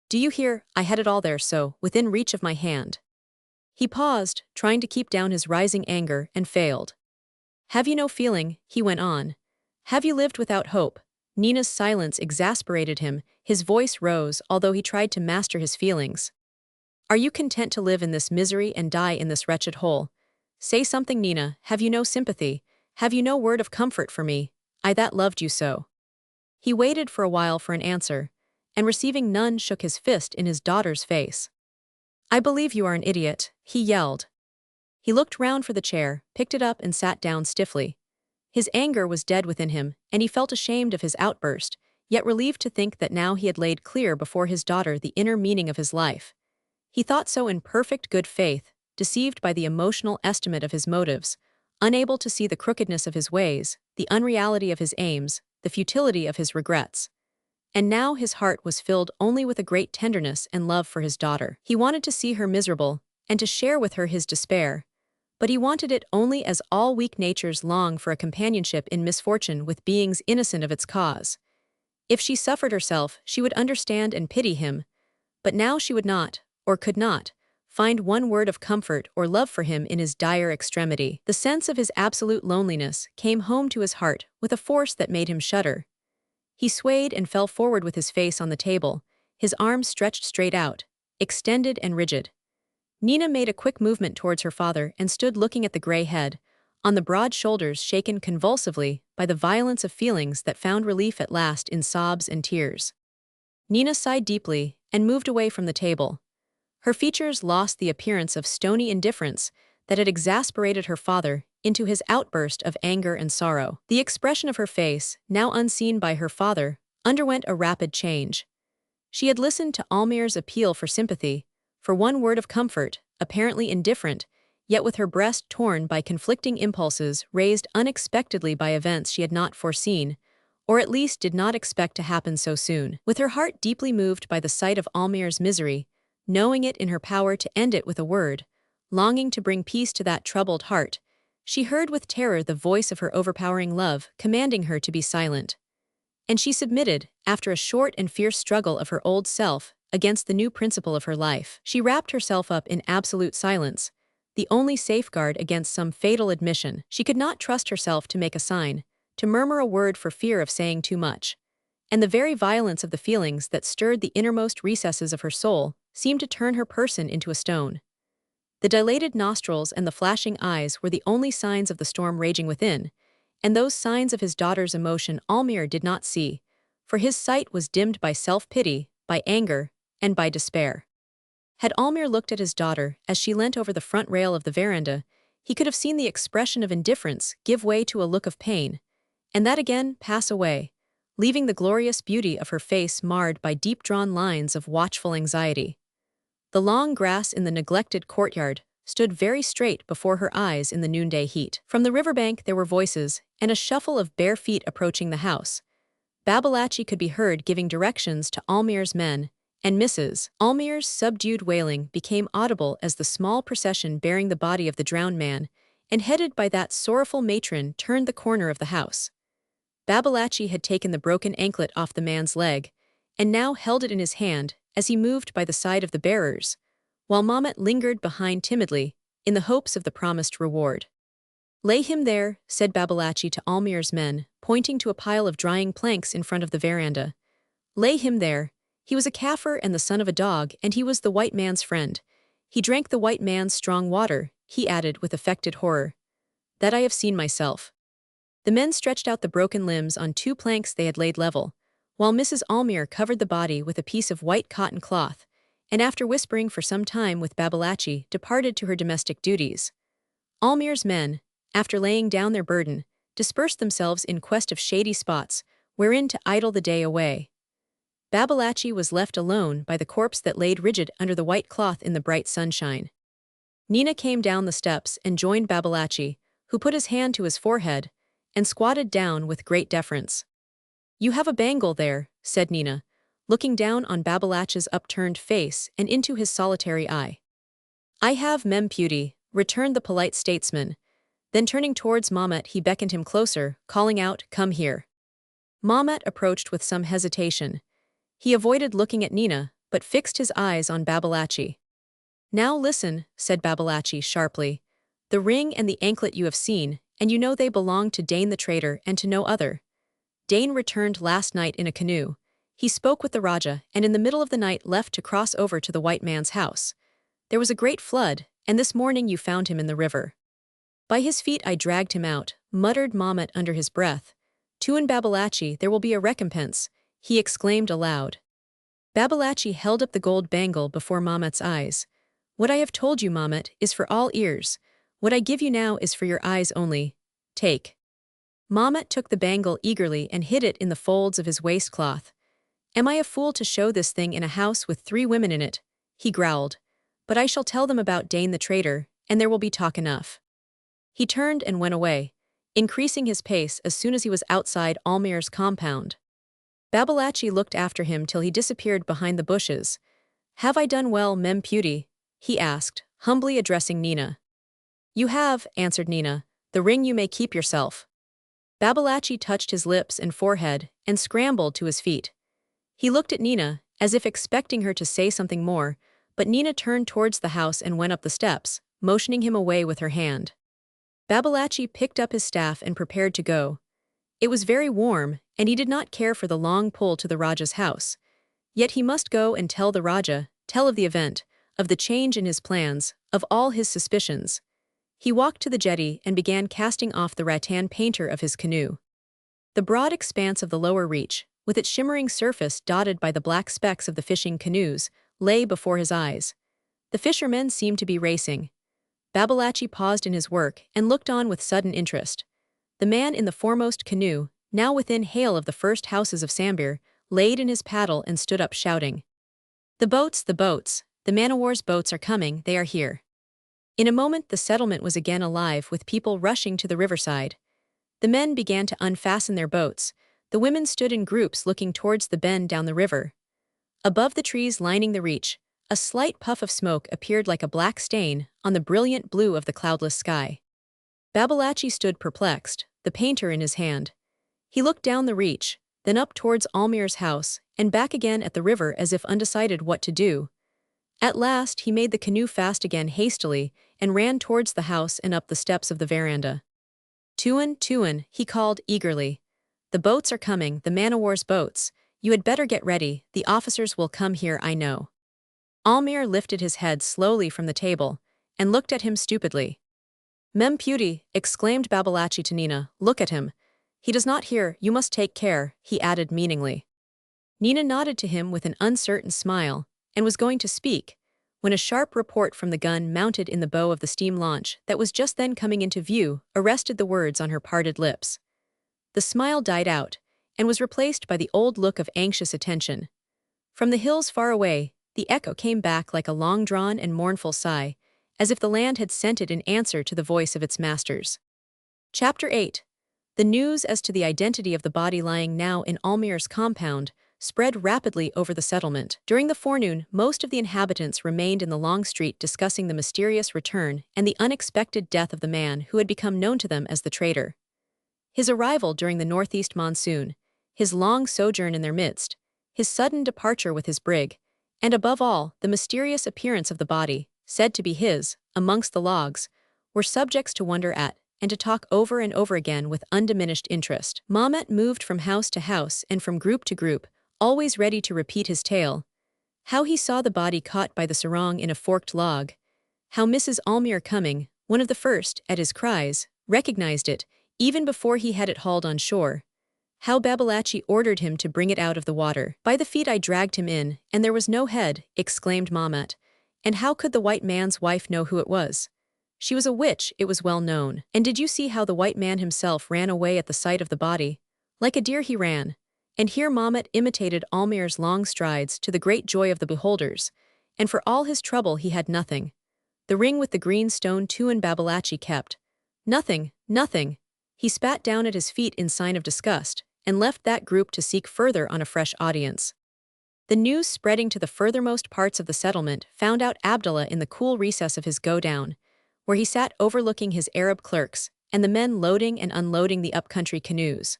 "Do you hear? I had it all there so, within reach of my hand." He paused, trying to keep down his rising anger, and failed. "Have you no feeling?" he went on. "Have you lived without hope?" Nina's silence exasperated him, his voice rose although he tried to master his feelings. "Are you content to live in this misery and die in this wretched hole? Say something, Nina. Have you no sympathy? Have you no word of comfort for me? I that loved you so." He waited for a while for an answer, and receiving none shook his fist in his daughter's face. "I believe you are an idiot," he yelled. He looked round for the chair, picked it up and sat down stiffly. His anger was dead within him, and he felt ashamed of his outburst, yet relieved to think that now he had laid clear before his daughter the inner meaning of his life. He thought so in perfect good faith, deceived by the emotional estimate of his motives, unable to see the crookedness of his ways, the unreality of his aims, the futility of his regrets. And now his heart was filled only with a great tenderness and love for his daughter. He wanted to see her miserable, and to share with her his despair, but he wanted it only as all weak natures long for a companionship in misfortune with beings innocent of its cause. If she suffered herself, she would understand and pity him, but now she would not, or could not, find one word of comfort or love for him in his dire extremity. The sense of his absolute loneliness came home to his heart with a force that made him shudder. He swayed and fell forward with his face on the table, his arms stretched straight out, extended and rigid. Nina made a quick movement towards her father and stood looking at the gray head, on the broad shoulders shaken convulsively by the violence of feelings that found relief at last in sobs and tears. Nina sighed deeply and moved away from the table. Her features lost the appearance of stony indifference that had exasperated her father into his outburst of anger and sorrow. The expression of her face, now unseen by her father, underwent a rapid change. She had listened to Almayer's appeal for sympathy, for one word of comfort, apparently indifferent, yet with her breast torn by conflicting impulses raised unexpectedly by events she had not foreseen, or at least did not expect to happen so soon. With her heart deeply moved by the sight of Almayer's misery, knowing it in her power to end it with a word, longing to bring peace to that troubled heart, she heard with terror the voice of her overpowering love commanding her to be silent. And she submitted, after a short and fierce struggle of her old self against the new principle of her life. She wrapped herself up in absolute silence, the only safeguard against some fatal admission. She could not trust herself to make a sign, to murmur a word for fear of saying too much. And the very violence of the feelings that stirred the innermost recesses of her soul seemed to turn her person into a stone. The dilated nostrils and the flashing eyes were the only signs of the storm raging within, and those signs of his daughter's emotion Almayer did not see, for his sight was dimmed by self-pity, by anger, and by despair. Had Almayer looked at his daughter as she leant over the front rail of the veranda, he could have seen the expression of indifference give way to a look of pain, and that again pass away, leaving the glorious beauty of her face marred by deep-drawn lines of watchful anxiety. The long grass in the neglected courtyard stood very straight before her eyes in the noonday heat. From the riverbank there were voices, and a shuffle of bare feet approaching the house. Babalatchi could be heard giving directions to Almayer's men, and Mrs. Almayer's subdued wailing became audible as the small procession bearing the body of the drowned man, and headed by that sorrowful matron, turned the corner of the house. Babalatchi had taken the broken anklet off the man's leg, and now held it in his hand as he moved by the side of the bearers, while Mamet lingered behind timidly, in the hopes of the promised reward. "Lay him there," said Babalatchi to Almayer's men, pointing to a pile of drying planks in front of the veranda. "Lay him there. He was a Kaffir and the son of a dog, and he was the white man's friend. He drank the white man's strong water," he added with affected horror. "That I have seen myself." The men stretched out the broken limbs on 2 planks they had laid level, while Mrs. Almayer covered the body with a piece of white cotton cloth, and after whispering for some time with Babalatchi, departed to her domestic duties. Almayer's men, after laying down their burden, dispersed themselves in quest of shady spots, wherein to idle the day away. Babalatchi was left alone by the corpse that laid rigid under the white cloth in the bright sunshine. Nina came down the steps and joined Babalatchi, who put his hand to his forehead, and squatted down with great deference. "You have a bangle there," said Nina, looking down on Babalatchi's upturned face and into his solitary eye. "I have, mem Puty," returned the polite statesman. Then turning towards Mamet he beckoned him closer, calling out, "Come here." Mamet approached with some hesitation. He avoided looking at Nina, but fixed his eyes on Babalatchi. "Now listen," said Babalatchi sharply. "The ring and the anklet you have seen, and you know they belong to Dain the traitor and to no other. Dain returned last night in a canoe. He spoke with the Raja, and in the middle of the night left to cross over to the white man's house. There was a great flood, and this morning you found him in the river. By his feet I dragged him out," muttered Mamet under his breath. "Tuan Babalatchi, there will be a recompense," he exclaimed aloud. Babalatchi held up the gold bangle before Mamet's eyes. "What I have told you, Mamet, is for all ears. What I give you now is for your eyes only. Take." Mamet took the bangle eagerly and hid it in the folds of his waistcloth. "Am I a fool to show this thing in a house with 3 women in it?" he growled. "But I shall tell them about Dain the traitor, and there will be talk enough." He turned and went away, increasing his pace as soon as he was outside Almayer's compound. Babalatchi looked after him till he disappeared behind the bushes. "Have I done well, mem Puty?" he asked, humbly addressing Nina. "You have," answered Nina. "The ring you may keep yourself." Babalatchi touched his lips and forehead, and scrambled to his feet. He looked at Nina, as if expecting her to say something more, but Nina turned towards the house and went up the steps, motioning him away with her hand. Babalatchi picked up his staff and prepared to go. It was very warm, and he did not care for the long pull to the Raja's house. Yet he must go and tell the Raja, tell of the event, of the change in his plans, of all his suspicions. He walked to the jetty and began casting off the rattan painter of his canoe. The broad expanse of the lower reach, with its shimmering surface dotted by the black specks of the fishing canoes, lay before his eyes. The fishermen seemed to be racing. Babalatchi paused in his work and looked on with sudden interest. The man in the foremost canoe, now within hail of the first houses of Sambir, laid in his paddle and stood up shouting, the boats, the man-o'-war's boats are coming, they are here." In a moment the settlement was again alive with people rushing to the riverside. The men began to unfasten their boats. The women stood in groups looking towards the bend down the river. Above the trees lining the reach, a slight puff of smoke appeared like a black stain on the brilliant blue of the cloudless sky. Babalatchi stood perplexed, the painter in his hand. He looked down the reach, then up towards Almayer's house, and back again at the river as if undecided what to do. At last he made the canoe fast again hastily and ran towards the house and up the steps of the veranda. "Tuan, Tuan," he called eagerly. "The boats are coming, the man-o'-war's boats. You had better get ready, the officers will come here, I know." Almayer lifted his head slowly from the table and looked at him stupidly. "Mem Puty," exclaimed Babalatchi to Nina, "look at him. He does not hear, you must take care," he added meaningly. Nina nodded to him with an uncertain smile, and was going to speak, when a sharp report from the gun mounted in the bow of the steam launch that was just then coming into view arrested the words on her parted lips. The smile died out, and was replaced by the old look of anxious attention. From the hills far away, the echo came back like a long-drawn and mournful sigh, as if the land had sent it in answer to the voice of its masters. Chapter 8. The news as to the identity of the body lying now in Almayer's compound spread rapidly over the settlement. During the forenoon, most of the inhabitants remained in the long street discussing the mysterious return and the unexpected death of the man who had become known to them as the traitor. His arrival during the northeast monsoon, his long sojourn in their midst, his sudden departure with his brig, and above all, the mysterious appearance of the body, said to be his, amongst the logs, were subjects to wonder at, and to talk over and over again with undiminished interest. Mamet moved from house to house and from group to group, always ready to repeat his tale. How he saw the body caught by the sarong in a forked log. How Mrs. Almayer coming, one of the first, at his cries, recognized it, even before he had it hauled on shore. How Babalatchi ordered him to bring it out of the water. By the feet I dragged him in, and there was no head, exclaimed Mamet. And how could the white man's wife know who it was? She was a witch, it was well known. And did you see how the white man himself ran away at the sight of the body? Like a deer he ran. And here Mamet imitated Almayer's long strides to the great joy of the beholders, and for all his trouble he had nothing. The ring with the green stone too and Babalatchi kept. Nothing, nothing. He spat down at his feet in sign of disgust, and left that group to seek further on a fresh audience. The news spreading to the furthermost parts of the settlement found out Abdallah in the cool recess of his go-down, where he sat overlooking his Arab clerks and the men loading and unloading the up-country canoes.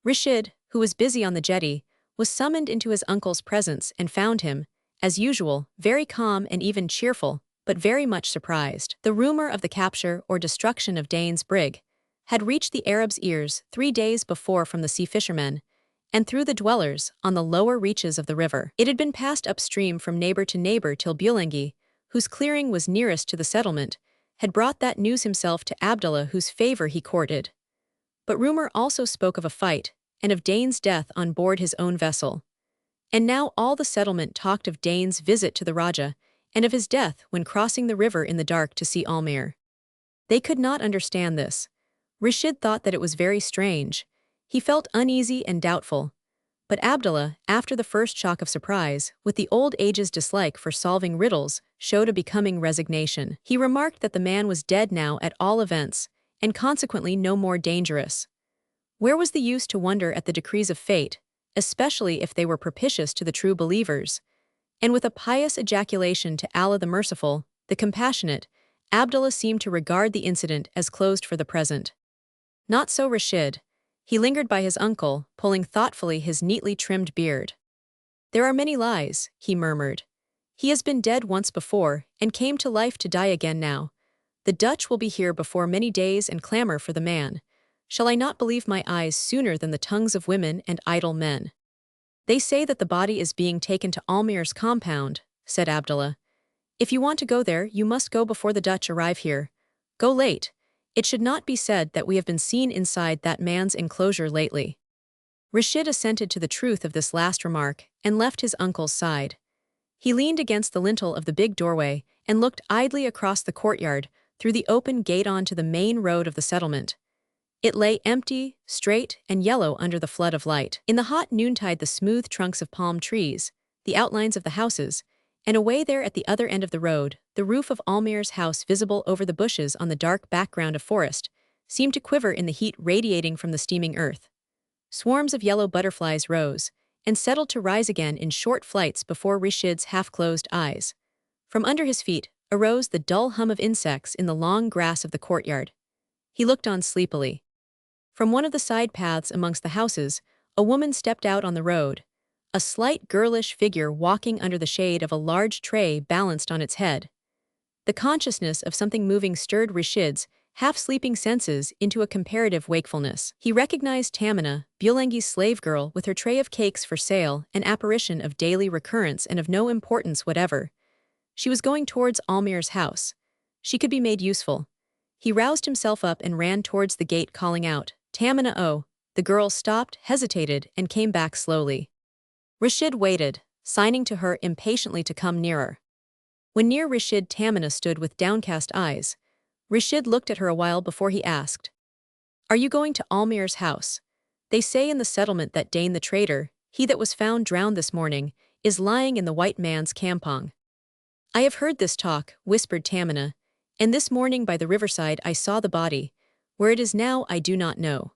Rashid, who was busy on the jetty, was summoned into his uncle's presence and found him, as usual, very calm and even cheerful, but very much surprised. The rumor of the capture or destruction of Dain's brig had reached the Arabs' ears 3 days before from the sea fishermen, and through the dwellers on the lower reaches of the river. It had been passed upstream from neighbor to neighbor till Bulengi, whose clearing was nearest to the settlement, had brought that news himself to Abdallah, whose favor he courted. But rumor also spoke of a fight, and of Dain's death on board his own vessel. And now all the settlement talked of Dain's visit to the Raja, and of his death when crossing the river in the dark to see Almayer. They could not understand this. Rashid thought that it was very strange. He felt uneasy and doubtful. But Abdallah, after the first shock of surprise, with the old age's dislike for solving riddles, showed a becoming resignation. He remarked that the man was dead now at all events, and consequently no more dangerous. Where was the use to wonder at the decrees of fate, especially if they were propitious to the true believers? And with a pious ejaculation to Allah the Merciful, the Compassionate, Abdallah seemed to regard the incident as closed for the present. Not so Rashid. He lingered by his uncle, pulling thoughtfully his neatly trimmed beard. There are many lies, he murmured. He has been dead once before, and came to life to die again now. The Dutch will be here before many days and clamor for the man. Shall I not believe my eyes sooner than the tongues of women and idle men? They say that the body is being taken to Almayer's compound, said Abdallah. If you want to go there, you must go before the Dutch arrive here. Go late. It should not be said that we have been seen inside that man's enclosure lately. Rashid assented to the truth of this last remark and left his uncle's side. He leaned against the lintel of the big doorway and looked idly across the courtyard through the open gate onto the main road of the settlement. It lay empty, straight, and yellow under the flood of light. In the hot noontide, the smooth trunks of palm trees, the outlines of the houses, and away there at the other end of the road, the roof of Almayer's house visible over the bushes on the dark background of forest, seemed to quiver in the heat radiating from the steaming earth. Swarms of yellow butterflies rose, and settled to rise again in short flights before Rashid's half-closed eyes. From under his feet arose the dull hum of insects in the long grass of the courtyard. He looked on sleepily. From one of the side paths amongst the houses, a woman stepped out on the road, a slight girlish figure walking under the shade of a large tray balanced on its head. The consciousness of something moving stirred Rashid's half-sleeping senses into a comparative wakefulness. He recognized Tamina, Bulengi's slave girl, with her tray of cakes for sale, an apparition of daily recurrence and of no importance whatever. She was going towards Almayer's house. She could be made useful. He roused himself up and ran towards the gate, calling out, "Tamina, oh!" The girl stopped, hesitated, and came back slowly. Rashid waited, signing to her impatiently to come nearer. When near Rashid, Tamina stood with downcast eyes. Rashid looked at her a while before he asked, "Are you going to Almayer's house? They say in the settlement that Dain the traitor, he that was found drowned this morning, is lying in the white man's campong." "I have heard this talk," whispered Tamina, "and this morning by the riverside I saw the body. Where it is now I do not know."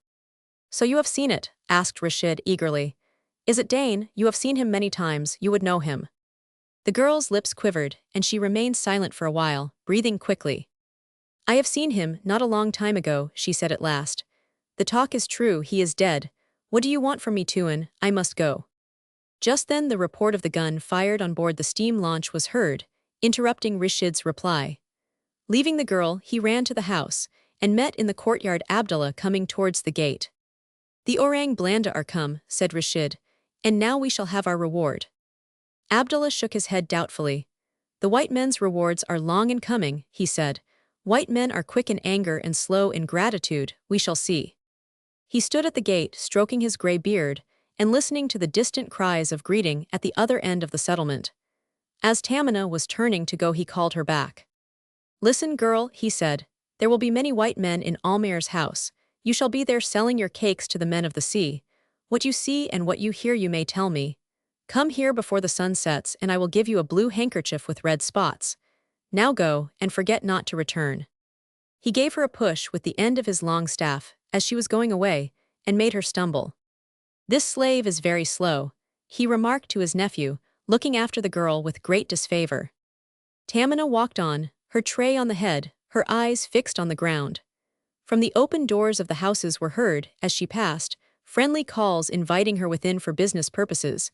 "So you have seen it?" asked Rashid eagerly. "Is it Dain? You have seen him many times, you would know him." The girl's lips quivered, and she remained silent for a while, breathing quickly. "I have seen him, not a long time ago," she said at last. "The talk is true, he is dead. What do you want from me, Tuan? I must go." Just then the report of the gun fired on board the steam launch was heard, interrupting Rashid's reply. Leaving the girl, he ran to the house, and met in the courtyard Abdullah coming towards the gate. "The Orang Blanda are come," said Rashid, "and now we shall have our reward." Abdullah shook his head doubtfully. "The white men's rewards are long in coming," he said. "White men are quick in anger and slow in gratitude, we shall see." He stood at the gate, stroking his grey beard, and listening to the distant cries of greeting at the other end of the settlement. As Tamina was turning to go, he called her back. "Listen, girl," he said. "There will be many white men in Almayer's house. You shall be there selling your cakes to the men of the sea. What you see and what you hear you may tell me. Come here before the sun sets, and I will give you a blue handkerchief with red spots. Now go, and forget not to return." He gave her a push with the end of his long staff, as she was going away, and made her stumble. "This slave is very slow," he remarked to his nephew, looking after the girl with great disfavor. Tamina walked on, her tray on the head, her eyes fixed on the ground. From the open doors of the houses were heard, as she passed, friendly calls inviting her within for business purposes,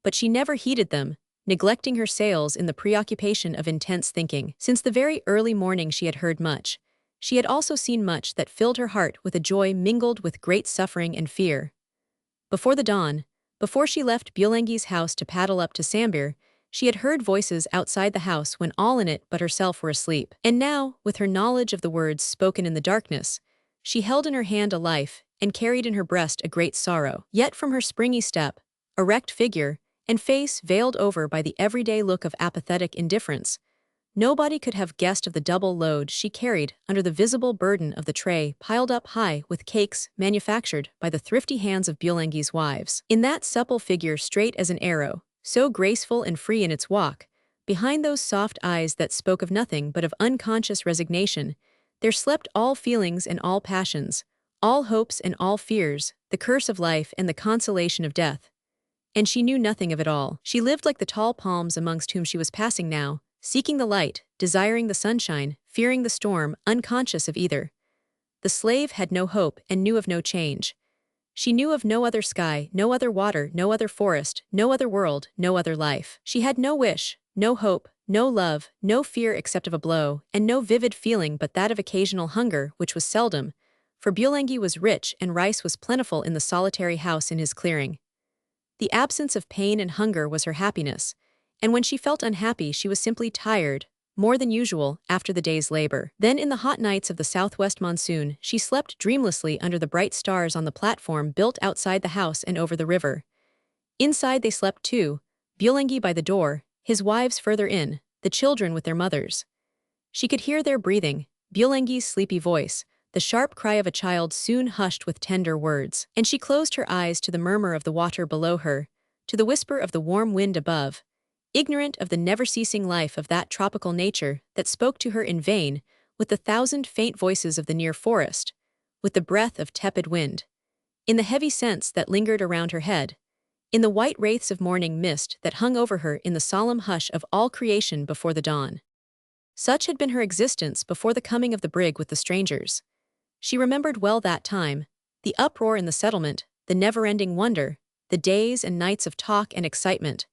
but she never heeded them, neglecting her sales in the preoccupation of intense thinking. Since the very early morning she had heard much. She had also seen much that filled her heart with a joy mingled with great suffering and fear. Before the dawn, before she left Bulangi's house to paddle up to Sambir, she had heard voices outside the house when all in it but herself were asleep. And now, with her knowledge of the words spoken in the darkness, she held in her hand a life and carried in her breast a great sorrow. Yet from her springy step, erect figure, and face veiled over by the everyday look of apathetic indifference, nobody could have guessed of the double load she carried under the visible burden of the tray piled up high with cakes manufactured by the thrifty hands of Bulangi's wives. In that supple figure straight as an arrow, so graceful and free in its walk, behind those soft eyes that spoke of nothing but of unconscious resignation, there slept all feelings and all passions, all hopes and all fears, the curse of life and the consolation of death. And she knew nothing of it all. She lived like the tall palms amongst whom she was passing now, seeking the light, desiring the sunshine, fearing the storm, unconscious of either. The slave had no hope and knew of no change. She knew of no other sky, no other water, no other forest, no other world, no other life. She had no wish, no hope, no love, no fear except of a blow, and no vivid feeling but that of occasional hunger, which was seldom, for Bulangi was rich and rice was plentiful in the solitary house in his clearing. The absence of pain and hunger was her happiness, and when she felt unhappy she was simply tired, more than usual, after the day's labor. Then in the hot nights of the southwest monsoon she slept dreamlessly under the bright stars on the platform built outside the house and over the river. Inside they slept too, Bulangi by the door, his wives further in, the children with their mothers. She could hear their breathing, Bulangi's sleepy voice, the sharp cry of a child soon hushed with tender words. And she closed her eyes to the murmur of the water below her, to the whisper of the warm wind above, ignorant of the never-ceasing life of that tropical nature that spoke to her in vain with the thousand faint voices of the near forest, with the breath of tepid wind, in the heavy scents that lingered around her head, in the white wraiths of morning mist that hung over her in the solemn hush of all creation before the dawn. Such had been her existence before the coming of the brig with the strangers. She remembered well that time, the uproar in the settlement, the never-ending wonder, the days and nights of talk and excitement.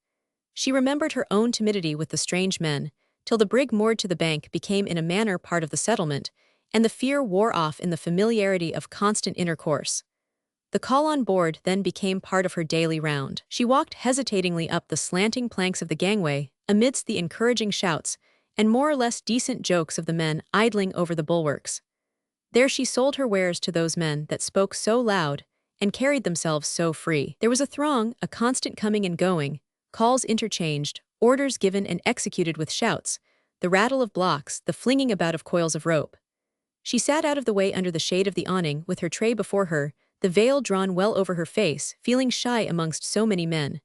She remembered her own timidity with the strange men, till the brig moored to the bank became in a manner part of the settlement, and the fear wore off in the familiarity of constant intercourse. The call on board then became part of her daily round. She walked hesitatingly up the slanting planks of the gangway, amidst the encouraging shouts and more or less decent jokes of the men idling over the bulwarks. There she sold her wares to those men that spoke so loud and carried themselves so free. There was a throng, a constant coming and going, calls interchanged, orders given and executed with shouts, the rattle of blocks, the flinging about of coils of rope. She sat out of the way under the shade of the awning with her tray before her, the veil drawn well over her face, feeling shy amongst so many men.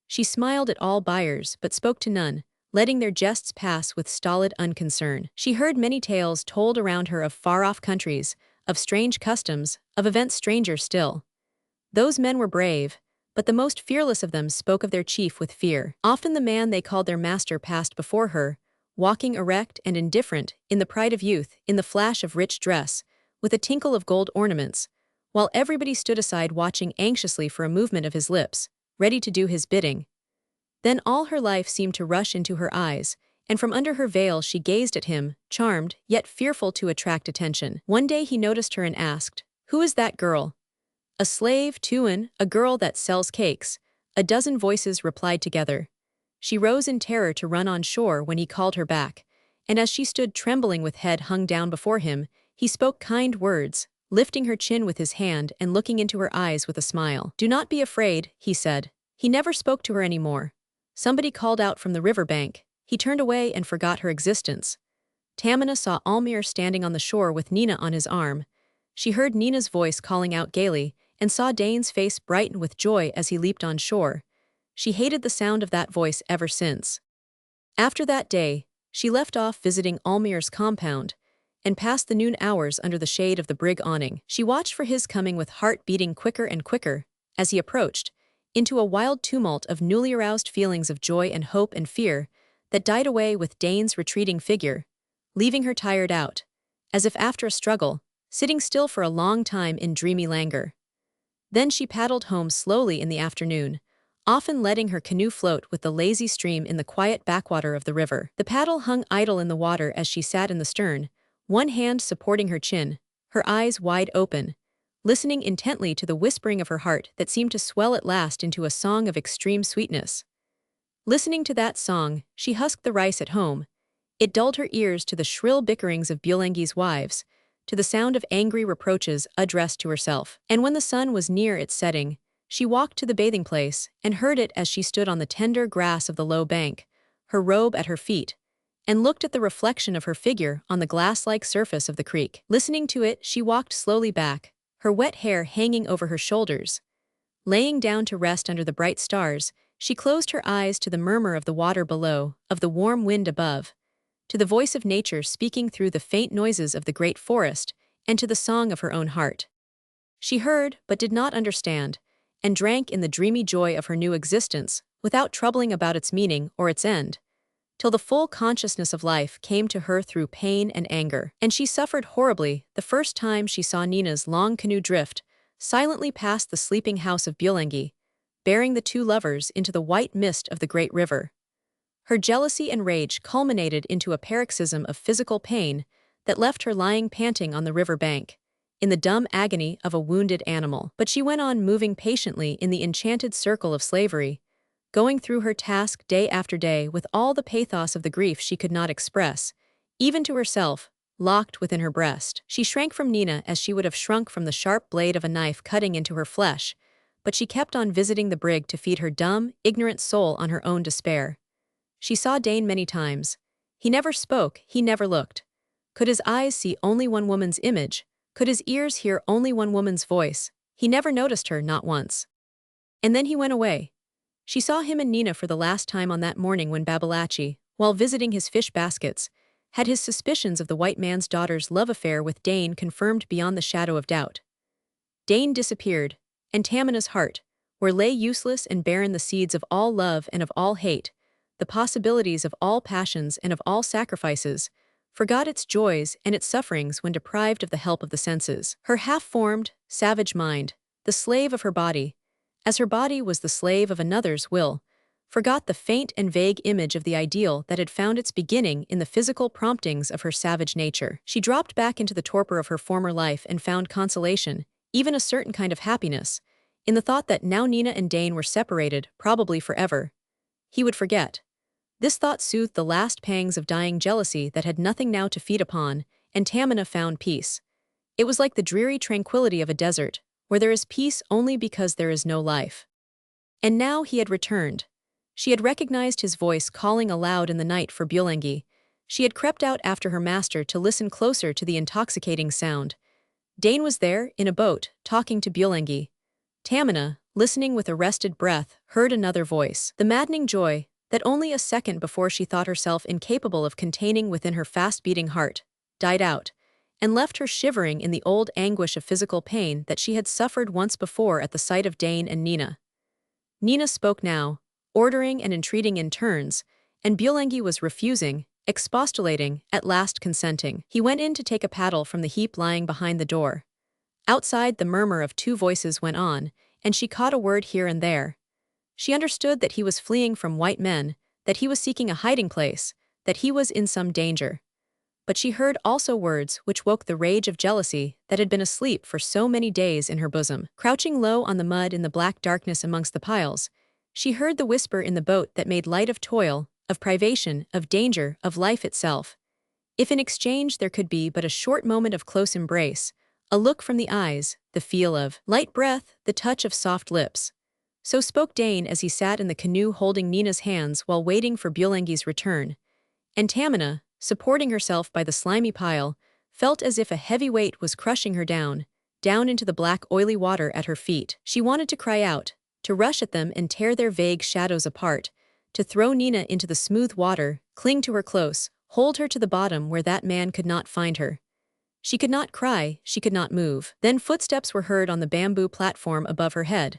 She smiled at all buyers but spoke to none, letting their jests pass with stolid unconcern. She heard many tales told around her of far-off countries, of strange customs, of events stranger still. Those men were brave, but the most fearless of them spoke of their chief with fear. Often the man they called their master passed before her, walking erect and indifferent, in the pride of youth, in the flash of rich dress, with a tinkle of gold ornaments, while everybody stood aside watching anxiously for a movement of his lips, ready to do his bidding. Then all her life seemed to rush into her eyes, and from under her veil she gazed at him, charmed, yet fearful to attract attention. One day he noticed her and asked, "Who is that girl?" "A slave, Tuan, a girl that sells cakes," a dozen voices replied together. She rose in terror to run on shore when he called her back, and as she stood trembling with head hung down before him, he spoke kind words, lifting her chin with his hand and looking into her eyes with a smile. "Do not be afraid," he said. He never spoke to her anymore. Somebody called out from the river bank. He turned away and forgot her existence. Tamina saw Almayer standing on the shore with Nina on his arm. She heard Nina's voice calling out gaily, and saw Dain's face brighten with joy as he leaped on shore. She hated the sound of that voice ever since. After that day, she left off visiting Almayer's compound, and passed the noon hours under the shade of the brig awning. She watched for his coming with heart beating quicker and quicker, as he approached, into a wild tumult of newly aroused feelings of joy and hope and fear that died away with Dain's retreating figure, leaving her tired out, as if after a struggle, sitting still for a long time in dreamy languor. Then she paddled home slowly in the afternoon, often letting her canoe float with the lazy stream in the quiet backwater of the river. The paddle hung idle in the water as she sat in the stern, one hand supporting her chin, her eyes wide open, listening intently to the whispering of her heart that seemed to swell at last into a song of extreme sweetness. Listening to that song, she husked the rice at home. It dulled her ears to the shrill bickerings of Bulengi's wives, to the sound of angry reproaches addressed to herself. And when the sun was near its setting, she walked to the bathing place and heard it as she stood on the tender grass of the low bank, her robe at her feet, and looked at the reflection of her figure on the glass-like surface of the creek. Listening to it, she walked slowly back, her wet hair hanging over her shoulders. Laying down to rest under the bright stars, she closed her eyes to the murmur of the water below, of the warm wind above, to the voice of nature speaking through the faint noises of the great forest, and to the song of her own heart. She heard, but did not understand, and drank in the dreamy joy of her new existence, without troubling about its meaning or its end, till the full consciousness of life came to her through pain and anger. And she suffered horribly the first time she saw Nina's long canoe drift silently past the sleeping house of Bulengi, bearing the two lovers into the white mist of the great river. Her jealousy and rage culminated into a paroxysm of physical pain that left her lying panting on the river bank, in the dumb agony of a wounded animal. But she went on moving patiently in the enchanted circle of slavery, going through her task day after day with all the pathos of the grief she could not express, even to herself, locked within her breast. She shrank from Nina as she would have shrunk from the sharp blade of a knife cutting into her flesh, but she kept on visiting the brig to feed her dumb, ignorant soul on her own despair. She saw Dain many times. He never spoke, he never looked. Could his eyes see only one woman's image? Could his ears hear only one woman's voice? He never noticed her, not once. And then he went away. She saw him and Nina for the last time on that morning when Babalachi, while visiting his fish baskets, had his suspicions of the white man's daughter's love affair with Dain confirmed beyond the shadow of doubt. Dain disappeared, and Tamina's heart, where lay useless and barren the seeds of all love and of all hate, the possibilities of all passions and of all sacrifices, forgot its joys and its sufferings when deprived of the help of the senses. Her half-formed, savage mind, the slave of her body, as her body was the slave of another's will, forgot the faint and vague image of the ideal that had found its beginning in the physical promptings of her savage nature. She dropped back into the torpor of her former life and found consolation, even a certain kind of happiness, in the thought that now Nina and Dain were separated, probably forever. He would forget. This thought soothed the last pangs of dying jealousy that had nothing now to feed upon, and Tamina found peace. It was like the dreary tranquility of a desert, where there is peace only because there is no life. And now he had returned. She had recognized his voice calling aloud in the night for Bulengi. She had crept out after her master to listen closer to the intoxicating sound. Dain was there, in a boat, talking to Bulengi. Tamina, listening with arrested breath, heard another voice. The maddening joy, that only a second before she thought herself incapable of containing within her fast-beating heart, died out, and left her shivering in the old anguish of physical pain that she had suffered once before at the sight of Dain and Nina. Nina spoke now, ordering and entreating in turns, and Bulengi was refusing, expostulating, at last consenting. He went in to take a paddle from the heap lying behind the door. Outside, the murmur of two voices went on, and she caught a word here and there. She understood that he was fleeing from white men, that he was seeking a hiding place, that he was in some danger. But she heard also words which woke the rage of jealousy that had been asleep for so many days in her bosom. Crouching low on the mud in the black darkness amongst the piles, she heard the whisper in the boat that made light of toil, of privation, of danger, of life itself. If in exchange there could be but a short moment of close embrace, a look from the eyes, the feel of light breath, the touch of soft lips. So spoke Dain as he sat in the canoe holding Nina's hands while waiting for Bulengi's return. And Tamina, supporting herself by the slimy pile, felt as if a heavy weight was crushing her down into the black oily water at her feet. She wanted to cry out, to rush at them and tear their vague shadows apart, to throw Nina into the smooth water, cling to her close, hold her to the bottom where that man could not find her. She could not cry, she could not move. Then footsteps were heard on the bamboo platform above her head.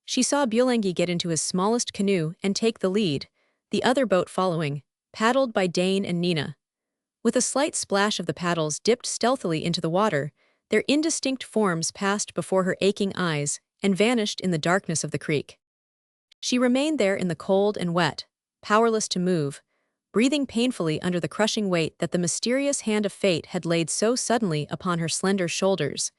She saw Bulengi get into his smallest canoe and take the lead, the other boat following, paddled by Dain and Nina. With a slight splash of the paddles dipped stealthily into the water, their indistinct forms passed before her aching eyes and vanished in the darkness of the creek. She remained there in the cold and wet, powerless to move, breathing painfully under the crushing weight that the mysterious hand of fate had laid so suddenly upon her slender shoulders.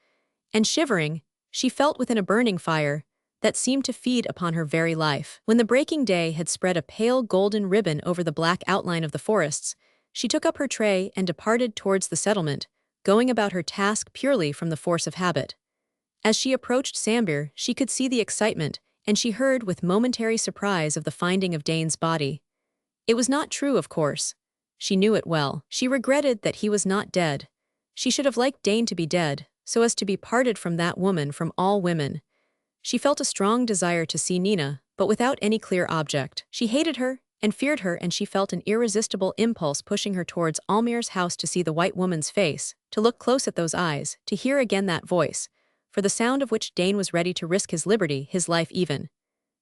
And shivering, she felt within a burning fire that seemed to feed upon her very life. When the breaking day had spread a pale golden ribbon over the black outline of the forests, she took up her tray and departed towards the settlement, going about her task purely from the force of habit. As she approached Sambir, she could see the excitement, and she heard with momentary surprise of the finding of Dain's body. It was not true, of course. She knew it well. She regretted that he was not dead. She should have liked Dain to be dead, so as to be parted from that woman, from all women. She felt a strong desire to see Nina, but without any clear object. She hated her and feared her, and she felt an irresistible impulse pushing her towards Almayer's house to see the white woman's face, to look close at those eyes, to hear again that voice, for the sound of which Dain was ready to risk his liberty, his life even.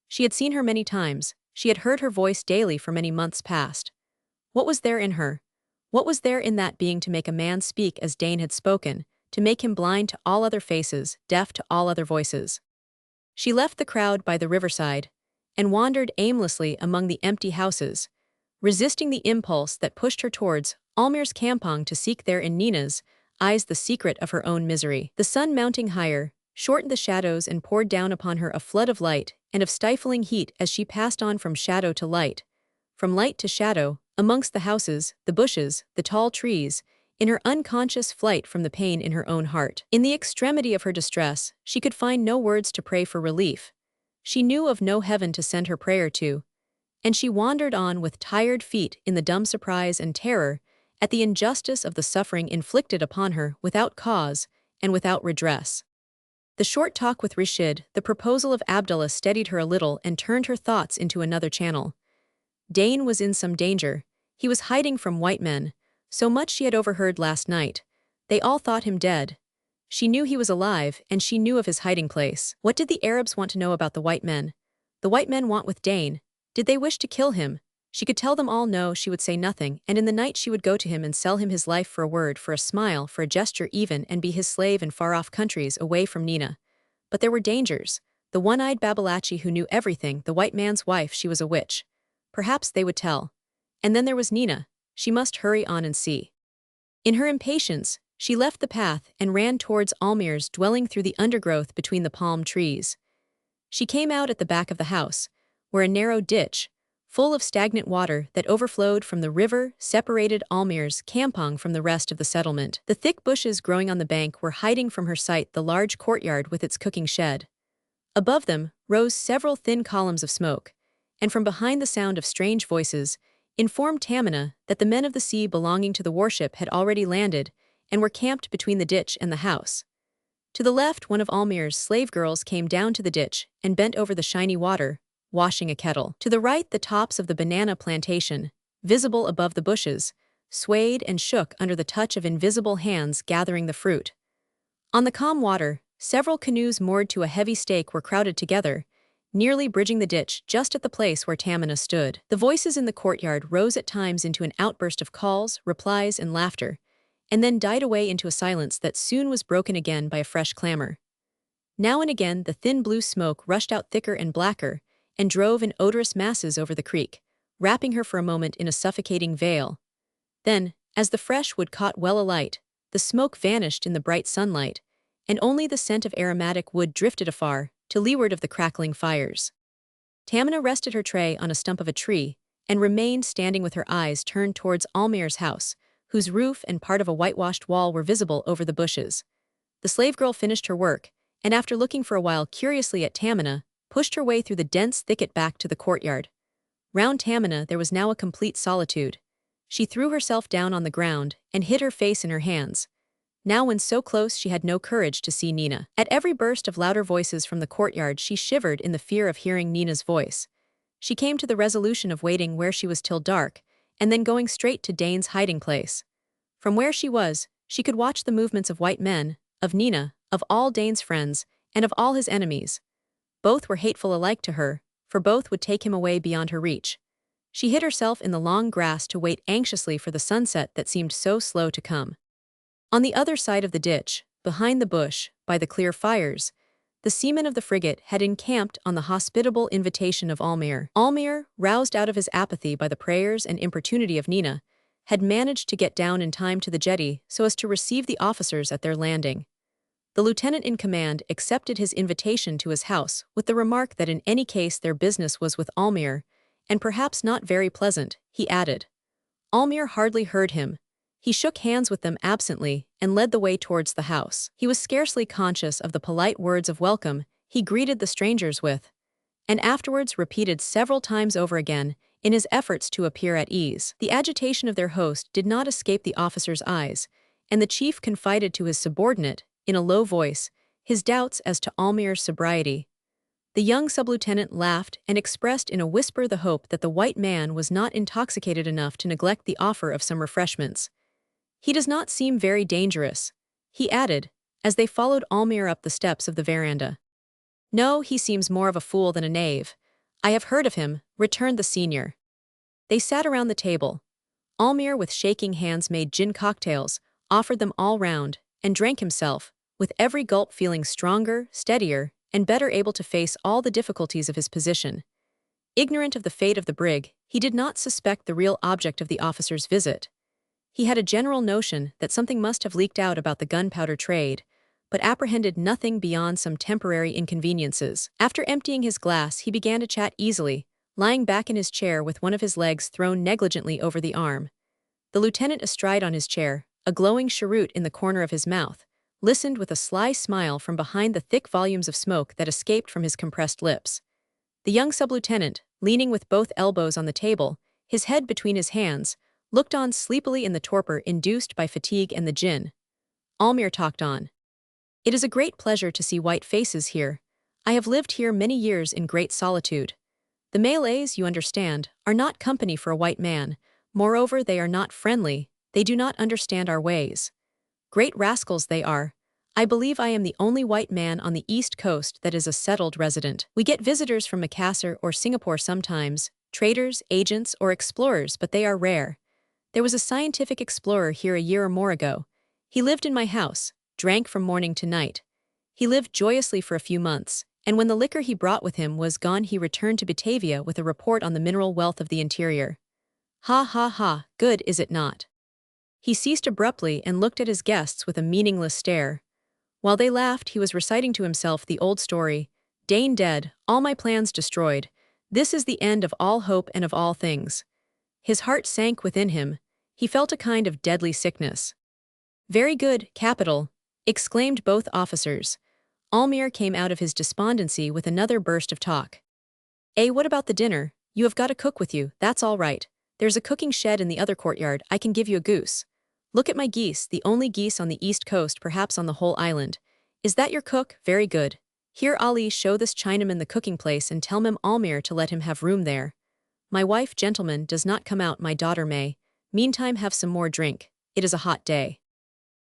She had seen her many times, she had heard her voice daily for many months past. What was there in her? What was there in that being to make a man speak as Dain had spoken, to make him blind to all other faces, deaf to all other voices? She left the crowd by the riverside, and wandered aimlessly among the empty houses, resisting the impulse that pushed her towards Almayer's campong to seek there in Nina's eyes the secret of her own misery. The sun mounting higher, shortened the shadows and poured down upon her a flood of light and of stifling heat as she passed on from shadow to light, from light to shadow, amongst the houses, the bushes, the tall trees, in her unconscious flight from the pain in her own heart. In the extremity of her distress, she could find no words to pray for relief. She knew of no heaven to send her prayer to, and she wandered on with tired feet in the dumb surprise and terror at the injustice of the suffering inflicted upon her without cause and without redress. The short talk with Rashid, the proposal of Abdullah, steadied her a little and turned her thoughts into another channel. Dain was in some danger. He was hiding from white men. So much she had overheard last night. They all thought him dead. She knew he was alive, and she knew of his hiding place. What did the Arabs want to know about the white men? The white men want with Dain. Did they wish to kill him? She could tell them all no, she would say nothing, and in the night she would go to him and sell him his life for a word, for a smile, for a gesture even, and be his slave in far-off countries away from Nina. But there were dangers. The one-eyed Babalachi who knew everything, the white man's wife, she was a witch. Perhaps they would tell. And then there was Nina. She must hurry on and see. In her impatience, she left the path and ran towards Almayer's dwelling through the undergrowth between the palm trees. She came out at the back of the house, where a narrow ditch, full of stagnant water that overflowed from the river, separated Almayer's campong from the rest of the settlement. The thick bushes growing on the bank were hiding from her sight the large courtyard with its cooking shed. Above them rose several thin columns of smoke, and from behind the sound of strange voices, informed Tamina that the men of the sea belonging to the warship had already landed and were camped between the ditch and the house. To the left, one of Almayer's slave girls came down to the ditch and bent over the shiny water, washing a kettle. To the right, the tops of the banana plantation, visible above the bushes, swayed and shook under the touch of invisible hands gathering the fruit. On the calm water, several canoes moored to a heavy stake were crowded together, nearly bridging the ditch just at the place where Tamina stood. The voices in the courtyard rose at times into an outburst of calls, replies, and laughter, and then died away into a silence that soon was broken again by a fresh clamor. Now and again the thin blue smoke rushed out thicker and blacker, and drove in odorous masses over the creek, wrapping her for a moment in a suffocating veil. Then, as the fresh wood caught well alight, the smoke vanished in the bright sunlight, and only the scent of aromatic wood drifted afar, to leeward of the crackling fires. Tamina rested her tray on a stump of a tree, and remained standing with her eyes turned towards Almayer's house, whose roof and part of a whitewashed wall were visible over the bushes. The slave girl finished her work, and after looking for a while curiously at Tamina, pushed her way through the dense thicket back to the courtyard. Round Tamina there was now a complete solitude. She threw herself down on the ground and hid her face in her hands. Now when so close she had no courage to see Nina. At every burst of louder voices from the courtyard she shivered in the fear of hearing Nina's voice. She came to the resolution of waiting where she was till dark, and then going straight to Dain's hiding place. From where she was, she could watch the movements of white men, of Nina, of all Dain's friends, and of all his enemies. Both were hateful alike to her, for both would take him away beyond her reach. She hid herself in the long grass to wait anxiously for the sunset that seemed so slow to come. On the other side of the ditch, behind the bush, by the clear fires, the seamen of the frigate had encamped on the hospitable invitation of Almayer. Almayer, roused out of his apathy by the prayers and importunity of Nina, had managed to get down in time to the jetty so as to receive the officers at their landing. The lieutenant in command accepted his invitation to his house with the remark that in any case their business was with Almayer, and perhaps not very pleasant, he added. Almayer hardly heard him. He shook hands with them absently and led the way towards the house. He was scarcely conscious of the polite words of welcome he greeted the strangers with, and afterwards repeated several times over again in his efforts to appear at ease. The agitation of their host did not escape the officer's eyes, and the chief confided to his subordinate, in a low voice, his doubts as to Almayer's sobriety. The young sub-lieutenant laughed and expressed in a whisper the hope that the white man was not intoxicated enough to neglect the offer of some refreshments. He does not seem very dangerous, he added, as they followed Almayer up the steps of the veranda. No, he seems more of a fool than a knave. I have heard of him, returned the senior. They sat around the table. Almayer with shaking hands made gin cocktails, offered them all round, and drank himself, with every gulp feeling stronger, steadier, and better able to face all the difficulties of his position. Ignorant of the fate of the brig, he did not suspect the real object of the officer's visit. He had a general notion that something must have leaked out about the gunpowder trade, but apprehended nothing beyond some temporary inconveniences. After emptying his glass, he began to chat easily, lying back in his chair with one of his legs thrown negligently over the arm. The lieutenant astride on his chair, a glowing cheroot in the corner of his mouth, listened with a sly smile from behind the thick volumes of smoke that escaped from his compressed lips. The young sub-lieutenant, leaning with both elbows on the table, his head between his hands, looked on sleepily in the torpor induced by fatigue and the gin. Almayer talked on. It is a great pleasure to see white faces here. I have lived here many years in great solitude. The Malays, you understand, are not company for a white man. Moreover, they are not friendly. They do not understand our ways. Great rascals they are. I believe I am the only white man on the East Coast that is a settled resident. We get visitors from Makassar or Singapore sometimes, traders, agents, or explorers, but they are rare. There was a scientific explorer here a year or more ago. He lived in my house, drank from morning to night. He lived joyously for a few months, and when the liquor he brought with him was gone he returned to Batavia with a report on the mineral wealth of the interior. Ha ha ha, good is it not? He ceased abruptly and looked at his guests with a meaningless stare. While they laughed, he was reciting to himself the old story, Dain dead, all my plans destroyed. This is the end of all hope and of all things. His heart sank within him. He felt a kind of deadly sickness. Very good, capital, exclaimed both officers. Almayer came out of his despondency with another burst of talk. What about the dinner? You have got a cook with you, that's all right. There's a cooking shed in the other courtyard. I can give you a goose. Look at my geese, the only geese on the east coast, perhaps on the whole island. Is that your cook? Very good. Here, Ali, show this Chinaman the cooking place and tell Mem Almayer to let him have room there. My wife, gentlemen, does not come out, my daughter may. Meantime, have some more drink. It is a hot day.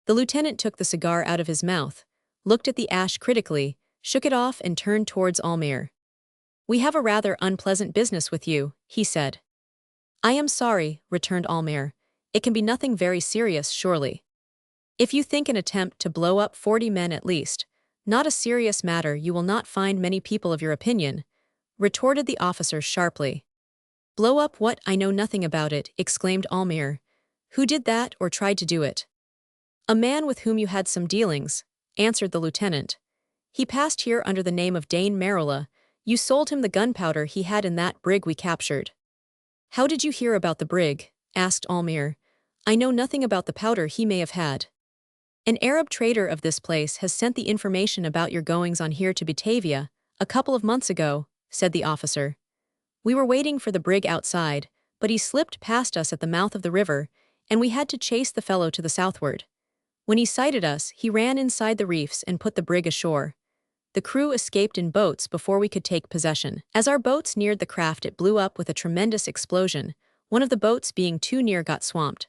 The lieutenant took the cigar out of his mouth, looked at the ash critically, shook it off and turned towards Almayer. We have a rather unpleasant business with you, he said. I am sorry, returned Almayer. It can be nothing very serious, surely. If you think an attempt to blow up 40 men at least, not a serious matter, you will not find many people of your opinion, retorted the officer sharply. Blow up what? I know nothing about it, exclaimed Almayer. Who did that or tried to do it? A man with whom you had some dealings, answered the lieutenant. He passed here under the name of Dain Maroola. You sold him the gunpowder he had in that brig we captured. How did you hear about the brig? Asked Almayer. I know nothing about the powder he may have had. An Arab trader of this place has sent the information about your goings on here to Batavia, a couple of months ago, said the officer. We were waiting for the brig outside, but he slipped past us at the mouth of the river, and we had to chase the fellow to the southward. When he sighted us, he ran inside the reefs and put the brig ashore. The crew escaped in boats before we could take possession. As our boats neared the craft, it blew up with a tremendous explosion. One of the boats, being too near, got swamped.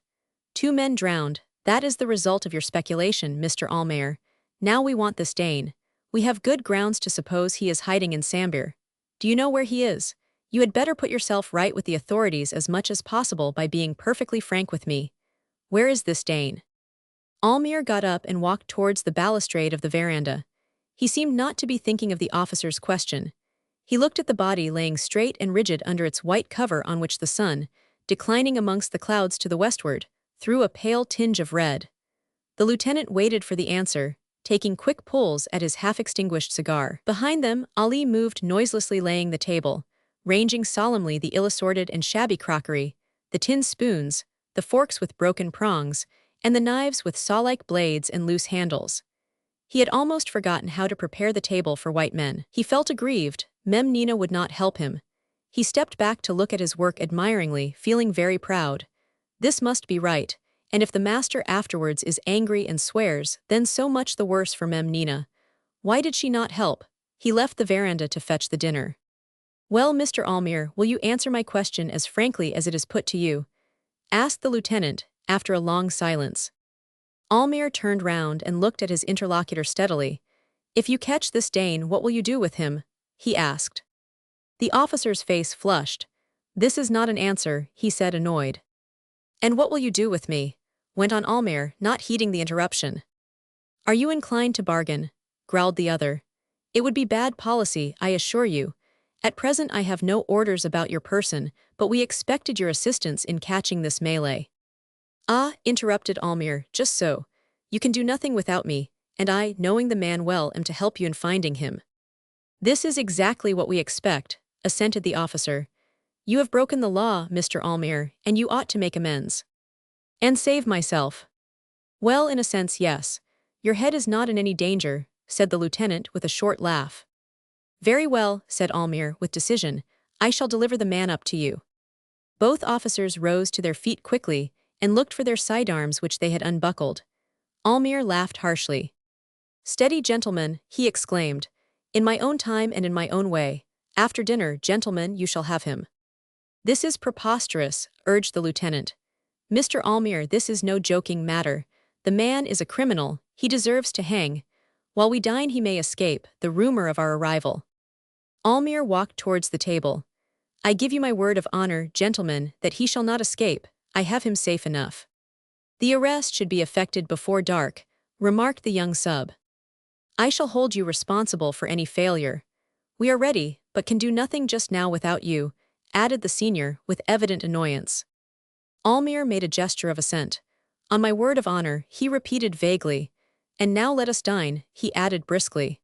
2 men drowned. That is the result of your speculation, Mr. Almayer. Now we want this Dain. We have good grounds to suppose he is hiding in Sambir. Do you know where he is? You had better put yourself right with the authorities as much as possible by being perfectly frank with me. Where is this Dain? Almayer got up and walked towards the balustrade of the veranda. He seemed not to be thinking of the officer's question. He looked at the body laying straight and rigid under its white cover on which the sun, declining amongst the clouds to the westward, threw a pale tinge of red. The lieutenant waited for the answer, taking quick pulls at his half-extinguished cigar. Behind them, Ali moved noiselessly, laying the table, ranging solemnly the ill-assorted and shabby crockery, the tin spoons, the forks with broken prongs, and the knives with saw-like blades and loose handles. He had almost forgotten how to prepare the table for white men. He felt aggrieved. Mem Nina would not help him. He stepped back to look at his work admiringly, feeling very proud. This must be right, and if the master afterwards is angry and swears, then so much the worse for Mem Nina. Why did she not help? He left the veranda to fetch the dinner. Well, Mr. Almayer, will you answer my question as frankly as it is put to you? Asked the lieutenant, after a long silence. Almayer turned round and looked at his interlocutor steadily. If you catch this Dain, what will you do with him? He asked. The officer's face flushed. This is not an answer, he said, annoyed. And what will you do with me? Went on Almayer, not heeding the interruption. Are you inclined to bargain? Growled the other. It would be bad policy, I assure you. At present I have no orders about your person, but we expected your assistance in catching this Malay. Ah, interrupted Almayer, just so. You can do nothing without me, and I, knowing the man well, am to help you in finding him. This is exactly what we expect, assented the officer. You have broken the law, Mr. Almayer, and you ought to make amends. And save myself. Well, in a sense, yes. Your head is not in any danger, said the lieutenant with a short laugh. Very well, said Almayer with decision. I shall deliver the man up to you. Both officers rose to their feet quickly and looked for their sidearms which they had unbuckled. Almayer laughed harshly. Steady, gentlemen, he exclaimed. In my own time and in my own way. After dinner, gentlemen, you shall have him. This is preposterous, urged the lieutenant. Mr. Almayer, this is no joking matter. The man is a criminal, he deserves to hang. While we dine he may escape, the rumor of our arrival. Almayer walked towards the table. I give you my word of honor, gentlemen, that he shall not escape. I have him safe enough. The arrest should be effected before dark, remarked the young sub. I shall hold you responsible for any failure. We are ready, but can do nothing just now without you, added the senior, with evident annoyance. Almayer made a gesture of assent. On my word of honor, he repeated vaguely. And now let us dine, he added briskly.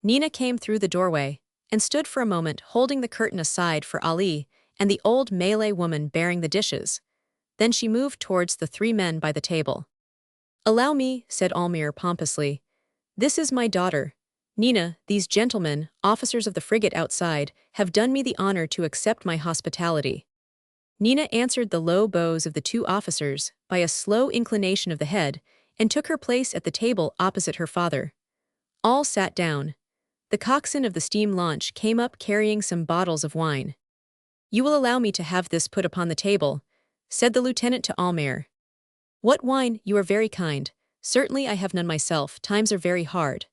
Nina came through the doorway, and stood for a moment holding the curtain aside for Ali and the old Malay woman bearing the dishes. Then she moved towards the 3 men by the table. Allow me, said Almayer pompously. This is my daughter. Nina, these gentlemen, officers of the frigate outside, have done me the honor to accept my hospitality. Nina answered the low bows of the two officers by a slow inclination of the head and took her place at the table opposite her father. All sat down. The coxswain of the steam launch came up carrying some bottles of wine. "You will allow me to have this put upon the table," said the lieutenant to Almayer. "What wine? You are very kind. Certainly I have none myself, times are very hard."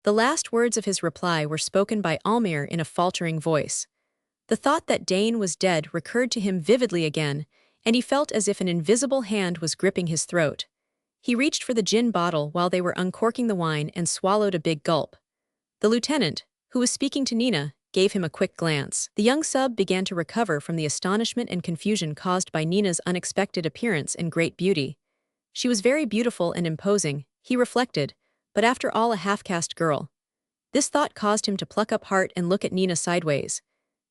The last words of his reply were spoken by Almayer in a faltering voice. The thought that Dain was dead recurred to him vividly again, and he felt as if an invisible hand was gripping his throat. He reached for the gin bottle while they were uncorking the wine and swallowed a big gulp. The lieutenant, who was speaking to Nina, gave him a quick glance. The young sub began to recover from the astonishment and confusion caused by Nina's unexpected appearance and great beauty. She was very beautiful and imposing, he reflected, but after all a half-caste girl. This thought caused him to pluck up heart and look at Nina sideways.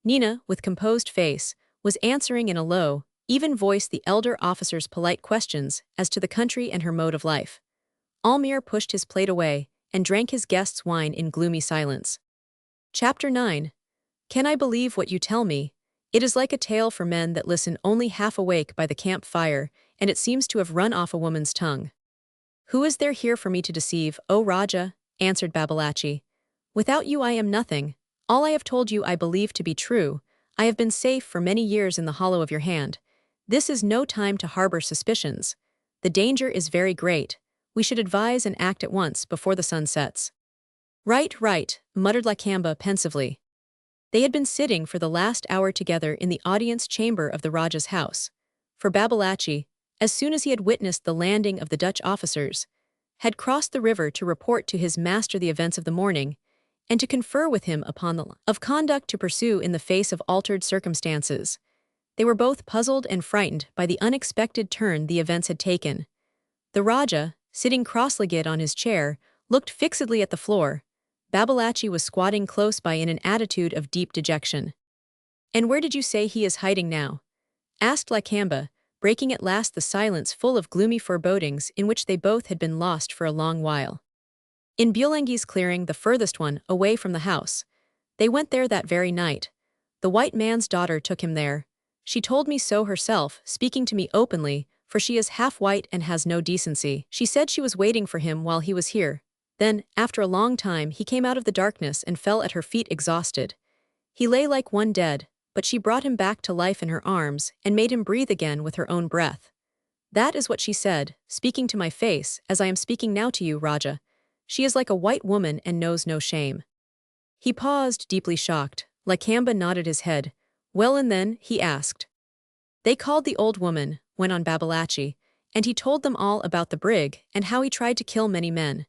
Nina, with composed face, was answering in a low, even voice the elder officer's polite questions as to the country and her mode of life. Almayer pushed his plate away and drank his guest's wine in gloomy silence. Chapter 9. Can I believe what you tell me? It is like a tale for men that listen only half awake by the camp fire, and it seems to have run off a woman's tongue. "Who is there here for me to deceive, O Raja?" answered Babalatchi. "Without you I am nothing. All I have told you I believe to be true. I have been safe for many years in the hollow of your hand. This is no time to harbor suspicions. The danger is very great. We should advise and act at once before the sun sets." "Right, right," muttered Lakamba pensively. They had been sitting for the last hour together in the audience chamber of the Raja's house. For Babalatchi, as soon as he had witnessed the landing of the Dutch officers, had crossed the river to report to his master the events of the morning, and to confer with him upon the line of conduct to pursue in the face of altered circumstances. They were both puzzled and frightened by the unexpected turn the events had taken. The Raja, sitting cross-legged on his chair, looked fixedly at the floor. Babalatchi was squatting close by in an attitude of deep dejection. "And where did you say he is hiding now?" asked Lakamba, breaking at last the silence full of gloomy forebodings in which they both had been lost for a long while. "In Bulengi's clearing, the furthest one, away from the house. They went there that very night. The white man's daughter took him there. She told me so herself, speaking to me openly, for she is half white and has no decency. She said she was waiting for him while he was here. Then, after a long time, he came out of the darkness and fell at her feet exhausted. He lay like one dead, but she brought him back to life in her arms and made him breathe again with her own breath. That is what she said, speaking to my face, as I am speaking now to you, Raja. She is like a white woman and knows no shame." He paused, deeply shocked. Lakamba nodded his head. "Well, and then?" he asked. "They called the old woman," went on Babalatchi, "and he told them all about the brig and how he tried to kill many men.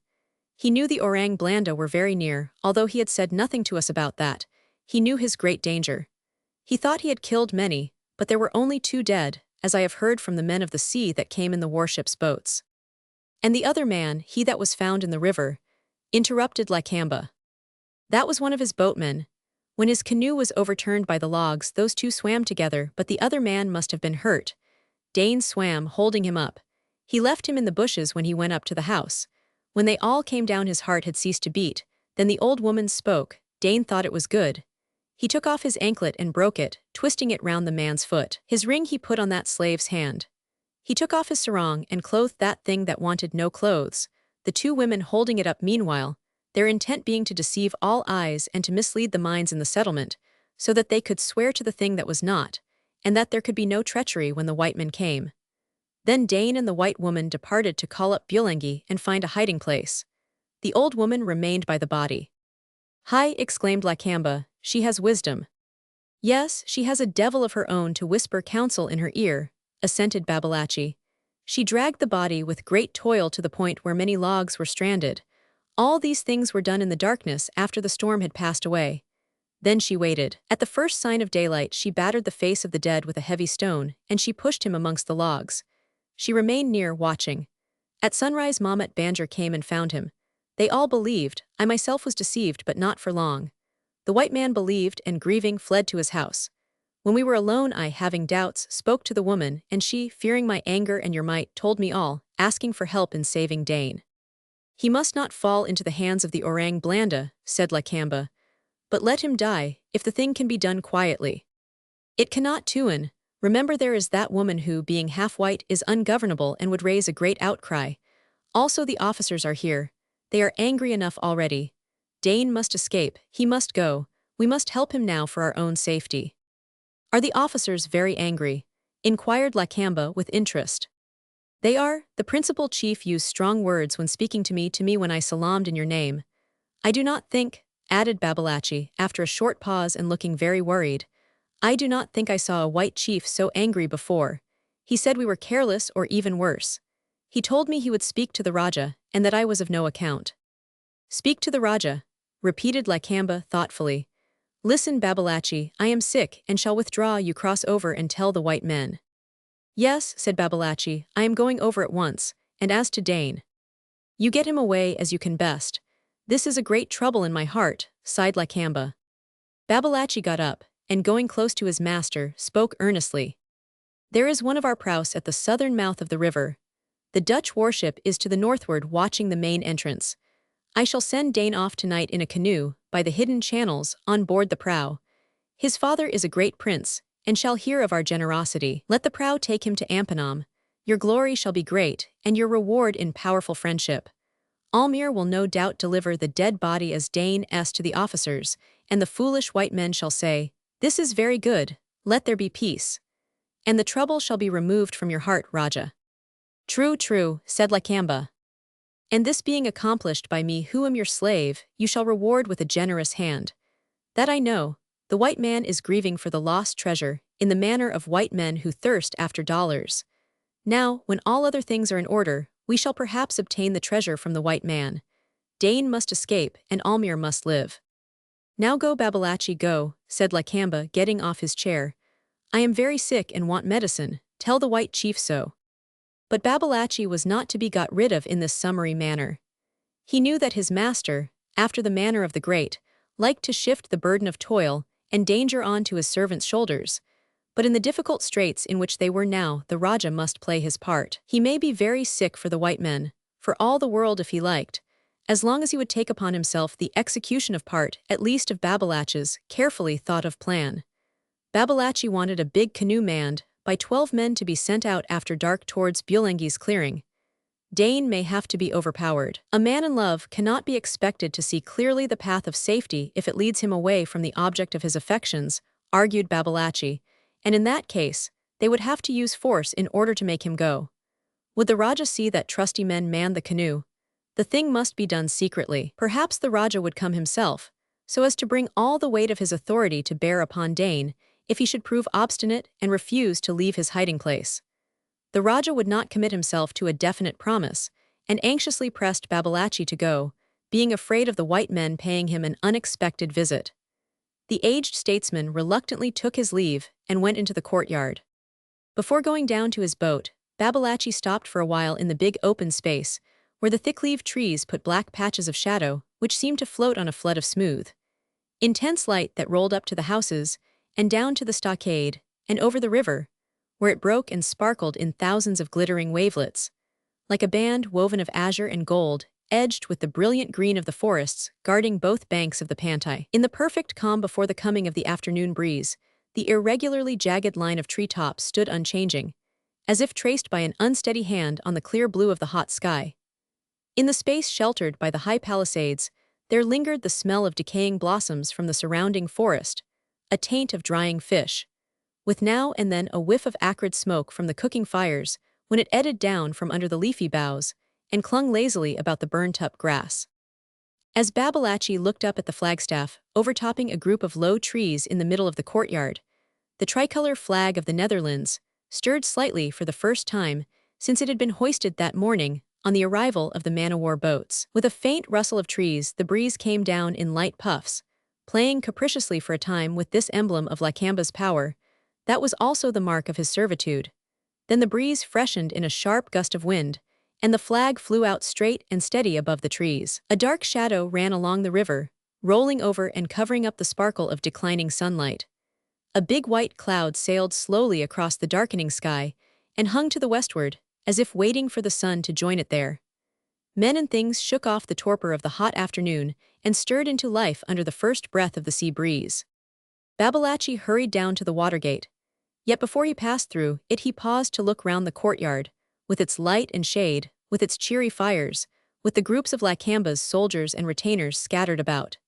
He knew the Orang Blanda were very near, although he had said nothing to us about that. He knew his great danger. He thought he had killed many, but there were only 2 dead, as I have heard from the men of the sea that came in the warship's boats." "And the other man, he that was found in the river," interrupted Lakamba. "That was one of his boatmen. When his canoe was overturned by the logs, those 2 swam together, but the other man must have been hurt. Dain swam, holding him up. He left him in the bushes when he went up to the house. When they all came down his heart had ceased to beat. Then the old woman spoke. Dain thought it was good. He took off his anklet and broke it, twisting it round the man's foot. His ring he put on that slave's hand. He took off his sarong and clothed that thing that wanted no clothes, the 2 women holding it up meanwhile, their intent being to deceive all eyes and to mislead the minds in the settlement, so that they could swear to the thing that was not, and that there could be no treachery when the white men came. Then Dain and the white woman departed to call up Bulengi and find a hiding place. The old woman remained by the body." "Hi," exclaimed Lakamba, "she has wisdom." "Yes, she has a devil of her own to whisper counsel in her ear," assented Babalatchi. "She dragged the body with great toil to the point where many logs were stranded. All these things were done in the darkness after the storm had passed away. Then she waited. At the first sign of daylight she battered the face of the dead with a heavy stone, and she pushed him amongst the logs. She remained near, watching. At sunrise Mamet Banjer came and found him. They all believed. I myself was deceived, but not for long. The white man believed and, grieving, fled to his house. When we were alone I, having doubts, spoke to the woman, and she, fearing my anger and your might, told me all, asking for help in saving Dain." "He must not fall into the hands of the Orang Blanda," said Lakamba. "But let him die, if the thing can be done quietly." "It cannot, Tuan. Remember there is that woman who, being half-white, is ungovernable and would raise a great outcry. Also the officers are here. They are angry enough already. Dain must escape, he must go. We must help him now for our own safety." "Are the officers very angry?" inquired Lakamba with interest. "They are. The principal chief used strong words when speaking to me when I salaamed in your name. I do not think," added Babalatchi, after a short pause and looking very worried, "I do not think I saw a white chief so angry before. He said we were careless or even worse. He told me he would speak to the Raja, and that I was of no account." "Speak to the Raja," repeated Lakamba thoughtfully. "Listen, Babalatchi, I am sick and shall withdraw. You cross over and tell the white men." "Yes," said Babalatchi, "I am going over at once, and as to Dain, you get him away as you can best. This is a great trouble in my heart," sighed Lakamba. Babalatchi got up, and going close to his master, spoke earnestly. "There is one of our praus at the southern mouth of the river. The Dutch warship is to the northward watching the main entrance. I shall send Dain off tonight in a canoe, by the hidden channels, on board the prow. His father is a great prince, and shall hear of our generosity. Let the prow take him to Ampanam. Your glory shall be great, and your reward in powerful friendship. Almayer will no doubt deliver the dead body as Dain s to the officers, and the foolish white men shall say, 'This is very good, let there be peace.' And the trouble shall be removed from your heart, Raja." "True, true," said Lakamba. "And this being accomplished by me who am your slave, you shall reward with a generous hand. That I know, the white man is grieving for the lost treasure, in the manner of white men who thirst after dollars. Now, when all other things are in order, we shall perhaps obtain the treasure from the white man. Dain must escape, and Almayer must live." "Now go, Babalatchi, go," said Lakamba, getting off his chair. "I am very sick and want medicine, tell the white chief so." But Babalatchi was not to be got rid of in this summary manner. He knew that his master, after the manner of the great, liked to shift the burden of toil and danger on to his servants' shoulders, but in the difficult straits in which they were now, the Raja must play his part. He may be very sick for the white men, for all the world if he liked, as long as he would take upon himself the execution of part, at least of Babalatchi's carefully thought-of plan. Babalatchi wanted a big canoe manned by 12 men to be sent out after dark towards Bulengi's clearing. Dain may have to be overpowered. A man in love cannot be expected to see clearly the path of safety if it leads him away from the object of his affections, argued Babalatchi, and in that case, they would have to use force in order to make him go. Would the Raja see that trusty men man the canoe? The thing must be done secretly. Perhaps the Raja would come himself, so as to bring all the weight of his authority to bear upon Dain, if he should prove obstinate and refuse to leave his hiding place. The Raja would not commit himself to a definite promise, and anxiously pressed Babalatchi to go, being afraid of the white men paying him an unexpected visit. The aged statesman reluctantly took his leave and went into the courtyard. Before going down to his boat, Babalatchi stopped for a while in the big open space, where the thick-leaved trees put black patches of shadow, which seemed to float on a flood of smooth, intense light that rolled up to the houses, and down to the stockade, and over the river, where it broke and sparkled in thousands of glittering wavelets, like a band woven of azure and gold, edged with the brilliant green of the forests guarding both banks of the Pantai. In the perfect calm before the coming of the afternoon breeze, the irregularly jagged line of treetops stood unchanging, as if traced by an unsteady hand on the clear blue of the hot sky. In the space sheltered by the high palisades, there lingered the smell of decaying blossoms from the surrounding forest, a taint of drying fish, with now and then a whiff of acrid smoke from the cooking fires when it eddied down from under the leafy boughs and clung lazily about the burnt-up grass. As Babalatchi looked up at the flagstaff, overtopping a group of low trees in the middle of the courtyard, the tricolour flag of the Netherlands stirred slightly for the first time since it had been hoisted that morning on the arrival of the man-o'-war boats. With a faint rustle of trees, the breeze came down in light puffs, playing capriciously for a time with this emblem of Lakamba's power. That was also the mark of his servitude. Then the breeze freshened in a sharp gust of wind, and the flag flew out straight and steady above the trees. A dark shadow ran along the river, rolling over and covering up the sparkle of declining sunlight. A big white cloud sailed slowly across the darkening sky and hung to the westward, as if waiting for the sun to join it there. Men and things shook off the torpor of the hot afternoon and stirred into life under the first breath of the sea breeze. Babalatchi hurried down to the watergate. Yet before he passed through it he paused to look round the courtyard, with its light and shade, with its cheery fires, with the groups of Lakambas, soldiers and retainers scattered about.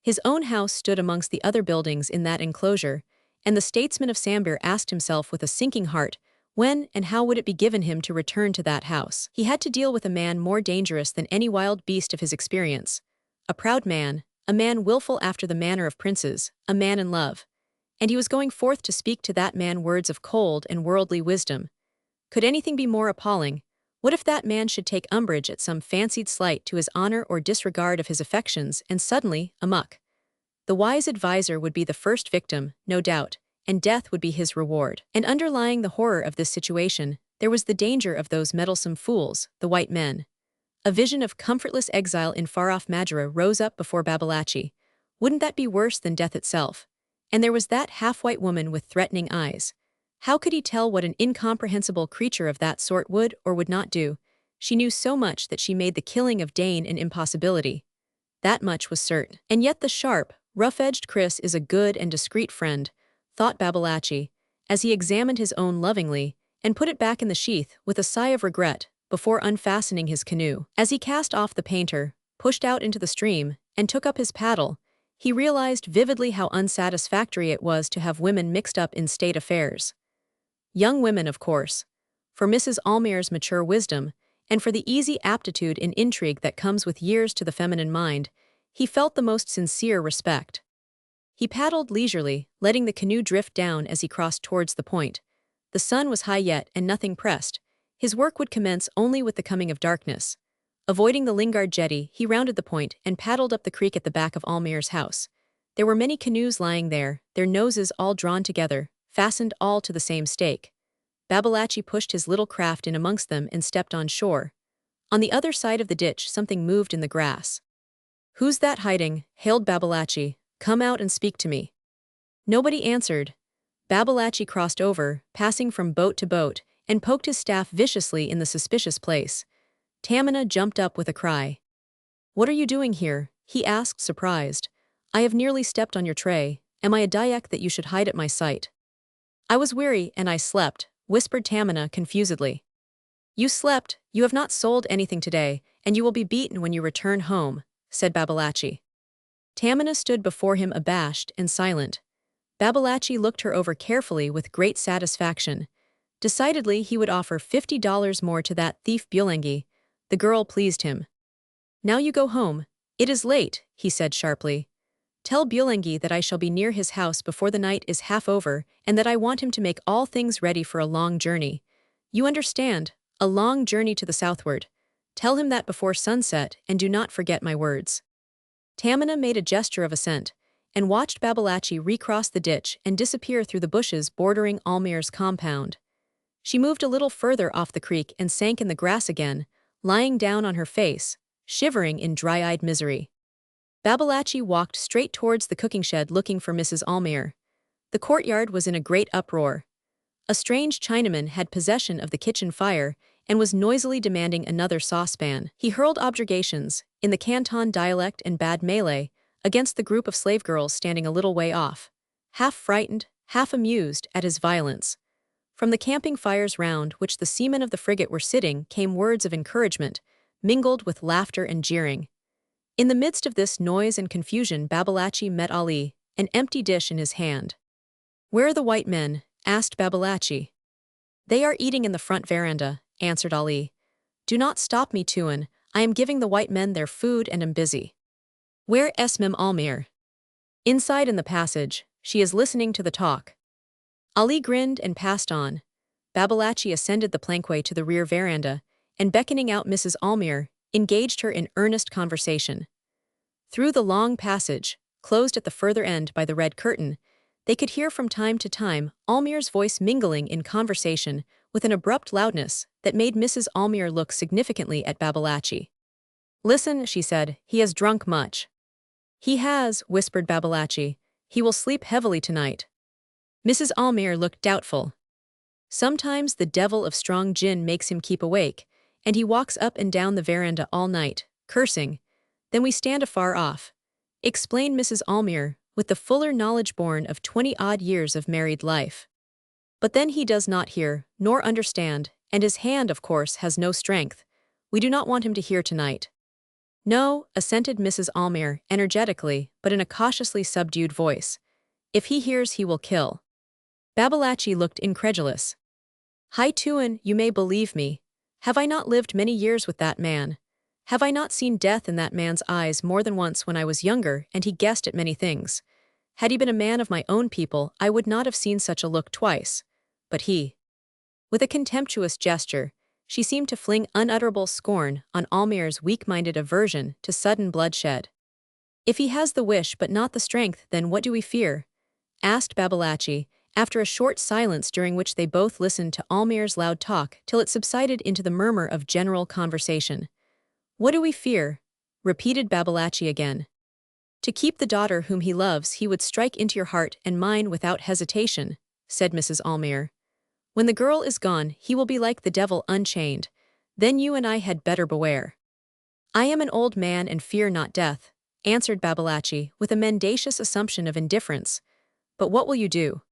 His own house stood amongst the other buildings in that enclosure, and the statesman of Sambir asked himself with a sinking heart, when and how would it be given him to return to that house? He had to deal with a man more dangerous than any wild beast of his experience. A proud man, a man willful after the manner of princes, a man in love. And he was going forth to speak to that man words of cold and worldly wisdom. Could anything be more appalling? What if that man should take umbrage at some fancied slight to his honor or disregard of his affections, and suddenly, amuck? The wise adviser would be the first victim, no doubt, and death would be his reward. And underlying the horror of this situation, there was the danger of those meddlesome fools, the white men. A vision of comfortless exile in far-off Madura rose up before Babalatchi. Wouldn't that be worse than death itself? And there was that half-white woman with threatening eyes. How could he tell what an incomprehensible creature of that sort would or would not do? She knew so much that she made the killing of Dain an impossibility. That much was certain. And yet the sharp, rough-edged Chris is a good and discreet friend, thought Babalatchi, as he examined his own lovingly, and put it back in the sheath with a sigh of regret before unfastening his canoe. As he cast off the painter, pushed out into the stream, and took up his paddle, he realized vividly how unsatisfactory it was to have women mixed up in state affairs. Young women, of course. For Mrs. Almayer's mature wisdom, and for the easy aptitude in intrigue that comes with years to the feminine mind, he felt the most sincere respect. He paddled leisurely, letting the canoe drift down as he crossed towards the point. The sun was high yet and nothing pressed. His work would commence only with the coming of darkness. Avoiding the Lingard jetty, he rounded the point and paddled up the creek at the back of Almayer's house. There were many canoes lying there, their noses all drawn together, fastened all to the same stake. Babalatchi pushed his little craft in amongst them and stepped on shore. On the other side of the ditch something moved in the grass. "Who's that hiding?" hailed Babalatchi. "Come out and speak to me." Nobody answered. Babalatchi crossed over, passing from boat to boat, and poked his staff viciously in the suspicious place. Tamina jumped up with a cry. "What are you doing here?" he asked, surprised. "I have nearly stepped on your tray. Am I a Dayak that you should hide at my sight?" "I was weary and I slept," whispered Tamina confusedly. "You slept, you have not sold anything today, and you will be beaten when you return home," said Babalatchi. Tamina stood before him abashed and silent. Babalatchi looked her over carefully with great satisfaction. Decidedly he would offer $50 more to that thief Bulengi. The girl pleased him. "Now you go home. It is late," he said sharply. "Tell Bulengi that I shall be near his house before the night is half over and that I want him to make all things ready for a long journey. You understand, a long journey to the southward. Tell him that before sunset and do not forget my words." Tamina made a gesture of assent, and watched Babalatchi recross the ditch and disappear through the bushes bordering Almayer's compound. She moved a little further off the creek and sank in the grass again, lying down on her face, shivering in dry-eyed misery. Babalatchi walked straight towards the cooking shed looking for Mrs. Almayer. The courtyard was in a great uproar. A strange Chinaman had possession of the kitchen fire and was noisily demanding another saucepan. He hurled objurgations, in the Canton dialect and bad Malay, against the group of slave girls standing a little way off, half frightened, half amused at his violence. From the camping fires round which the seamen of the frigate were sitting came words of encouragement, mingled with laughter and jeering. In the midst of this noise and confusion Babalatchi met Ali, an empty dish in his hand. "Where are the white men?" asked Babalatchi. "They are eating in the front veranda," answered Ali. "Do not stop me, Tuan. I am giving the white men their food and am busy." "Where is Mem Almayer?" "Inside in the passage. She is listening to the talk." Ali grinned and passed on. Babalatchi ascended the plankway to the rear veranda, and beckoning out Mrs. Almayer, engaged her in earnest conversation. Through the long passage, closed at the further end by the red curtain, they could hear from time to time Almayer's voice mingling in conversation with an abrupt loudness that made Mrs. Almayer look significantly at Babalatchi. "Listen," she said, "he has drunk much." "He has," whispered Babalatchi. "He will sleep heavily tonight." Mrs. Almayer looked doubtful. "Sometimes the devil of strong gin makes him keep awake, and he walks up and down the veranda all night, cursing. Then we stand afar off," explained Mrs. Almayer, with the fuller knowledge born of 20-odd years of married life. But then he does not hear, nor understand, and his hand, of course, has no strength. We do not want him to hear tonight. No, assented Mrs. Almayer, energetically, but in a cautiously subdued voice. If he hears, he will kill. Babalatchi looked incredulous. Hai Tuan, you may believe me. Have I not lived many years with that man? Have I not seen death in that man's eyes more than once when I was younger, and he guessed at many things? Had he been a man of my own people, I would not have seen such a look twice. But he. With a contemptuous gesture, she seemed to fling unutterable scorn on Almayer's weak-minded aversion to sudden bloodshed. If he has the wish but not the strength, then what do we fear? Asked Babalatchi, after a short silence during which they both listened to Almayer's loud talk till it subsided into the murmur of general conversation. What do we fear? Repeated Babalatchi again. To keep the daughter whom he loves, he would strike into your heart and mine without hesitation, said Mrs. Almayer. When the girl is gone, he will be like the devil unchained. Then you and I had better beware. I am an old man and fear not death, answered Babalatchi with a mendacious assumption of indifference. But what will you do?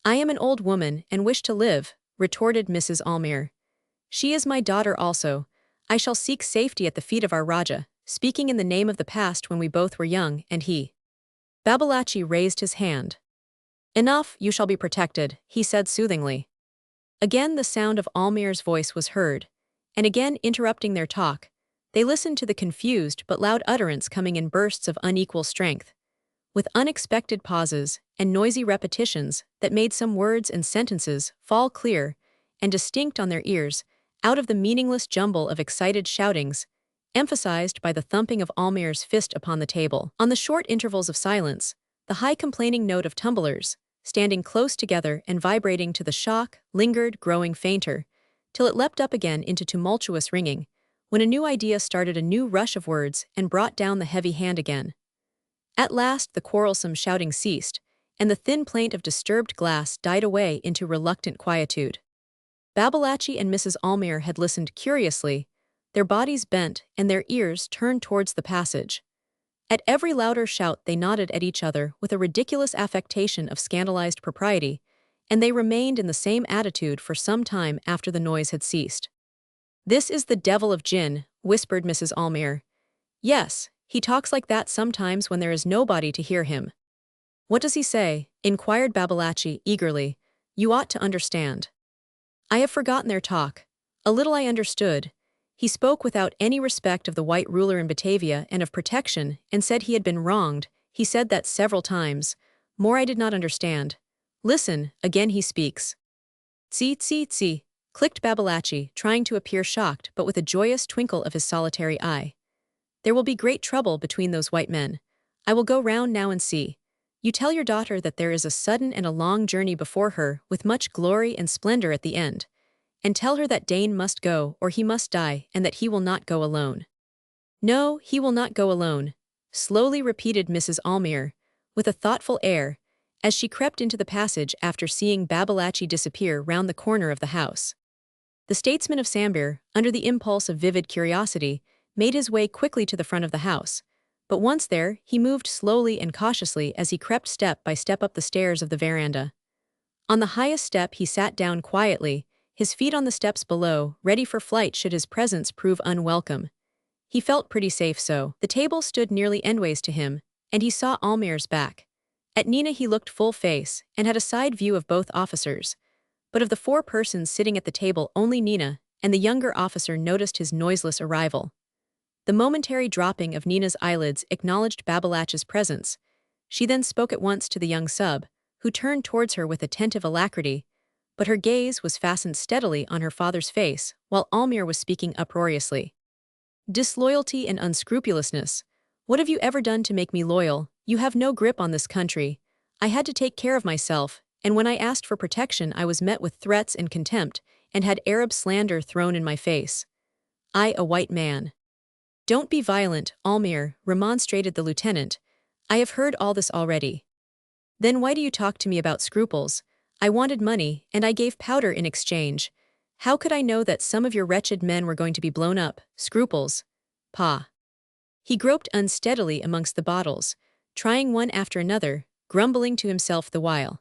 I am an old woman and wish to live, retorted Mrs. Almayer. She is my daughter also. I shall seek safety at the feet of our Raja, speaking in the name of the past when we both were young, and he. Babalatchi raised his hand. Enough, you shall be protected, he said soothingly. Again the sound of Almayer's voice was heard, and again interrupting their talk, they listened to the confused but loud utterance coming in bursts of unequal strength, with unexpected pauses and noisy repetitions that made some words and sentences fall clear and distinct on their ears, out of the meaningless jumble of excited shoutings, emphasized by the thumping of Almayer's fist upon the table. On the short intervals of silence, the high complaining note of tumblers, standing close together and vibrating to the shock, lingered, growing fainter, till it leapt up again into tumultuous ringing, when a new idea started a new rush of words and brought down the heavy hand again. At last the quarrelsome shouting ceased, and the thin plaint of disturbed glass died away into reluctant quietude. Babalatchi and Mrs. Almayer had listened curiously, their bodies bent and their ears turned towards the passage. At every louder shout they nodded at each other with a ridiculous affectation of scandalized propriety, and they remained in the same attitude for some time after the noise had ceased. This is the devil of Jinn, whispered Mrs. Almayer. Yes, he talks like that sometimes when there is nobody to hear him. What does he say? Inquired Babalatchi eagerly. You ought to understand. I have forgotten their talk. A little I understood. He spoke without any respect of the white ruler in Batavia and of protection, and said he had been wronged. He said that several times. More I did not understand. Listen, again he speaks. Tsi, tsi, tsi, clicked Babalatchi, trying to appear shocked but with a joyous twinkle of his solitary eye. There will be great trouble between those white men. I will go round now and see. You tell your daughter that there is a sudden and a long journey before her, with much glory and splendor at the end. And tell her that Dain must go or he must die, and that he will not go alone. No, he will not go alone, slowly repeated Mrs. Almayer, with a thoughtful air, as she crept into the passage after seeing Babalatchi disappear round the corner of the house. The statesman of Sambir, under the impulse of vivid curiosity, made his way quickly to the front of the house, but once there, he moved slowly and cautiously as he crept step by step up the stairs of the veranda. On the highest step he sat down quietly, his feet on the steps below, ready for flight should his presence prove unwelcome. He felt pretty safe so. The table stood nearly endways to him, and he saw Almayer's back. At Nina he looked full face, and had a side view of both officers. But of the four persons sitting at the table only Nina and the younger officer noticed his noiseless arrival. The momentary dropping of Nina's eyelids acknowledged Babalatchi's presence. She then spoke at once to the young sub, who turned towards her with attentive alacrity, but her gaze was fastened steadily on her father's face, while Almayer was speaking uproariously. Disloyalty and unscrupulousness. What have you ever done to make me loyal? You have no grip on this country. I had to take care of myself, and when I asked for protection I was met with threats and contempt, and had Arab slander thrown in my face. I, a white man. Don't be violent, Almayer, remonstrated the lieutenant. I have heard all this already. Then why do you talk to me about scruples? I wanted money, and I gave powder in exchange. How could I know that some of your wretched men were going to be blown up? Scruples. Pah. He groped unsteadily amongst the bottles, trying one after another, grumbling to himself the while.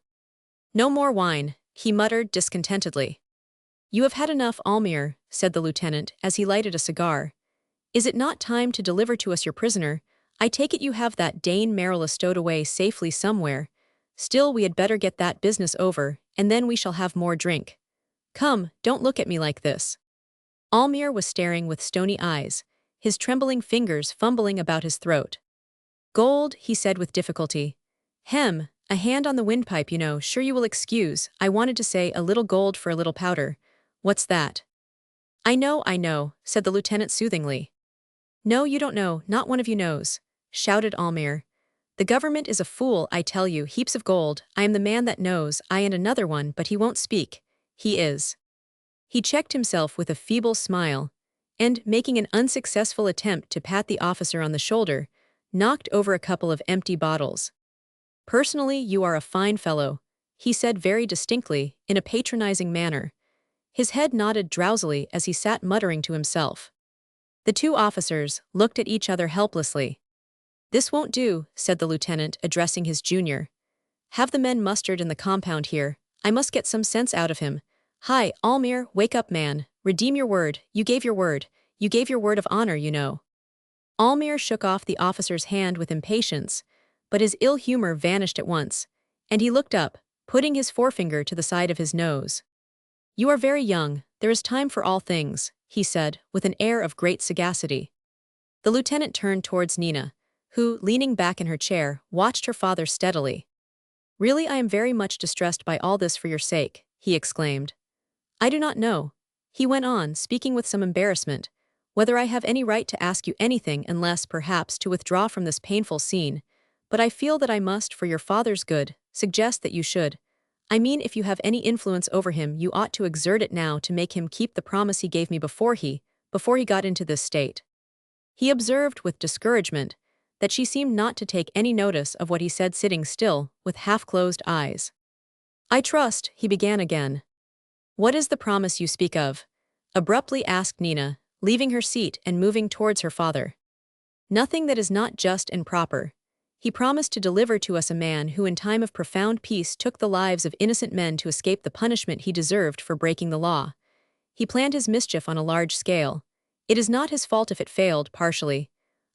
No more wine, he muttered discontentedly. You have had enough, Almayer, said the lieutenant as he lighted a cigar. Is it not time to deliver to us your prisoner? I take it you have that Dain Maroola stowed away safely somewhere. Still, we had better get that business over, and then we shall have more drink. Come, don't look at me like this. Almayer was staring with stony eyes, his trembling fingers fumbling about his throat. Gold, he said with difficulty. Hem, a hand on the windpipe, you know, sure you will excuse, I wanted to say a little gold for a little powder. What's that? I know, said the lieutenant soothingly. No, you don't know, not one of you knows, shouted Almayer. The government is a fool, I tell you, heaps of gold, I am the man that knows, I and another one, but he won't speak. He is. He checked himself with a feeble smile, and, making an unsuccessful attempt to pat the officer on the shoulder, knocked over a couple of empty bottles. Personally, you are a fine fellow, he said very distinctly, in a patronizing manner. His head nodded drowsily as he sat muttering to himself. The two officers looked at each other helplessly. This won't do, said the lieutenant, addressing his junior. Have the men mustered in the compound here. I must get some sense out of him. Hi, Almayer, wake up, man. Redeem your word. You gave your word. You gave your word of honor, you know. Almayer shook off the officer's hand with impatience, but his ill humor vanished at once, and he looked up, putting his forefinger to the side of his nose. You are very young, there is time for all things, he said, with an air of great sagacity. The lieutenant turned towards Nina, who, leaning back in her chair, watched her father steadily. Really, I am very much distressed by all this for your sake, he exclaimed. I do not know, he went on, speaking with some embarrassment, whether I have any right to ask you anything unless, perhaps, to withdraw from this painful scene, but I feel that I must, for your father's good, suggest that you should. I mean, if you have any influence over him, you ought to exert it now to make him keep the promise he gave me before he got into this state. He observed with discouragement that she seemed not to take any notice of what he said, sitting still, with half-closed eyes. I trust, he began again. What is the promise you speak of? Abruptly asked Nina, leaving her seat and moving towards her father. Nothing that is not just and proper. He promised to deliver to us a man who in time of profound peace took the lives of innocent men to escape the punishment he deserved for breaking the law. He planned his mischief on a large scale. It is not his fault if it failed, partially.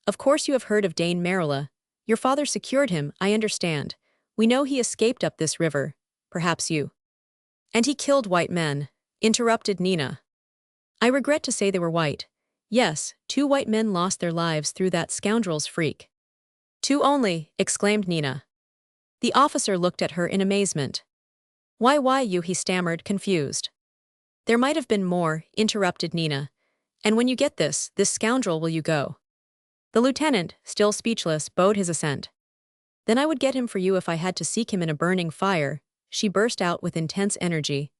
Of course you have heard of Dain Maroola. Your father secured him, I understand. We know he escaped up this river. Perhaps you. And he killed white men, interrupted Nina. I regret to say they were white. Yes, 2 white men lost their lives through that scoundrel's freak. 2 only, exclaimed Nina. The officer looked at her in amazement. Why you, he stammered, confused. There might have been more, interrupted Nina. And when you get this scoundrel will you go? The lieutenant, still speechless, bowed his assent. Then I would get him for you if I had to seek him in a burning fire, she burst out with intense energy.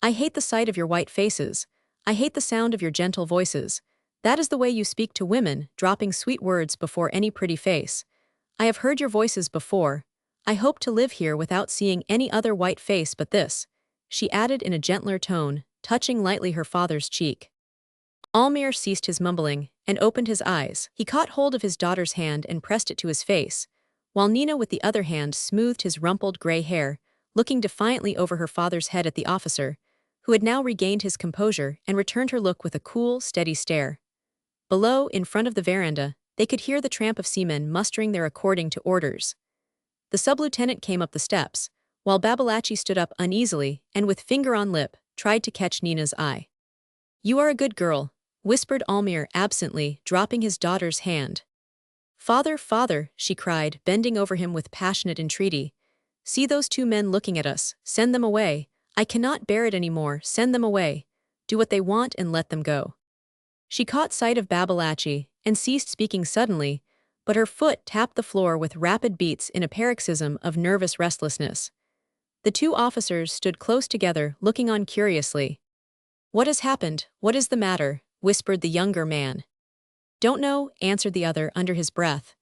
I hate the sight of your white faces. I hate the sound of your gentle voices. That is the way you speak to women, dropping sweet words before any pretty face. I have heard your voices before. I hope to live here without seeing any other white face but this, she added in a gentler tone, touching lightly her father's cheek. Almayer ceased his mumbling and opened his eyes. He caught hold of his daughter's hand and pressed it to his face, while Nina with the other hand smoothed his rumpled gray hair, looking defiantly over her father's head at the officer, who had now regained his composure and returned her look with a cool, steady stare. Below, in front of the veranda, they could hear the tramp of seamen mustering their according to orders. The sub-lieutenant came up the steps, while Babalatchi stood up uneasily and with finger on lip, tried to catch Nina's eye. You are a good girl, whispered Almayer absently, dropping his daughter's hand. Father, father, she cried, bending over him with passionate entreaty. See those 2 men looking at us, send them away. I cannot bear it any more, send them away. Do what they want and let them go. She caught sight of Babalatchi and ceased speaking suddenly, but her foot tapped the floor with rapid beats in a paroxysm of nervous restlessness. The 2 officers stood close together, looking on curiously. What has happened? What is the matter? Whispered the younger man. Don't know, answered the other under his breath.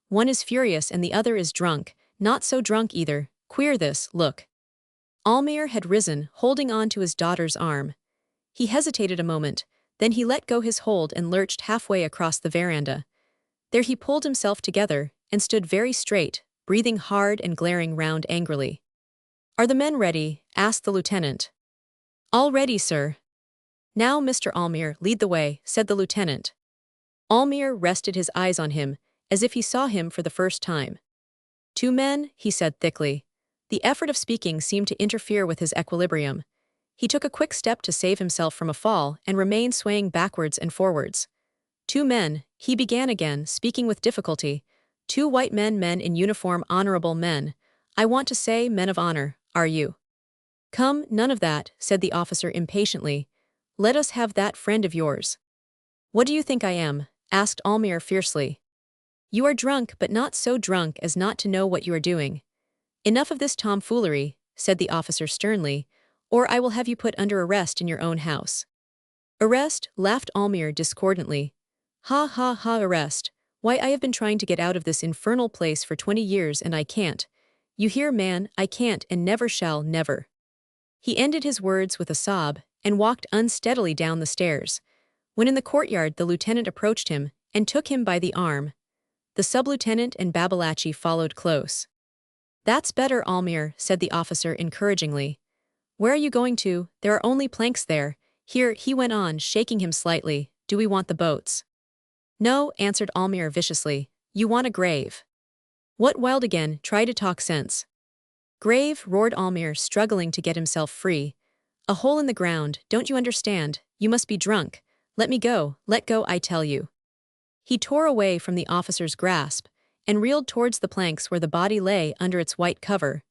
One is furious and the other is drunk, not so drunk either. Queer this, look. Almayer had risen, holding on to his daughter's arm. He hesitated a moment, then he let go his hold and lurched halfway across the veranda. There he pulled himself together and stood very straight, breathing hard and glaring round angrily. Are the men ready? asked the lieutenant. All ready, sir. Now, Mr. Almayer, lead the way, said the lieutenant. Almayer rested his eyes on him, as if he saw him for the first time. 2 men, he said thickly. The effort of speaking seemed to interfere with his equilibrium. He took a quick step to save himself from a fall and remained swaying backwards and forwards. 2 men, he began again, speaking with difficulty. 2 white men in uniform, honorable men. I want to say men of honor, are you? Come, none of that, said the officer impatiently. Let us have that friend of yours. What do you think I am? Asked Almayer fiercely. You are drunk, but not so drunk as not to know what you are doing. Enough of this tomfoolery, said the officer sternly, or I will have you put under arrest in your own house. Arrest, laughed Almayer discordantly. Ha ha ha, arrest. Why, I have been trying to get out of this infernal place for 20 years and I can't. You hear, man, I can't and never shall, never. He ended his words with a sob and walked unsteadily down the stairs. When in the courtyard, the lieutenant approached him and took him by the arm. The sub-lieutenant and Babalatchi followed close. That's better, Almayer, said the officer encouragingly. Where are you going to? There are only planks there. Here, he went on, shaking him slightly. Do we want the boats? No, answered Almayer viciously. You want a grave. What wild again, try to talk sense. Grave, roared Almayer, struggling to get himself free. A hole in the ground, don't you understand? You must be drunk. Let me go, let go, I tell you. He tore away from the officer's grasp and reeled towards the planks where the body lay under its white cover.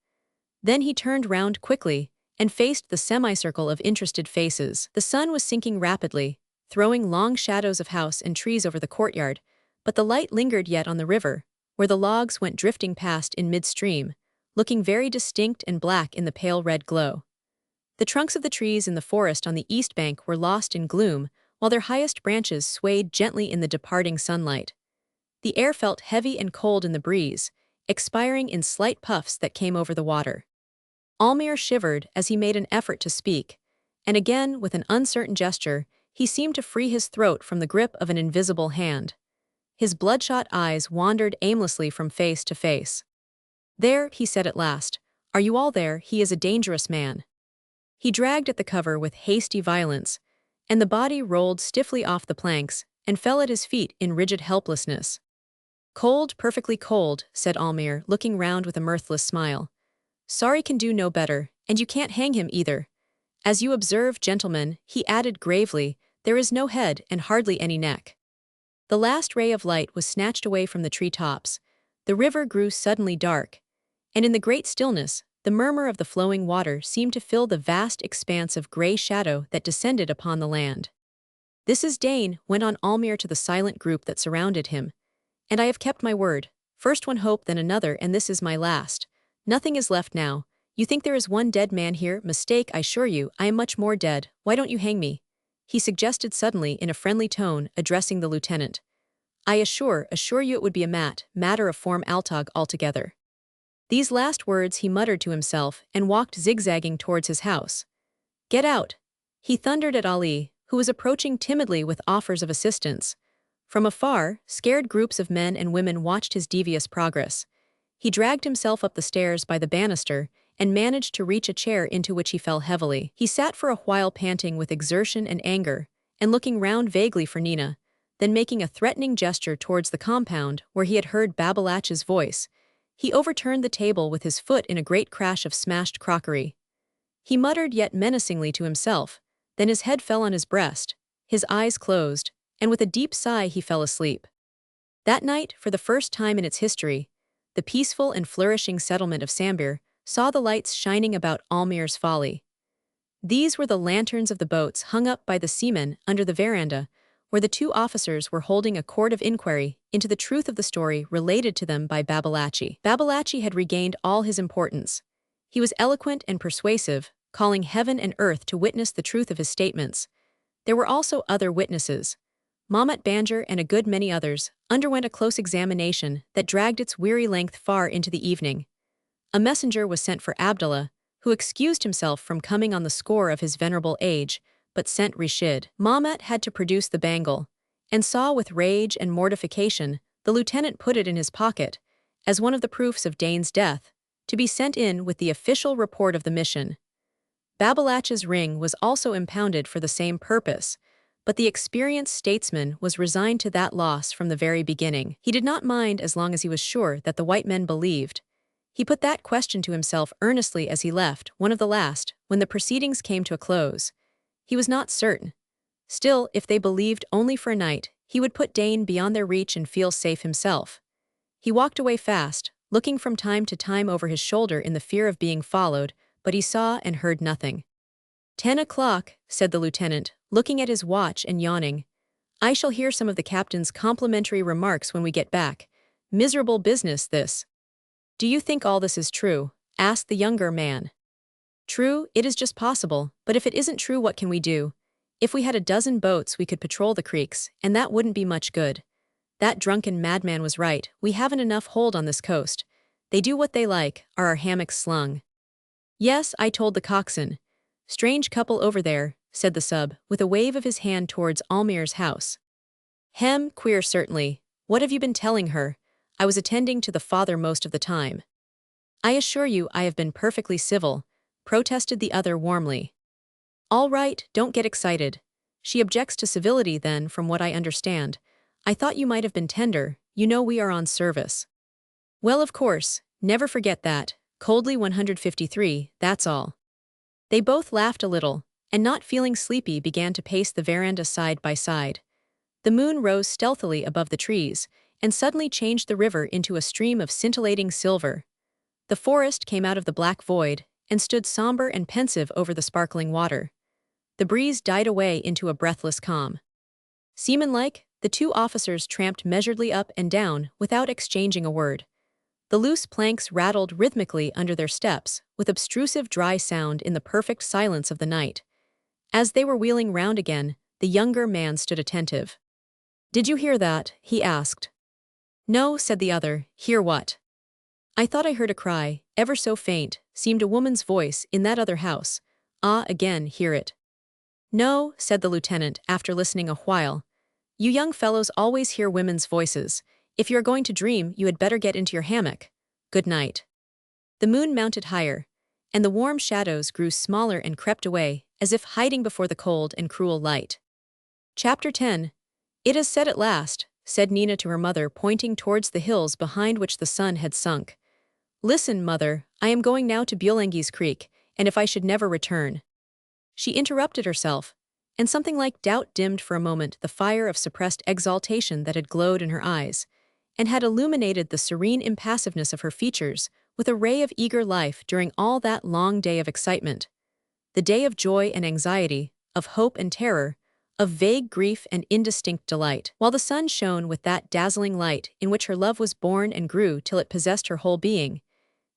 Then he turned round quickly and faced the semicircle of interested faces. The sun was sinking rapidly, throwing long shadows of house and trees over the courtyard, but the light lingered yet on the river, where the logs went drifting past in midstream, looking very distinct and black in the pale red glow. The trunks of the trees in the forest on the east bank were lost in gloom, while their highest branches swayed gently in the departing sunlight. The air felt heavy and cold in the breeze, expiring in slight puffs that came over the water. Almayer shivered as he made an effort to speak, and again, with an uncertain gesture, he seemed to free his throat from the grip of an invisible hand. His bloodshot eyes wandered aimlessly from face to face. There, he said at last. Are you all there? He is a dangerous man. He dragged at the cover with hasty violence, and the body rolled stiffly off the planks and fell at his feet in rigid helplessness. Cold, perfectly cold, said Almayer, looking round with a mirthless smile. Sorry can do no better, and you can't hang him either. As you observe, gentlemen, he added gravely, there is no head and hardly any neck. The last ray of light was snatched away from the tree-tops. The river grew suddenly dark, and in the great stillness, the murmur of the flowing water seemed to fill the vast expanse of grey shadow that descended upon the land. This is Dain, went on Almayer to the silent group that surrounded him. And I have kept my word. First one hope, then another, and this is my last. Nothing is left now. You think there is one dead man here? Mistake, I assure you, I am much more dead. Why don't you hang me? He suggested suddenly in a friendly tone, addressing the lieutenant. I assure you it would be a matter of form altog altogether. These last words he muttered to himself and walked zigzagging towards his house. Get out! He thundered at Ali, who was approaching timidly with offers of assistance. From afar, scared groups of men and women watched his devious progress. He dragged himself up the stairs by the banister and managed to reach a chair into which he fell heavily. He sat for a while panting with exertion and anger, and looking round vaguely for Nina, then making a threatening gesture towards the compound where he had heard Babalatchi's voice. He overturned the table with his foot in a great crash of smashed crockery. He muttered yet menacingly to himself, then his head fell on his breast, his eyes closed, and with a deep sigh he fell asleep. That night, for the first time in its history, the peaceful and flourishing settlement of Sambir saw the lights shining about Almayer's Folly. These were the lanterns of the boats hung up by the seamen under the veranda, where the 2 officers were holding a court of inquiry into the truth of the story related to them by Babalatchi. Babalatchi had regained all his importance. He was eloquent and persuasive, calling heaven and earth to witness the truth of his statements. There were also other witnesses. Mamat Banjir and a good many others underwent a close examination that dragged its weary length far into the evening. A messenger was sent for Abdullah, who excused himself from coming on the score of his venerable age, but sent Rashid. Mamat had to produce the bangle, and saw with rage and mortification the lieutenant put it in his pocket, as one of the proofs of Dain's death, to be sent in with the official report of the mission. Babelatch's ring was also impounded for the same purpose, but the experienced statesman was resigned to that loss from the very beginning. He did not mind as long as he was sure that the white men believed. He put that question to himself earnestly as he left, one of the last, when the proceedings came to a close. He was not certain. Still, if they believed only for a night, he would put Dain beyond their reach and feel safe himself. He walked away fast, looking from time to time over his shoulder in the fear of being followed, but he saw and heard nothing. 10 o'clock, said the lieutenant, looking at his watch and yawning. I shall hear some of the captain's complimentary remarks when we get back. Miserable business, this. Do you think all this is true? Asked the younger man. True, it is just possible, but if it isn't true, what can we do? If we had a dozen boats, we could patrol the creeks, and that wouldn't be much good. That drunken madman was right, we haven't enough hold on this coast. They do what they like, are our hammocks slung? Yes, I told the coxswain. Strange couple over there, said the sub, with a wave of his hand towards Almayer's house. Queer certainly. What have you been telling her? I was attending to the father most of the time. I assure you I have been perfectly civil, protested the other warmly. All right, don't get excited. She objects to civility then, from what I understand. I thought you might have been tender, you know we are on service. Well, of course, never forget that, coldly 153, that's all. They both laughed a little, and not feeling sleepy began to pace the veranda side by side. The moon rose stealthily above the trees, and suddenly changed the river into a stream of scintillating silver. The forest came out of the black void, and stood somber and pensive over the sparkling water. The breeze died away into a breathless calm. Seaman-like, the two officers tramped measuredly up and down without exchanging a word. The loose planks rattled rhythmically under their steps, with obtrusive dry sound in the perfect silence of the night. As they were wheeling round again, the younger man stood attentive. Did you hear that? He asked. No, said the other. Hear what? I thought I heard a cry, ever so faint, seemed a woman's voice in that other house. Ah, again, hear it. No, said the lieutenant, after listening a while. You young fellows always hear women's voices. If you are going to dream, you had better get into your hammock. Good night. The moon mounted higher, and the warm shadows grew smaller and crept away, as if hiding before the cold and cruel light. Chapter 10. It is said at last, said Nina to her mother, pointing towards the hills behind which the sun had sunk. Listen, mother, I am going now to Buelengi's Creek, and if I should never return. She interrupted herself, and something like doubt dimmed for a moment the fire of suppressed exaltation that had glowed in her eyes, and had illuminated the serene impassiveness of her features with a ray of eager life during all that long day of excitement. The day of joy and anxiety, of hope and terror, of vague grief and indistinct delight. While the sun shone with that dazzling light in which her love was born and grew till it possessed her whole being,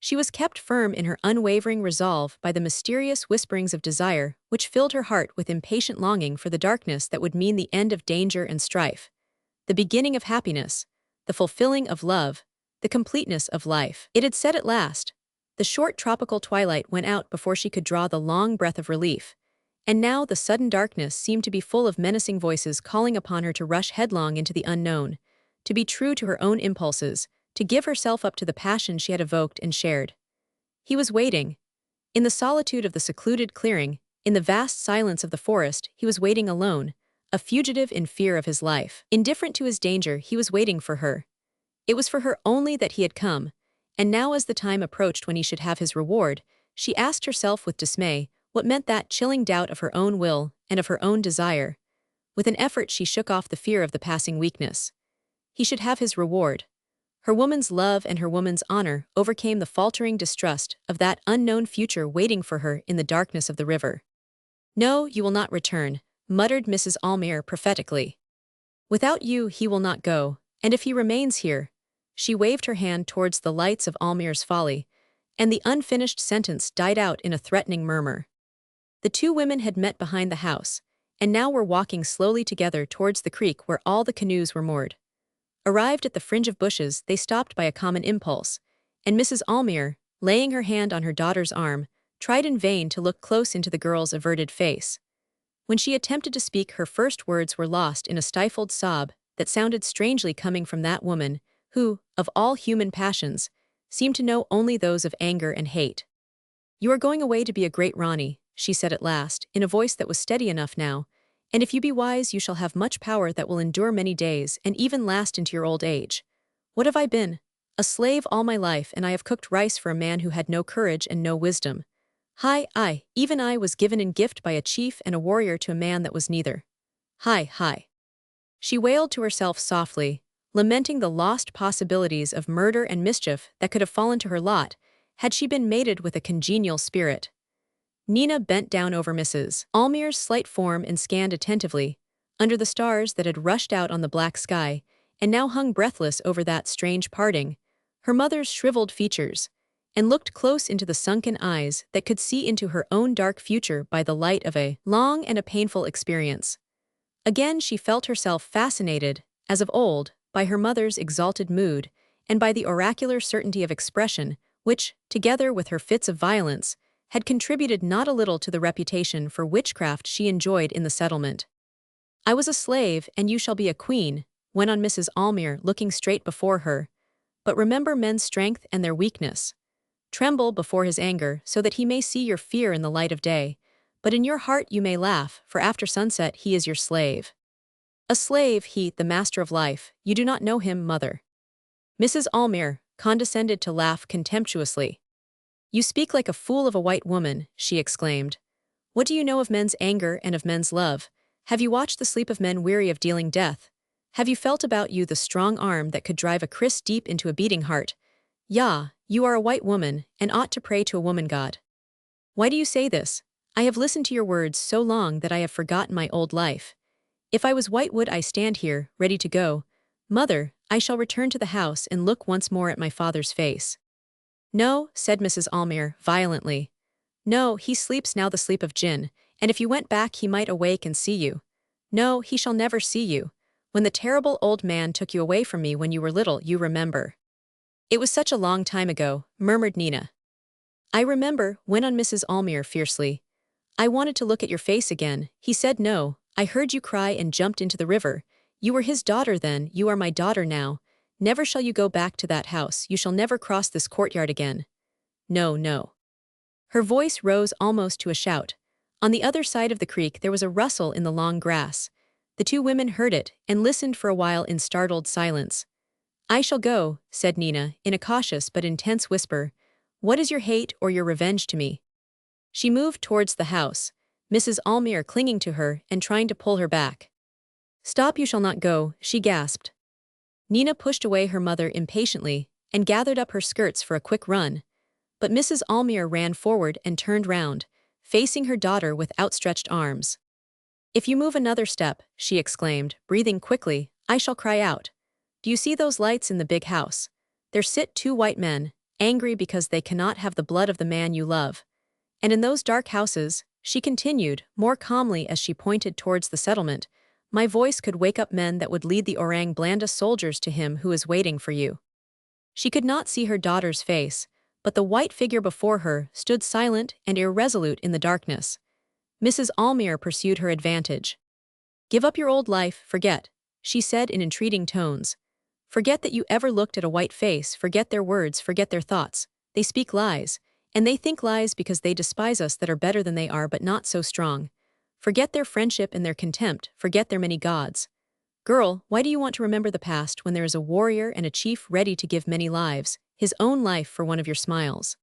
she was kept firm in her unwavering resolve by the mysterious whisperings of desire which filled her heart with impatient longing for the darkness that would mean the end of danger and strife, the beginning of happiness, the fulfilling of love, the completeness of life. It had said at last. The short tropical twilight went out before she could draw the long breath of relief, and now the sudden darkness seemed to be full of menacing voices calling upon her to rush headlong into the unknown, to be true to her own impulses, to give herself up to the passion she had evoked and shared. He was waiting. In the solitude of the secluded clearing, in the vast silence of the forest, he was waiting alone, a fugitive in fear of his life. Indifferent to his danger, he was waiting for her. It was for her only that he had come, and now as the time approached when he should have his reward, she asked herself with dismay what meant that chilling doubt of her own will and of her own desire. With an effort she shook off the fear of the passing weakness. He should have his reward. Her woman's love and her woman's honor overcame the faltering distrust of that unknown future waiting for her in the darkness of the river. No, you will not return, muttered Mrs. Almayer prophetically. Without you he will not go, and if he remains here. She waved her hand towards the lights of Almayer's Folly, and the unfinished sentence died out in a threatening murmur. The two women had met behind the house, and now were walking slowly together towards the creek where all the canoes were moored. Arrived at the fringe of bushes, they stopped by a common impulse, and Mrs. Almayer, laying her hand on her daughter's arm, tried in vain to look close into the girl's averted face. When she attempted to speak, her first words were lost in a stifled sob that sounded strangely coming from that woman, who, of all human passions, seemed to know only those of anger and hate. You are going away to be a great Rani, she said at last, in a voice that was steady enough now, and if you be wise you shall have much power that will endure many days and even last into your old age. What have I been? A slave all my life, and I have cooked rice for a man who had no courage and no wisdom. Hi, even I was given in gift by a chief and a warrior to a man that was neither. Hi. She wailed to herself softly, lamenting the lost possibilities of murder and mischief that could have fallen to her lot had she been mated with a congenial spirit. Nina bent down over Mrs. Almayer's slight form and scanned attentively, under the stars that had rushed out on the black sky and now hung breathless over that strange parting, her mother's shriveled features, and looked close into the sunken eyes that could see into her own dark future by the light of a long and a painful experience. Again she felt herself fascinated, as of old, by her mother's exalted mood and by the oracular certainty of expression which, together with her fits of violence, had contributed not a little to the reputation for witchcraft she enjoyed in the settlement. I was a slave, and you shall be a queen, went on Mrs. Almayer, looking straight before her. But remember men's strength and their weakness. Tremble before his anger, so that he may see your fear in the light of day. But in your heart you may laugh, for after sunset he is your slave. A slave, he, the master of life. You do not know him, mother. Mrs. Almayer condescended to laugh contemptuously. You speak like a fool of a white woman, she exclaimed. What do you know of men's anger and of men's love? Have you watched the sleep of men weary of dealing death? Have you felt about you the strong arm that could drive a kriss deep into a beating heart? Yah, you are a white woman, and ought to pray to a woman god. Why do you say this? I have listened to your words so long that I have forgotten my old life. If I was white would I stand here, ready to go. Mother, I shall return to the house and look once more at my father's face. No, said Mrs. Almayer, violently. No, he sleeps now the sleep of jinn, and if you went back he might awake and see you. No, he shall never see you. When the terrible old man took you away from me when you were little, you remember. It was such a long time ago, murmured Nina. I remember, went on Mrs. Almayer fiercely. I wanted to look at your face again. He said no. I heard you cry and jumped into the river. You were his daughter then, you are my daughter now. Never shall you go back to that house, you shall never cross this courtyard again. No. Her voice rose almost to a shout. On the other side of the creek there was a rustle in the long grass. The two women heard it and listened for a while in startled silence. I shall go, said Nina, in a cautious but intense whisper. What is your hate or your revenge to me? She moved towards the house, Mrs. Almayer clinging to her and trying to pull her back. Stop, you shall not go, she gasped. Nina pushed away her mother impatiently and gathered up her skirts for a quick run. But Mrs. Almayer ran forward and turned round, facing her daughter with outstretched arms. If you move another step, she exclaimed, breathing quickly, I shall cry out. Do you see those lights in the big house? There sit two white men, angry because they cannot have the blood of the man you love. And in those dark houses, she continued, more calmly as she pointed towards the settlement, my voice could wake up men that would lead the orang blanda soldiers to him who is waiting for you. She could not see her daughter's face, but the white figure before her stood silent and irresolute in the darkness. Mrs. Almayer pursued her advantage. Give up your old life, forget, she said in entreating tones. Forget that you ever looked at a white face, forget their words, forget their thoughts. They speak lies, and they think lies because they despise us that are better than they are but not so strong. Forget their friendship and their contempt, forget their many gods. Girl, why do you want to remember the past when there is a warrior and a chief ready to give many lives, his own life for one of your smiles?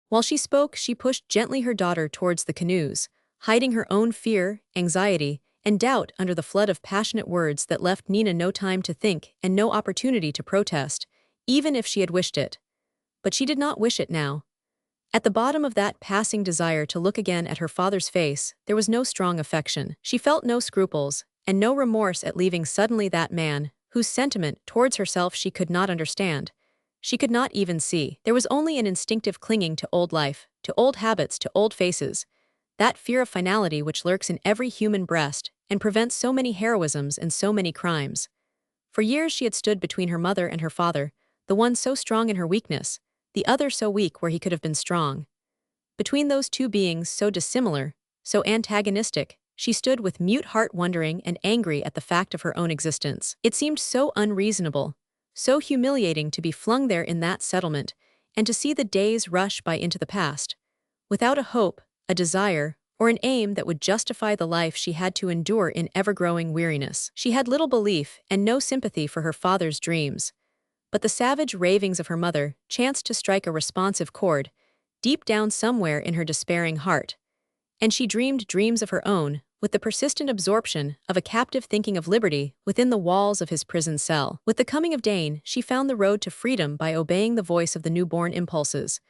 While she spoke, she pushed gently her daughter towards the canoes, hiding her own fear, anxiety, and doubt under the flood of passionate words that left Nina no time to think and no opportunity to protest, even if she had wished it. But she did not wish it now. At the bottom of that passing desire to look again at her father's face, there was no strong affection. She felt no scruples, and no remorse at leaving suddenly that man, whose sentiment towards herself she could not understand. She could not even see. There was only an instinctive clinging to old life, to old habits, to old faces. That fear of finality which lurks in every human breast and prevents so many heroisms and so many crimes. For years she had stood between her mother and her father, the one so strong in her weakness, the other so weak where he could have been strong. Between those two beings so dissimilar, so antagonistic, she stood with mute heart wondering and angry at the fact of her own existence. It seemed so unreasonable, so humiliating to be flung there in that settlement, and to see the days rush by into the past, without a hope, a desire, or an aim that would justify the life she had to endure in ever-growing weariness. She had little belief and no sympathy for her father's dreams, but the savage ravings of her mother chanced to strike a responsive chord, deep down somewhere in her despairing heart, and she dreamed dreams of her own, with the persistent absorption of a captive thinking of liberty within the walls of his prison cell. With the coming of Dain, she found the road to freedom by obeying the voice of the newborn impulses,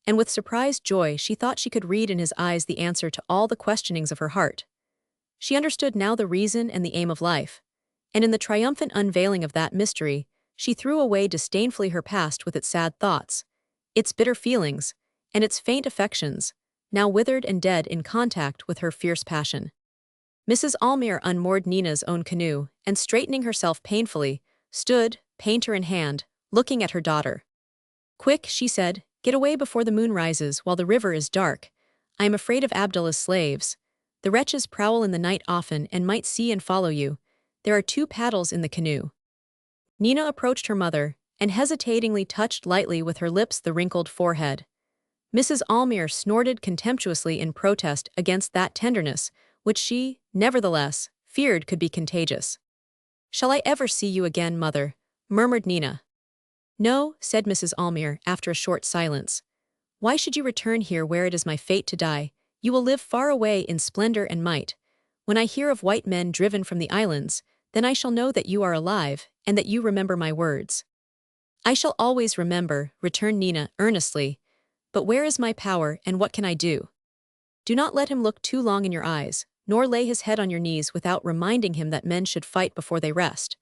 and with surprised joy she thought she could read in his eyes the answer to all the questionings of her heart. She understood now the reason and the aim of life, and in the triumphant unveiling of that mystery, she threw away disdainfully her past with its sad thoughts, its bitter feelings, and its faint affections, now withered and dead in contact with her fierce passion. Mrs. Almayer unmoored Nina's own canoe, and straightening herself painfully, stood, painter in hand, looking at her daughter. "Quick," she said, "get away before the moon rises while the river is dark. I am afraid of Abdullah's slaves. The wretches prowl in the night often and might see and follow you. There are 2 paddles in the canoe." Nina approached her mother, and hesitatingly touched lightly with her lips the wrinkled forehead. Mrs. Almayer snorted contemptuously in protest against that tenderness, which she, nevertheless, feared could be contagious. "Shall I ever see you again, mother?" murmured Nina. "No," said Mrs. Almayer after a short silence. "Why should you return here where it is my fate to die? You will live far away in splendor and might. When I hear of white men driven from the islands, then I shall know that you are alive, and that you remember my words." "I shall always remember," returned Nina earnestly. "But where is my power, and what can I do?" "Do not let him look too long in your eyes, nor lay his head on your knees without reminding him that men should fight before they rest.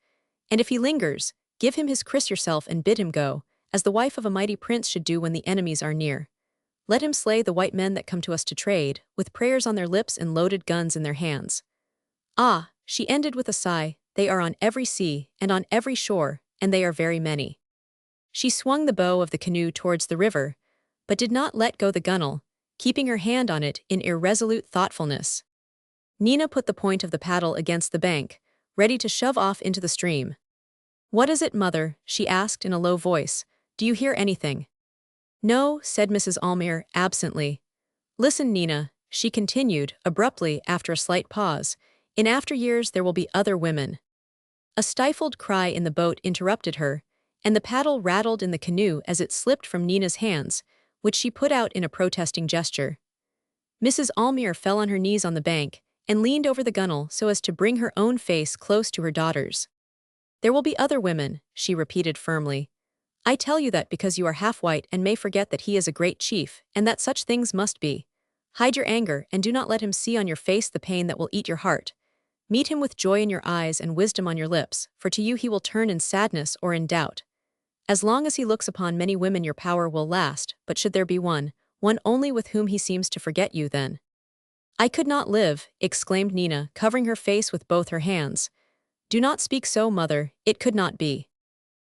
And if he lingers, give him his kiss yourself and bid him go, as the wife of a mighty prince should do when the enemies are near. Let him slay the white men that come to us to trade, with prayers on their lips and loaded guns in their hands. Ah," she ended with a sigh, "they are on every sea, and on every shore, and they are very many." She swung the bow of the canoe towards the river, but did not let go the gunwale, keeping her hand on it in irresolute thoughtfulness. Nina put the point of the paddle against the bank, ready to shove off into the stream. "What is it, mother?" she asked in a low voice. "Do you hear anything?" "No," said Mrs. Almayer absently. "Listen, Nina," she continued, abruptly after a slight pause. "In after years there will be other women." A stifled cry in the boat interrupted her, and the paddle rattled in the canoe as it slipped from Nina's hands, which she put out in a protesting gesture. Mrs. Almayer fell on her knees on the bank, and leaned over the gunwale so as to bring her own face close to her daughter's. "There will be other women," she repeated firmly. "I tell you that because you are half-white and may forget that he is a great chief, and that such things must be. Hide your anger and do not let him see on your face the pain that will eat your heart. Meet him with joy in your eyes and wisdom on your lips, for to you he will turn in sadness or in doubt. As long as he looks upon many women your power will last, but should there be one only with whom he seems to forget you, then—" "I could not live," exclaimed Nina, covering her face with both her hands. "Do not speak so, mother, it could not be."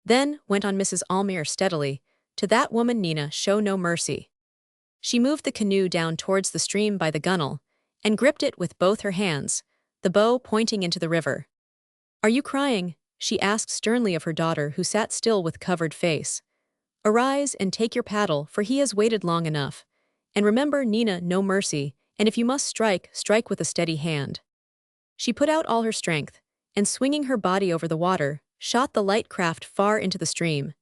"Then," went on Mrs. Almayer steadily, "to that woman, Nina, show no mercy." She moved the canoe down towards the stream by the gunwale, and gripped it with both her hands, the bow pointing into the river. "Are you crying?" she asked sternly of her daughter, who sat still with covered face. "Arise and take your paddle, for he has waited long enough. And remember, Nina, no mercy, and if you must strike, strike with a steady hand." She put out all her strength, and swinging her body over the water, shot the light craft far into the stream.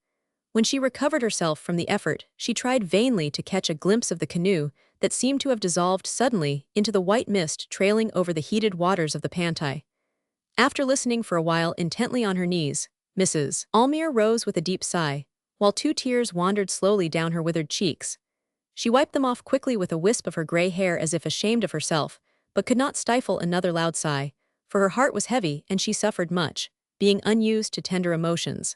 When she recovered herself from the effort, she tried vainly to catch a glimpse of the canoe that seemed to have dissolved suddenly into the white mist trailing over the heated waters of the Pantai. After listening for a while intently on her knees, Mrs. Almayer rose with a deep sigh, while 2 tears wandered slowly down her withered cheeks. She wiped them off quickly with a wisp of her gray hair as if ashamed of herself, but could not stifle another loud sigh, for her heart was heavy and she suffered much, being unused to tender emotions.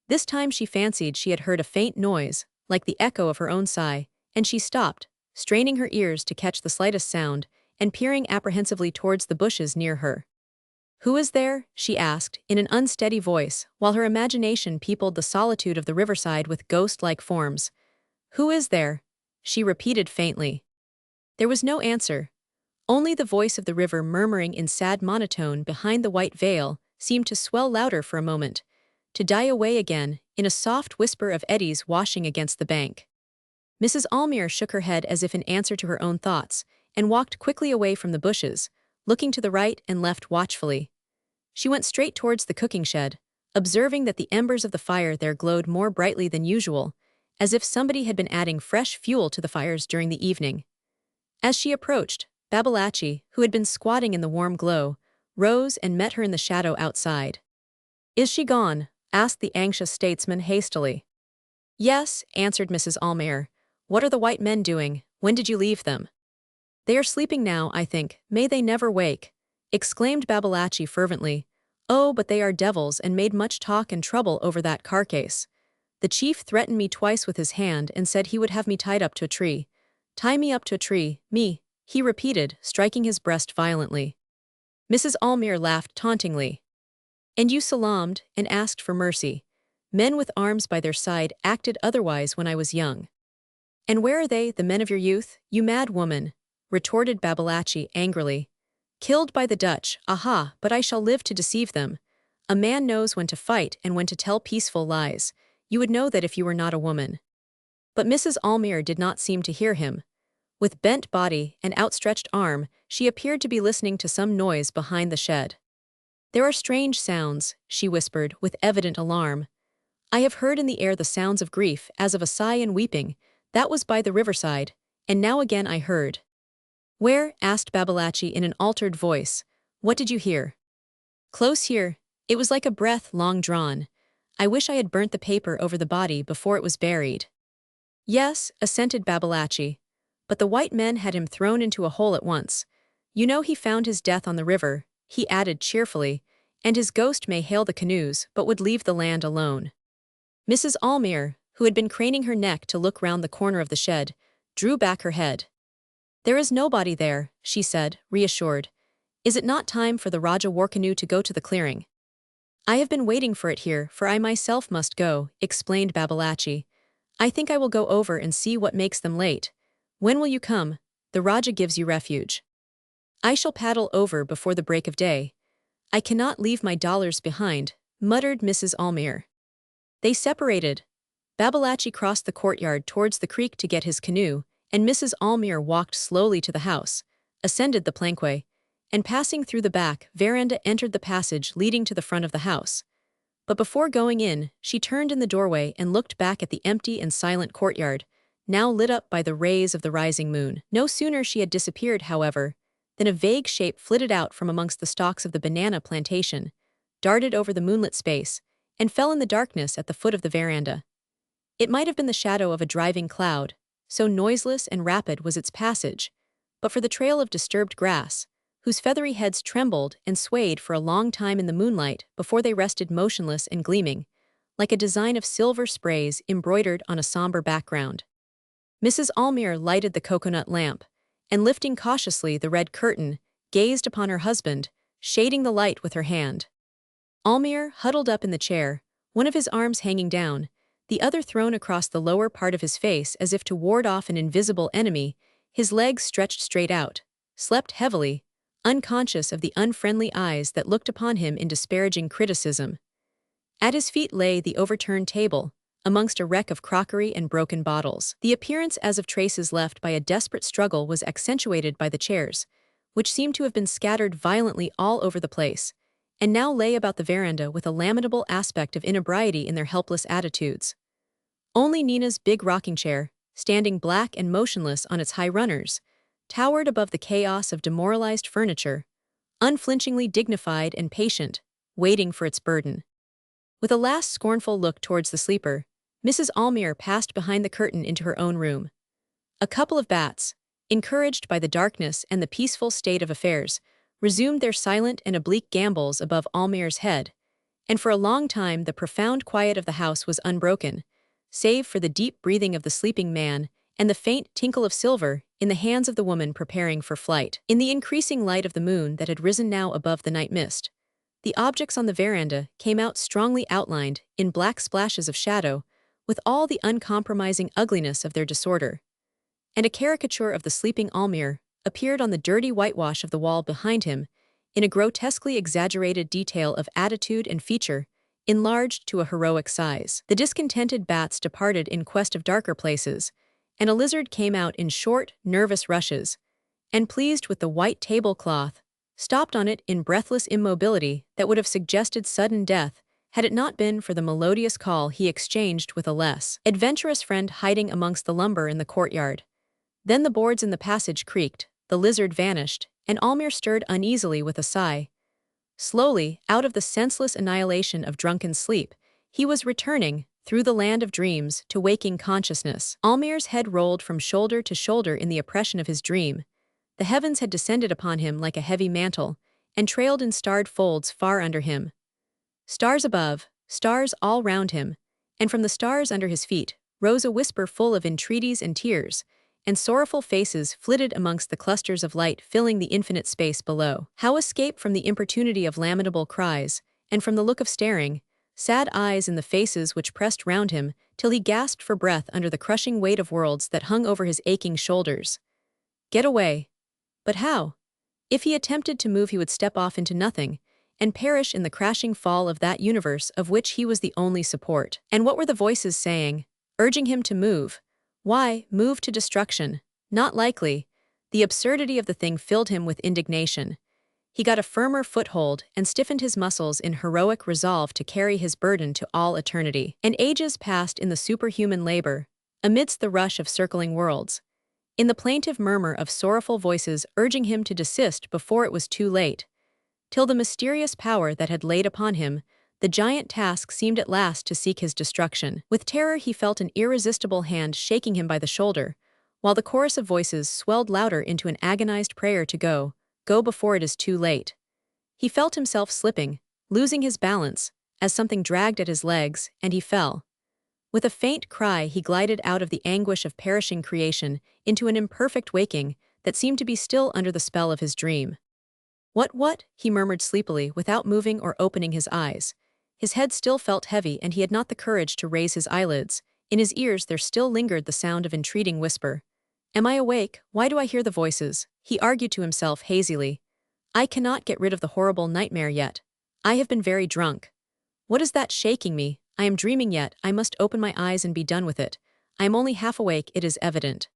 This time she fancied she had heard a faint noise, like the echo of her own sigh, and she stopped, straining her ears to catch the slightest sound, and peering apprehensively towards the bushes near her. "Who is there?" she asked, in an unsteady voice, while her imagination peopled the solitude of the riverside with ghost-like forms. "Who is there?" she repeated faintly. There was no answer. Only the voice of the river murmuring in sad monotone behind the white veil seemed to swell louder for a moment, to die away again in a soft whisper of eddies washing against the bank. Mrs. Almayer shook her head as if in answer to her own thoughts, and walked quickly away from the bushes, looking to the right and left watchfully. She went straight towards the cooking shed, observing that the embers of the fire there glowed more brightly than usual, as if somebody had been adding fresh fuel to the fires during the evening. As she approached, Babalatchi, who had been squatting in the warm glow, rose and met her in the shadow outside. "Is she gone?" asked the anxious statesman hastily. "Yes," answered Mrs. Almayer. "What are the white men doing? When did you leave them?" "They are sleeping now, I think. May they never wake," exclaimed Babalatchi fervently. "Oh, but they are devils and made much talk and trouble over that carcase. The chief threatened me twice with his hand and said he would have me tied up to a tree. Tie me up to a tree, me," he repeated, striking his breast violently. Mrs. Almayer laughed tauntingly. "And you salaamed and asked for mercy. Men with arms by their side acted otherwise when I was young." "And where are they, the men of your youth, you mad woman?" retorted Babalatchi angrily. "Killed by the Dutch, aha, but I shall live to deceive them. A man knows when to fight and when to tell peaceful lies. You would know that if you were not a woman." But Mrs. Almayer did not seem to hear him. With bent body and outstretched arm, she appeared to be listening to some noise behind the shed. "There are strange sounds," she whispered, with evident alarm. "I have heard in the air the sounds of grief, as of a sigh and weeping. That was by the riverside, and now again I heard." "Where?" asked Babalatchi in an altered voice. "What did you hear?" "Close here. It was like a breath long drawn. I wish I had burnt the paper over the body before it was buried." "Yes," assented Babalatchi. "But the white men had him thrown into a hole at once. You know he found his death on the river," he added cheerfully, "and his ghost may hail the canoes but would leave the land alone." Mrs. Almayer, who had been craning her neck to look round the corner of the shed, drew back her head. "There is nobody there," she said, reassured. "Is it not time for the Raja war canoe to go to the clearing?" "I have been waiting for it here, for I myself must go," explained Babalatchi. "I think I will go over and see what makes them late. When will you come? The Raja gives you refuge." "I shall paddle over before the break of day. I cannot leave my dollars behind," muttered Mrs. Almayer. They separated. Babalatchi crossed the courtyard towards the creek to get his canoe, and Mrs. Almayer walked slowly to the house, ascended the plankway, and passing through the back veranda entered the passage leading to the front of the house. But before going in, she turned in the doorway and looked back at the empty and silent courtyard, now lit up by the rays of the rising moon. No sooner she had disappeared, however, than a vague shape flitted out from amongst the stalks of the banana plantation, darted over the moonlit space, and fell in the darkness at the foot of the veranda. It might have been the shadow of a driving cloud, so noiseless and rapid was its passage, but for the trail of disturbed grass, whose feathery heads trembled and swayed for a long time in the moonlight before they rested motionless and gleaming, like a design of silver sprays embroidered on a somber background. Mrs. Almayer lighted the coconut lamp, and lifting cautiously the red curtain, gazed upon her husband, shading the light with her hand. Almayer huddled up in the chair, one of his arms hanging down, the other thrown across the lower part of his face as if to ward off an invisible enemy, his legs stretched straight out, slept heavily, unconscious of the unfriendly eyes that looked upon him in disparaging criticism. At his feet lay the overturned table, amongst a wreck of crockery and broken bottles. The appearance as of traces left by a desperate struggle was accentuated by the chairs, which seemed to have been scattered violently all over the place, and now lay about the veranda with a lamentable aspect of inebriety in their helpless attitudes. Only Nina's big rocking chair, standing black and motionless on its high runners, towered above the chaos of demoralized furniture, unflinchingly dignified and patient, waiting for its burden. With a last scornful look towards the sleeper, Mrs. Almayer passed behind the curtain into her own room. A couple of bats, encouraged by the darkness and the peaceful state of affairs, resumed their silent and oblique gambols above Almayer's head, and for a long time the profound quiet of the house was unbroken, save for the deep breathing of the sleeping man and the faint tinkle of silver in the hands of the woman preparing for flight. In the increasing light of the moon that had risen now above the night mist, the objects on the veranda came out strongly outlined in black splashes of shadow, with all the uncompromising ugliness of their disorder. And a caricature of the sleeping Almayer appeared on the dirty whitewash of the wall behind him, in a grotesquely exaggerated detail of attitude and feature, enlarged to a heroic size. The discontented bats departed in quest of darker places, and a lizard came out in short, nervous rushes, and pleased with the white tablecloth, stopped on it in breathless immobility that would have suggested sudden death had it not been for the melodious call he exchanged with a less adventurous friend hiding amongst the lumber in the courtyard. Then the boards in the passage creaked, the lizard vanished, and Almayer stirred uneasily with a sigh. Slowly, out of the senseless annihilation of drunken sleep, he was returning, through the land of dreams, to waking consciousness. Almayer's head rolled from shoulder to shoulder in the oppression of his dream. The heavens had descended upon him like a heavy mantle, and trailed in starred folds far under him. Stars above, stars all round him, and from the stars under his feet rose a whisper full of entreaties and tears, and sorrowful faces flitted amongst the clusters of light filling the infinite space below. How escape from the importunity of lamentable cries, and from the look of staring, sad eyes in the faces which pressed round him till he gasped for breath under the crushing weight of worlds that hung over his aching shoulders? Get away. But how? If he attempted to move, he would step off into nothing, and perish in the crashing fall of that universe of which he was the only support. And what were the voices saying, urging him to move? Why, move to destruction? Not likely. The absurdity of the thing filled him with indignation. He got a firmer foothold and stiffened his muscles in heroic resolve to carry his burden to all eternity. And ages passed in the superhuman labor, amidst the rush of circling worlds, in the plaintive murmur of sorrowful voices urging him to desist before it was too late, till the mysterious power that had laid upon him the giant task seemed at last to seek his destruction. With terror he felt an irresistible hand shaking him by the shoulder, while the chorus of voices swelled louder into an agonized prayer to go before it is too late. He felt himself slipping, losing his balance, as something dragged at his legs, and he fell. With a faint cry he glided out of the anguish of perishing creation into an imperfect waking that seemed to be still under the spell of his dream. What? He murmured sleepily without moving or opening his eyes. His head still felt heavy and he had not the courage to raise his eyelids. In his ears there still lingered the sound of entreating whisper. Am I awake? Why do I hear the voices? He argued to himself hazily. I cannot get rid of the horrible nightmare yet. I have been very drunk. What is that shaking me? I am dreaming yet. I must open my eyes and be done with it. I am only half awake, it is evident.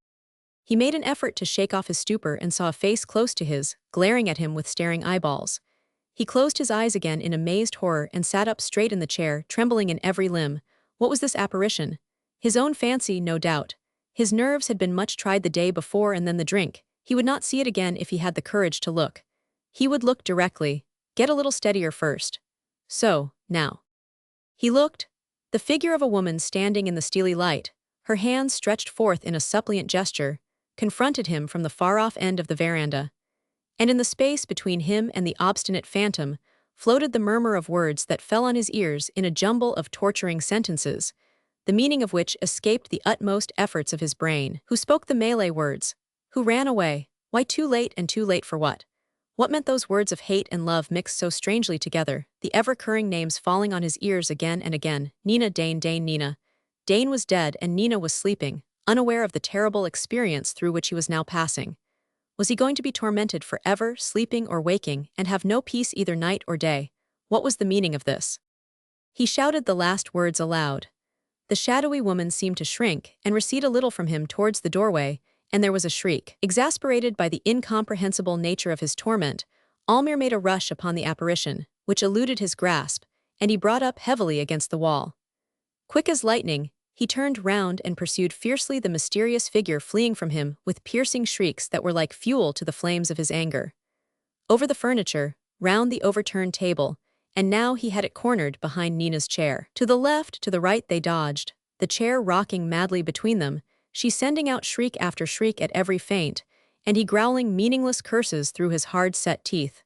He made an effort to shake off his stupor and saw a face close to his, glaring at him with staring eyeballs. He closed his eyes again in amazed horror and sat up straight in the chair, trembling in every limb. What was this apparition? His own fancy, no doubt. His nerves had been much tried the day before and then the drink. He would not see it again if he had the courage to look. He would look directly. Get a little steadier first. So, now. He looked. The figure of a woman standing in the steely light, her hands stretched forth in a suppliant gesture, confronted him from the far-off end of the veranda. And in the space between him and the obstinate phantom floated the murmur of words that fell on his ears in a jumble of torturing sentences, the meaning of which escaped the utmost efforts of his brain. Who spoke the Malay words? Who ran away? Why too late, and too late for what? What meant those words of hate and love mixed so strangely together, the ever-recurring names falling on his ears again and again? Nina, Dain, Nina. Dain was dead and Nina was sleeping, unaware of the terrible experience through which he was now passing. Was he going to be tormented forever, sleeping or waking, and have no peace either night or day? What was the meaning of this? He shouted the last words aloud. The shadowy woman seemed to shrink and recede a little from him towards the doorway, and there was a shriek. Exasperated by the incomprehensible nature of his torment, Almayer made a rush upon the apparition, which eluded his grasp, and he brought up heavily against the wall. Quick as lightning, he turned round and pursued fiercely the mysterious figure fleeing from him with piercing shrieks that were like fuel to the flames of his anger. Over the furniture, round the overturned table, and now he had it cornered behind Nina's chair. To the left, to the right they dodged, the chair rocking madly between them, she sending out shriek after shriek at every feint, and he growling meaningless curses through his hard-set teeth.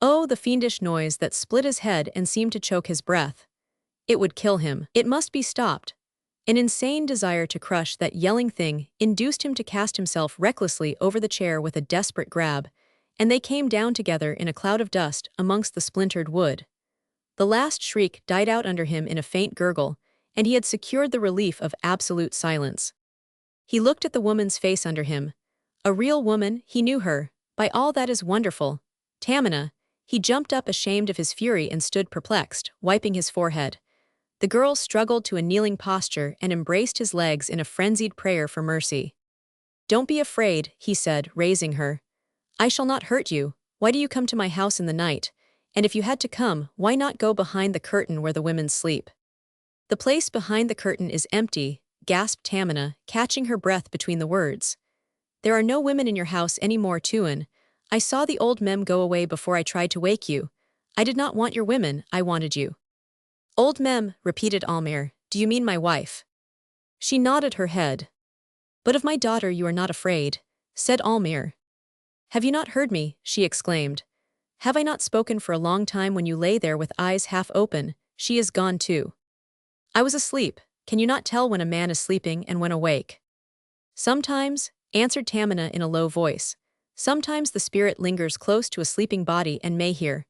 Oh, the fiendish noise that split his head and seemed to choke his breath. It would kill him. It must be stopped. An insane desire to crush that yelling thing induced him to cast himself recklessly over the chair with a desperate grab, and they came down together in a cloud of dust amongst the splintered wood. The last shriek died out under him in a faint gurgle, and he had secured the relief of absolute silence. He looked at the woman's face under him. A real woman, he knew her, by all that is wonderful. Tamina. He jumped up ashamed of his fury and stood perplexed, wiping his forehead. The girl struggled to a kneeling posture and embraced his legs in a frenzied prayer for mercy. Don't be afraid, he said, raising her. I shall not hurt you. Why do you come to my house in the night? And if you had to come, why not go behind the curtain where the women sleep? The place behind the curtain is empty, gasped Tamina, catching her breath between the words. There are no women in your house any more, Tuan. I saw the old mem go away before I tried to wake you. I did not want your women, I wanted you. Old mem, repeated Almayer, do you mean my wife? She nodded her head. But of my daughter you are not afraid, said Almayer. Have you not heard me? She exclaimed. Have I not spoken for a long time when you lay there with eyes half open? She is gone too. I was asleep. Can you not tell when a man is sleeping and when awake? Sometimes, answered Tamina in a low voice. Sometimes the spirit lingers close to a sleeping body and may hear.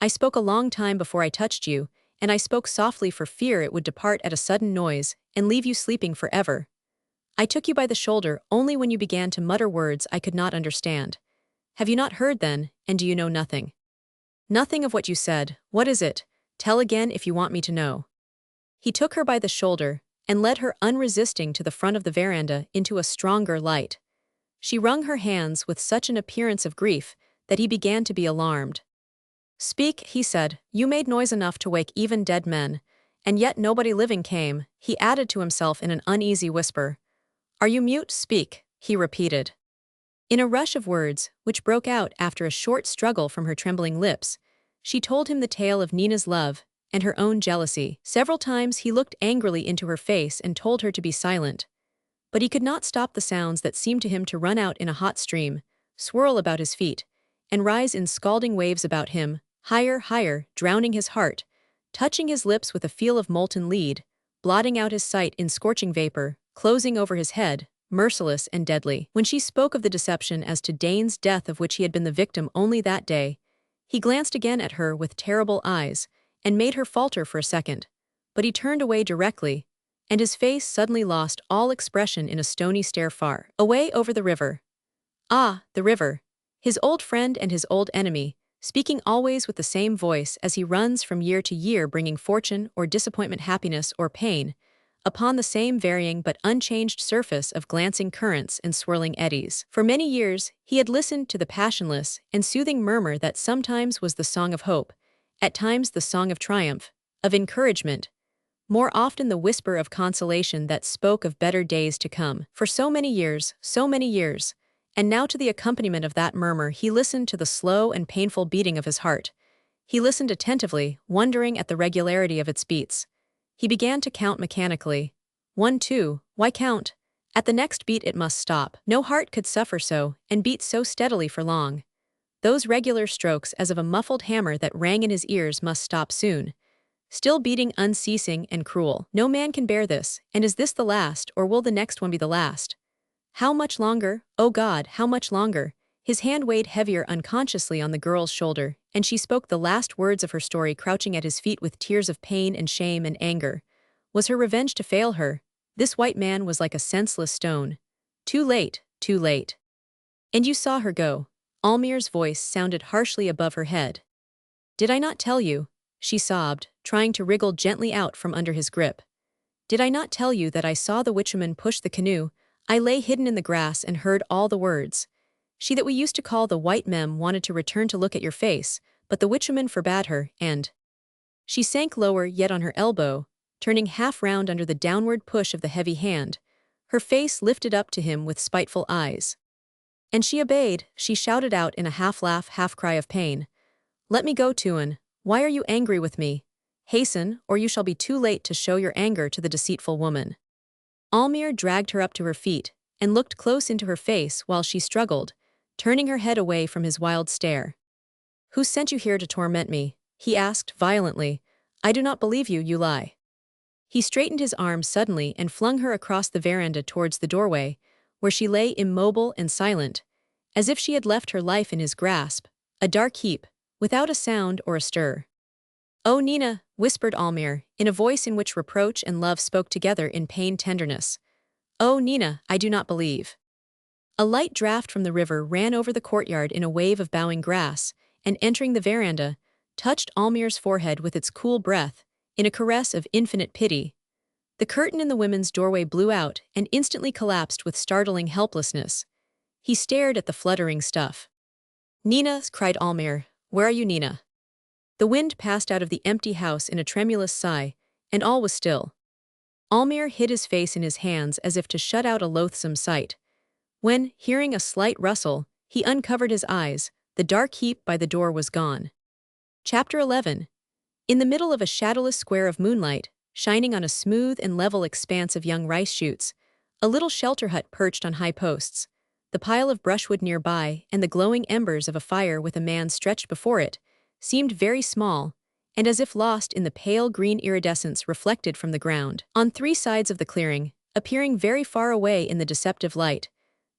I spoke a long time before I touched you, and I spoke softly for fear it would depart at a sudden noise and leave you sleeping forever. I took you by the shoulder only when you began to mutter words I could not understand. Have you not heard then, and do you know nothing? Nothing of what you said. What is it? Tell again if you want me to know. He took her by the shoulder and led her unresisting to the front of the veranda into a stronger light. She wrung her hands with such an appearance of grief that he began to be alarmed. Speak, he said, you made noise enough to wake even dead men, and yet nobody living came, he added to himself in an uneasy whisper. Are you mute? Speak, he repeated. In a rush of words, which broke out after a short struggle from her trembling lips, she told him the tale of Nina's love and her own jealousy. Several times he looked angrily into her face and told her to be silent. But he could not stop the sounds that seemed to him to run out in a hot stream, swirl about his feet, and rise in scalding waves about him, higher, higher, drowning his heart, touching his lips with a feel of molten lead, blotting out his sight in scorching vapor, closing over his head, merciless and deadly. When she spoke of the deception as to Dain's death of which he had been the victim only that day, he glanced again at her with terrible eyes, and made her falter for a second. But he turned away directly, and his face suddenly lost all expression in a stony stare far away over the river. Ah, the river, his old friend and his old enemy, speaking always with the same voice as he runs from year to year bringing fortune or disappointment, happiness or pain, upon the same varying but unchanged surface of glancing currents and swirling eddies. For many years, he had listened to the passionless and soothing murmur that sometimes was the song of hope, at times the song of triumph, of encouragement, more often the whisper of consolation that spoke of better days to come. For so many years, and now to the accompaniment of that murmur he listened to the slow and painful beating of his heart. He listened attentively, wondering at the regularity of its beats. He began to count mechanically. 1, 2, why count? At the next beat it must stop. No heart could suffer so, and beat so steadily for long. Those regular strokes as of a muffled hammer that rang in his ears must stop soon. Still beating unceasing and cruel. No man can bear this, and is this the last, or will the next one be the last? How much longer, oh God, how much longer? His hand weighed heavier unconsciously on the girl's shoulder, and she spoke the last words of her story crouching at his feet with tears of pain and shame and anger. Was her revenge to fail her? This white man was like a senseless stone. Too late, too late. And you saw her go. Almayer's voice sounded harshly above her head. Did I not tell you? She sobbed, trying to wriggle gently out from under his grip. Did I not tell you that I saw the witchwoman push the canoe? I lay hidden in the grass and heard all the words. She that we used to call the white mem wanted to return to look at your face, but the witchwoman forbade her, and she sank lower yet on her elbow, turning half round under the downward push of the heavy hand, her face lifted up to him with spiteful eyes. And she obeyed, she shouted out in a half-laugh, half-cry of pain. Let me go, Tuan. Why are you angry with me? Hasten, or you shall be too late to show your anger to the deceitful woman. Almayer dragged her up to her feet, and looked close into her face while she struggled, turning her head away from his wild stare. Who sent you here to torment me? He asked violently. I do not believe you, you lie. He straightened his arms suddenly and flung her across the veranda towards the doorway, where she lay immobile and silent, as if she had left her life in his grasp, a dark heap, without a sound or a stir. Oh, Nina, whispered Almayer, in a voice in which reproach and love spoke together in pained tenderness. Oh, Nina, I do not believe. A light draught from the river ran over the courtyard in a wave of bowing grass, and entering the veranda, touched Almayer's forehead with its cool breath, in a caress of infinite pity. The curtain in the women's doorway blew out and instantly collapsed with startling helplessness. He stared at the fluttering stuff. "Nina," cried Almayer. "Where are you, Nina?" The wind passed out of the empty house in a tremulous sigh, and all was still. Almayer hid his face in his hands as if to shut out a loathsome sight. When, hearing a slight rustle, he uncovered his eyes, the dark heap by the door was gone. Chapter 11. In the middle of a shadowless square of moonlight, shining on a smooth and level expanse of young rice shoots, a little shelter hut perched on high posts, the pile of brushwood nearby and the glowing embers of a fire with a man stretched before it, seemed very small, and as if lost in the pale green iridescence reflected from the ground. On three sides of the clearing, appearing very far away in the deceptive light,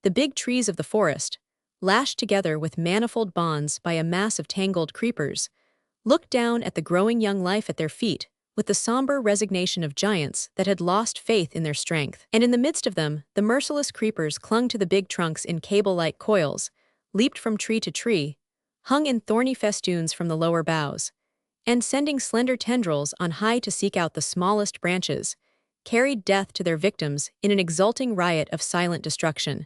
the big trees of the forest, lashed together with manifold bonds by a mass of tangled creepers, looked down at the growing young life at their feet with the somber resignation of giants that had lost faith in their strength. And in the midst of them, the merciless creepers clung to the big trunks in cable-like coils, leaped from tree to tree, hung in thorny festoons from the lower boughs, and sending slender tendrils on high to seek out the smallest branches, carried death to their victims in an exulting riot of silent destruction.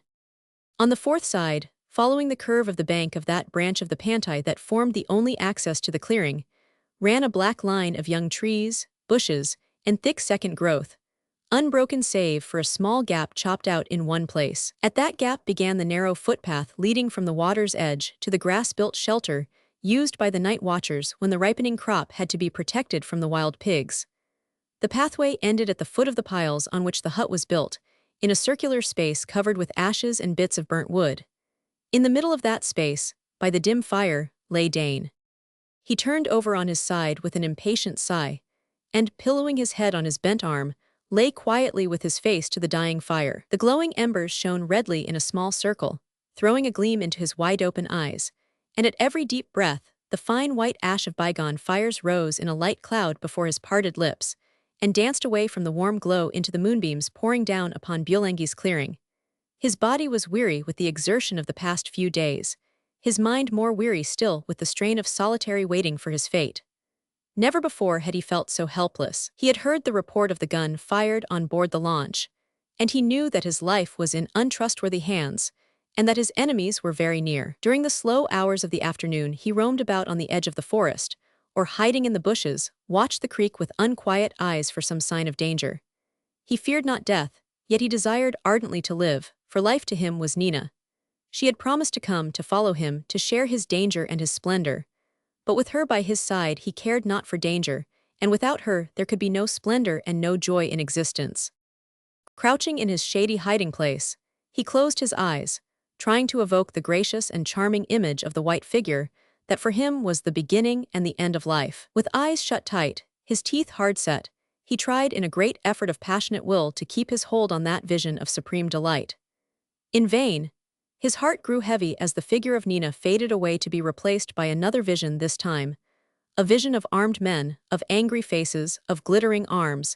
On the fourth side, following the curve of the bank of that branch of the Pantai that formed the only access to the clearing, ran a black line of young trees, bushes, and thick second growth, unbroken save for a small gap chopped out in one place. At that gap began the narrow footpath leading from the water's edge to the grass-built shelter used by the night watchers when the ripening crop had to be protected from the wild pigs. The pathway ended at the foot of the piles on which the hut was built, in a circular space covered with ashes and bits of burnt wood. In the middle of that space, by the dim fire, lay Dain. He turned over on his side with an impatient sigh, and, pillowing his head on his bent arm, lay quietly with his face to the dying fire. The glowing embers shone redly in a small circle, throwing a gleam into his wide-open eyes, and at every deep breath, the fine white ash of bygone fires rose in a light cloud before his parted lips, and danced away from the warm glow into the moonbeams pouring down upon Bulangi's clearing. His body was weary with the exertion of the past few days, his mind more weary still with the strain of solitary waiting for his fate. Never before had he felt so helpless. He had heard the report of the gun fired on board the launch, and he knew that his life was in untrustworthy hands, and that his enemies were very near. During the slow hours of the afternoon he roamed about on the edge of the forest, or hiding in the bushes, watched the creek with unquiet eyes for some sign of danger. He feared not death, yet he desired ardently to live, for life to him was Nina. She had promised to come to follow him, to share his danger and his splendor. But with her by his side he cared not for danger, and without her there could be no splendor and no joy in existence. Crouching in his shady hiding place, he closed his eyes, trying to evoke the gracious and charming image of the white figure that for him was the beginning and the end of life. With eyes shut tight, his teeth hard set, he tried in a great effort of passionate will to keep his hold on that vision of supreme delight. In vain. His heart grew heavy as the figure of Nina faded away to be replaced by another vision this time, a vision of armed men, of angry faces, of glittering arms,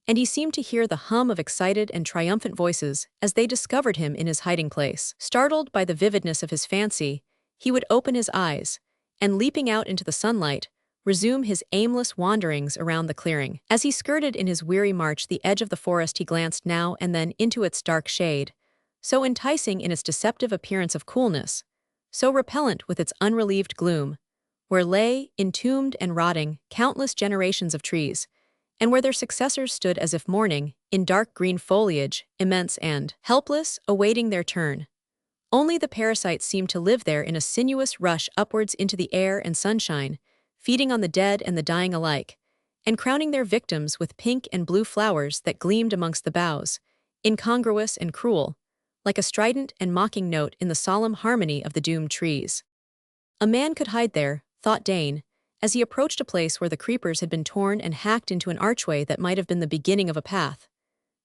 and he seemed to hear the hum of excited and triumphant voices as they discovered him in his hiding place. Startled by the vividness of his fancy, he would open his eyes, and leaping out into the sunlight, resume his aimless wanderings around the clearing. As he skirted in his weary march the edge of the forest he glanced now and then into its dark shade, so enticing in its deceptive appearance of coolness, so repellent with its unrelieved gloom, where lay, entombed and rotting, countless generations of trees, and where their successors stood as if mourning, in dark green foliage, immense and helpless, awaiting their turn. Only the parasites seemed to live there in a sinuous rush upwards into the air and sunshine, feeding on the dead and the dying alike, and crowning their victims with pink and blue flowers that gleamed amongst the boughs, incongruous and cruel, like a strident and mocking note in the solemn harmony of the doomed trees. A man could hide there, thought Dain, as he approached a place where the creepers had been torn and hacked into an archway that might have been the beginning of a path.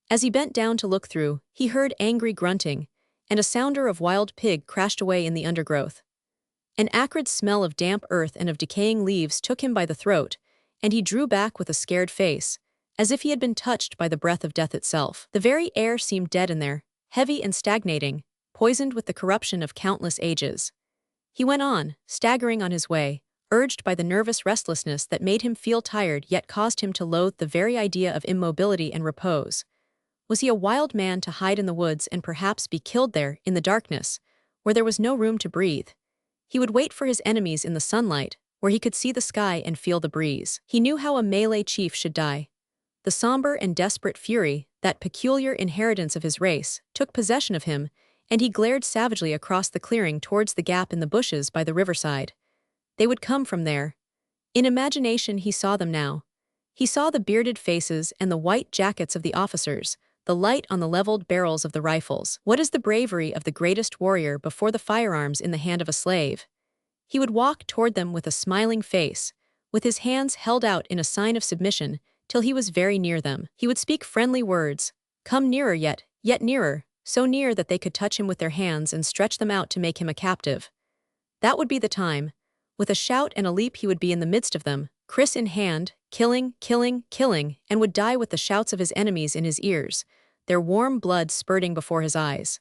As he bent down to look through, he heard angry grunting, and a sounder of wild pig crashed away in the undergrowth. An acrid smell of damp earth and of decaying leaves took him by the throat, and he drew back with a scared face, as if he had been touched by the breath of death itself. The very air seemed dead in there, heavy and stagnating, poisoned with the corruption of countless ages. He went on, staggering on his way, urged by the nervous restlessness that made him feel tired yet caused him to loathe the very idea of immobility and repose. Was he a wild man to hide in the woods and perhaps be killed there, in the darkness, where there was no room to breathe? He would wait for his enemies in the sunlight, where he could see the sky and feel the breeze. He knew how a Malay chief should die. The somber and desperate fury, that peculiar inheritance of his race, took possession of him, and he glared savagely across the clearing towards the gap in the bushes by the riverside. They would come from there. In imagination he saw them now. He saw the bearded faces and the white jackets of the officers, the light on the leveled barrels of the rifles. What is the bravery of the greatest warrior before the firearms in the hand of a slave? He would walk toward them with a smiling face, with his hands held out in a sign of submission, till he was very near them. He would speak friendly words, come nearer yet nearer, so near that they could touch him with their hands and stretch them out to make him a captive. That would be the time. With a shout and a leap he would be in the midst of them, kriss in hand, killing, and would die with the shouts of his enemies in his ears, their warm blood spurting before his eyes.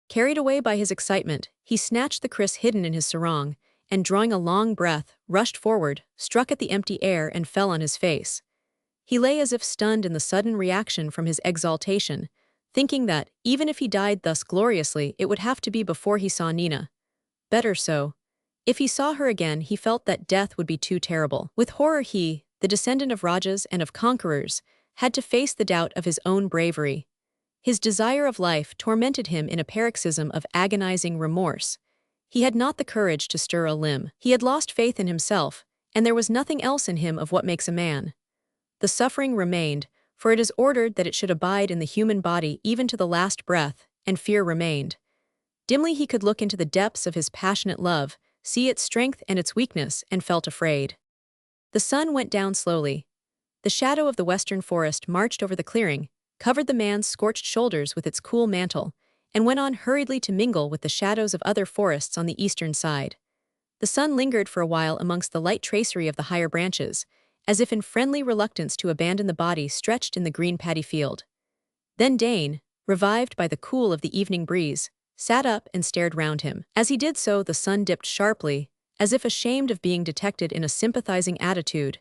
Carried away by his excitement, he snatched the kriss hidden in his sarong, and drawing a long breath, rushed forward, struck at the empty air and fell on his face. He lay as if stunned in the sudden reaction from his exaltation, thinking that, even if he died thus gloriously, it would have to be before he saw Nina. Better so. If he saw her again, he felt that death would be too terrible. With horror he, the descendant of Rajas and of conquerors, had to face the doubt of his own bravery. His desire of life tormented him in a paroxysm of agonizing remorse. He had not the courage to stir a limb. He had lost faith in himself, and there was nothing else in him of what makes a man. The suffering remained, for it is ordered that it should abide in the human body even to the last breath, and fear remained. Dimly he could look into the depths of his passionate love, see its strength and its weakness, and felt afraid. The sun went down slowly. The shadow of the western forest marched over the clearing, covered the man's scorched shoulders with its cool mantle, and went on hurriedly to mingle with the shadows of other forests on the eastern side. The sun lingered for a while amongst the light tracery of the higher branches, as if in friendly reluctance to abandon the body stretched in the green paddy field. Then Dain, revived by the cool of the evening breeze, sat up and stared round him. As he did so, the sun dipped sharply, as if ashamed of being detected in a sympathizing attitude,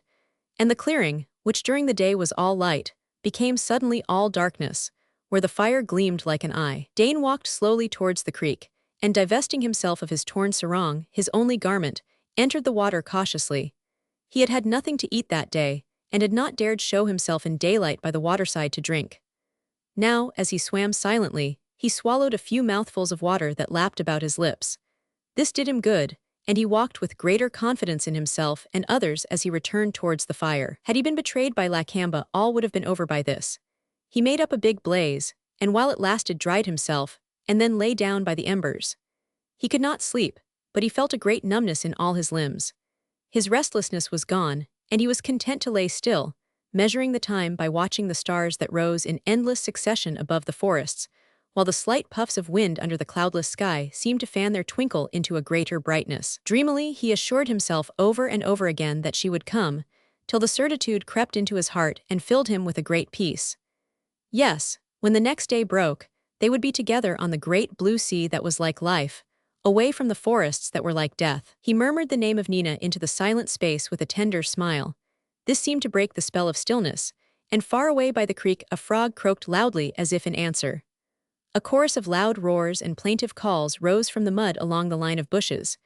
and the clearing, which during the day was all light, became suddenly all darkness, where the fire gleamed like an eye. Dain walked slowly towards the creek, and divesting himself of his torn sarong, his only garment, entered the water cautiously. He had had nothing to eat that day, and had not dared show himself in daylight by the waterside to drink. Now, as he swam silently, he swallowed a few mouthfuls of water that lapped about his lips. This did him good, and he walked with greater confidence in himself and others as he returned towards the fire. Had he been betrayed by Lakamba, all would have been over by this. He made up a big blaze, and while it lasted dried himself, and then lay down by the embers. He could not sleep, but he felt a great numbness in all his limbs. His restlessness was gone, and he was content to lay still, measuring the time by watching the stars that rose in endless succession above the forests, while the slight puffs of wind under the cloudless sky seemed to fan their twinkle into a greater brightness. Dreamily, he assured himself over and over again that she would come, till the certitude crept into his heart and filled him with a great peace. Yes, when the next day broke, they would be together on the great blue sea that was like life, away from the forests that were like death. He murmured the name of Nina into the silent space with a tender smile. This seemed to break the spell of stillness, and far away by the creek a frog croaked loudly as if in answer. A chorus of loud roars and plaintive calls rose from the mud along the line of bushes.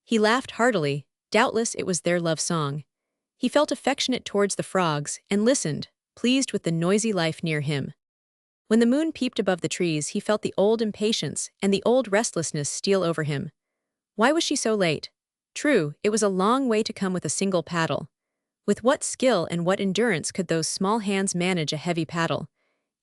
He laughed heartily, doubtless it was their love song. He felt affectionate towards the frogs, and listened, pleased with the noisy life near him. When the moon peeped above the trees, he felt the old impatience and the old restlessness steal over him. Why was she so late? True, it was a long way to come with a single paddle. With what skill and what endurance could those small hands manage a heavy paddle?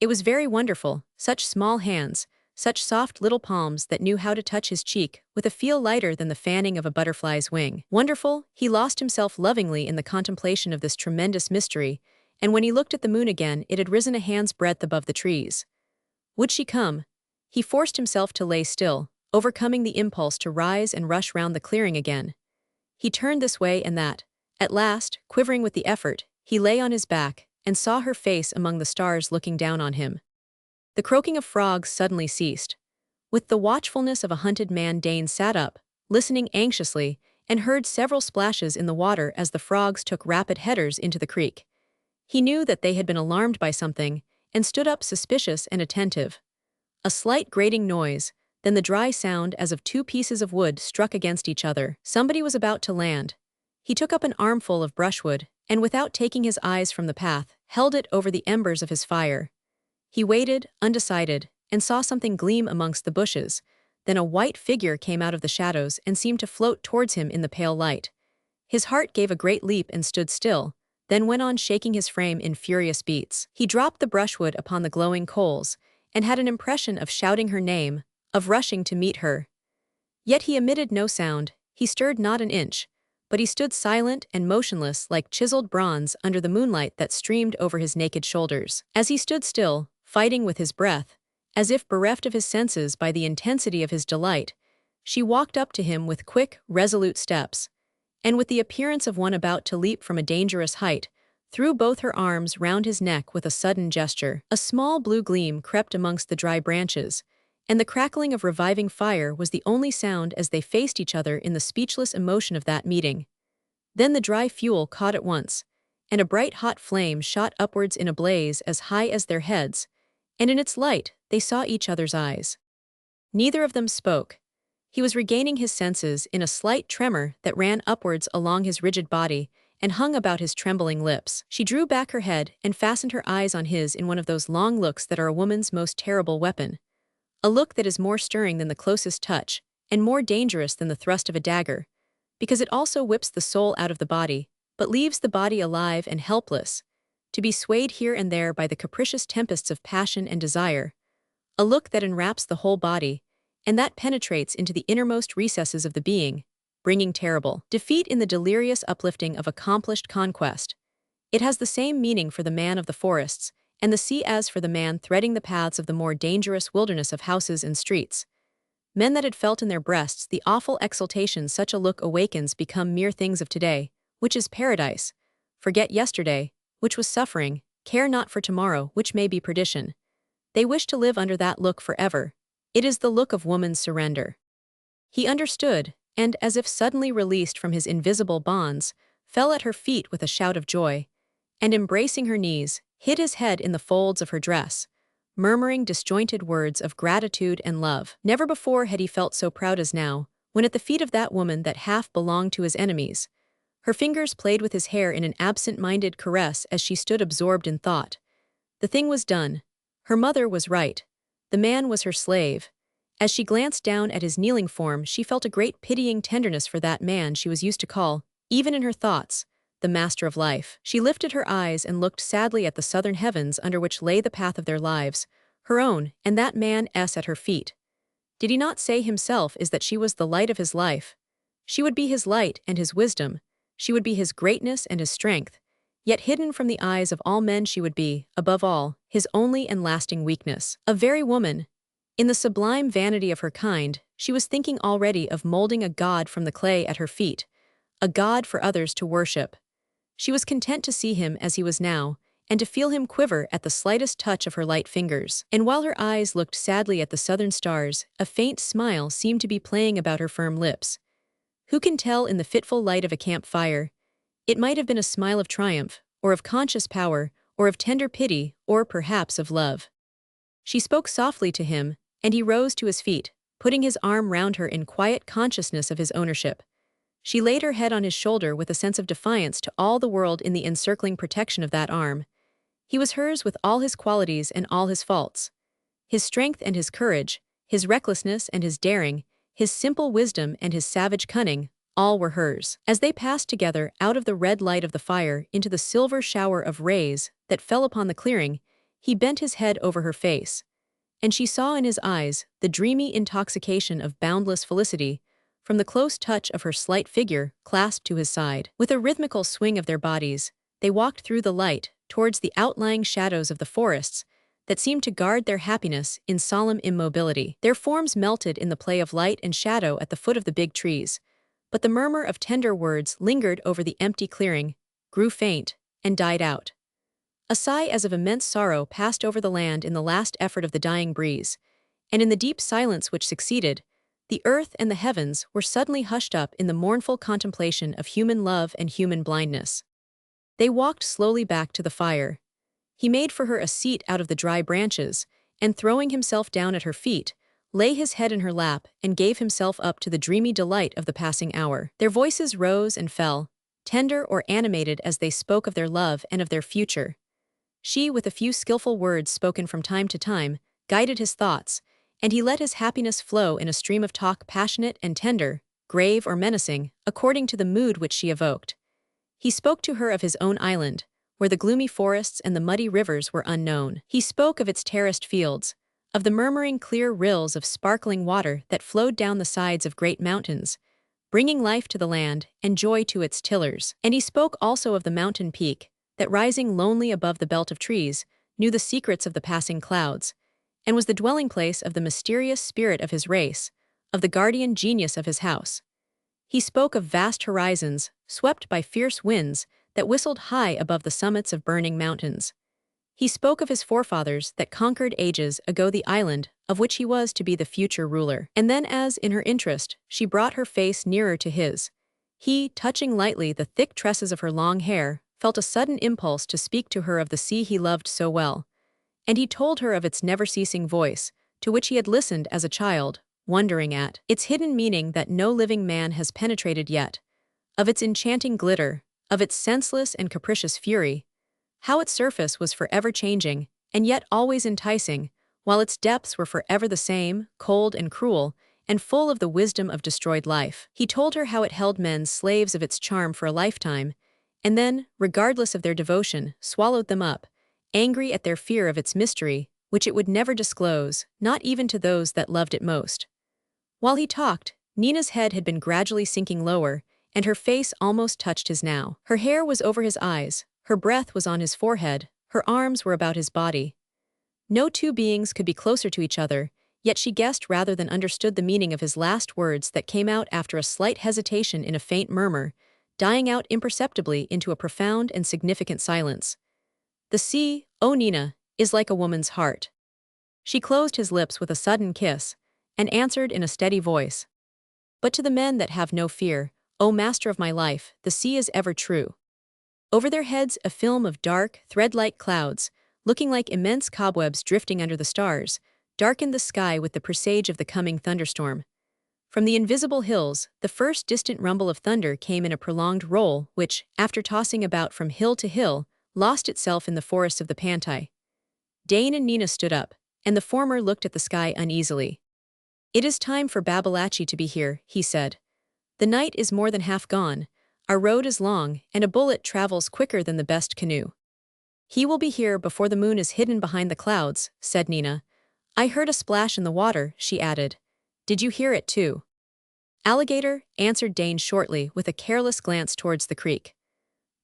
It was very wonderful, such small hands, such soft little palms that knew how to touch his cheek with a feel lighter than the fanning of a butterfly's wing. Wonderful, he lost himself lovingly in the contemplation of this tremendous mystery, and when he looked at the moon again, it had risen a hand's breadth above the trees. Would she come? He forced himself to lay still, overcoming the impulse to rise and rush round the clearing again. He turned this way and that. At last, quivering with the effort, he lay on his back, and saw her face among the stars looking down on him. The croaking of frogs suddenly ceased. With the watchfulness of a hunted man, Dain sat up, listening anxiously, and heard several splashes in the water as the frogs took rapid headers into the creek. He knew that they had been alarmed by something, and stood up suspicious and attentive. A slight grating noise, then the dry sound as of two pieces of wood struck against each other. Somebody was about to land. He took up an armful of brushwood, and without taking his eyes from the path, held it over the embers of his fire. He waited, undecided, and saw something gleam amongst the bushes. Then a white figure came out of the shadows and seemed to float towards him in the pale light. His heart gave a great leap and stood still, then went on shaking his frame in furious beats. He dropped the brushwood upon the glowing coals, and had an impression of shouting her name, of rushing to meet her. Yet he emitted no sound, he stirred not an inch, but he stood silent and motionless like chiseled bronze under the moonlight that streamed over his naked shoulders. As he stood still, fighting with his breath, as if bereft of his senses by the intensity of his delight, she walked up to him with quick, resolute steps, and with the appearance of one about to leap from a dangerous height, threw both her arms round his neck with a sudden gesture. A small blue gleam crept amongst the dry branches, and the crackling of reviving fire was the only sound as they faced each other in the speechless emotion of that meeting. Then the dry fuel caught at once, and a bright hot flame shot upwards in a blaze as high as their heads, and in its light they saw each other's eyes. Neither of them spoke. He was regaining his senses in a slight tremor that ran upwards along his rigid body and hung about his trembling lips. She drew back her head and fastened her eyes on his in one of those long looks that are a woman's most terrible weapon. A look that is more stirring than the closest touch, and more dangerous than the thrust of a dagger, because it also whips the soul out of the body, but leaves the body alive and helpless, to be swayed here and there by the capricious tempests of passion and desire. A look that enwraps the whole body, and that penetrates into the innermost recesses of the being, bringing terrible defeat in the delirious uplifting of accomplished conquest. It has the same meaning for the man of the forests, and the sea as for the man threading the paths of the more dangerous wilderness of houses and streets. Men that had felt in their breasts the awful exultation such a look awakens become mere things of today, which is paradise. Forget yesterday, which was suffering, care not for tomorrow, which may be perdition. They wish to live under that look forever. It is the look of woman's surrender. He understood, and, as if suddenly released from his invisible bonds, fell at her feet with a shout of joy, and embracing her knees, hid his head in the folds of her dress, murmuring disjointed words of gratitude and love. Never before had he felt so proud as now, when at the feet of that woman that half belonged to his enemies. Her fingers played with his hair in an absent-minded caress as she stood absorbed in thought. The thing was done. Her mother was right. The man was her slave. As she glanced down at his kneeling form, she felt a great pitying tenderness for that man she was used to call, even in her thoughts, the master of life. She lifted her eyes and looked sadly at the southern heavens under which lay the path of their lives, her own, and that man's at her feet. Did he not say himself is that she was the light of his life? She would be his light and his wisdom. She would be his greatness and his strength. Yet hidden from the eyes of all men she would be, above all, his only and lasting weakness. A very woman. In the sublime vanity of her kind, she was thinking already of molding a god from the clay at her feet, a god for others to worship. She was content to see him as he was now, and to feel him quiver at the slightest touch of her light fingers. And while her eyes looked sadly at the southern stars, a faint smile seemed to be playing about her firm lips. Who can tell in the fitful light of a campfire? It might have been a smile of triumph, or of conscious power, or of tender pity, or perhaps of love. She spoke softly to him, and he rose to his feet, putting his arm round her in quiet consciousness of his ownership. She laid her head on his shoulder with a sense of defiance to all the world in the encircling protection of that arm. He was hers with all his qualities and all his faults. His strength and his courage, his recklessness and his daring, his simple wisdom and his savage cunning, all were hers. As they passed together out of the red light of the fire into the silver shower of rays that fell upon the clearing, he bent his head over her face, and she saw in his eyes the dreamy intoxication of boundless felicity from the close touch of her slight figure clasped to his side. With a rhythmical swing of their bodies, they walked through the light towards the outlying shadows of the forests that seemed to guard their happiness in solemn immobility. Their forms melted in the play of light and shadow at the foot of the big trees, but the murmur of tender words lingered over the empty clearing, grew faint, and died out. A sigh as of immense sorrow passed over the land in the last effort of the dying breeze, and in the deep silence which succeeded, the earth and the heavens were suddenly hushed up in the mournful contemplation of human love and human blindness. They walked slowly back to the fire. He made for her a seat out of the dry branches, and throwing himself down at her feet, lay his head in her lap, and gave himself up to the dreamy delight of the passing hour. Their voices rose and fell, tender or animated as they spoke of their love and of their future. She, with a few skillful words spoken from time to time, guided his thoughts, and he let his happiness flow in a stream of talk passionate and tender, grave or menacing, according to the mood which she evoked. He spoke to her of his own island, where the gloomy forests and the muddy rivers were unknown. He spoke of its terraced fields, of the murmuring clear rills of sparkling water that flowed down the sides of great mountains, bringing life to the land and joy to its tillers. And he spoke also of the mountain peak, that rising lonely above the belt of trees, knew the secrets of the passing clouds, and was the dwelling place of the mysterious spirit of his race, of the guardian genius of his house. He spoke of vast horizons, swept by fierce winds, that whistled high above the summits of burning mountains. He spoke of his forefathers that conquered ages ago the island of which he was to be the future ruler. And then, as, in her interest, she brought her face nearer to his, he, touching lightly the thick tresses of her long hair, felt a sudden impulse to speak to her of the sea he loved so well, and he told her of its never-ceasing voice, to which he had listened as a child, wondering at its hidden meaning that no living man has penetrated yet, of its enchanting glitter, of its senseless and capricious fury, how its surface was forever changing, and yet always enticing, while its depths were forever the same, cold and cruel, and full of the wisdom of destroyed life. He told her how it held men slaves of its charm for a lifetime, and then, regardless of their devotion, swallowed them up, angry at their fear of its mystery, which it would never disclose, not even to those that loved it most. While he talked, Nina's head had been gradually sinking lower, and her face almost touched his now. Her hair was over his eyes, her breath was on his forehead, her arms were about his body. No two beings could be closer to each other, yet she guessed rather than understood the meaning of his last words that came out after a slight hesitation in a faint murmur, dying out imperceptibly into a profound and significant silence. The sea, O Nina, is like a woman's heart. She closed his lips with a sudden kiss, and answered in a steady voice. But to the men that have no fear, O master of my life, the sea is ever true. Over their heads a film of dark, thread-like clouds, looking like immense cobwebs drifting under the stars, darkened the sky with the presage of the coming thunderstorm. From the invisible hills, the first distant rumble of thunder came in a prolonged roll which, after tossing about from hill to hill, lost itself in the forest of the Pantai. Dain and Nina stood up, and the former looked at the sky uneasily. "It is time for Babalatchi to be here," he said. "The night is more than half gone, our road is long, and a bullet travels quicker than the best canoe." "He will be here before the moon is hidden behind the clouds," said Nina. "I heard a splash in the water," she added. "Did you hear it too?" "Alligator," answered Dain shortly with a careless glance towards the creek.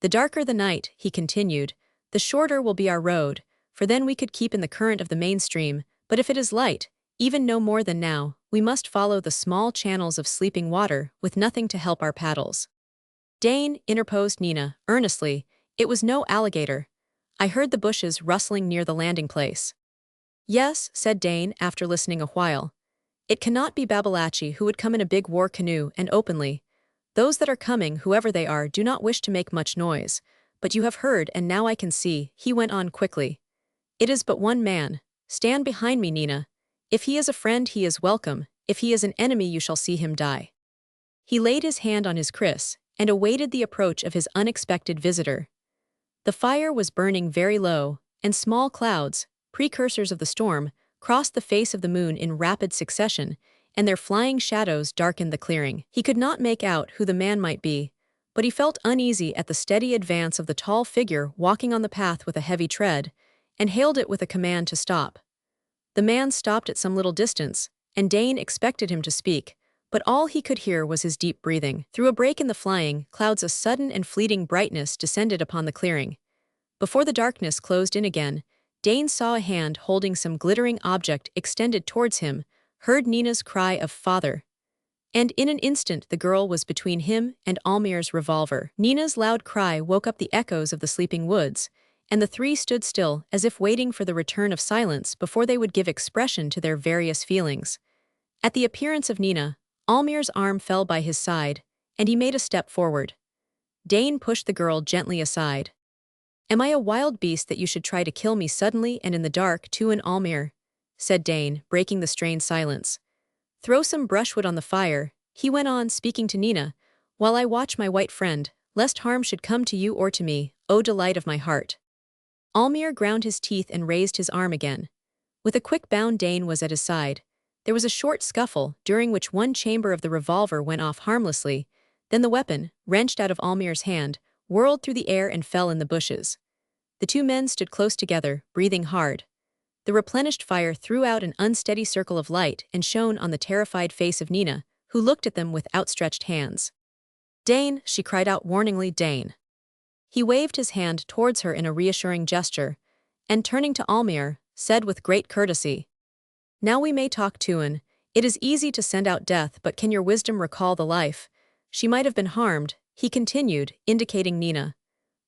"The darker the night," he continued, "the shorter will be our road, for then we could keep in the current of the main stream, but if it is light, even no more than now, we must follow the small channels of sleeping water with nothing to help our paddles." "Dain," interposed Nina, earnestly, "it was no alligator. I heard the bushes rustling near the landing place." "Yes," said Dain after listening a while. "It cannot be Babalatchi who would come in a big war canoe and openly. Those that are coming, whoever they are, do not wish to make much noise. But you have heard, and now I can see," he went on quickly. "It is but one man. Stand behind me, Nina. If he is a friend, he is welcome. If he is an enemy, you shall see him die." He laid his hand on his kriss, and awaited the approach of his unexpected visitor. The fire was burning very low, and small clouds, precursors of the storm, crossed the face of the moon in rapid succession, and their flying shadows darkened the clearing. He could not make out who the man might be, but he felt uneasy at the steady advance of the tall figure walking on the path with a heavy tread, and hailed it with a command to stop. The man stopped at some little distance, and Dain expected him to speak, but all he could hear was his deep breathing. Through a break in the flying clouds a sudden and fleeting brightness descended upon the clearing. Before the darkness closed in again, Dain saw a hand holding some glittering object extended towards him, heard Nina's cry of "Father." And in an instant the girl was between him and Almayer's revolver. Nina's loud cry woke up the echoes of the sleeping woods, and the three stood still as if waiting for the return of silence before they would give expression to their various feelings. At the appearance of Nina, Almayer's arm fell by his side, and he made a step forward. Dain pushed the girl gently aside. "Am I a wild beast that you should try to kill me suddenly and in the dark too?" And Almayer, said Dain, breaking the strained silence. Throw some brushwood on the fire, he went on, speaking to Nina, while I watch my white friend, lest harm should come to you or to me, O delight of my heart. Almayer ground his teeth and raised his arm again. With a quick bound, Dain was at his side. There was a short scuffle, during which one chamber of the revolver went off harmlessly, then the weapon, wrenched out of Almayer's hand, whirled through the air and fell in the bushes. The two men stood close together, breathing hard. The replenished fire threw out an unsteady circle of light and shone on the terrified face of Nina, who looked at them with outstretched hands. Dain, she cried out warningly, Dain. He waved his hand towards her in a reassuring gesture, and turning to Almayer, said with great courtesy, Now we may talk, Tuan. It is easy to send out death, but can your wisdom recall the life? She might have been harmed, he continued, indicating Nina.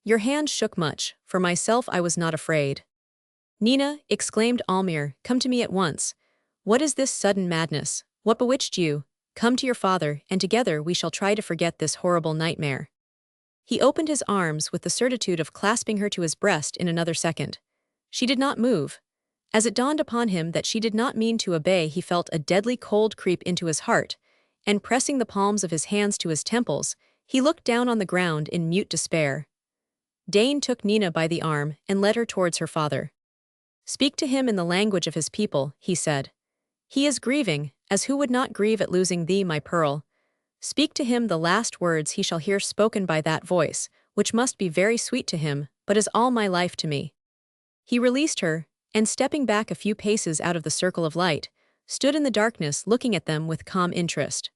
Your hand shook much, for myself I was not afraid. Nina, exclaimed Almayer, come to me at once. What is this sudden madness? What bewitched you? Come to your father, and together we shall try to forget this horrible nightmare. He opened his arms with the certitude of clasping her to his breast in another second. She did not move. As it dawned upon him that she did not mean to obey, he felt a deadly cold creep into his heart, and pressing the palms of his hands to his temples, he looked down on the ground in mute despair. Dain took Nina by the arm and led her towards her father. Speak to him in the language of his people, he said. He is grieving, as who would not grieve at losing thee, my pearl? Speak to him the last words he shall hear spoken by that voice, which must be very sweet to him, but is all my life to me. He released her, and stepping back a few paces out of the circle of light, stood in the darkness looking at them with calm interest.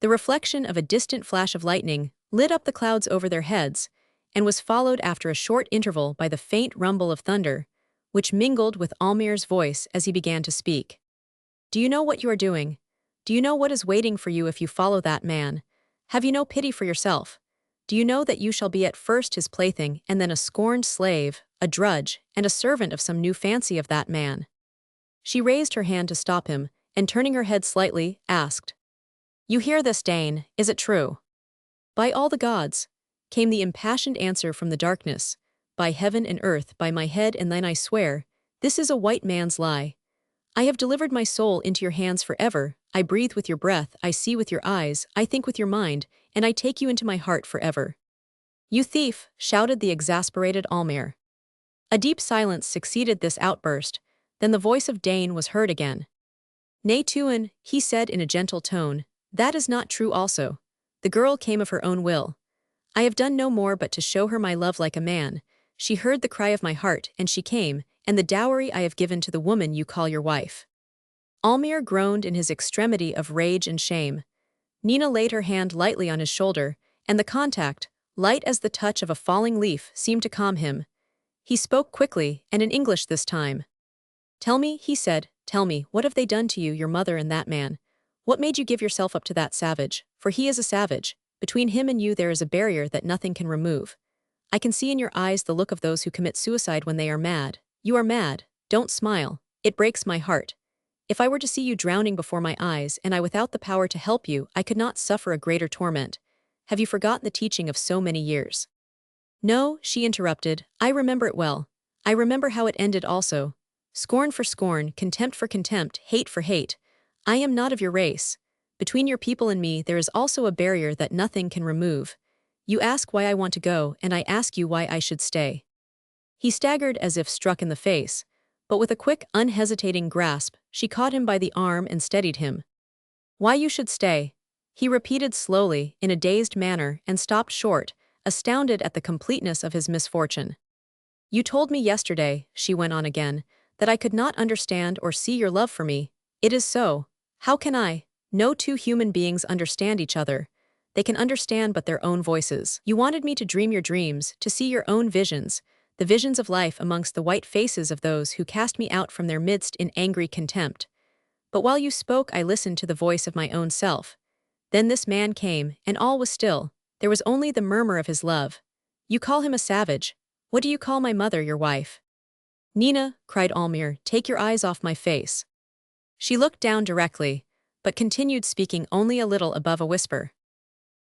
The reflection of a distant flash of lightning lit up the clouds over their heads, and was followed after a short interval by the faint rumble of thunder, which mingled with Almayer's voice as he began to speak. Do you know what you are doing? Do you know what is waiting for you if you follow that man? Have you no pity for yourself? Do you know that you shall be at first his plaything and then a scorned slave, a drudge, and a servant of some new fancy of that man? She raised her hand to stop him, and turning her head slightly, asked, You hear this, Dain, is it true? By all the gods, came the impassioned answer from the darkness. By heaven and earth, by my head and thine I swear, this is a white man's lie. I have delivered my soul into your hands forever, I breathe with your breath, I see with your eyes, I think with your mind, and I take you into my heart forever. You thief, shouted the exasperated Almayer. A deep silence succeeded this outburst, then the voice of Dain was heard again. Nay, Tuan, he said in a gentle tone, that is not true also. The girl came of her own will. I have done no more but to show her my love like a man. She heard the cry of my heart, and she came, and the dowry I have given to the woman you call your wife. Almayer groaned in his extremity of rage and shame. Nina laid her hand lightly on his shoulder, and the contact, light as the touch of a falling leaf, seemed to calm him. He spoke quickly, and in English this time. Tell me, he said, tell me, what have they done to you, your mother and that man? What made you give yourself up to that savage? For he is a savage. Between him and you there is a barrier that nothing can remove. I can see in your eyes the look of those who commit suicide when they are mad. You are mad. Don't smile. It breaks my heart. If I were to see you drowning before my eyes and I without the power to help you, I could not suffer a greater torment. Have you forgotten the teaching of so many years? No, she interrupted. I remember it well. I remember how it ended also. Scorn for scorn, contempt for contempt, hate for hate. I am not of your race. Between your people and me there is also a barrier that nothing can remove. You ask why I want to go, and I ask you why I should stay. He staggered as if struck in the face, but with a quick, unhesitating grasp, she caught him by the arm and steadied him. Why you should stay, he repeated slowly, in a dazed manner, and stopped short, astounded at the completeness of his misfortune. You told me yesterday, she went on again, that I could not understand or see your love for me. It is so. How can I? No two human beings understand each other. They can understand but their own voices. You wanted me to dream your dreams, to see your own visions, the visions of life amongst the white faces of those who cast me out from their midst in angry contempt. But while you spoke I listened to the voice of my own self. Then this man came, and all was still. There was only the murmur of his love. You call him a savage. What do you call my mother, your wife? Nina, cried Almayer, take your eyes off my face. She looked down directly, but continued speaking only a little above a whisper.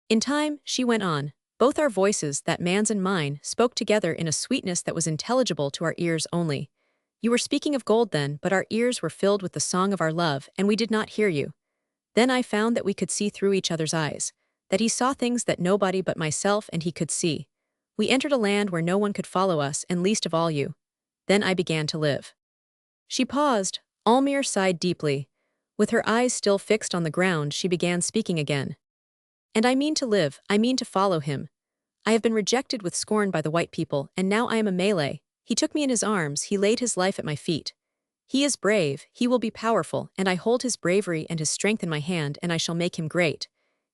In time, she went on, both our voices, that man's and mine, spoke together in a sweetness that was intelligible to our ears only. You were speaking of gold then, but our ears were filled with the song of our love, and we did not hear you. Then I found that we could see through each other's eyes, that he saw things that nobody but myself and he could see. We entered a land where no one could follow us, and least of all you. Then I began to live. She paused. Almayer sighed deeply. With her eyes still fixed on the ground, she began speaking again. And I mean to live, I mean to follow him. I have been rejected with scorn by the white people, and now I am a Malay. He took me in his arms, he laid his life at my feet. He is brave, he will be powerful, and I hold his bravery and his strength in my hand, and I shall make him great.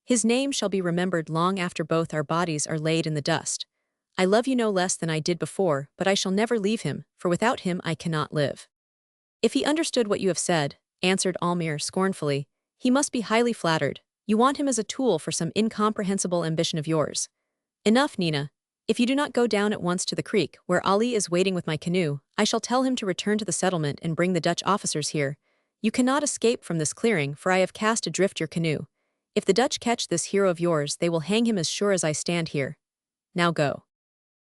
His name shall be remembered long after both our bodies are laid in the dust. I love you no less than I did before, but I shall never leave him, for without him I cannot live. If he understood what you have said, answered Almayer scornfully, he must be highly flattered. You want him as a tool for some incomprehensible ambition of yours. Enough, Nina. If you do not go down at once to the creek, where Ali is waiting with my canoe, I shall tell him to return to the settlement and bring the Dutch officers here. You cannot escape from this clearing, for I have cast adrift your canoe. If the Dutch catch this hero of yours, they will hang him as sure as I stand here. Now go.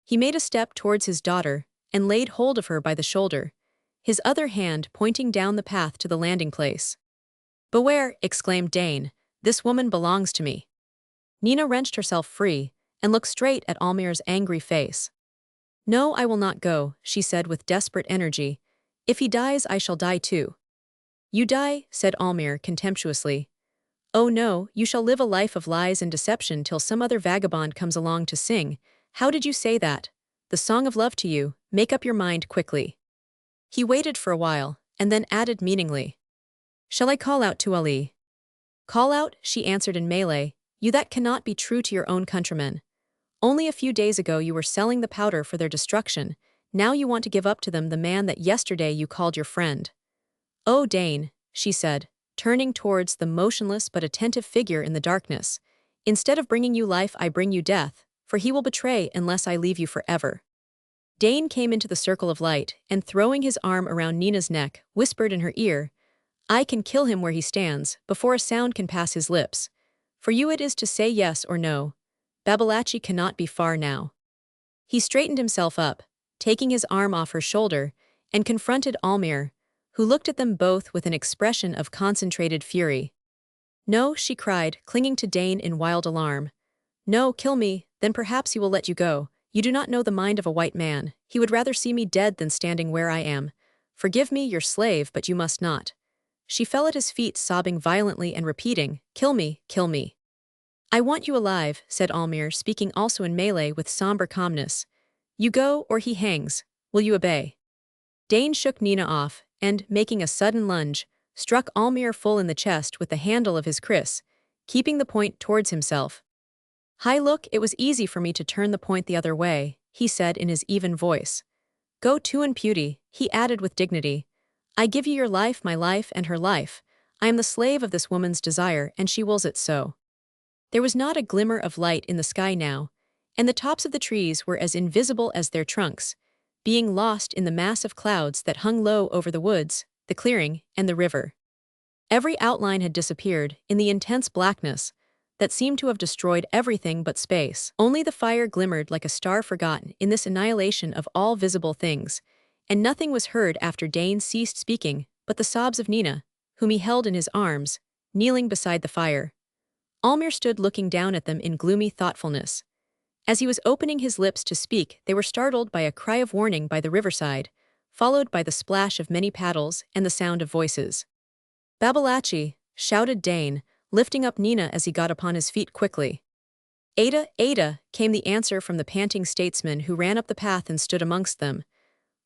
He made a step towards his daughter, and laid hold of her by the shoulder, his other hand pointing down the path to the landing place. Beware, exclaimed Dain, this woman belongs to me. Nina wrenched herself free, and looked straight at Almayer's angry face. No, I will not go, she said with desperate energy. If he dies, I shall die too. You die, said Almayer contemptuously. Oh no, you shall live a life of lies and deception till some other vagabond comes along to sing. How did you say that? The song of love to you, make up your mind quickly. He waited for a while, and then added meaningly. Shall I call out to Ali? Call out, she answered in Malay, you that cannot be true to your own countrymen. Only a few days ago you were selling the powder for their destruction, now you want to give up to them the man that yesterday you called your friend. Oh, Dain, she said, turning towards the motionless but attentive figure in the darkness. Instead of bringing you life, I bring you death, for he will betray unless I leave you forever. Dain came into the circle of light, and throwing his arm around Nina's neck, whispered in her ear, I can kill him where he stands, before a sound can pass his lips. For you it is to say yes or no. Babalachi cannot be far now. He straightened himself up, taking his arm off her shoulder, and confronted Almayer, who looked at them both with an expression of concentrated fury. No, she cried, clinging to Dain in wild alarm. No, kill me, then perhaps he will let you go. You do not know the mind of a white man. He would rather see me dead than standing where I am. Forgive me, your slave, but you must not. She fell at his feet, sobbing violently and repeating, kill me, kill me. I want you alive, said Almayer, speaking also in Malay with somber calmness. You go, or he hangs. Will you obey? Dain shook Nina off, and, making a sudden lunge, struck Almayer full in the chest with the handle of his kriss, keeping the point towards himself. Hi, look, it was easy for me to turn the point the other way, he said in his even voice. Go to and beauty, he added with dignity. I give you your life, my life, and her life. I am the slave of this woman's desire, and she wills it so. There was not a glimmer of light in the sky now, and the tops of the trees were as invisible as their trunks, being lost in the mass of clouds that hung low over the woods, the clearing, and the river. Every outline had disappeared in the intense blackness that seemed to have destroyed everything but space. Only the fire glimmered like a star forgotten in this annihilation of all visible things, and nothing was heard after Dain ceased speaking but the sobs of Nina, whom he held in his arms, kneeling beside the fire. Almayer stood looking down at them in gloomy thoughtfulness. As he was opening his lips to speak, they were startled by a cry of warning by the riverside, followed by the splash of many paddles and the sound of voices. Babalachi, shouted Dain, lifting up Nina as he got upon his feet quickly. Ada, Ada, came the answer from the panting statesman who ran up the path and stood amongst them.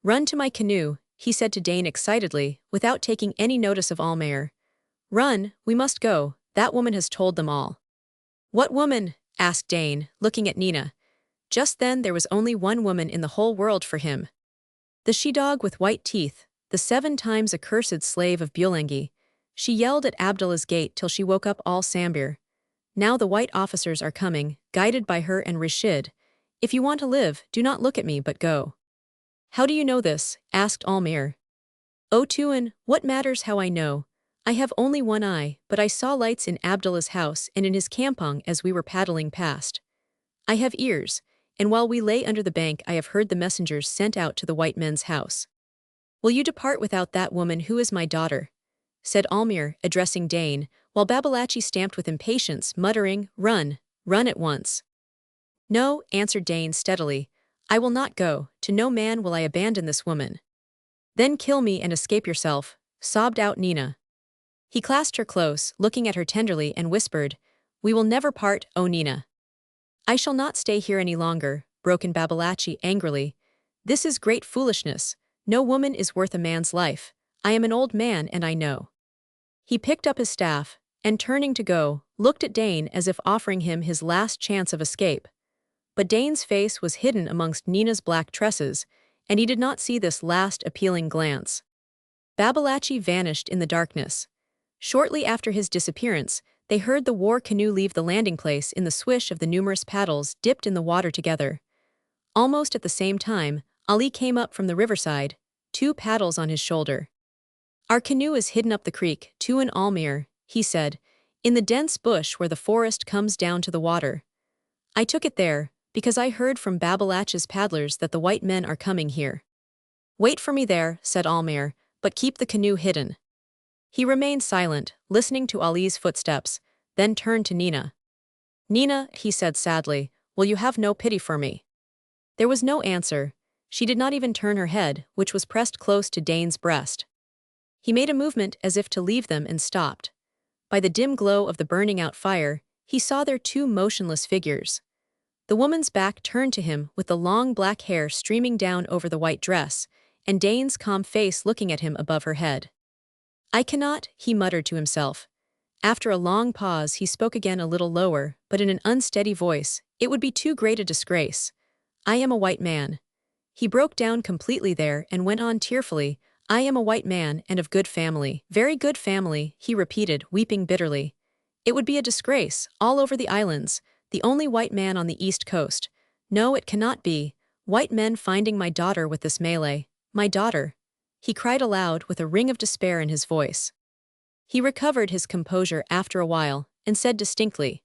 Run to my canoe, he said to Dain excitedly, without taking any notice of Almayer. Run, we must go, that woman has told them all. What woman? Asked Dain, looking at Nina. Just then there was only one woman in the whole world for him. The she-dog with white teeth, the 7 times accursed slave of Bulangi. She yelled at Abdullah's gate till she woke up all Sambir. Now the white officers are coming, guided by her and Rashid. If you want to live, do not look at me but go. How do you know this? Asked Almayer. O Tuan, what matters how I know? I have only one eye, but I saw lights in Abdullah's house and in his kampong as we were paddling past. I have ears, and while we lay under the bank I have heard the messengers sent out to the white men's house. "Will you depart without that woman who is my daughter?" said Almayer, addressing Dain, while Babalatchi stamped with impatience, muttering, "Run, run at once." "No," answered Dain steadily, "I will not go, to no man will I abandon this woman." "Then kill me and escape yourself," sobbed out Nina. He clasped her close, looking at her tenderly, and whispered, "We will never part, O Nina." "I shall not stay here any longer," broke in Babalatchi angrily. "This is great foolishness. No woman is worth a man's life. I am an old man and I know." He picked up his staff, and turning to go, looked at Dain as if offering him his last chance of escape. But Dain's face was hidden amongst Nina's black tresses, and he did not see this last appealing glance. Babalatchi vanished in the darkness. Shortly after his disappearance, they heard the war canoe leave the landing place in the swish of the numerous paddles dipped in the water together. Almost at the same time, Ali came up from the riverside, 2 paddles on his shoulder. "Our canoe is hidden up the creek, to an Almayer," he said, "in the dense bush where the forest comes down to the water. I took it there, because I heard from Babalatchi's paddlers that the white men are coming here." "Wait for me there," said Almayer, "but keep the canoe hidden." He remained silent, listening to Ali's footsteps, then turned to Nina. "Nina," he said sadly, "will you have no pity for me?" There was no answer. She did not even turn her head, which was pressed close to Dain's breast. He made a movement as if to leave them and stopped. By the dim glow of the burning-out fire, he saw their 2 motionless figures. The woman's back turned to him with the long black hair streaming down over the white dress, and Dain's calm face looking at him above her head. "I cannot," he muttered to himself. After a long pause he spoke again a little lower, but in an unsteady voice, "It would be too great a disgrace. I am a white man." He broke down completely there and went on tearfully, "I am a white man and of good family." "Very good family," he repeated, weeping bitterly. "It would be a disgrace, all over the islands, the only white man on the east coast. No, it cannot be. White men finding my daughter with this Malay. My daughter." He cried aloud with a ring of despair in his voice. He recovered his composure after a while, and said distinctly,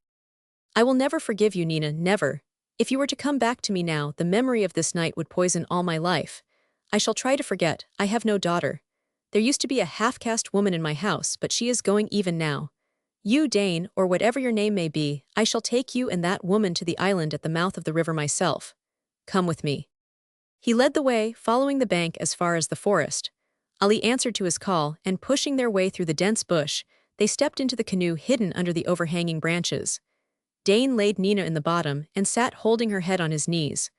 "I will never forgive you, Nina, never. If you were to come back to me now, the memory of this night would poison all my life. I shall try to forget. I have no daughter. There used to be a half-caste woman in my house, but she is going even now. You, Dain, or whatever your name may be, I shall take you and that woman to the island at the mouth of the river myself. Come with me." He led the way, following the bank as far as the forest. Ali answered to his call, and pushing their way through the dense bush, they stepped into the canoe hidden under the overhanging branches. Dain laid Nina in the bottom and sat holding her head on his knees.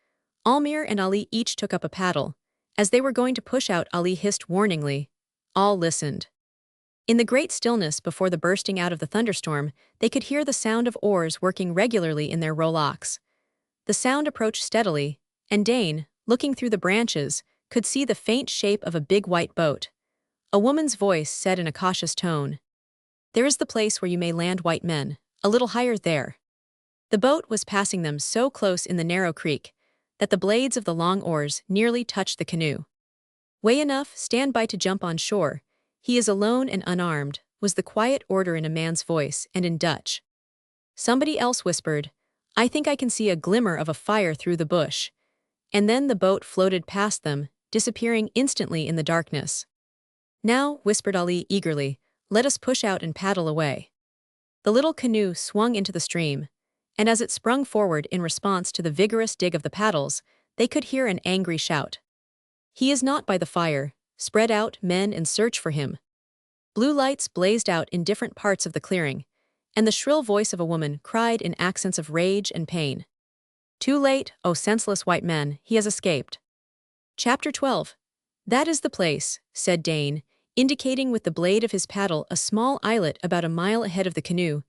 Almayer and Ali each took up a paddle. As they were going to push out, Ali hissed warningly. All listened. In the great stillness before the bursting out of the thunderstorm, they could hear the sound of oars working regularly in their rowlocks. The sound approached steadily, and Dain, looking through the branches, could see the faint shape of a big white boat. A woman's voice said in a cautious tone, "There is the place where you may land white men, a little higher there." The boat was passing them so close in the narrow creek that the blades of the long oars nearly touched the canoe. "Way enough, stand by to jump on shore. He is alone and unarmed," was the quiet order in a man's voice and in Dutch. Somebody else whispered, "I think I can see a glimmer of a fire through the bush." And then the boat floated past them, disappearing instantly in the darkness. "Now," whispered Ali eagerly, "let us push out and paddle away." The little canoe swung into the stream, and as it sprung forward in response to the vigorous dig of the paddles, they could hear an angry shout. "He is not by the fire. Spread out, men, and search for him." Blue lights blazed out in different parts of the clearing, and the shrill voice of a woman cried in accents of rage and pain. "Too late, O senseless white men, he has escaped." Chapter 12. "That is the place," said Dain, indicating with the blade of his paddle a small islet about a mile ahead of the canoe.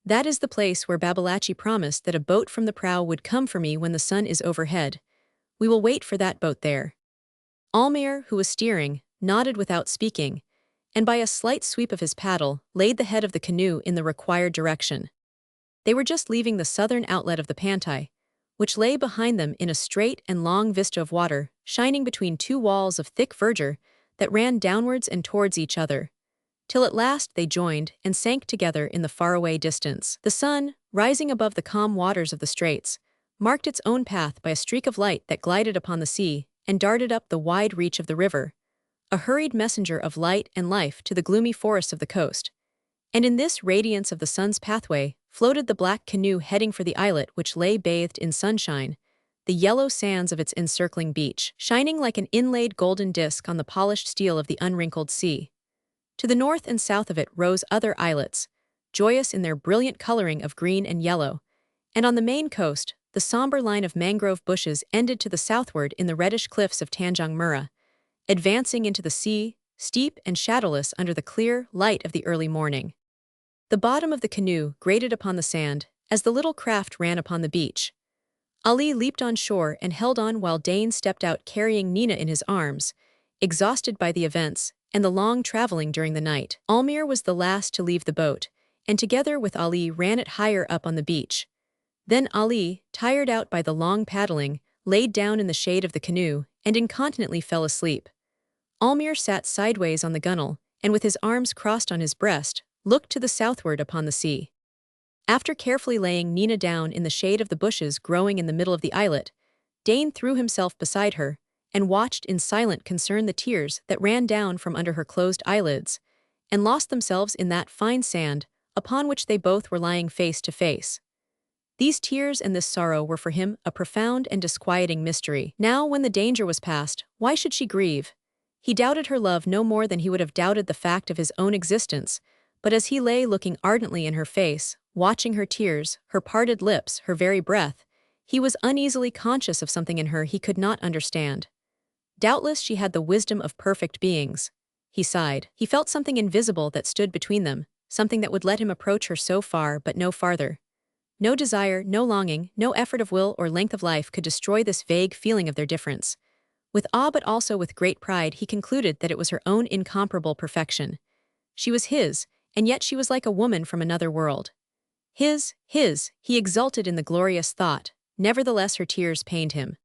"That is the place where Babalatchi promised that a boat from the prow would come for me when the sun is overhead. We will wait for that boat there." Almayer, who was steering, nodded without speaking, and by a slight sweep of his paddle, laid the head of the canoe in the required direction. They were just leaving the southern outlet of the Pantai, which lay behind them in a straight and long vista of water, shining between 2 walls of thick verdure that ran downwards and towards each other, till at last they joined and sank together in the faraway distance. The sun, rising above the calm waters of the straits, marked its own path by a streak of light that glided upon the sea and darted up the wide reach of the river. a hurried messenger of light and life to the gloomy forests of the coast. And in this radiance of the sun's pathway floated the black canoe heading for the islet which lay bathed in sunshine, the yellow sands of its encircling beach, shining like an inlaid golden disk on the polished steel of the unwrinkled sea. To the north and south of it rose other islets, joyous in their brilliant coloring of green and yellow, and on the main coast, the somber line of mangrove bushes ended to the southward in the reddish cliffs of Tanjung Mura, advancing into the sea, steep and shadowless under the clear light of the early morning. The bottom of the canoe grated upon the sand as the little craft ran upon the beach. Ali leaped on shore and held on while Dain stepped out carrying Nina in his arms, exhausted by the events and the long traveling during the night. Almayer was the last to leave the boat, and together with Ali ran it higher up on the beach. Then Ali, tired out by the long paddling, laid down in the shade of the canoe and incontinently fell asleep. Almayer sat sideways on the gunwale and with his arms crossed on his breast, looked to the southward upon the sea. After carefully laying Nina down in the shade of the bushes growing in the middle of the islet, Dain threw himself beside her and watched in silent concern the tears that ran down from under her closed eyelids and lost themselves in that fine sand upon which they both were lying face to face. These tears and this sorrow were for him a profound and disquieting mystery. Now, when the danger was past, why should she grieve? He doubted her love no more than he would have doubted the fact of his own existence, but as he lay looking ardently in her face, watching her tears, her parted lips, her very breath, he was uneasily conscious of something in her he could not understand. Doubtless she had the wisdom of perfect beings. He sighed. He felt something invisible that stood between them, something that would let him approach her so far but no farther. No desire, no longing, no effort of will or length of life could destroy this vague feeling of their difference. With awe but also with great pride he concluded that it was her own incomparable perfection. She was his, and yet she was like a woman from another world. His, he exulted in the glorious thought, nevertheless her tears pained him.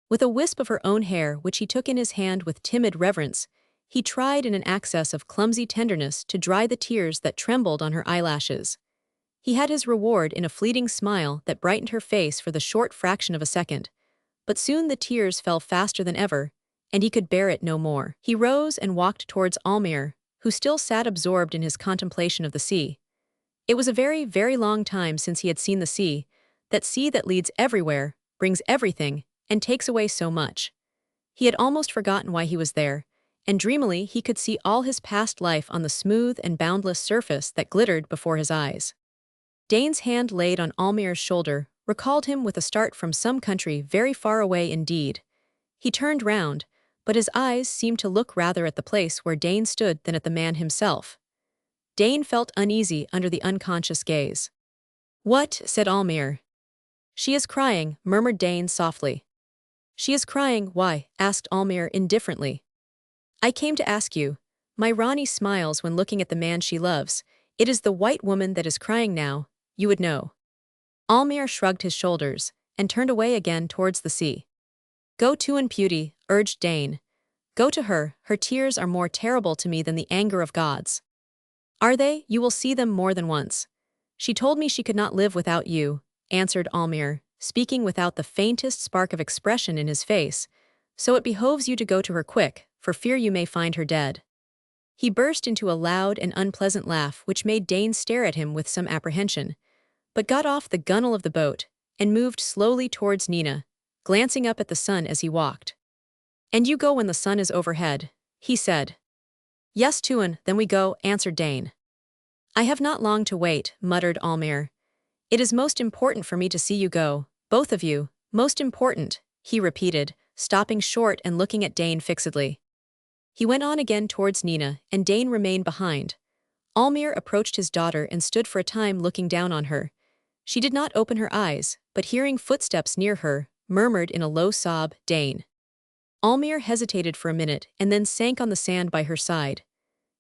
With a wisp of her own hair which he took in his hand with timid reverence, he tried in an access of clumsy tenderness to dry the tears that trembled on her eyelashes. He had his reward in a fleeting smile that brightened her face for the short fraction of a second, but soon the tears fell faster than ever, and he could bear it no more. He rose and walked towards Almayer, who still sat absorbed in his contemplation of the sea. It was a very, very long time since he had seen the sea that leads everywhere, brings everything, and takes away so much. He had almost forgotten why he was there, and dreamily he could see all his past life on the smooth and boundless surface that glittered before his eyes. Dain's hand laid on Almayer's shoulder recalled him with a start from some country very far away indeed. He turned round, but his eyes seemed to look rather at the place where Dain stood than at the man himself. Dain felt uneasy under the unconscious gaze. "What?" said Almayer. "She is crying," murmured Dain softly. "She is crying, why?" asked Almayer indifferently. "I came to ask you." My Rani smiles when looking at the man she loves. "It is the white woman that is crying now, you would know." Almayer shrugged his shoulders and turned away again towards the sea. "Go to and Beauty," urged Dain. "Go to her, her tears are more terrible to me than the anger of gods." "Are they? You will see them more than once." "She told me she could not live without you," answered Almayer, speaking without the faintest spark of expression in his face, "so it behoves you to go to her quick, for fear you may find her dead." He burst into a loud and unpleasant laugh which made Dain stare at him with some apprehension, but got off the gunwale of the boat and moved slowly towards Nina, glancing up at the sun as he walked. "And you go when the sun is overhead," he said. "Yes, Tuan, then we go," answered Dain. "I have not long to wait," muttered Almayer. "It is most important for me to see you go, both of you, most important," he repeated, stopping short and looking at Dain fixedly. He went on again towards Nina, and Dain remained behind. Almayer approached his daughter and stood for a time looking down on her. She did not open her eyes, but hearing footsteps near her, murmured in a low sob, "Dain." Almayer hesitated for a minute and then sank on the sand by her side.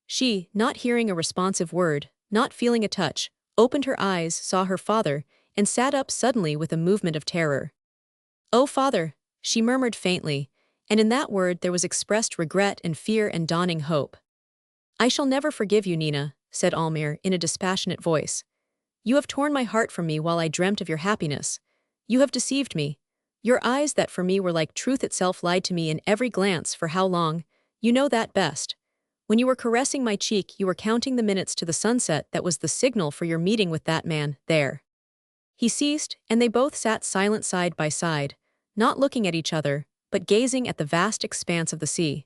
She, not hearing a responsive word, not feeling a touch, opened her eyes, saw her father, and sat up suddenly with a movement of terror. "Oh, father," she murmured faintly, and in that word there was expressed regret and fear and dawning hope. "I shall never forgive you, Nina," said Almayer in a dispassionate voice. "You have torn my heart from me while I dreamt of your happiness. You have deceived me. Your eyes that for me were like truth itself lied to me in every glance for how long? You know that best. When you were caressing my cheek, you were counting the minutes to the sunset that was the signal for your meeting with that man, there." He ceased, and they both sat silent side by side, not looking at each other, but gazing at the vast expanse of the sea.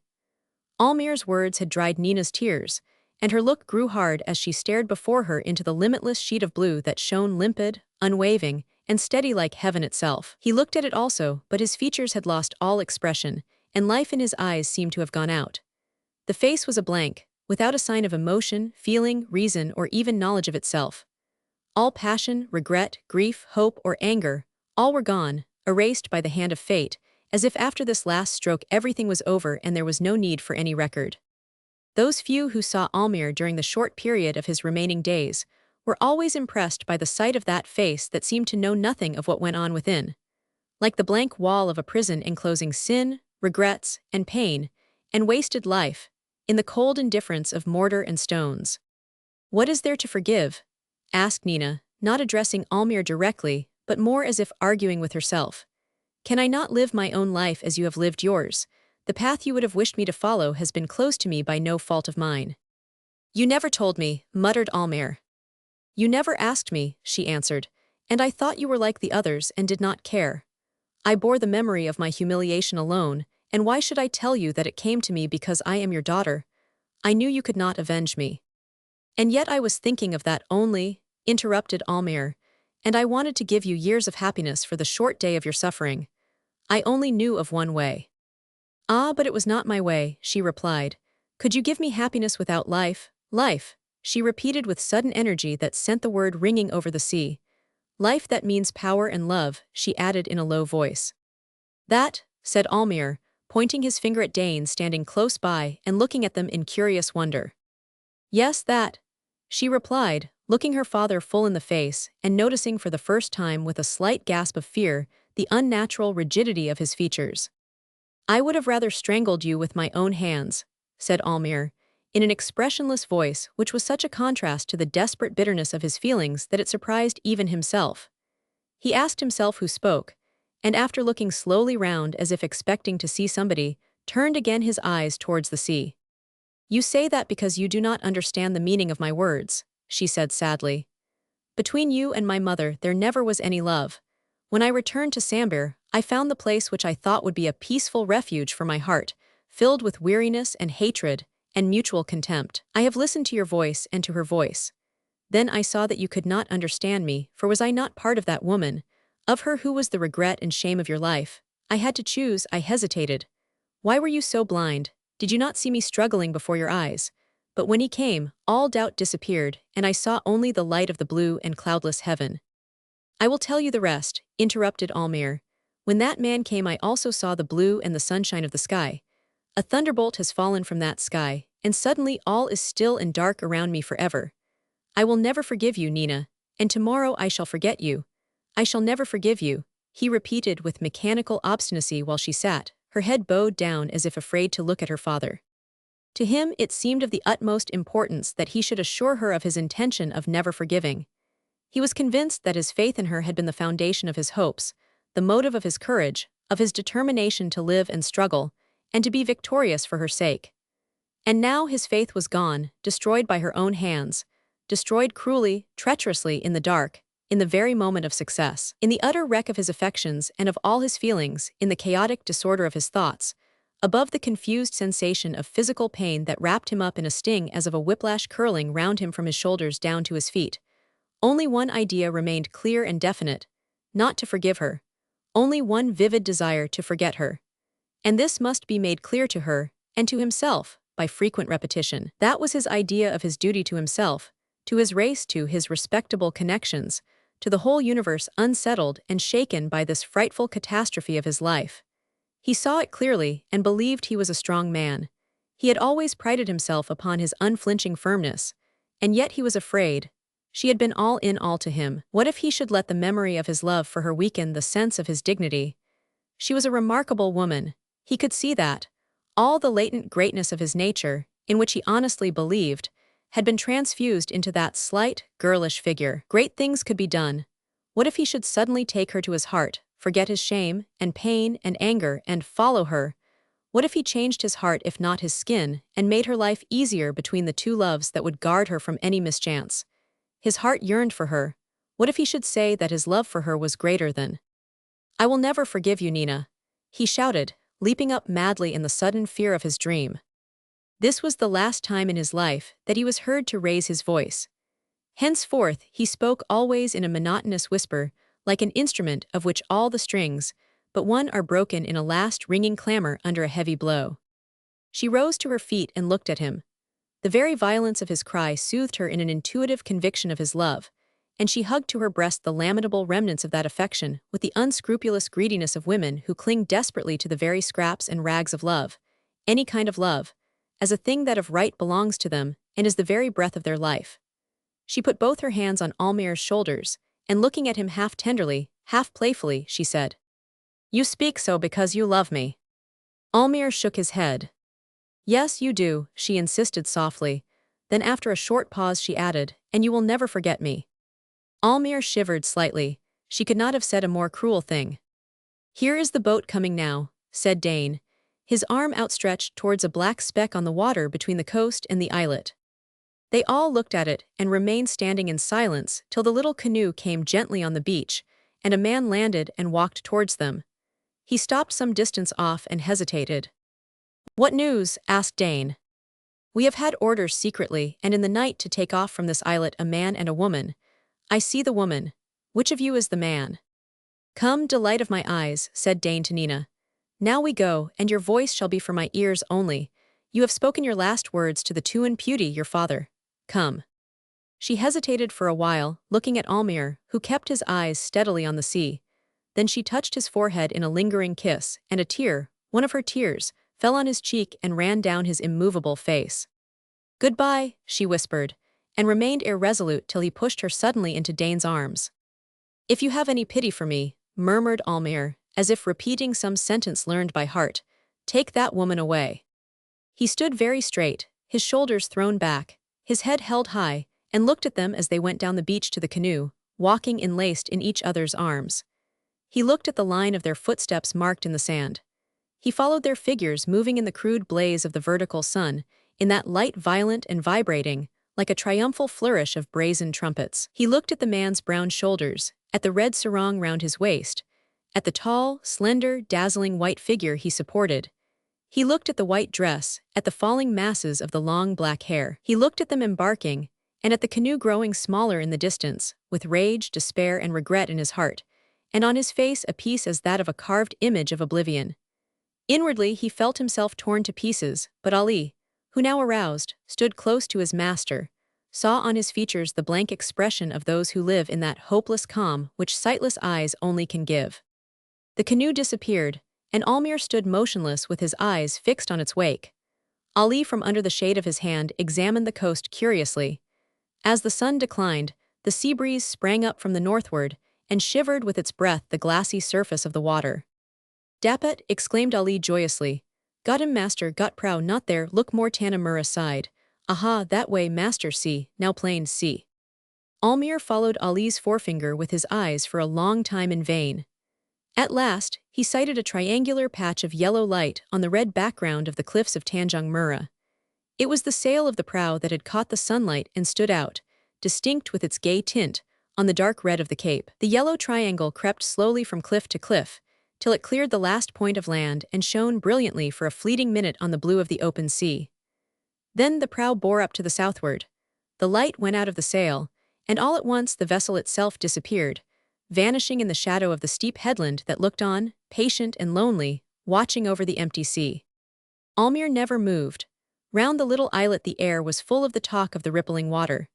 Almayer's words had dried Nina's tears, and her look grew hard as she stared before her into the limitless sheet of blue that shone limpid, unwavering, and steady like heaven itself. He looked at it also, but his features had lost all expression, and life in his eyes seemed to have gone out. The face was a blank, without a sign of emotion, feeling, reason, or even knowledge of itself. All passion, regret, grief, hope, or anger, all were gone, erased by the hand of fate, as if after this last stroke everything was over and there was no need for any record. Those few who saw Almayer during the short period of his remaining days were always impressed by the sight of that face that seemed to know nothing of what went on within. Like the blank wall of a prison enclosing sin, regrets, and pain, and wasted life, in the cold indifference of mortar and stones. "What is there to forgive?" asked Nina, not addressing Almayer directly, but more as if arguing with herself. "Can I not live my own life as you have lived yours? The path you would have wished me to follow has been closed to me by no fault of mine." "You never told me," muttered Almayer. "You never asked me," she answered, "and I thought you were like the others and did not care. I bore the memory of my humiliation alone, and why should I tell you that it came to me because I am your daughter? I knew you could not avenge me." "And yet I was thinking of that only," interrupted Almayer, "and I wanted to give you years of happiness for the short day of your suffering. I only knew of one way." "Ah, but it was not my way," she replied. "Could you give me happiness without life? Life," she repeated with sudden energy that sent the word ringing over the sea. "Life that means power and love," she added in a low voice. "That," said Almayer, pointing his finger at Dain standing close by and looking at them in curious wonder. "Yes, that," she replied, looking her father full in the face and noticing for the first time with a slight gasp of fear the unnatural rigidity of his features. "I would have rather strangled you with my own hands," said Almayer, in an expressionless voice which was such a contrast to the desperate bitterness of his feelings that it surprised even himself. He asked himself who spoke, and after looking slowly round as if expecting to see somebody, turned again his eyes towards the sea. "You say that because you do not understand the meaning of my words," she said sadly. "Between you and my mother there never was any love. When I returned to Sambir, I found the place which I thought would be a peaceful refuge for my heart, filled with weariness and hatred and mutual contempt. I have listened to your voice and to her voice. Then I saw that you could not understand me, for was I not part of that woman, of her who was the regret and shame of your life? I had to choose, I hesitated. Why were you so blind? Did you not see me struggling before your eyes? But when he came, all doubt disappeared, and I saw only the light of the blue and cloudless heaven." "I will tell you the rest," interrupted Almayer. "When that man came I also saw the blue and the sunshine of the sky. A thunderbolt has fallen from that sky, and suddenly all is still and dark around me forever. I will never forgive you, Nina, and tomorrow I shall forget you. I shall never forgive you," he repeated with mechanical obstinacy while she sat, her head bowed down as if afraid to look at her father. To him it seemed of the utmost importance that he should assure her of his intention of never forgiving. He was convinced that his faith in her had been the foundation of his hopes, the motive of his courage, of his determination to live and struggle, and to be victorious for her sake. And now his faith was gone, destroyed by her own hands, destroyed cruelly, treacherously in the dark, in the very moment of success. In the utter wreck of his affections and of all his feelings, in the chaotic disorder of his thoughts, above the confused sensation of physical pain that wrapped him up in a sting as of a whiplash curling round him from his shoulders down to his feet, only one idea remained clear and definite: not to forgive her. Only one vivid desire to forget her. And this must be made clear to her, and to himself, by frequent repetition. That was his idea of his duty to himself, to his race, to his respectable connections, to the whole universe unsettled and shaken by this frightful catastrophe of his life. He saw it clearly and believed he was a strong man. He had always prided himself upon his unflinching firmness, and yet he was afraid. She had been all in all to him. What if he should let the memory of his love for her weaken the sense of his dignity? She was a remarkable woman. He could see that. All the latent greatness of his nature, in which he honestly believed, had been transfused into that slight, girlish figure. Great things could be done. What if he should suddenly take her to his heart, forget his shame, and pain, and anger, and follow her? What if he changed his heart if not his skin, and made her life easier between the two loves that would guard her from any mischance? His heart yearned for her. What if he should say that his love for her was greater than? "I will never forgive you, Nina," he shouted, leaping up madly in the sudden fear of his dream. This was the last time in his life that he was heard to raise his voice. Henceforth he spoke always in a monotonous whisper, like an instrument of which all the strings but one are broken in a last ringing clamor under a heavy blow. She rose to her feet and looked at him. The very violence of his cry soothed her in an intuitive conviction of his love, and she hugged to her breast the lamentable remnants of that affection with the unscrupulous greediness of women who cling desperately to the very scraps and rags of love, any kind of love, as a thing that of right belongs to them and is the very breath of their life. She put both her hands on Almayer's shoulders, and looking at him half tenderly, half playfully, she said, "You speak so because you love me." Almayer shook his head. "Yes, you do," she insisted softly. Then after a short pause she added, "And you will never forget me." Almayer shivered slightly. She could not have said a more cruel thing. "Here is the boat coming now," said Dain, his arm outstretched towards a black speck on the water between the coast and the islet. They all looked at it and remained standing in silence till the little canoe came gently on the beach, and a man landed and walked towards them. He stopped some distance off and hesitated. "What news?" asked Dain. "We have had orders secretly and in the night to take off from this islet a man and a woman. I see the woman. Which of you is the man?" "Come, delight of my eyes," said Dain to Nina. "Now we go, and your voice shall be for my ears only. You have spoken your last words to the Tuan Putti, your father. Come." She hesitated for a while, looking at Almayer, who kept his eyes steadily on the sea. Then she touched his forehead in a lingering kiss, and a tear, one of her tears, fell on his cheek and ran down his immovable face. "Goodbye," she whispered, and remained irresolute till he pushed her suddenly into Dain's arms. "If you have any pity for me," murmured Almayer, as if repeating some sentence learned by heart, "take that woman away." He stood very straight, his shoulders thrown back, his head held high, and looked at them as they went down the beach to the canoe, walking enlaced in each other's arms. He looked at the line of their footsteps marked in the sand. He followed their figures moving in the crude blaze of the vertical sun, in that light violent and vibrating, like a triumphal flourish of brazen trumpets. He looked at the man's brown shoulders, at the red sarong round his waist, at the tall, slender, dazzling white figure he supported. He looked at the white dress, at the falling masses of the long black hair. He looked at them embarking, and at the canoe growing smaller in the distance, with rage, despair, and regret in his heart, and on his face a peace as that of a carved image of oblivion. Inwardly he felt himself torn to pieces, but Ali, who now aroused, stood close to his master, saw on his features the blank expression of those who live in that hopeless calm which sightless eyes only can give. The canoe disappeared, and Almayer stood motionless with his eyes fixed on its wake. Ali, from under the shade of his hand, examined the coast curiously. As the sun declined, the sea breeze sprang up from the northward, and shivered with its breath the glassy surface of the water. "Dapat," exclaimed Ali joyously. "Got him, master, got prow, not there, look more Dain Maroola side. Aha, that way, master, see, now plain, see." Almayer followed Ali's forefinger with his eyes for a long time in vain. At last, he sighted a triangular patch of yellow light on the red background of the cliffs of Dain Maroola. It was the sail of the prow that had caught the sunlight and stood out, distinct with its gay tint, on the dark red of the cape. The yellow triangle crept slowly from cliff to cliff, till it cleared the last point of land and shone brilliantly for a fleeting minute on the blue of the open sea. Then the prow bore up to the southward. The light went out of the sail, and all at once the vessel itself disappeared, vanishing in the shadow of the steep headland that looked on, patient and lonely, watching over the empty sea. Almayer never moved. Round the little islet the air was full of the talk of the rippling water.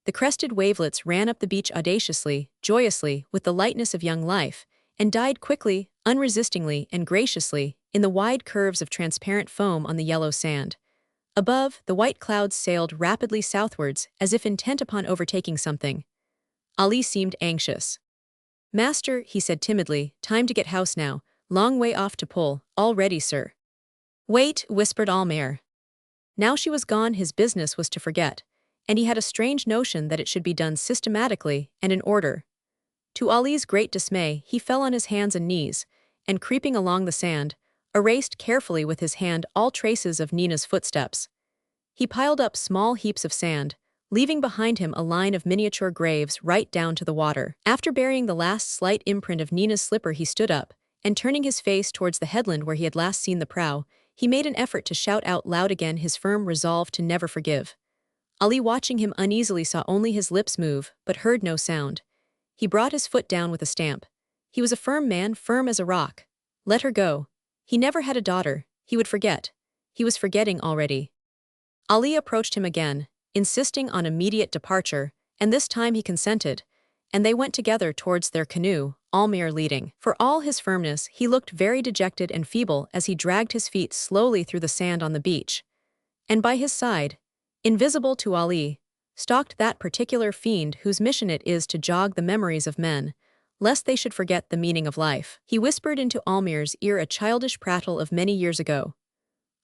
The crested wavelets ran up the beach audaciously, joyously, with the lightness of young life, and died quickly, unresistingly, and graciously, in the wide curves of transparent foam on the yellow sand. Above, the white clouds sailed rapidly southwards, as if intent upon overtaking something. Ali seemed anxious. "Master," he said timidly, "time to get house now, long way off to pull, all ready, sir." "Wait," whispered Almayer. Now she was gone, his business was to forget, and he had a strange notion that it should be done systematically and in order. To Ali's great dismay, he fell on his hands and knees, and creeping along the sand, erased carefully with his hand all traces of Nina's footsteps. He piled up small heaps of sand, leaving behind him a line of miniature graves right down to the water. After burying the last slight imprint of Nina's slipper, he stood up, and turning his face towards the headland where he had last seen the prow, he made an effort to shout out loud again his firm resolve to never forgive. Ali, watching him uneasily, saw only his lips move, but heard no sound. He brought his foot down with a stamp. He was a firm man, firm as a rock. Let her go. He never had a daughter. He would forget. He was forgetting already. Ali approached him again, insisting on immediate departure, and this time he consented, and they went together towards their canoe, Almayer leading. For all his firmness, he looked very dejected and feeble as he dragged his feet slowly through the sand on the beach. And by his side, invisible to Ali, stalked that particular fiend whose mission it is to jog the memories of men, lest they should forget the meaning of life. He whispered into Almayer's ear a childish prattle of many years ago.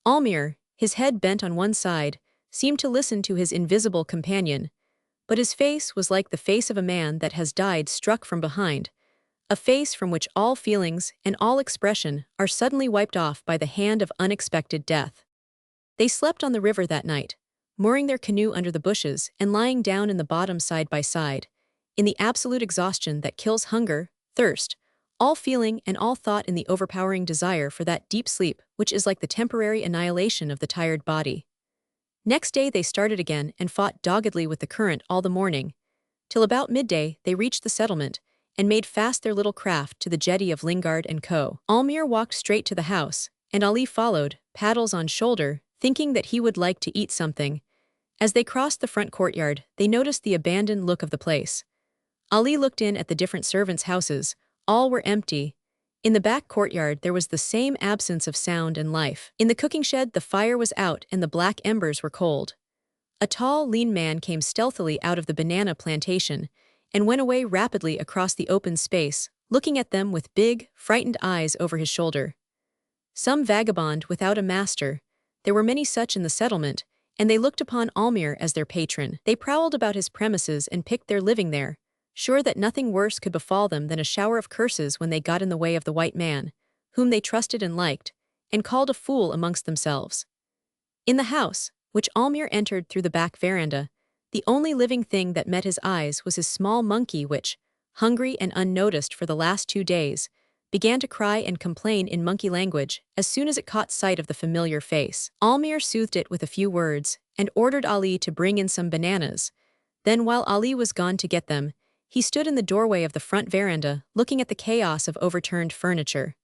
Almayer, his head bent on one side, seemed to listen to his invisible companion, but his face was like the face of a man that has died struck from behind, a face from which all feelings and all expression are suddenly wiped off by the hand of unexpected death. They slept on the river that night, mooring their canoe under the bushes and lying down in the bottom side by side, in the absolute exhaustion that kills hunger, thirst, all feeling and all thought, in the overpowering desire for that deep sleep which is like the temporary annihilation of the tired body. Next day they started again and fought doggedly with the current all the morning, till about midday they reached the settlement and made fast their little craft to the jetty of Lingard and Co. Almayer walked straight to the house, and Ali followed, paddles on shoulder, thinking that he would like to eat something. As they crossed the front courtyard, they noticed the abandoned look of the place. Ali looked in at the different servants' houses. All were empty. In the back courtyard there was the same absence of sound and life. In the cooking shed the fire was out and the black embers were cold. A tall, lean man came stealthily out of the banana plantation and went away rapidly across the open space, looking at them with big, frightened eyes over his shoulder. Some vagabond without a master. There were many such in the settlement, and they looked upon Almayer as their patron. They prowled about his premises and picked their living there, sure that nothing worse could befall them than a shower of curses when they got in the way of the white man, whom they trusted and liked, and called a fool amongst themselves. In the house, which Almayer entered through the back veranda, the only living thing that met his eyes was his small monkey which, hungry and unnoticed for the last 2 days, began to cry and complain in monkey language as soon as it caught sight of the familiar face. Almayer soothed it with a few words and ordered Ali to bring in some bananas. Then, while Ali was gone to get them, he stood in the doorway of the front veranda, looking at the chaos of overturned furniture.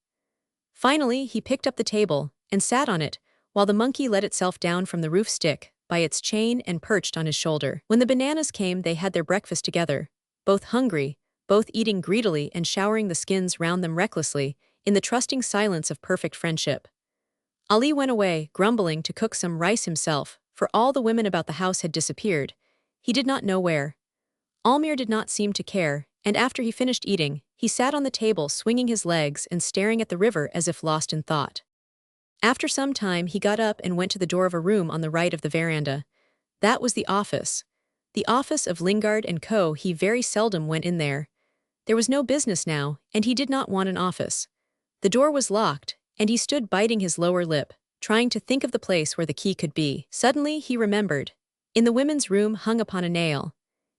Finally, he picked up the table and sat on it, while the monkey let itself down from the roof stick by its chain and perched on his shoulder. When the bananas came, they had their breakfast together, both hungry, both eating greedily and showering the skins round them recklessly, in the trusting silence of perfect friendship. Ali went away, grumbling, to cook some rice himself, for all the women about the house had disappeared. He did not know where. Almayer did not seem to care, and after he finished eating, he sat on the table swinging his legs and staring at the river as if lost in thought. After some time he got up and went to the door of a room on the right of the veranda. That was the office. The office of Lingard and Co. He very seldom went in there. There was no business now, and he did not want an office. The door was locked, and he stood biting his lower lip, trying to think of the place where the key could be. Suddenly he remembered. In the women's room hung upon a nail.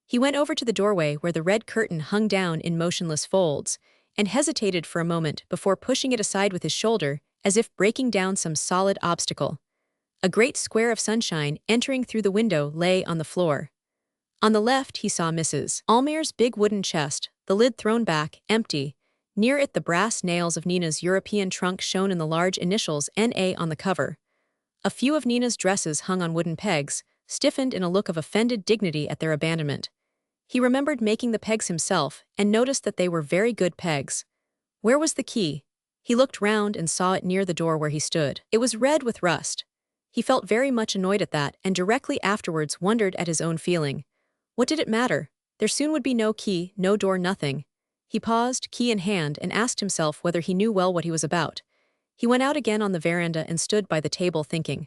He went over to the doorway where the red curtain hung down in motionless folds, and hesitated for a moment before pushing it aside with his shoulder, as if breaking down some solid obstacle. A great square of sunshine entering through the window lay on the floor. On the left he saw Mrs. Almayer's big wooden chest, the lid thrown back, empty. Near it the brass nails of Nina's European trunk shone in the large initials N.A. on the cover. A few of Nina's dresses hung on wooden pegs, stiffened in a look of offended dignity at their abandonment. He remembered making the pegs himself and noticed that they were very good pegs. Where was the key? He looked round and saw it near the door where he stood. It was red with rust. He felt very much annoyed at that and directly afterwards wondered at his own feeling. What did it matter? There soon would be no key, no door, nothing. He paused, key in hand, and asked himself whether he knew well what he was about. He went out again on the veranda and stood by the table thinking.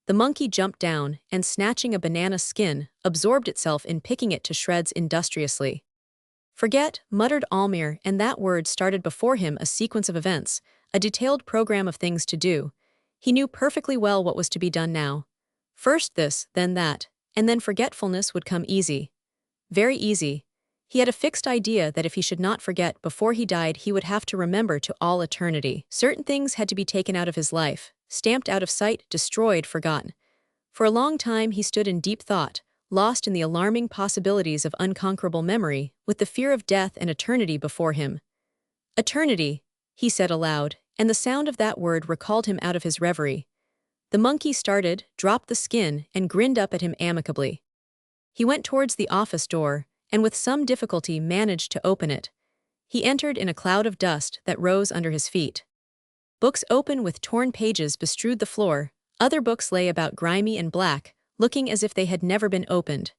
The monkey jumped down and, snatching a banana skin, absorbed itself in picking it to shreds industriously. Forget, muttered Almayer, and that word started before him a sequence of events, a detailed program of things to do. He knew perfectly well what was to be done now. First this, then that, and then forgetfulness would come easy. Very easy. He had a fixed idea that if he should not forget before he died, he would have to remember to all eternity. Certain things had to be taken out of his life, stamped out of sight, destroyed, forgotten. For a long time he stood in deep thought, lost in the alarming possibilities of unconquerable memory, with the fear of death and eternity before him. Eternity, he said aloud, and the sound of that word recalled him out of his reverie. The monkey started, dropped the skin, and grinned up at him amicably. He went towards the office door, and with some difficulty managed to open it. He entered in a cloud of dust that rose under his feet. Books open with torn pages bestrewed the floor, other books lay about grimy and black, looking as if they had never been opened.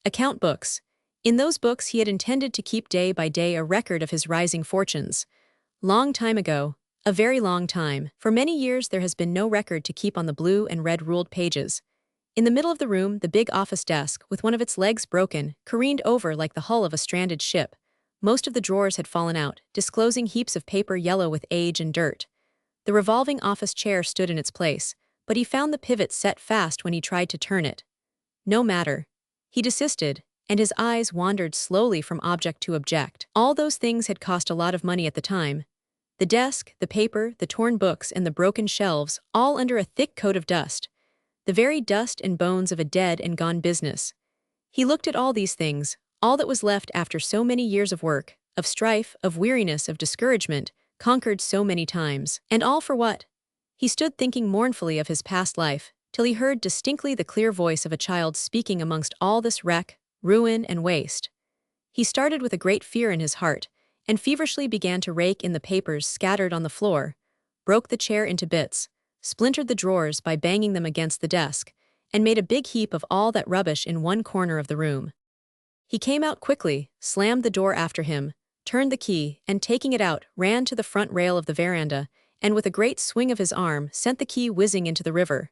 Account books. In those books he had intended to keep day by day a record of his rising fortunes. Long time ago, a very long time, for many years there has been no record to keep on the blue and red ruled pages. In the middle of the room, the big office desk, with one of its legs broken, careened over like the hull of a stranded ship. Most of the drawers had fallen out, disclosing heaps of paper yellow with age and dirt. The revolving office chair stood in its place, but he found the pivot set fast when he tried to turn it. No matter. He desisted, and his eyes wandered slowly from object to object. All those things had cost a lot of money at the time. The desk, the paper, the torn books, and the broken shelves, all under a thick coat of dust. The very dust and bones of a dead and gone business. He looked at all these things, all that was left after so many years of work, of strife, of weariness, of discouragement, conquered so many times. And all for what? He stood thinking mournfully of his past life, till he heard distinctly the clear voice of a child speaking amongst all this wreck, ruin, and waste. He started with a great fear in his heart, and feverishly began to rake in the papers scattered on the floor, broke the chair into bits, splintered the drawers by banging them against the desk, and made a big heap of all that rubbish in one corner of the room. He came out quickly, slammed the door after him, turned the key, and taking it out, ran to the front rail of the veranda, and with a great swing of his arm sent the key whizzing into the river.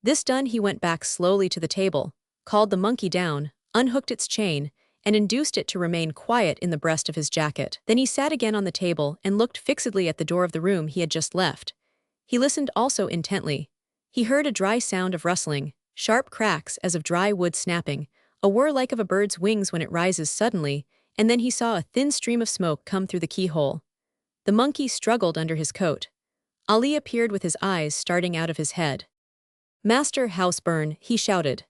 This done, he went back slowly to the table, called the monkey down, unhooked its chain, and induced it to remain quiet in the breast of his jacket. Then he sat again on the table and looked fixedly at the door of the room he had just left. He listened also intently. He heard a dry sound of rustling, sharp cracks as of dry wood snapping, a whir like of a bird's wings when it rises suddenly, and then he saw a thin stream of smoke come through the keyhole. The monkey struggled under his coat. Ali appeared with his eyes starting out of his head. "Master Houseburn," he shouted.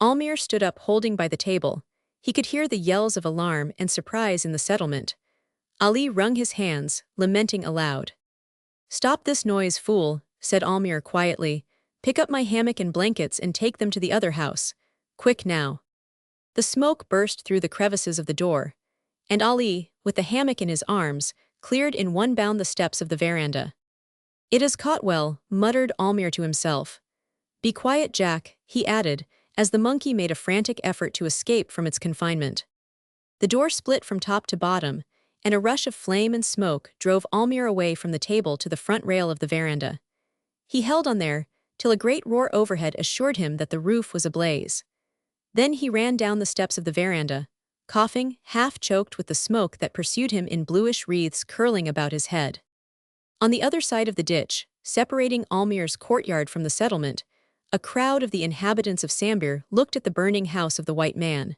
Almayer stood up holding by the table. He could hear the yells of alarm and surprise in the settlement. Ali wrung his hands, lamenting aloud. "Stop this noise, fool," said Almayer quietly. "Pick up my hammock and blankets and take them to the other house. Quick now." The smoke burst through the crevices of the door, and Ali, with the hammock in his arms, cleared in one bound the steps of the veranda. "It has caught well," muttered Almayer to himself. "Be quiet, Jack," he added, as the monkey made a frantic effort to escape from its confinement. The door split from top to bottom, and a rush of flame and smoke drove Almayer away from the table to the front rail of the veranda. He held on there, till a great roar overhead assured him that the roof was ablaze. Then he ran down the steps of the veranda, coughing, half choked with the smoke that pursued him in bluish wreaths curling about his head. On the other side of the ditch, separating Almayer's courtyard from the settlement, a crowd of the inhabitants of Sambir looked at the burning house of the white man.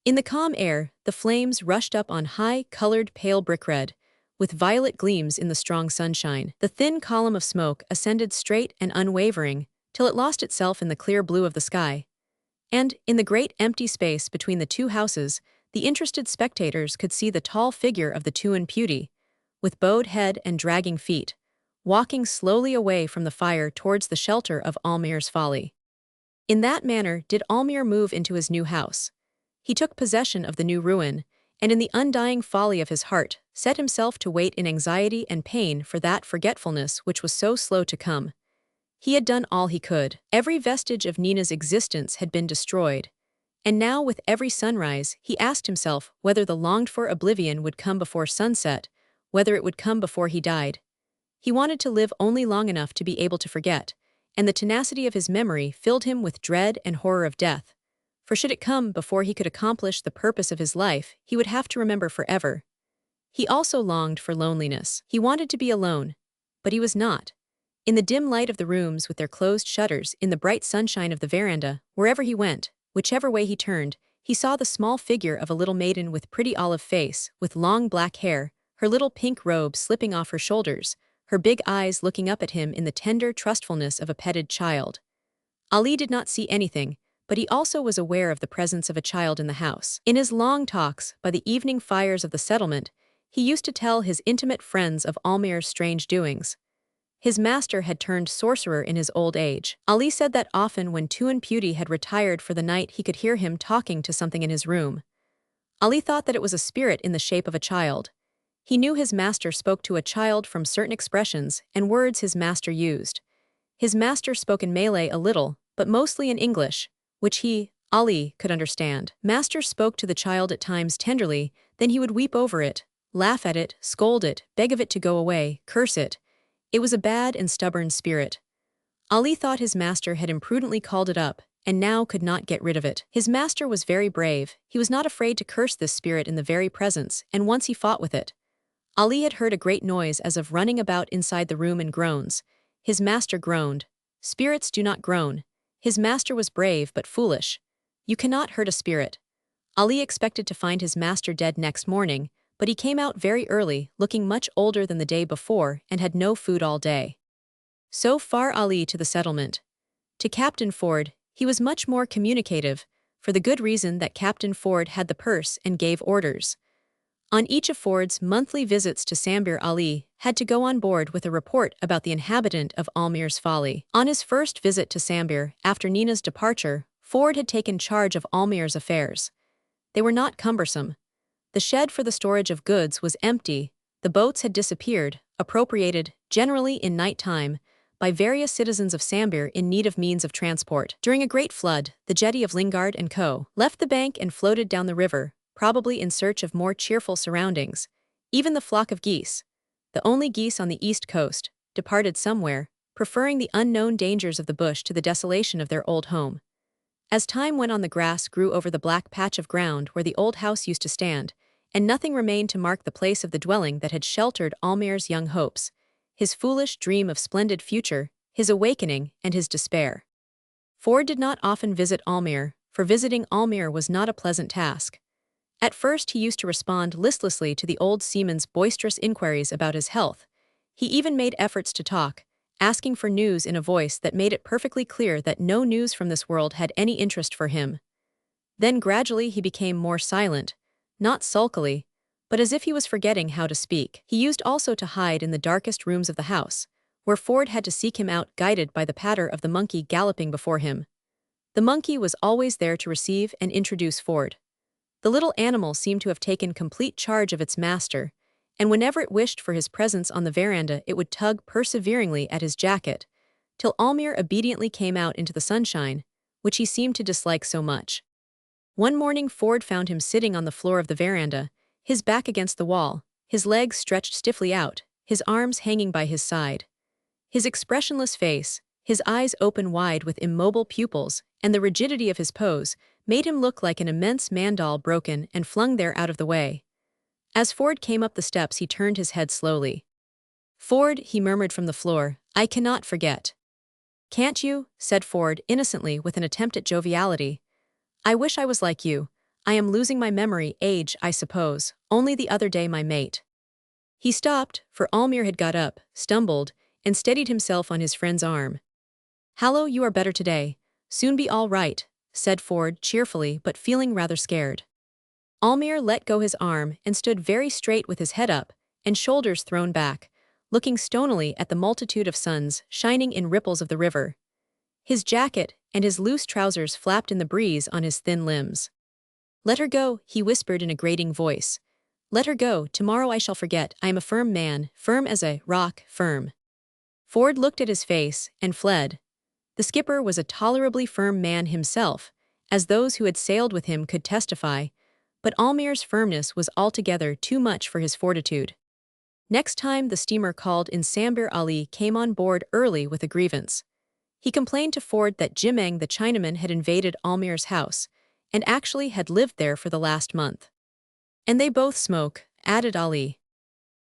In the calm air, the flames rushed up on high, colored pale brick red, with violet gleams in the strong sunshine. The thin column of smoke ascended straight and unwavering, till it lost itself in the clear blue of the sky. And, in the great empty space between the two houses, the interested spectators could see the tall figure of the Tuan Putti, with bowed head and dragging feet, walking slowly away from the fire towards the shelter of Almayer's Folly. In that manner did Almayer move into his new house. He took possession of the new ruin, and in the undying folly of his heart, set himself to wait in anxiety and pain for that forgetfulness which was so slow to come. He had done all he could. Every vestige of Nina's existence had been destroyed, and now with every sunrise he asked himself whether the longed-for oblivion would come before sunset, whether it would come before he died. He wanted to live only long enough to be able to forget, and the tenacity of his memory filled him with dread and horror of death. For should it come before he could accomplish the purpose of his life, he would have to remember forever. He also longed for loneliness. He wanted to be alone, but he was not. In the dim light of the rooms with their closed shutters, in the bright sunshine of the veranda, wherever he went, whichever way he turned, he saw the small figure of a little maiden with pretty olive face, with long black hair, her little pink robe slipping off her shoulders, her big eyes looking up at him in the tender trustfulness of a petted child. Ali did not see anything, but he also was aware of the presence of a child in the house. In his long talks, by the evening fires of the settlement, he used to tell his intimate friends of Almayer's strange doings. His master had turned sorcerer in his old age. Ali said that often when Tuan Putih had retired for the night he could hear him talking to something in his room. Ali thought that it was a spirit in the shape of a child. He knew his master spoke to a child from certain expressions and words his master used. His master spoke in Malay a little, but mostly in English, which he, Ali, could understand. Master spoke to the child at times tenderly, then he would weep over it, laugh at it, scold it, beg of it to go away, curse it. It was a bad and stubborn spirit. Ali thought his master had imprudently called it up, and now could not get rid of it. His master was very brave. He was not afraid to curse this spirit in the very presence, and once he fought with it. Ali had heard a great noise as of running about inside the room and groans. His master groaned. Spirits do not groan. His master was brave but foolish. You cannot hurt a spirit. Ali expected to find his master dead next morning, but he came out very early, looking much older than the day before, and had no food all day. So far Ali to the settlement. To Captain Ford, he was much more communicative, for the good reason that Captain Ford had the purse and gave orders. On each of Ford's monthly visits to Sambir, Ali had to go on board with a report about the inhabitant of Almayer's Folly. On his first visit to Sambir, after Nina's departure, Ford had taken charge of Almayer's affairs. They were not cumbersome. The shed for the storage of goods was empty, the boats had disappeared, appropriated, generally in night time, by various citizens of Sambir in need of means of transport. During a great flood, the jetty of Lingard and Co. left the bank and floated down the river, probably in search of more cheerful surroundings. Even the flock of geese, the only geese on the east coast, departed somewhere, preferring the unknown dangers of the bush to the desolation of their old home. As time went on, the grass grew over the black patch of ground where the old house used to stand, and nothing remained to mark the place of the dwelling that had sheltered Almayer's young hopes, his foolish dream of splendid future, his awakening, and his despair. Ford did not often visit Almayer, for visiting Almayer was not a pleasant task. At first he used to respond listlessly to the old seaman's boisterous inquiries about his health. He even made efforts to talk, asking for news in a voice that made it perfectly clear that no news from this world had any interest for him. Then gradually he became more silent, not sulkily, but as if he was forgetting how to speak. He used also to hide in the darkest rooms of the house, where Ford had to seek him out, guided by the patter of the monkey galloping before him. The monkey was always there to receive and introduce Ford. The little animal seemed to have taken complete charge of its master, and whenever it wished for his presence on the veranda it would tug perseveringly at his jacket, till Almayer obediently came out into the sunshine, which he seemed to dislike so much. One morning Ford found him sitting on the floor of the veranda, his back against the wall, his legs stretched stiffly out, his arms hanging by his side. His expressionless face, his eyes open wide with immobile pupils, and the rigidity of his pose, made him look like an immense man-doll broken and flung there out of the way. As Ford came up the steps he turned his head slowly. "Ford," he murmured from the floor, "I cannot forget." "Can't you?" said Ford innocently with an attempt at joviality. "I wish I was like you. I am losing my memory, age, I suppose. Only the other day my mate." He stopped, for Almayer had got up, stumbled, and steadied himself on his friend's arm. "Hallo, you are better today. Soon be all right," said Ford cheerfully but feeling rather scared. Almayer let go his arm and stood very straight with his head up and shoulders thrown back, looking stonily at the multitude of suns shining in ripples of the river. His jacket and his loose trousers flapped in the breeze on his thin limbs. "Let her go," he whispered in a grating voice. "Let her go, tomorrow I shall forget. I am a firm man, firm as a rock, firm." Ford looked at his face and fled. The skipper was a tolerably firm man himself, as those who had sailed with him could testify, but Almayer's firmness was altogether too much for his fortitude. Next time the steamer called in Sambir, Ali came on board early with a grievance. He complained to Ford that Jimeng the Chinaman had invaded Almayer's house, and actually had lived there for the last month. "And they both smoke," added Ali.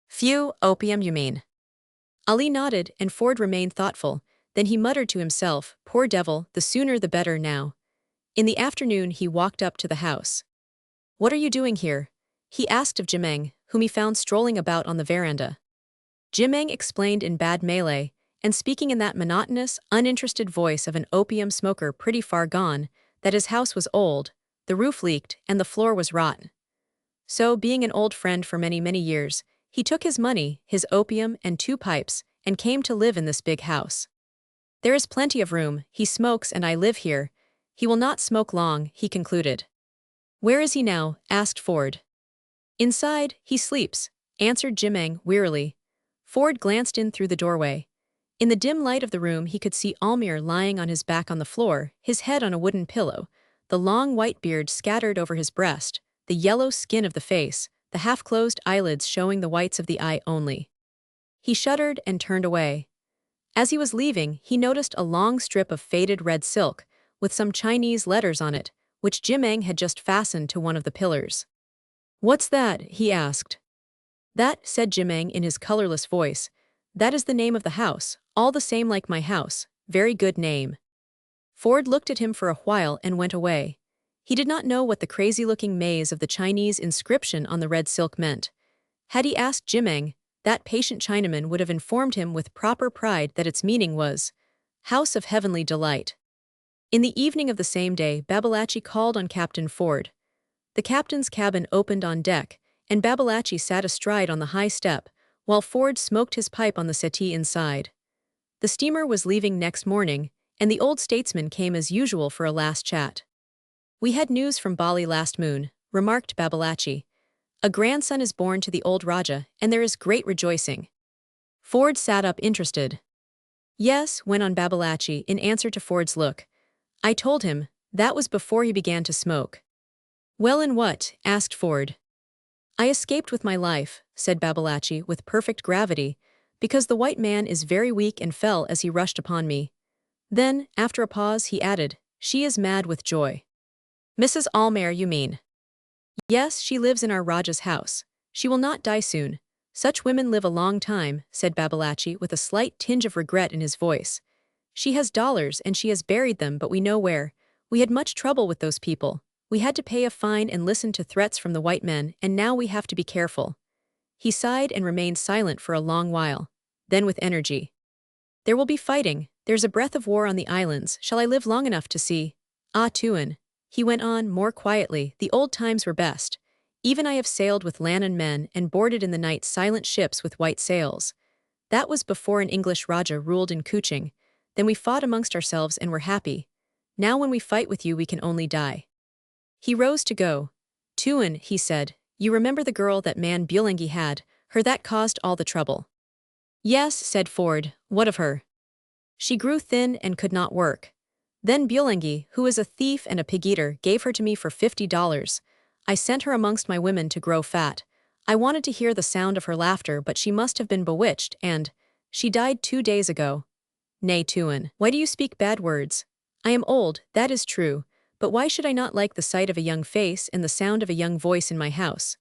Phew, opium you mean. Ali nodded, and Ford remained thoughtful. Then he muttered to himself, poor devil, the sooner the better now. In the afternoon he walked up to the house. What are you doing here? He asked of Jimeng, whom he found strolling about on the veranda. Jimeng explained in bad Malay, and speaking in that monotonous, uninterested voice of an opium smoker pretty far gone, that his house was old, the roof leaked, and the floor was rotten. So, being an old friend for many, many years, he took his money, his opium, and 2 pipes, and came to live in this big house. There is plenty of room, he smokes and I live here. He will not smoke long, he concluded. Where is he now? Asked Ford. Inside, he sleeps, answered Jimeng wearily. Ford glanced in through the doorway. In the dim light of the room he could see Almayer lying on his back on the floor, his head on a wooden pillow, the long white beard scattered over his breast, the yellow skin of the face, the half-closed eyelids showing the whites of the eye only. He shuddered and turned away. As he was leaving, he noticed a long strip of faded red silk, with some Chinese letters on it, which Jimeng had just fastened to one of the pillars. What's that? He asked. That, said Jimeng in his colorless voice, that is the name of the house, all the same like my house, very good name. Ford looked at him for a while and went away. He did not know what the crazy-looking maze of the Chinese inscription on the red silk meant. Had he asked Jimeng, that patient Chinaman would have informed him with proper pride that its meaning was, House of Heavenly Delight. In the evening of the same day, Babalatchi called on Captain Ford. The captain's cabin opened on deck, and Babalatchi sat astride on the high step, while Ford smoked his pipe on the settee inside. The steamer was leaving next morning, and the old statesman came as usual for a last chat. We had news from Bali last moon, remarked Babalatchi. A grandson is born to the old Raja, and there is great rejoicing. Ford sat up interested. Yes, went on Babalatchi in answer to Ford's look. I told him, that was before he began to smoke. Well, and what? Asked Ford. I escaped with my life, said Babalatchi with perfect gravity, because the white man is very weak and fell as he rushed upon me. Then, after a pause, he added, she is mad with joy. Mrs. Almayer, you mean? Yes, she lives in our Raja's house. She will not die soon. Such women live a long time, said Babalatchi with a slight tinge of regret in his voice. She has dollars and she has buried them, but we know where. We had much trouble with those people. We had to pay a fine and listen to threats from the white men, and now we have to be careful. He sighed and remained silent for a long while. Then with energy. There will be fighting. There's a breath of war on the islands. Shall I live long enough to see? Ah, Tuan. He went on, more quietly, the old times were best. Even I have sailed with Lannan men and boarded in the night silent ships with white sails. That was before an English Raja ruled in Kuching. Then we fought amongst ourselves and were happy. Now when we fight with you we can only die. He rose to go. Tuan, he said, you remember the girl that man Bulengi had, her that caused all the trouble. Yes, said Ford, what of her? She grew thin and could not work. Then Bulengi, who is a thief and a pig-eater, gave her to me for $50. I sent her amongst my women to grow fat. I wanted to hear the sound of her laughter, but she must have been bewitched, and she died 2 days ago. Nay, Tuan, why do you speak bad words? I am old, that is true, but why should I not like the sight of a young face and the sound of a young voice in my house?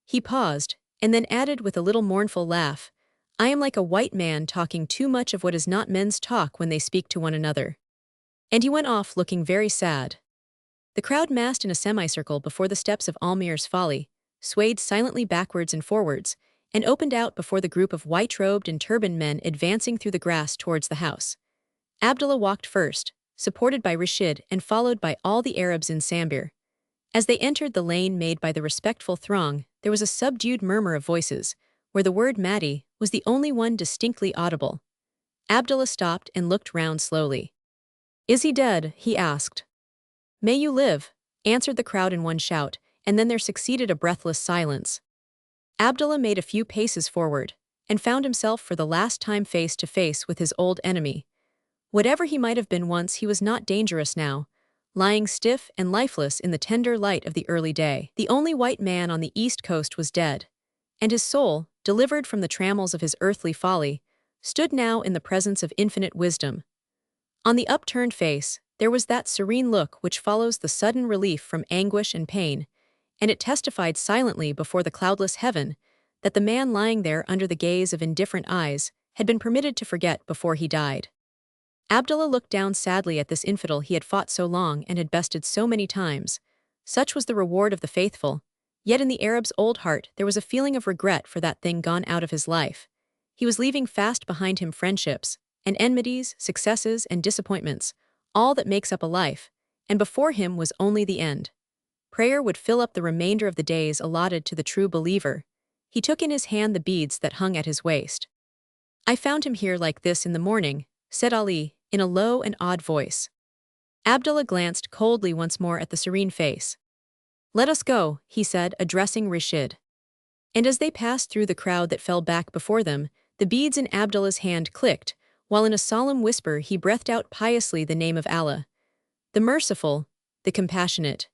He paused, and then added with a little mournful laugh, I am like a white man talking too much of what is not men's talk when they speak to one another. And he went off looking very sad. The crowd massed in a semicircle before the steps of Almayer's Folly, swayed silently backwards and forwards, and opened out before the group of white-robed and turbaned men advancing through the grass towards the house. Abdullah walked first, supported by Rashid and followed by all the Arabs in Sambir. As they entered the lane made by the respectful throng, there was a subdued murmur of voices, where the word Mahdi was the only one distinctly audible. Abdullah stopped and looked round slowly. Is he dead? He asked. May you live, answered the crowd in one shout, and then there succeeded a breathless silence. Abdullah made a few paces forward, and found himself for the last time face to face with his old enemy. Whatever he might have been once, he was not dangerous now, lying stiff and lifeless in the tender light of the early day. The only white man on the east coast was dead, and his soul, delivered from the trammels of his earthly folly, stood now in the presence of infinite wisdom. On the upturned face, there was that serene look which follows the sudden relief from anguish and pain, and it testified silently before the cloudless heaven that the man lying there under the gaze of indifferent eyes had been permitted to forget before he died. Abdullah looked down sadly at this infidel he had fought so long and had bested so many times. Such was the reward of the faithful, yet in the Arab's old heart there was a feeling of regret for that thing gone out of his life. He was leaving fast behind him friendships, and enmities, successes, and disappointments, all that makes up a life, and before him was only the end. Prayer would fill up the remainder of the days allotted to the true believer. He took in his hand the beads that hung at his waist. "I found him here like this in the morning," said Ali, in a low and odd voice. Abdullah glanced coldly once more at the serene face. "Let us go," he said, addressing Rashid. And as they passed through the crowd that fell back before them, the beads in Abdullah's hand clicked, while in a solemn whisper he breathed out piously the name of Allah, the merciful, the compassionate.